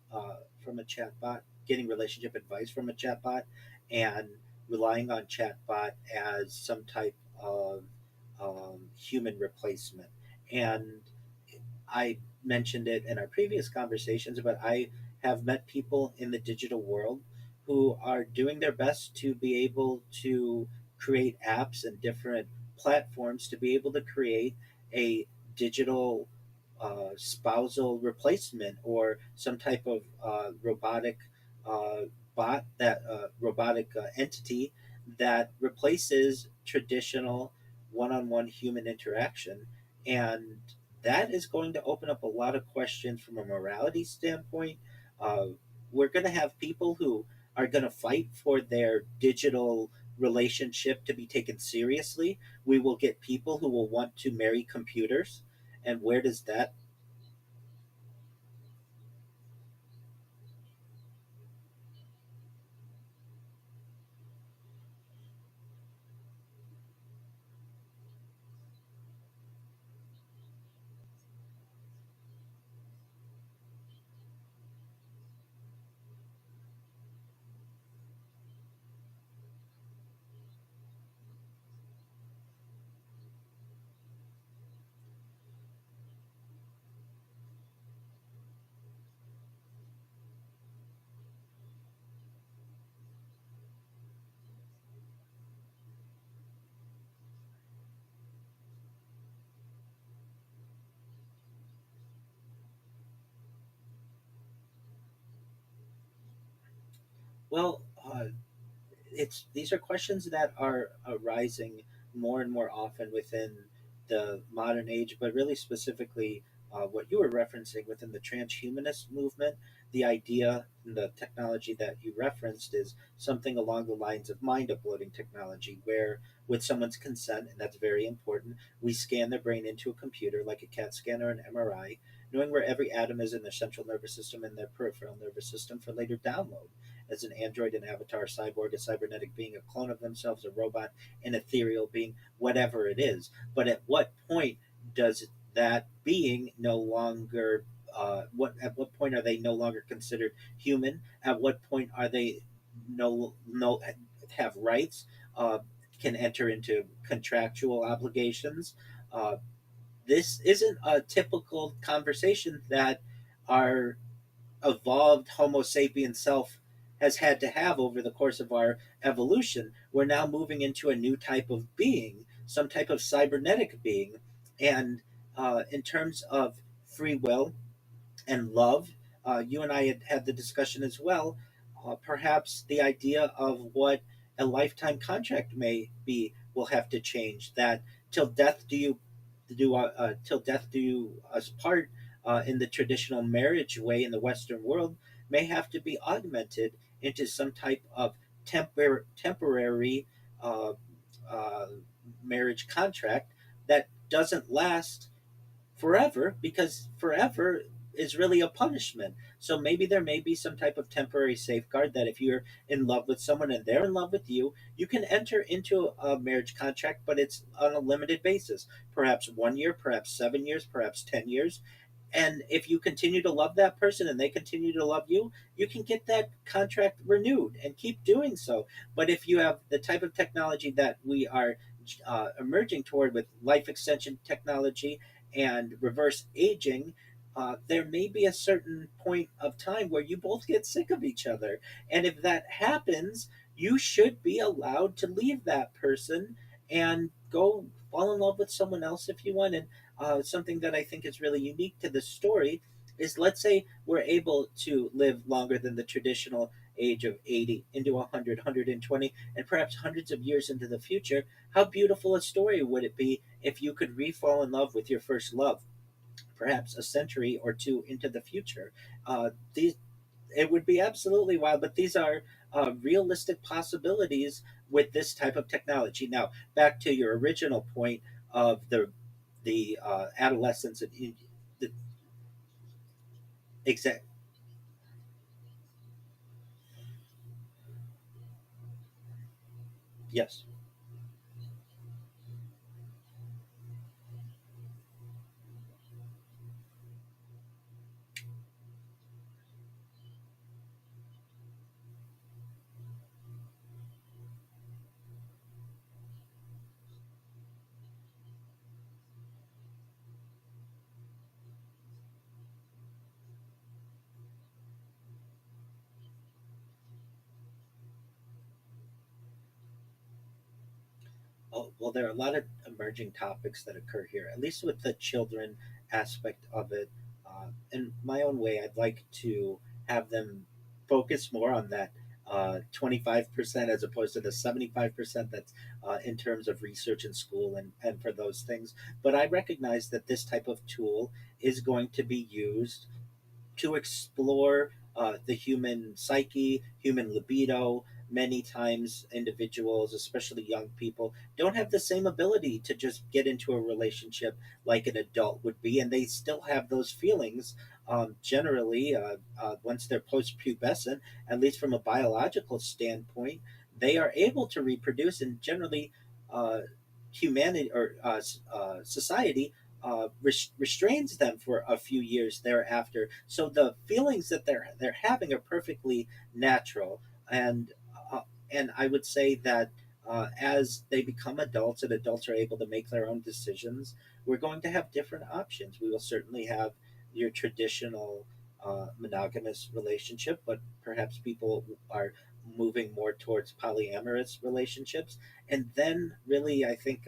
chatbot, getting relationship advice from a chatbot, and relying on chatbot as some type of human replacement. And I mentioned it in our previous conversations, but I have met people in the digital world who are doing their best to be able to create apps and different platforms to be able to create a digital spousal replacement or some type of robotic uh, robotic entity that replaces traditional one-on-one human interaction. And that is going to open up a lot of questions from a morality standpoint. Uh, we're going to have people who are going to fight for their digital relationship to be taken seriously. We will get people who will want to marry computers. And where does that? Well, it's these are questions that are arising more and more often within the modern age, but really specifically what you were referencing within the transhumanist movement, the idea and the technology that you referenced is something along the lines of mind uploading technology, where with someone's consent, and that's very important, we scan their brain into a computer like a CAT scan or an MRI, knowing where every atom is in their central nervous system and their peripheral nervous system for later download as an android, an avatar, a cyborg, a cybernetic being, a clone of themselves, a robot, an ethereal being, whatever it is. But at what point does that being no longer at what point are they no longer considered human? At what point are they no have rights? Can enter into contractual obligations. Uh, this isn't a typical conversation that our evolved Homo sapien self has had to have over the course of our evolution. We're now moving into a new type of being, some type of cybernetic being. And in terms of free will and love, you and I had the discussion as well. Perhaps the idea of what a lifetime contract may be will have to change. That till death till death do you us part in the traditional marriage way in the Western world may have to be augmented into some type of temporary uh, uh, marriage contract that doesn't last forever, because forever is really a punishment. So maybe there may be some type of temporary safeguard that if you're in love with someone and they're in love with you, you can enter into a marriage contract, but it's on a limited basis. Perhaps 1 year, perhaps 7 years, perhaps 10 years. And if you continue to love that person and they continue to love you, you can get that contract renewed and keep doing so. But if you have the type of technology that we are emerging toward with life extension technology and reverse aging, there may be a certain point of time where you both get sick of each other. And if that happens, you should be allowed to leave that person and go fall in love with someone else if you want. And something that I think is really unique to this story is, let's say we're able to live longer than the traditional age of 80 into 100, 120, and perhaps hundreds of years into the future. How beautiful a story would it be if you could re-fall in love with your first love, perhaps a century or two into the future? These It would be absolutely wild, but these are realistic possibilities with this type of technology. Now, back to your original point of the adolescence and the exact. Yes. Oh, well, there are a lot of emerging topics that occur here, at least with the children aspect of it. In my own way, I'd like to have them focus more on that 25% as opposed to the 75% that's in terms of research in school and for those things. But I recognize that this type of tool is going to be used to explore the human psyche, human libido. Many times, individuals, especially young people, don't have the same ability to just get into a relationship like an adult would be, and they still have those feelings. Generally, once they're post-pubescent, at least from a biological standpoint, they are able to reproduce, and generally, uh, humanity or society restrains them for a few years thereafter. So the feelings that they're having are perfectly natural, and uh, and I would say that as they become adults and adults are able to make their own decisions, we're going to have different options. We will certainly have your traditional monogamous relationship, but perhaps people are moving more towards polyamorous relationships. And then, really, I think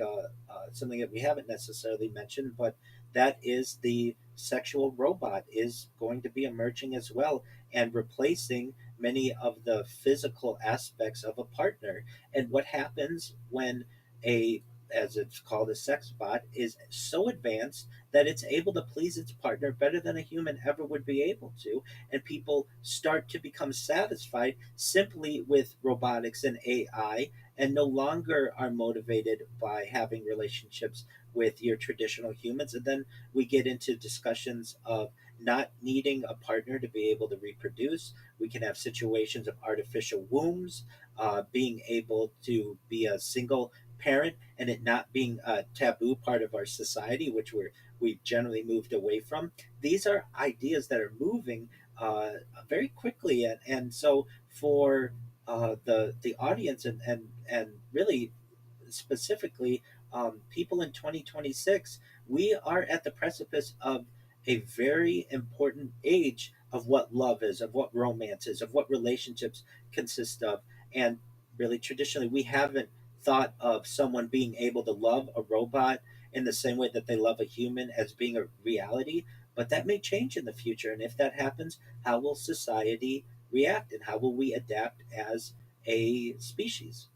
something that we haven't necessarily mentioned, but that is the sexual robot is going to be emerging as well and replacing many of the physical aspects of a partner. And what happens when a as it's called, a sex bot, is so advanced that it's able to please its partner better than a human ever would be able to. And people start to become satisfied simply with robotics and AI, and no longer are motivated by having relationships with your traditional humans. And then we get into discussions of not needing a partner to be able to reproduce. We can have situations of artificial wombs, being able to be a single parent and it not being a taboo part of our society, which we've generally moved away from. These are ideas that are moving uh, very quickly, and so for the audience and really specifically people in 2026, we are at the precipice of a very important age of what love is, of what romance is, of what relationships consist of. And really, traditionally, we haven't thought of someone being able to love a robot in the same way that they love a human as being a reality. But that may change in the future. And if that happens, how will society react and how will we adapt as a species?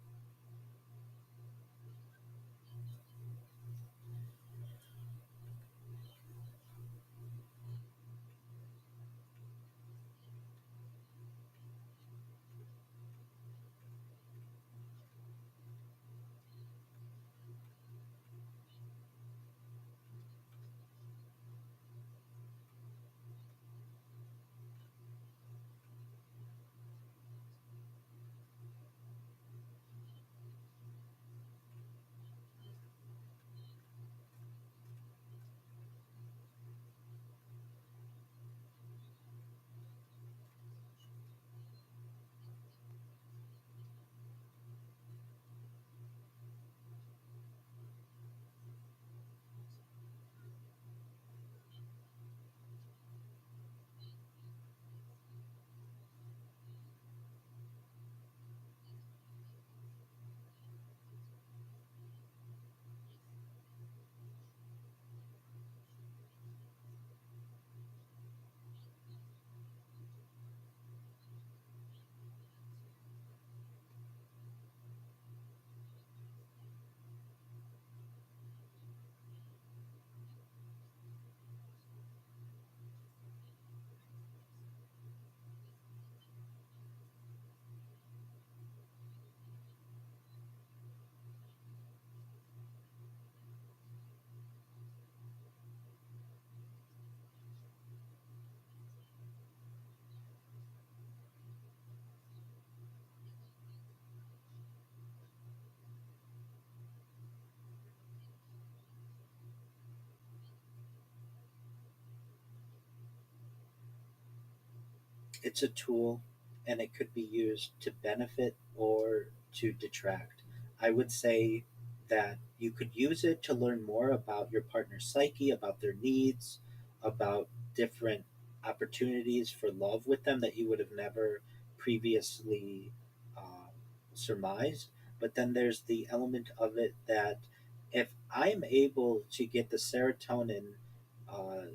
It's a tool and it could be used to benefit or to detract. I would say that you could use it to learn more about your partner's psyche, about their needs, about different opportunities for love with them that you would have never previously uh, surmised. But then there's the element of it that if I'm able to get the serotonin uh,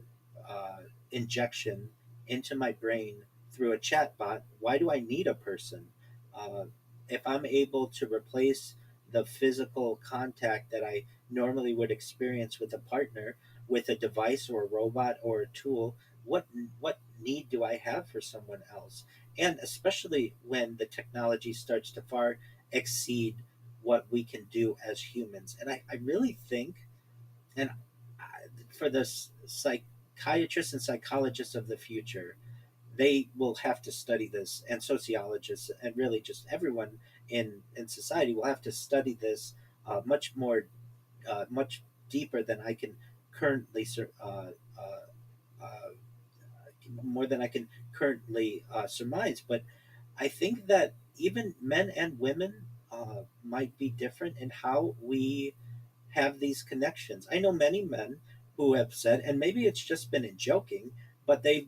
uh, injection into my brain through a chatbot, why do I need a person? Uh, if I'm able to replace the physical contact that I normally would experience with a partner with a device or a robot or a tool, what need do I have for someone else? And especially when the technology starts to far exceed what we can do as humans. And I really think, and for the psychiatrists and psychologists of the future, they will have to study this, and sociologists and really just everyone in society will have to study this much more, much deeper than I can currently uh, more than I can currently surmise. But I think that even men and women might be different in how we have these connections. I know many men who have said, and maybe it's just been in joking, but they've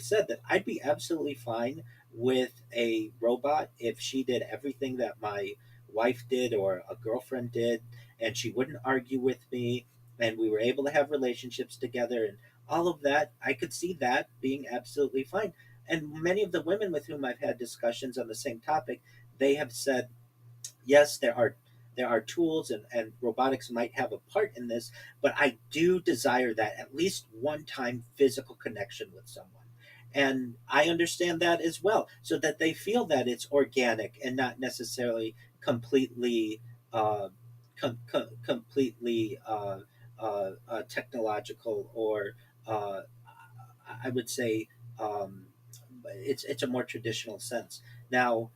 said that I'd be absolutely fine with a robot if she did everything that my wife did or a girlfriend did, and she wouldn't argue with me, and we were able to have relationships together and all of that. I could see that being absolutely fine. And many of the women with whom I've had discussions on the same topic, they have said yes, there are tools, and robotics might have a part in this, but I do desire that at least one time physical connection with someone. And I understand that as well, so that they feel that it's organic and not necessarily completely, uh, completely technological, or uh, I would say, um, it's a more traditional sense. Now,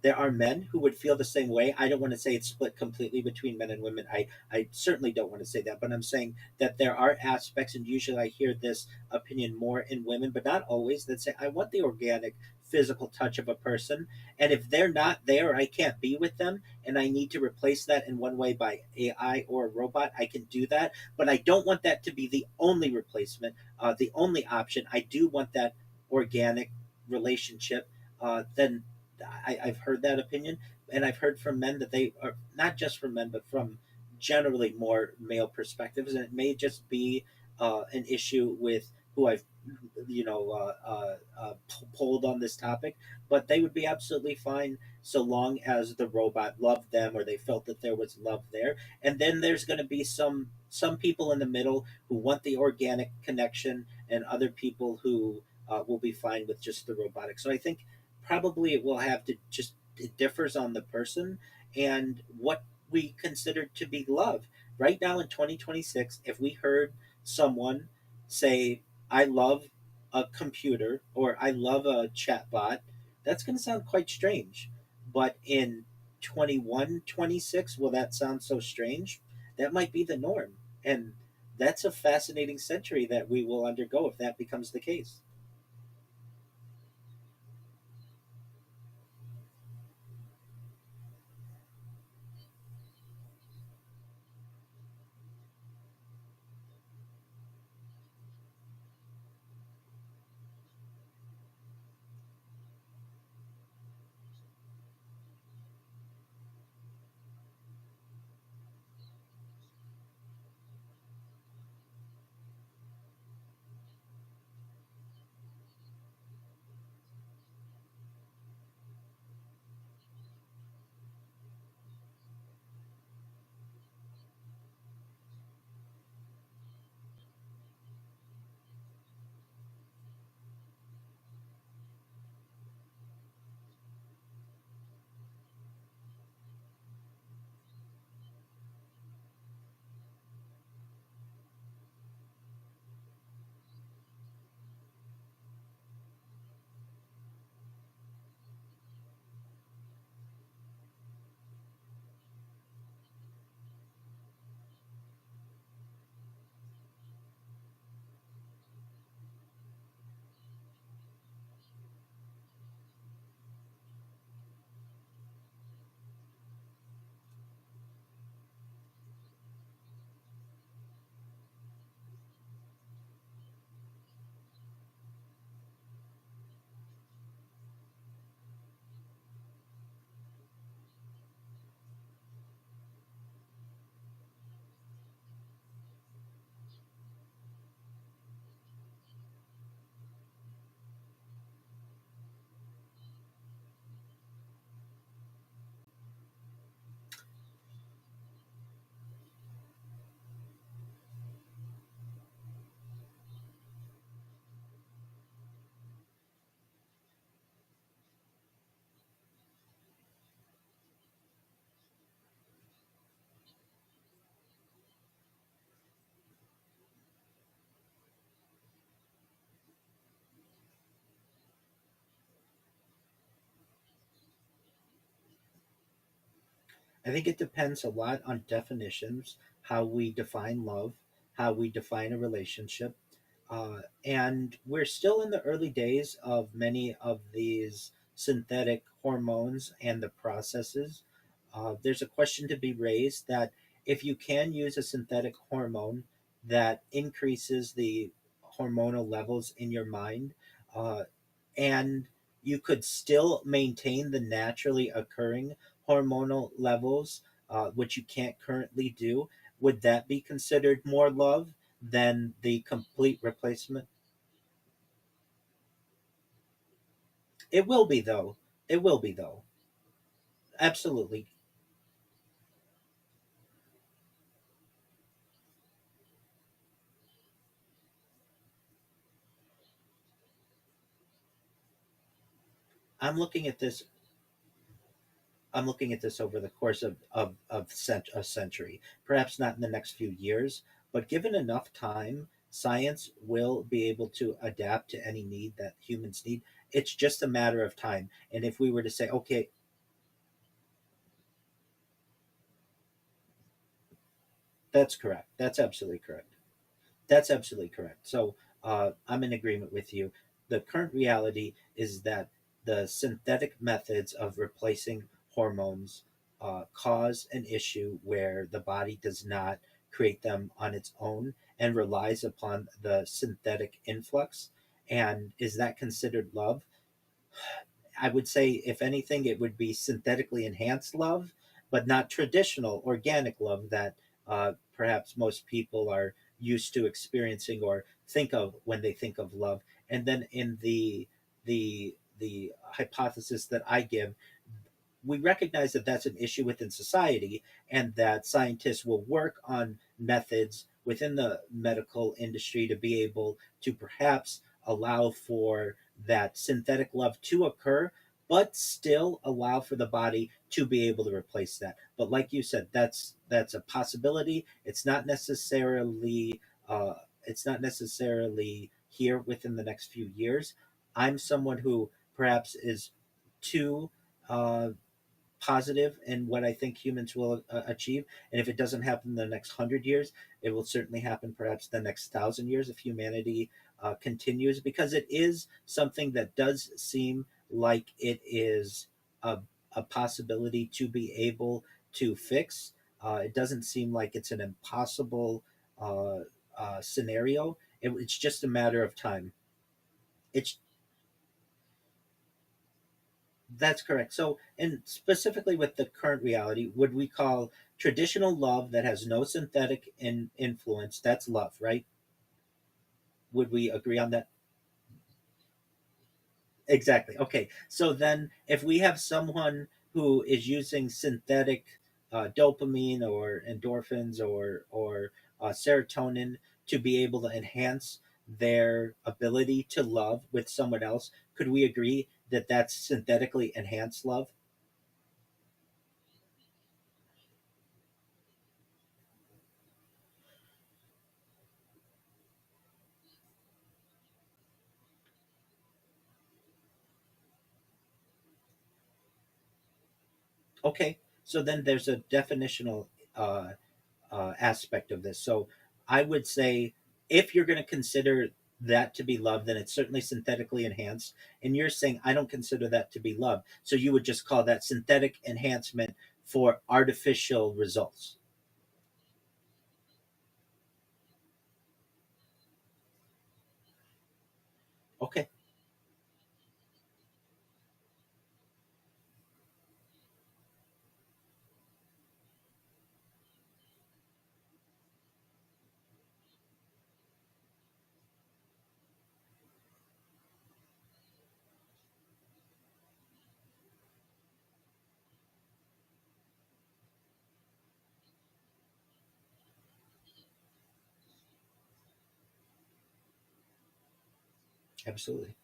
there are men who would feel the same way. I don't want to say it's split completely between men and women. I certainly don't want to say that, but I'm saying that there are aspects, and usually I hear this opinion more in women, but not always, that say, I want the organic physical touch of a person. And if they're not there, I can't be with them, and I need to replace that in one way by AI or a robot, I can do that. But I don't want that to be the only replacement, the only option. I do want that organic relationship. Then I've heard that opinion, and I've heard from men that they are, not just from men, but from generally more male perspectives, and it may just be an issue with who I've polled on this topic, but they would be absolutely fine so long as the robot loved them, or they felt that there was love there. And then there's going to be some people in the middle who want the organic connection, and other people who will be fine with just the robotic. So I think probably it will have to just, it differs on the person and what we consider to be love. Right now in 2026, if we heard someone say, I love a computer, or I love a chatbot, that's going to sound quite strange. But in 21, 26, will that sound so strange? That might be the norm. And that's a fascinating century that we will undergo if that becomes the case. I think it depends a lot on definitions, how we define love, how we define a relationship. And we're still in the early days of many of these synthetic hormones and the processes. There's a question to be raised that if you can use a synthetic hormone that increases the hormonal levels in your mind, uh, and you could still maintain the naturally occurring hormonal levels, which you can't currently do, would that be considered more love than the complete replacement? It will be, though. It will be, though. Absolutely. I'm looking at this. I'm looking at this over the course of a century, perhaps not in the next few years, but given enough time, science will be able to adapt to any need that humans need. It's just a matter of time. And if we were to say, okay, that's correct. That's absolutely correct. That's absolutely correct. So I'm in agreement with you. The current reality is that the synthetic methods of replacing hormones cause an issue where the body does not create them on its own and relies upon the synthetic influx. And is that considered love? I would say, if anything, it would be synthetically enhanced love, but not traditional organic love that perhaps most people are used to experiencing or think of when they think of love. And then in the hypothesis that I give, we recognize that that's an issue within society, and that scientists will work on methods within the medical industry to be able to perhaps allow for that synthetic love to occur, but still allow for the body to be able to replace that. But like you said, that's a possibility. Uh, it's not necessarily here within the next few years. I'm someone who perhaps is too uh, positive in what I think humans will achieve. And if it doesn't happen in the next 100 years, it will certainly happen perhaps the next 1,000 years if humanity continues, because it is something that does seem like it is a possibility to be able to fix. It doesn't seem like it's an impossible uh, scenario. It's just a matter of time. It's That's correct. So, and specifically with the current reality, would we call traditional love that has no synthetic influence? That's love, right? Would we agree on that? Exactly. Okay. So then, if we have someone who is using synthetic dopamine or endorphins or serotonin to be able to enhance their ability to love with someone else, could we agree that that's synthetically enhanced love? Okay, so then there's a definitional uh, aspect of this. So I would say, if you're going to consider that to be love, then it's certainly synthetically enhanced. And you're saying I don't consider that to be love. So you would just call that synthetic enhancement for artificial results. Okay, absolutely.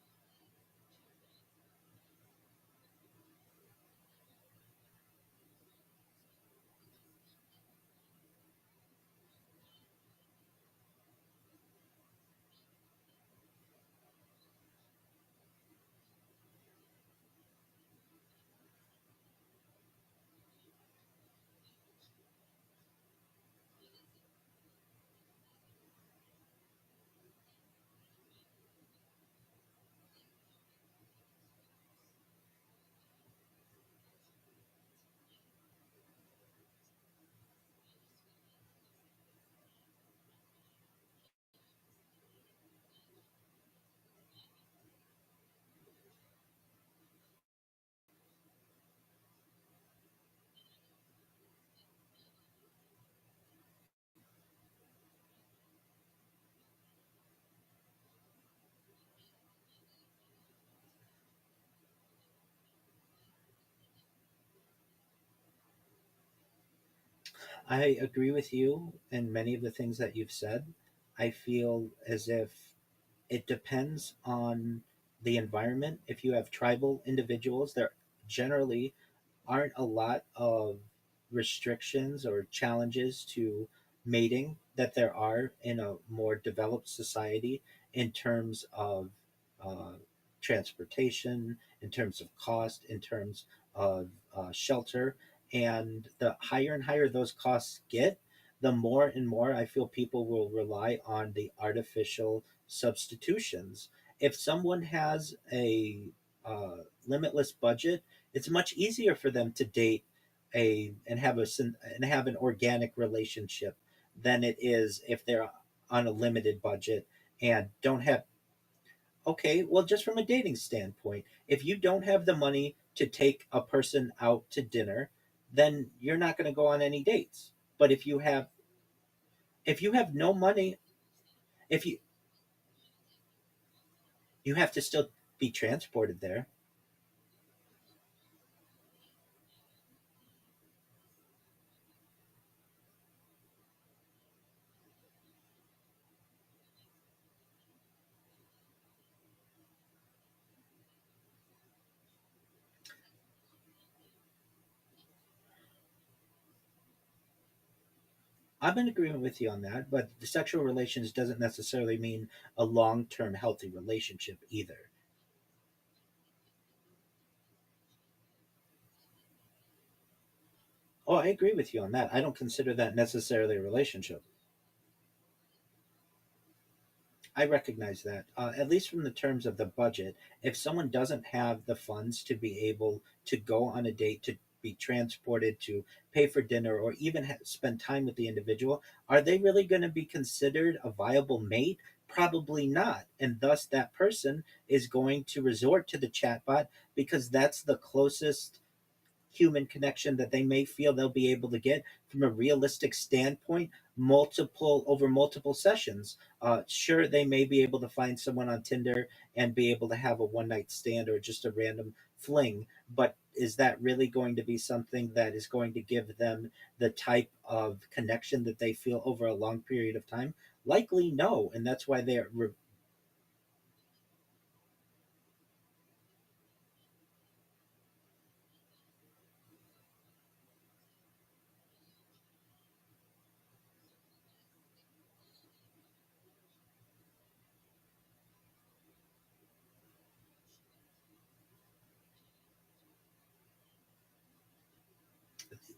I agree with you in many of the things that you've said. I feel as if it depends on the environment. If you have tribal individuals, there generally aren't a lot of restrictions or challenges to mating that there are in a more developed society in terms of uh, transportation, in terms of cost, in terms of shelter. And the higher and higher those costs get, the more and more I feel people will rely on the artificial substitutions. If someone has a limitless budget, it's much easier for them to date a and have and have an organic relationship than it is if they're on a limited budget and don't have. Okay, well, just from a dating standpoint, if you don't have the money to take a person out to dinner, then you're not going to go on any dates. But if you have no money, if you have to still be transported there. I'm in agreement with you on that, but the sexual relations doesn't necessarily mean a long-term healthy relationship either. Oh, I agree with you on that. I don't consider that necessarily a relationship. I recognize that, at least from the terms of the budget. If someone doesn't have the funds to be able to go on a date, to be transported, to pay for dinner, or even spend time with the individual, are they really going to be considered a viable mate? Probably not. And thus, that person is going to resort to the chatbot because that's the closest human connection that they may feel they'll be able to get from a realistic standpoint multiple sessions. Sure, they may be able to find someone on Tinder and be able to have a one night stand or just a random fling, but is that really going to be something that is going to give them the type of connection that they feel over a long period of time? Likely no, and that's why they're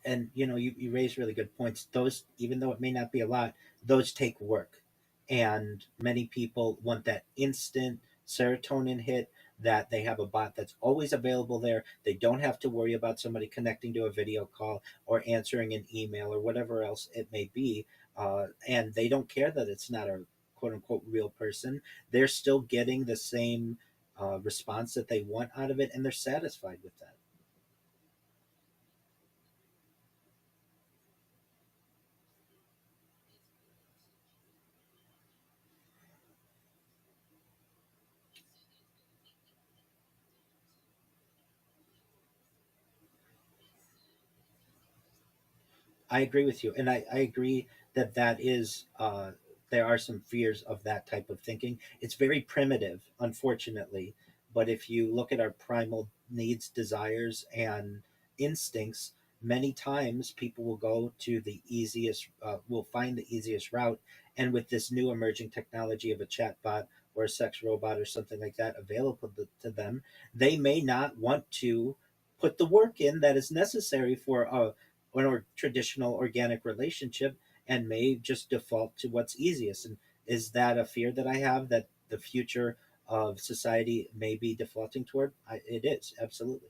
and you raise really good points. Those, even though it may not be a lot, those take work, and many people want that instant serotonin hit, that they have a bot that's always available there. They don't have to worry about somebody connecting to a video call or answering an email or whatever else it may be, and they don't care that it's not a quote unquote real person. They're still getting the same response that they want out of it, and they're satisfied with that. I agree with you, and I agree that that is there are some fears of that type of thinking. It's very primitive, unfortunately, but if you look at our primal needs, desires, and instincts, many times people will go to the easiest, will find the easiest route, and with this new emerging technology of a chatbot or a sex robot or something like that available to them, they may not want to put the work in that is necessary for a or traditional organic relationship, and may just default to what's easiest. And is that a fear that I have, that the future of society may be defaulting toward? It is, absolutely.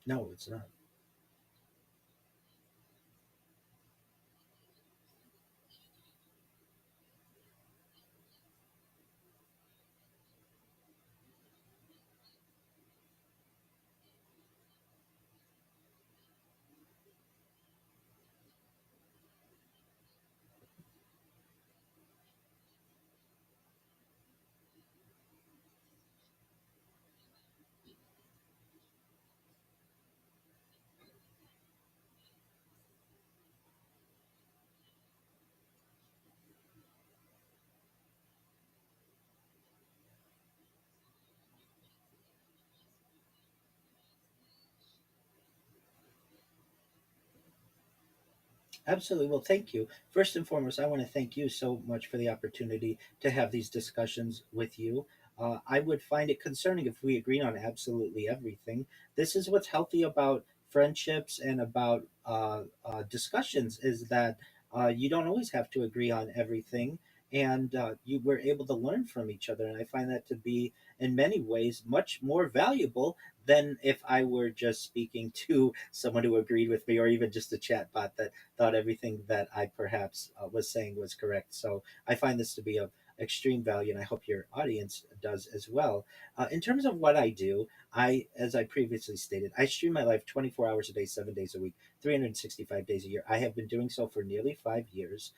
No, it's not. Absolutely. Well, thank you. First and foremost, I want to thank you so much for the opportunity to have these discussions with you. I would find it concerning if we agreed on absolutely everything. This is what's healthy about friendships and about discussions is that you don't always have to agree on everything, and you were able to learn from each other. And I find that to be, in many ways, much more valuable than if I were just speaking to someone who agreed with me, or even just a chat bot that thought everything that I perhaps was saying was correct. So I find this to be of extreme value, and I hope your audience does as well. In terms of what I do, as I previously stated, I stream my life 24 hours a day, 7 days a week, 365 days a year. I have been doing so for nearly 5 years.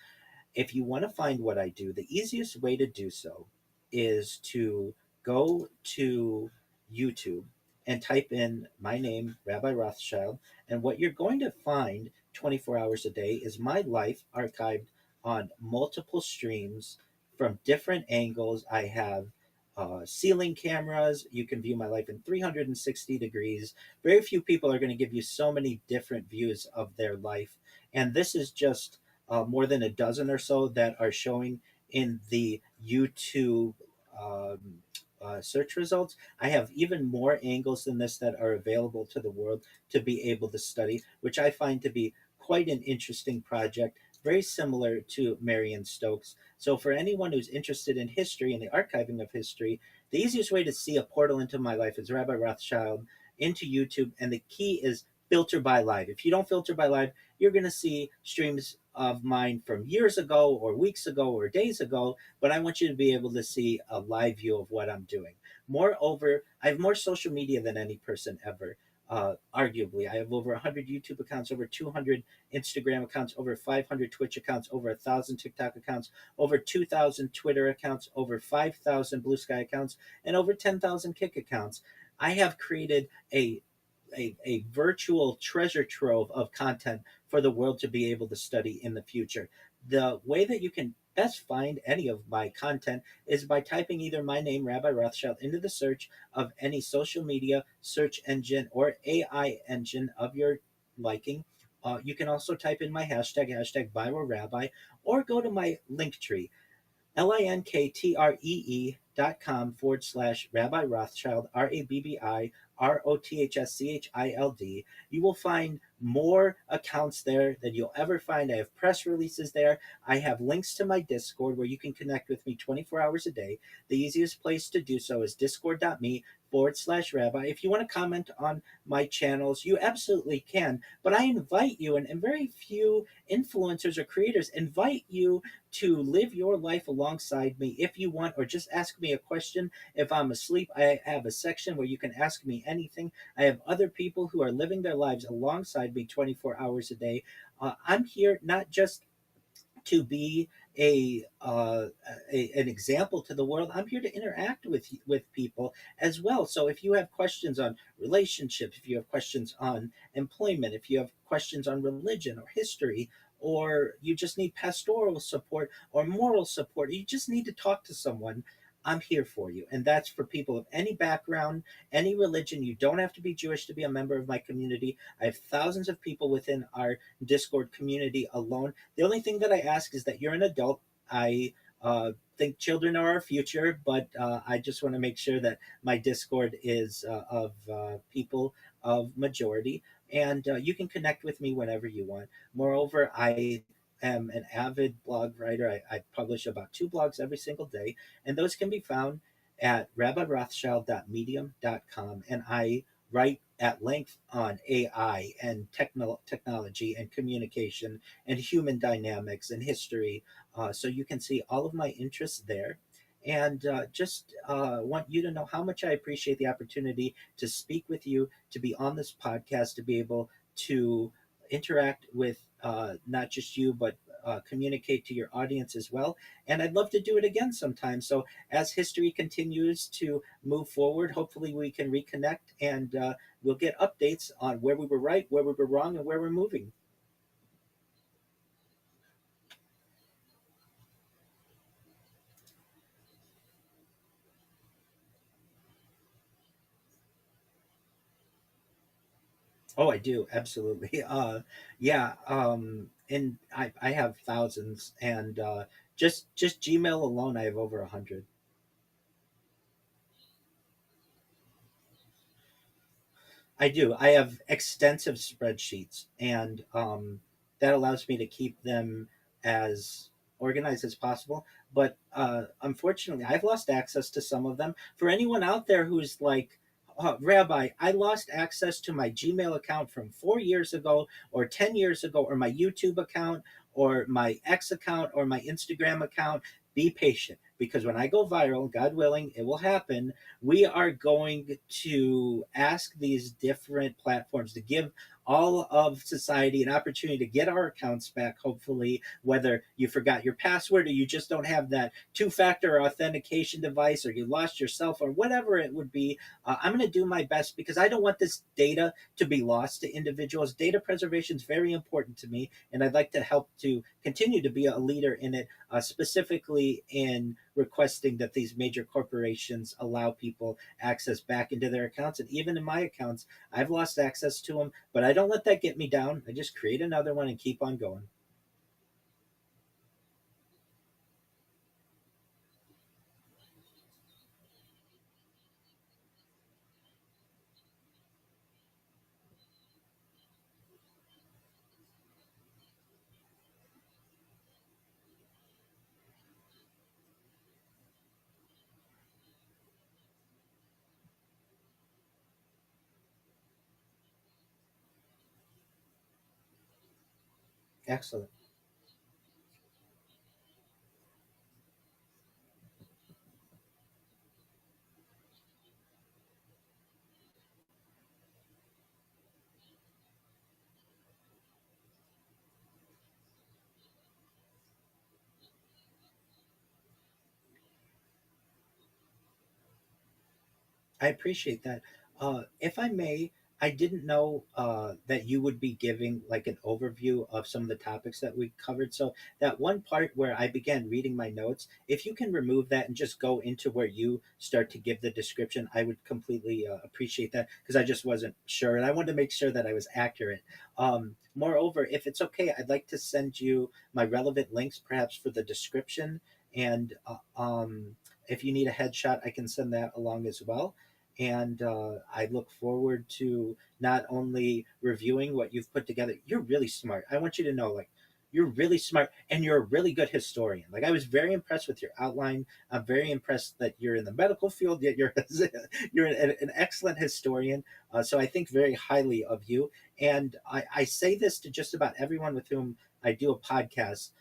If you want to find what I do, the easiest way to do so is to go to YouTube and type in my name, Rabbi Rothschild, and what you're going to find 24 hours a day is my life archived on multiple streams from different angles. I have ceiling cameras. You can view my life in 360 degrees. Very few people are going to give you so many different views of their life. And this is just more than a dozen or so that are showing in the YouTube um, search results. I have even more angles than this that are available to the world to be able to study, which I find to be quite an interesting project, very similar to Marion Stokes. So, for anyone who's interested in history and the archiving of history, the easiest way to see a portal into my life is Rabbi Rothschild into YouTube, and the key is filter by live. If you don't filter by live, you're going to see streams of mine from years ago or weeks ago or days ago, but I want you to be able to see a live view of what I'm doing. Moreover, I have more social media than any person ever. Arguably, I have over 100 YouTube accounts, over 200 Instagram accounts, over 500 Twitch accounts, over 1,000 TikTok accounts, over 2,000 Twitter accounts, over 5,000 Blue Sky accounts, and over 10,000 Kick accounts. I have created a virtual treasure trove of content for the world to be able to study in the future. The way that you can best find any of my content is by typing either my name, Rabbi Rothschild, into the search of any social media search engine or AI engine of your liking. You can also type in my hashtag Viral Rabbi, or go to my link tree, linktr.com// Rabbi Rothschild, RABBI ROTHSCHILD. You will find more accounts there than you'll ever find. I have press releases there. I have links to my Discord where you can connect with me 24 hours a day. The easiest place to do so is discord.me/rabbi. If you want to comment on my channels, you absolutely can. But I invite you, and very few influencers or creators invite you to live your life alongside me if you want, or just ask me a question. If I'm asleep, I have a section where you can ask me anything. I have other people who are living their lives alongside me 24 hours a day. I'm here not just to be an example to the world. I'm here to interact with people as well. So if you have questions on relationships, if you have questions on employment, if you have questions on religion or history, or you just need pastoral support or moral support, you just need to talk to someone, I'm here for you. And that's for people of any background, any religion. You don't have to be Jewish to be a member of my community. I have thousands of people within our Discord community alone. The only thing that I ask is that you're an adult. I think children are our future, but I just want to make sure that my Discord is of people of majority, and you can connect with me whenever you want. Moreover, I am an avid blog writer. I publish about 2 blogs every single day, and those can be found at rabbirothschild.medium.com. And I write at length on AI and technology and communication and human dynamics and history. So you can see all of my interests there. And just want you to know how much I appreciate the opportunity to speak with you, to be on this podcast, to be able to interact with not just you, but communicate to your audience as well. And I'd love to do it again sometime. So as history continues to move forward, hopefully we can reconnect, and we'll get updates on where we were right, where we were wrong, and where we're moving. Oh, I do absolutely. Yeah. And I have thousands, and just Gmail alone, I have over 100. I do. I have extensive spreadsheets, and that allows me to keep them as organized as possible. But unfortunately, I've lost access to some of them. For anyone out there who's like, Rabbi, I lost access to my Gmail account from 4 years ago, or 10 years ago, or my YouTube account, or my X account, or my Instagram account. Be patient, because when I go viral, God willing, it will happen. We are going to ask these different platforms to give all of society an opportunity to get our accounts back, hopefully, whether you forgot your password, or you just don't have that two-factor authentication device, or you lost your cell phone, whatever it would be. I'm going to do my best, because I don't want this data to be lost to individuals. Data preservation is very important to me, and I'd like to help to continue to be a leader in it, specifically in requesting that these major corporations allow people access back into their accounts. And even in my accounts, I've lost access to them, but I don't let that get me down. I just create another one and keep on going. Excellent. I appreciate that. If I may, I didn't know that you would be giving like an overview of some of the topics that we covered. So that one part where I began reading my notes, if you can remove that and just go into where you start to give the description, I would completely appreciate that, because I just wasn't sure, and I wanted to make sure that I was accurate. Moreover, if it's okay, I'd like to send you my relevant links, perhaps for the description, and if you need a headshot, I can send that along as well. And I look forward to not only reviewing what you've put together. You're really smart. I want you to know, like, you're really smart, and you're a really good historian. Like, I was very impressed with your outline. I'm very impressed that you're in the medical field, yet you're you're an excellent historian. So I think very highly of you. And I say this to just about everyone with whom I do a podcast.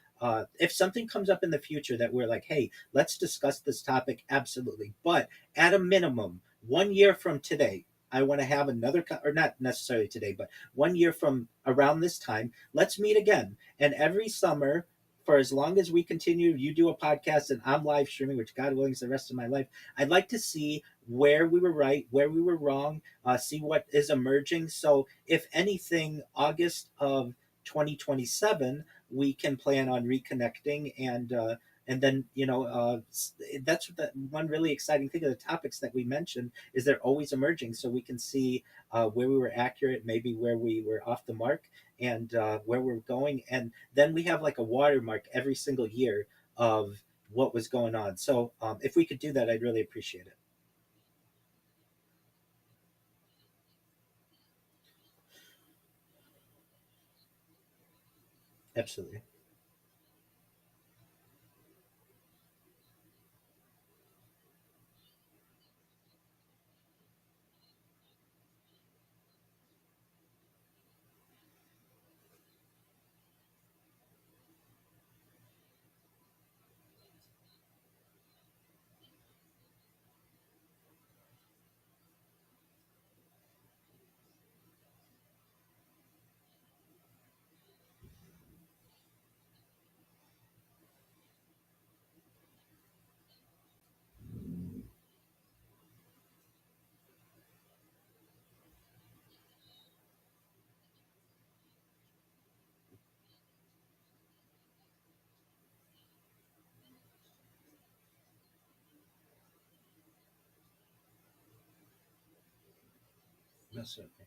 If something comes up in the future that we're like, hey, let's discuss this topic, absolutely. But at a minimum, 1 year from today, I want to have another, or not necessarily today, but 1 year from around this time, let's meet again. And every summer, for as long as we continue, you do a podcast and I'm live streaming, which God willing is the rest of my life. I'd like to see where we were right, where we were wrong, see what is emerging. So, if anything, August of 2027, we can plan on reconnecting, and then that's the one really exciting thing of the topics that we mentioned, is they're always emerging, so we can see where we were accurate, maybe where we were off the mark, and where we're going, and then we have like a watermark every single year of what was going on. So if we could do that, I'd really appreciate it. Absolutely. Absolutely.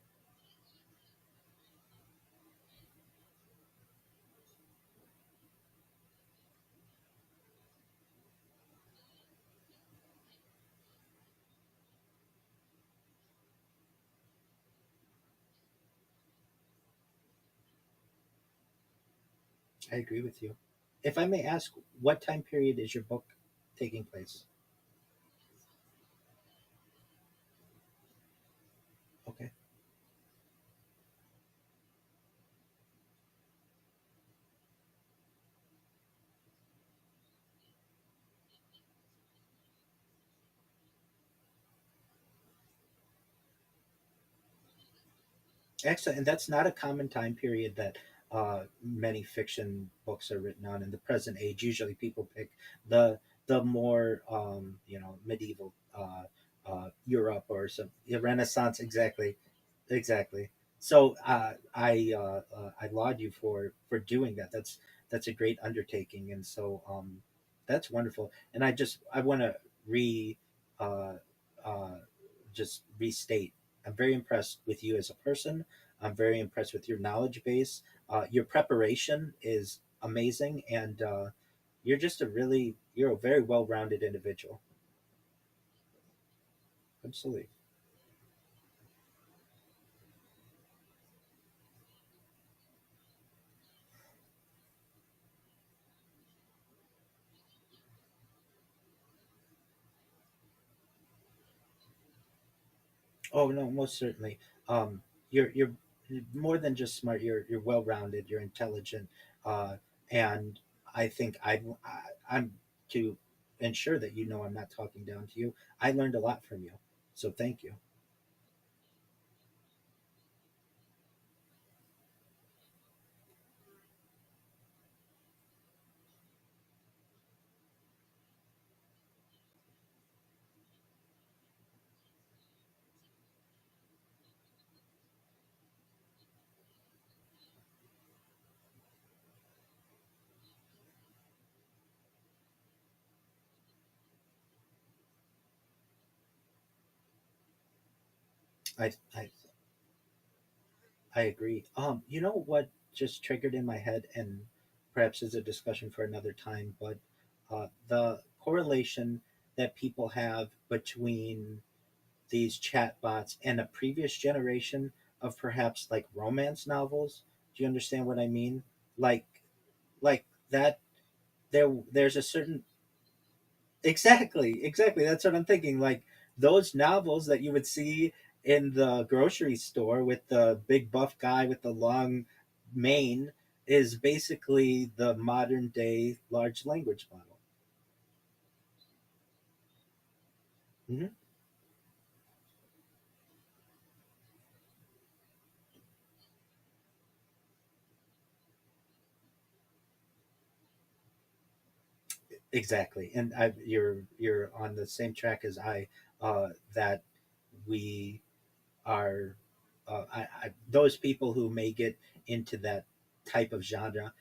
I agree with you. If I may ask, what time period is your book taking place? Okay. Excellent. And that's not a common time period that many fiction books are written on in the present age. Usually people pick the more medieval Europe or some Renaissance. Exactly. Exactly. So I laud you for doing that. That's a great undertaking, and so that's wonderful. And I want to re uh, uh, just restate. I'm very impressed with you as a person. I'm very impressed with your knowledge base. Your preparation is amazing, and you're a very well rounded individual. Absolutely. Oh no, most certainly. You're more than just smart. You're well rounded. You're intelligent, and I think I'm to ensure that you know I'm not talking down to you. I learned a lot from you, so thank you. I I agree. You know what just triggered in my head, and perhaps is a discussion for another time, but the correlation that people have between these chatbots and a previous generation of perhaps like romance novels. Do you understand what I mean? Like like that there's a certain exactly that's what I'm thinking. Like those novels that you would see in the grocery store with the big buff guy with the long mane is basically the modern day large language model. Hmm. Exactly, and you're on the same track as I. That we are those people who may get into that type of genre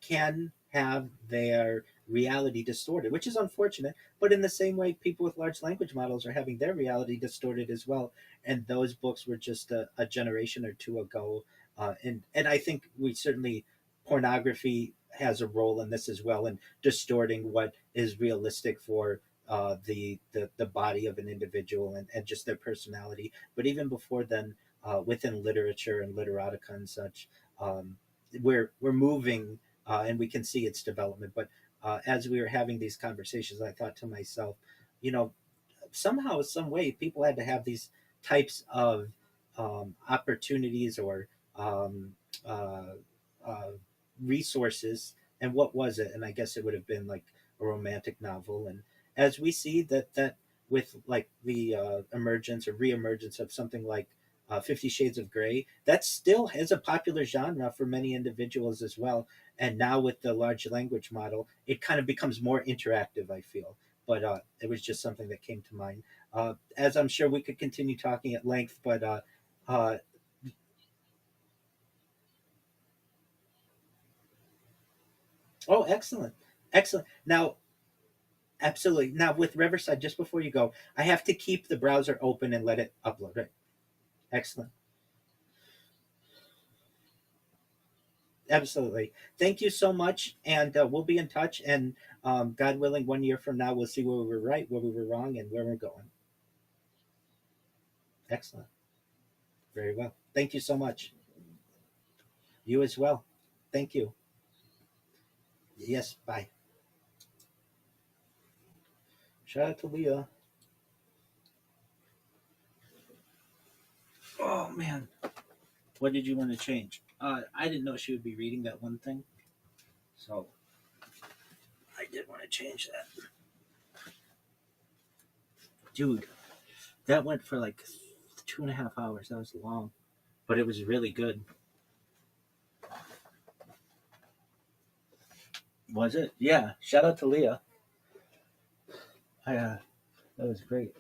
can have their reality distorted, which is unfortunate. But in the same way, people with large language models are having their reality distorted as well. And those books were just a generation or two ago. And I think we certainly pornography has a role in this as well, in distorting what is realistic for the body of an individual and just their personality. But even before then, within literature and literotica and such. Um, we're moving, and we can see its development. But as we were having these conversations, I thought to myself, you know, somehow, some way, people had to have these types of opportunities or um, uh, uh, resources. And what was it? And I guess it would have been like a romantic novel. And as we see that with like the emergence or reemergence of something like 50 Shades of Grey, that still is a popular genre for many individuals as well. And now with the large language model, it kind of becomes more interactive, I feel. But it was just something that came to mind. As I'm sure we could continue talking at length, but uh, oh, excellent, excellent. Now, absolutely. Now with Riverside, just before you go, I have to keep the browser open and let it upload. Right? Excellent. Absolutely. Thank you so much, and we'll be in touch. And God willing, 1 year from now, we'll see where we were right, where we were wrong, and where we're going. Excellent. Very well. Thank you so much. You as well. Thank you. Yes, bye. Shout out to Leah. Oh man, what did you want to change? I didn't know she would be reading that one thing, so I did want to change that. Dude, that went for like 2.5 hours. That was long, but it was really good. Was it? Yeah. Shout out to Leah. That was great.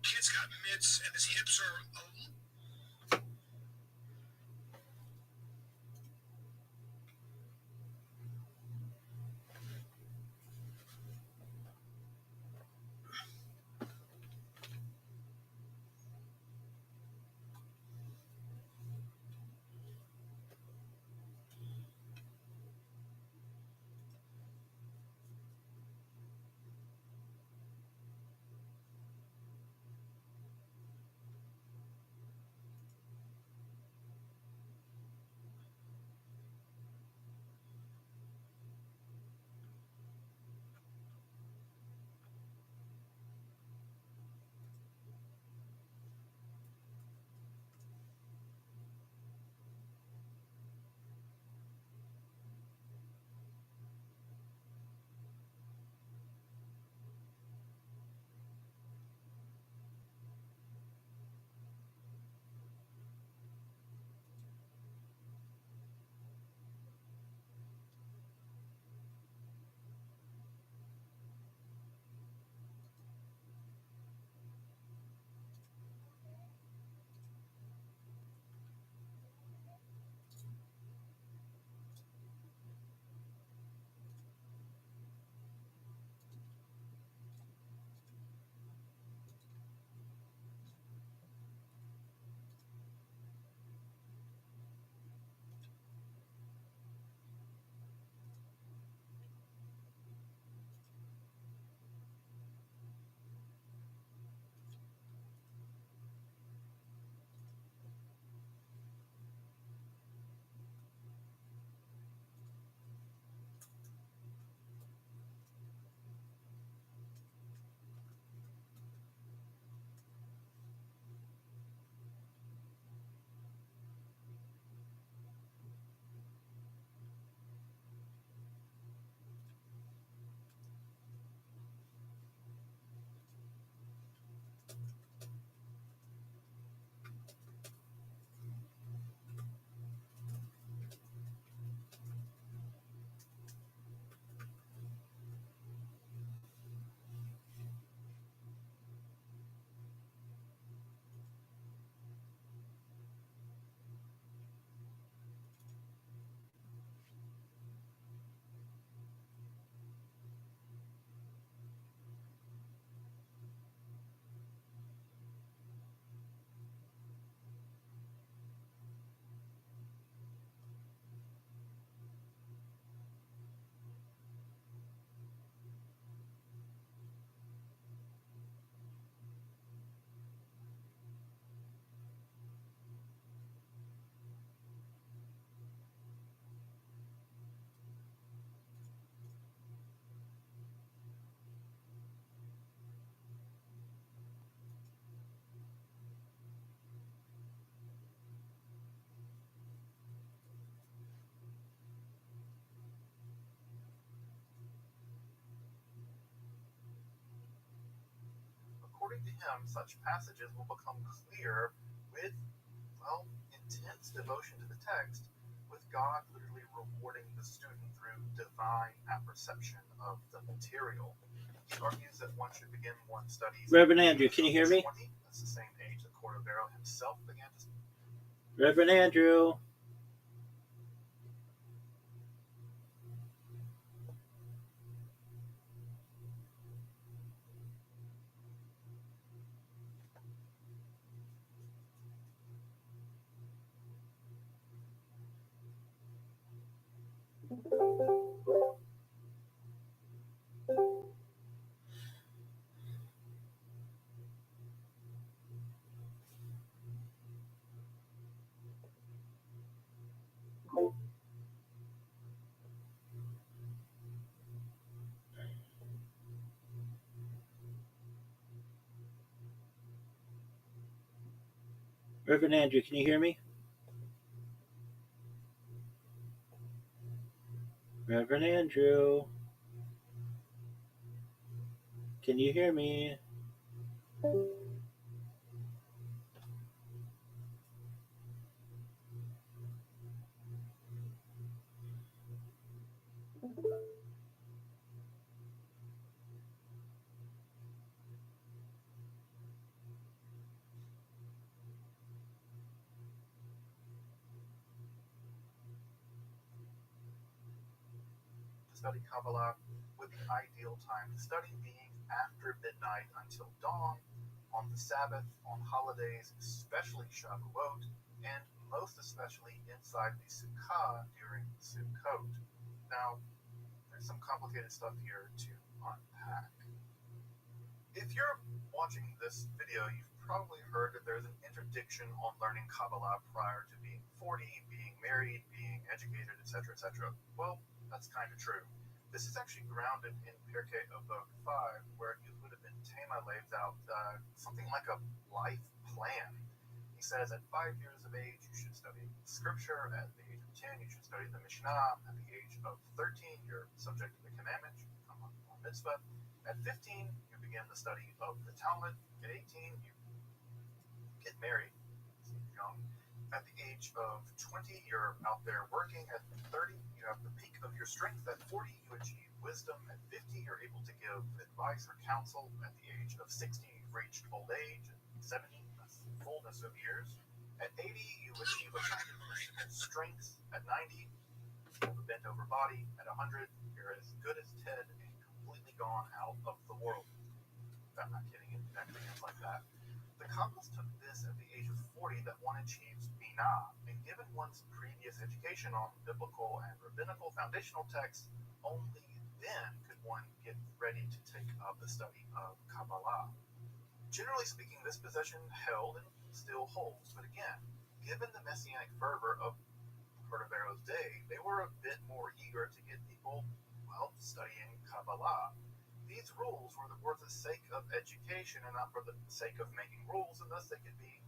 Kid's got mitts and his hips are. According to him, such passages will become clear with, well, intense devotion to the text, with God literally rewarding the student through divine apperception of the material. He argues that one should begin one's studies. Reverend Andrew, can you hear me? 20. That's the same age that Cordovero himself began to. Reverend Andrew. Reverend Andrew, can you hear me? Reverend Andrew. Can you hear me? To study Kabbalah with the ideal time to study being after midnight until dawn, on the Sabbath, on holidays, especially Shavuot, and most especially inside the Sukkah during Sukkot. Now, there's some complicated stuff here to unpack. If you're watching this video, you've probably heard that there's an interdiction on learning Kabbalah prior to being 40, being married, being educated, etc., etc. Well, that's kind of true. This is actually grounded in Pirkei Avot 5, where Yehuda ben Tema lays out something like a life plan. He says at 5 years of age, you should study Scripture. At the age of 10, you should study the Mishnah. At the age of 13, you're subject to the commandments, you become a mitzvah. At 15, you begin the study of the Talmud. At 18, you get married. Seems young. At the age of 20, you're out there working. At 30, you have the peak of your strength. At 40, you achieve wisdom. At 50, you're able to give advice or counsel. At the age of 60, you've reached old age. At 70, that's the fullness of years. At 80, you achieve a kind of physical strength. At 90, you have a bent over body. At 100, you're as good as Ted and completely gone out of the world. I'm not kidding, it actually ends like that. The Kabbalists took this at the age of 40 that one achieves Binah, and given one's previous education on biblical and rabbinical foundational texts, only then could one get ready to take up the study of Kabbalah. Generally speaking, this position held and still holds, but again, given the messianic fervor of Cordovero's day, they were a bit more eager to get people, well, studying Kabbalah. These rules were for the sake of education and not for the sake of making rules, and thus they could be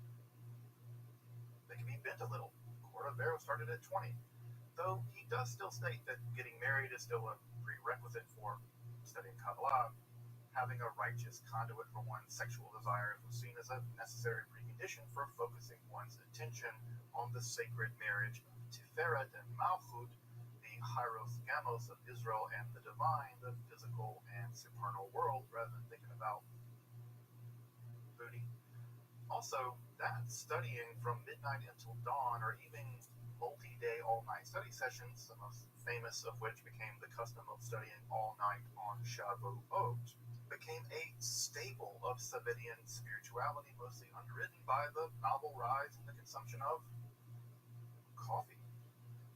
bent a little. Cordovero started at 20, though he does still state that getting married is still a prerequisite for studying Kabbalah. Having a righteous conduit for one's sexual desires was seen as a necessary precondition for focusing one's attention on the sacred marriage of Tiferet and Malchut, the Hyros Gamos of Israel and the divine, the physical and supernal world, rather than thinking about booty. Also, that studying from midnight until dawn, or even multi-day, all-night study sessions, the most famous of which became the custom of studying all night on Shavuot, became a staple of Sabbatean spirituality, mostly underwritten by the novel rise in the consumption of coffee.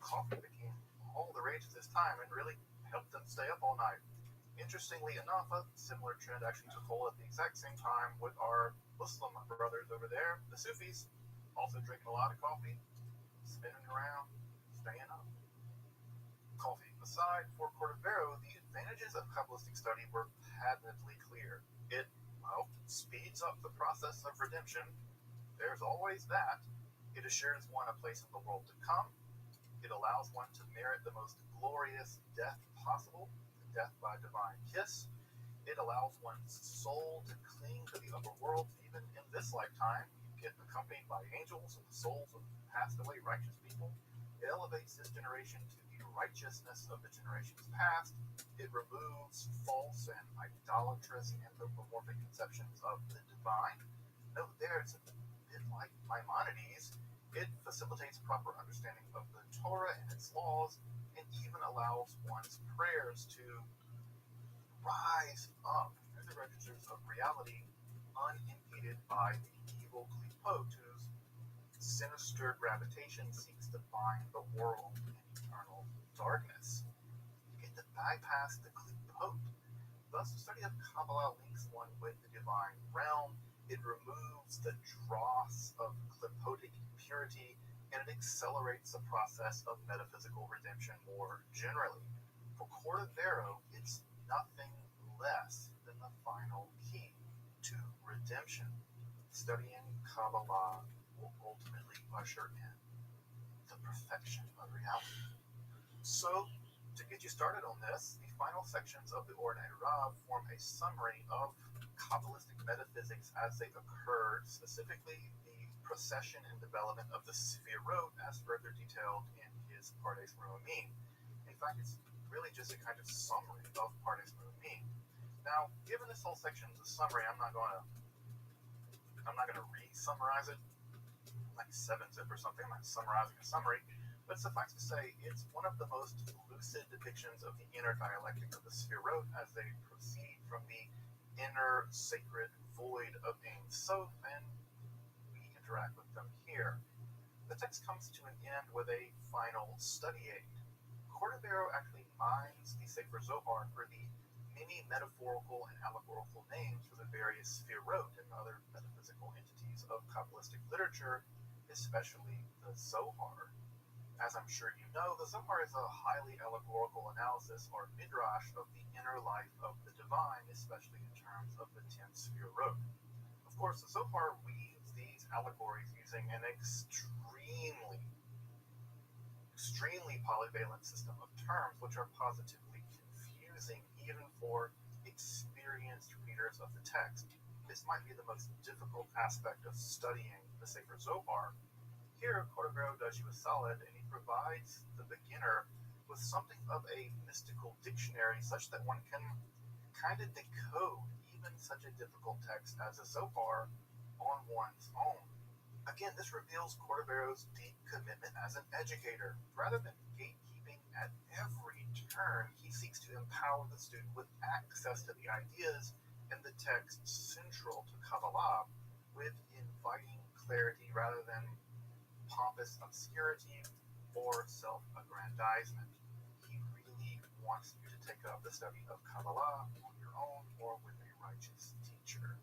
Coffee became all the rage at this time and really helped them stay up all night. Interestingly enough, a similar trend actually took hold at the exact same time with our Muslim brothers over there, the Sufis, also drinking a lot of coffee, spinning around, staying up. Coffee aside, for Cordovero, the advantages of Kabbalistic study were patently clear. It, well, speeds up the process of redemption. There's always that. It assures one a place in the world to come. It allows one to merit the most glorious death possible, the death by divine kiss. It allows one's soul to cling to the upper world even in this lifetime. You get accompanied by angels and the souls of passed away righteous people. It elevates this generation to the righteousness of the generations past. It removes false and idolatrous anthropomorphic conceptions of the divine. Note there, it's a bit like Maimonides. It facilitates proper understanding of the Torah and its laws, and even allows one's prayers to rise up through the registers of reality, unimpeded by the evil Klipot, whose sinister gravitation seeks to bind the world in eternal darkness. You get to bypass the Klipot. Thus, the study of Kabbalah links one with the divine realm. It removes the dross of Klipotic impurity, and it accelerates the process of metaphysical redemption more generally. For Cordovero, it's nothing less than the final key to redemption. Studying Kabbalah will ultimately usher in the perfection of reality. So, To get you started on this, the final sections of the Or Ne'erav form a summary of Kabbalistic metaphysics as they occurred, specifically the procession and development of the Sefirot as further detailed in his Pardes Marumim. In fact, it's really just a kind of summary of Pardes Marumim. Now, given this whole section is a summary, I'm not going to re-summarize it like 7-zip or something. I'm not summarizing a summary. But suffice to say, it's one of the most lucid depictions of the inner dialectic of the Sefirot as they proceed from the inner sacred void of Ein Sof, and we interact with them here. The text comes to an end with a final study aid. Cordovero actually mines the Sefer Zohar for the many metaphorical and allegorical names for the various Sefirot and other metaphysical entities of Kabbalistic literature, especially the Zohar. As I'm sure you know, the Zohar is a highly allegorical analysis or midrash of the inner life of the divine, especially in terms of the 10 Sefirot. Of course, the Zohar weaves these allegories using an extremely polyvalent system of terms, which are positively confusing even for experienced readers of the text. This might be the most difficult aspect of studying the Sefer Zohar. Here, Cordovero does you a solid, and he provides the beginner with something of a mystical dictionary such that one can kind of decode even such a difficult text as a Zohar on one's own. Again, this reveals Cordovero's deep commitment as an educator. Rather than gatekeeping at every turn, he seeks to empower the student with access to the ideas and the text central to Kabbalah with inviting clarity rather than pompous obscurity or self-aggrandizement. He really wants you to take up the study of Kabbalah on your own or with a righteous teacher.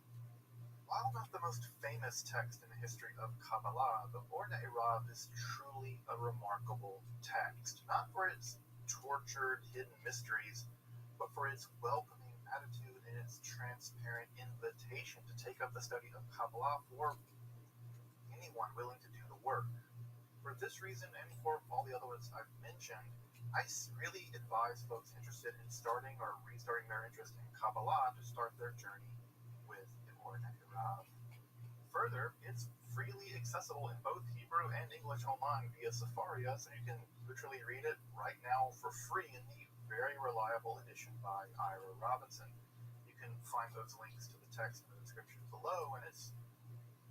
While not the most famous text in the history of Kabbalah, the Or Ne'erav is truly a remarkable text, not for its tortured hidden mysteries, but for its welcoming attitude and its transparent invitation to take up the study of Kabbalah for anyone willing to do the work. For this reason, and for all the other ones I've mentioned, I really advise folks interested in starting or restarting their interest in Kabbalah to start their journey with the Or Ne'erav. Further, it's freely accessible in both Hebrew and English online via Sefaria, so you can literally read it right now for free in the very reliable edition by Ira Robinson. You can find those links to the text in the description below, and it's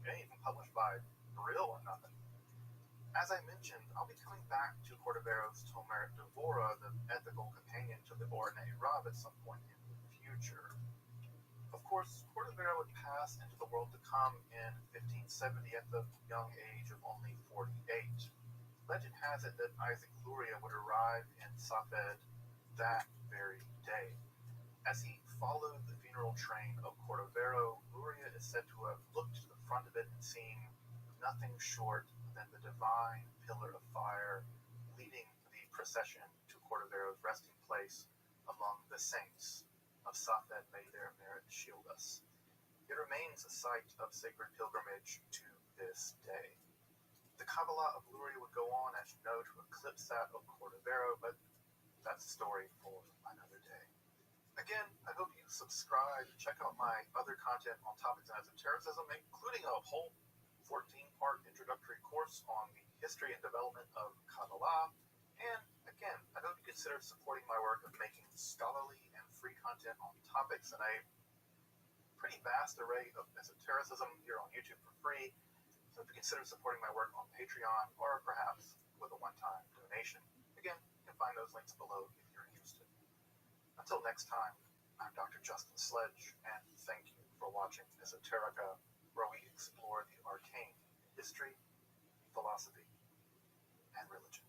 even published by Brill or nothing. As I mentioned, I'll be coming back to Cordovero's Tomer Devora, the ethical companion to the Or Ne'erav, at some point in the future. Of course, Cordovero would pass into the world to come in 1570 at the young age of only 48. Legend has it that Isaac Luria would arrive in Safed that very day. As he followed the funeral train of Cordovero, Luria is said to have looked to the front of it and seen nothing short than the divine pillar of fire leading the procession to Cordovero's resting place among the saints of Safed. May their merit shield us. It remains a site of sacred pilgrimage to this day. The Kabbalah of Luria would go on, as you know, to eclipse that of Cordovero, but that's a story for another day. Again, I hope you subscribe, check out my other content on topics in esotericism, including a whole 14-part introductory course on the history and development of Kabbalah. And again, I hope you consider supporting my work of making scholarly and free content on topics in a pretty vast array of esotericism here on YouTube for free. So if you consider supporting my work on Patreon or perhaps with a one-time donation. Again, you can find those links below if you're interested. Until next time, I'm Dr. Justin Sledge, and thank you for watching Esoterica, where we explore the arcane in history, philosophy, and religion.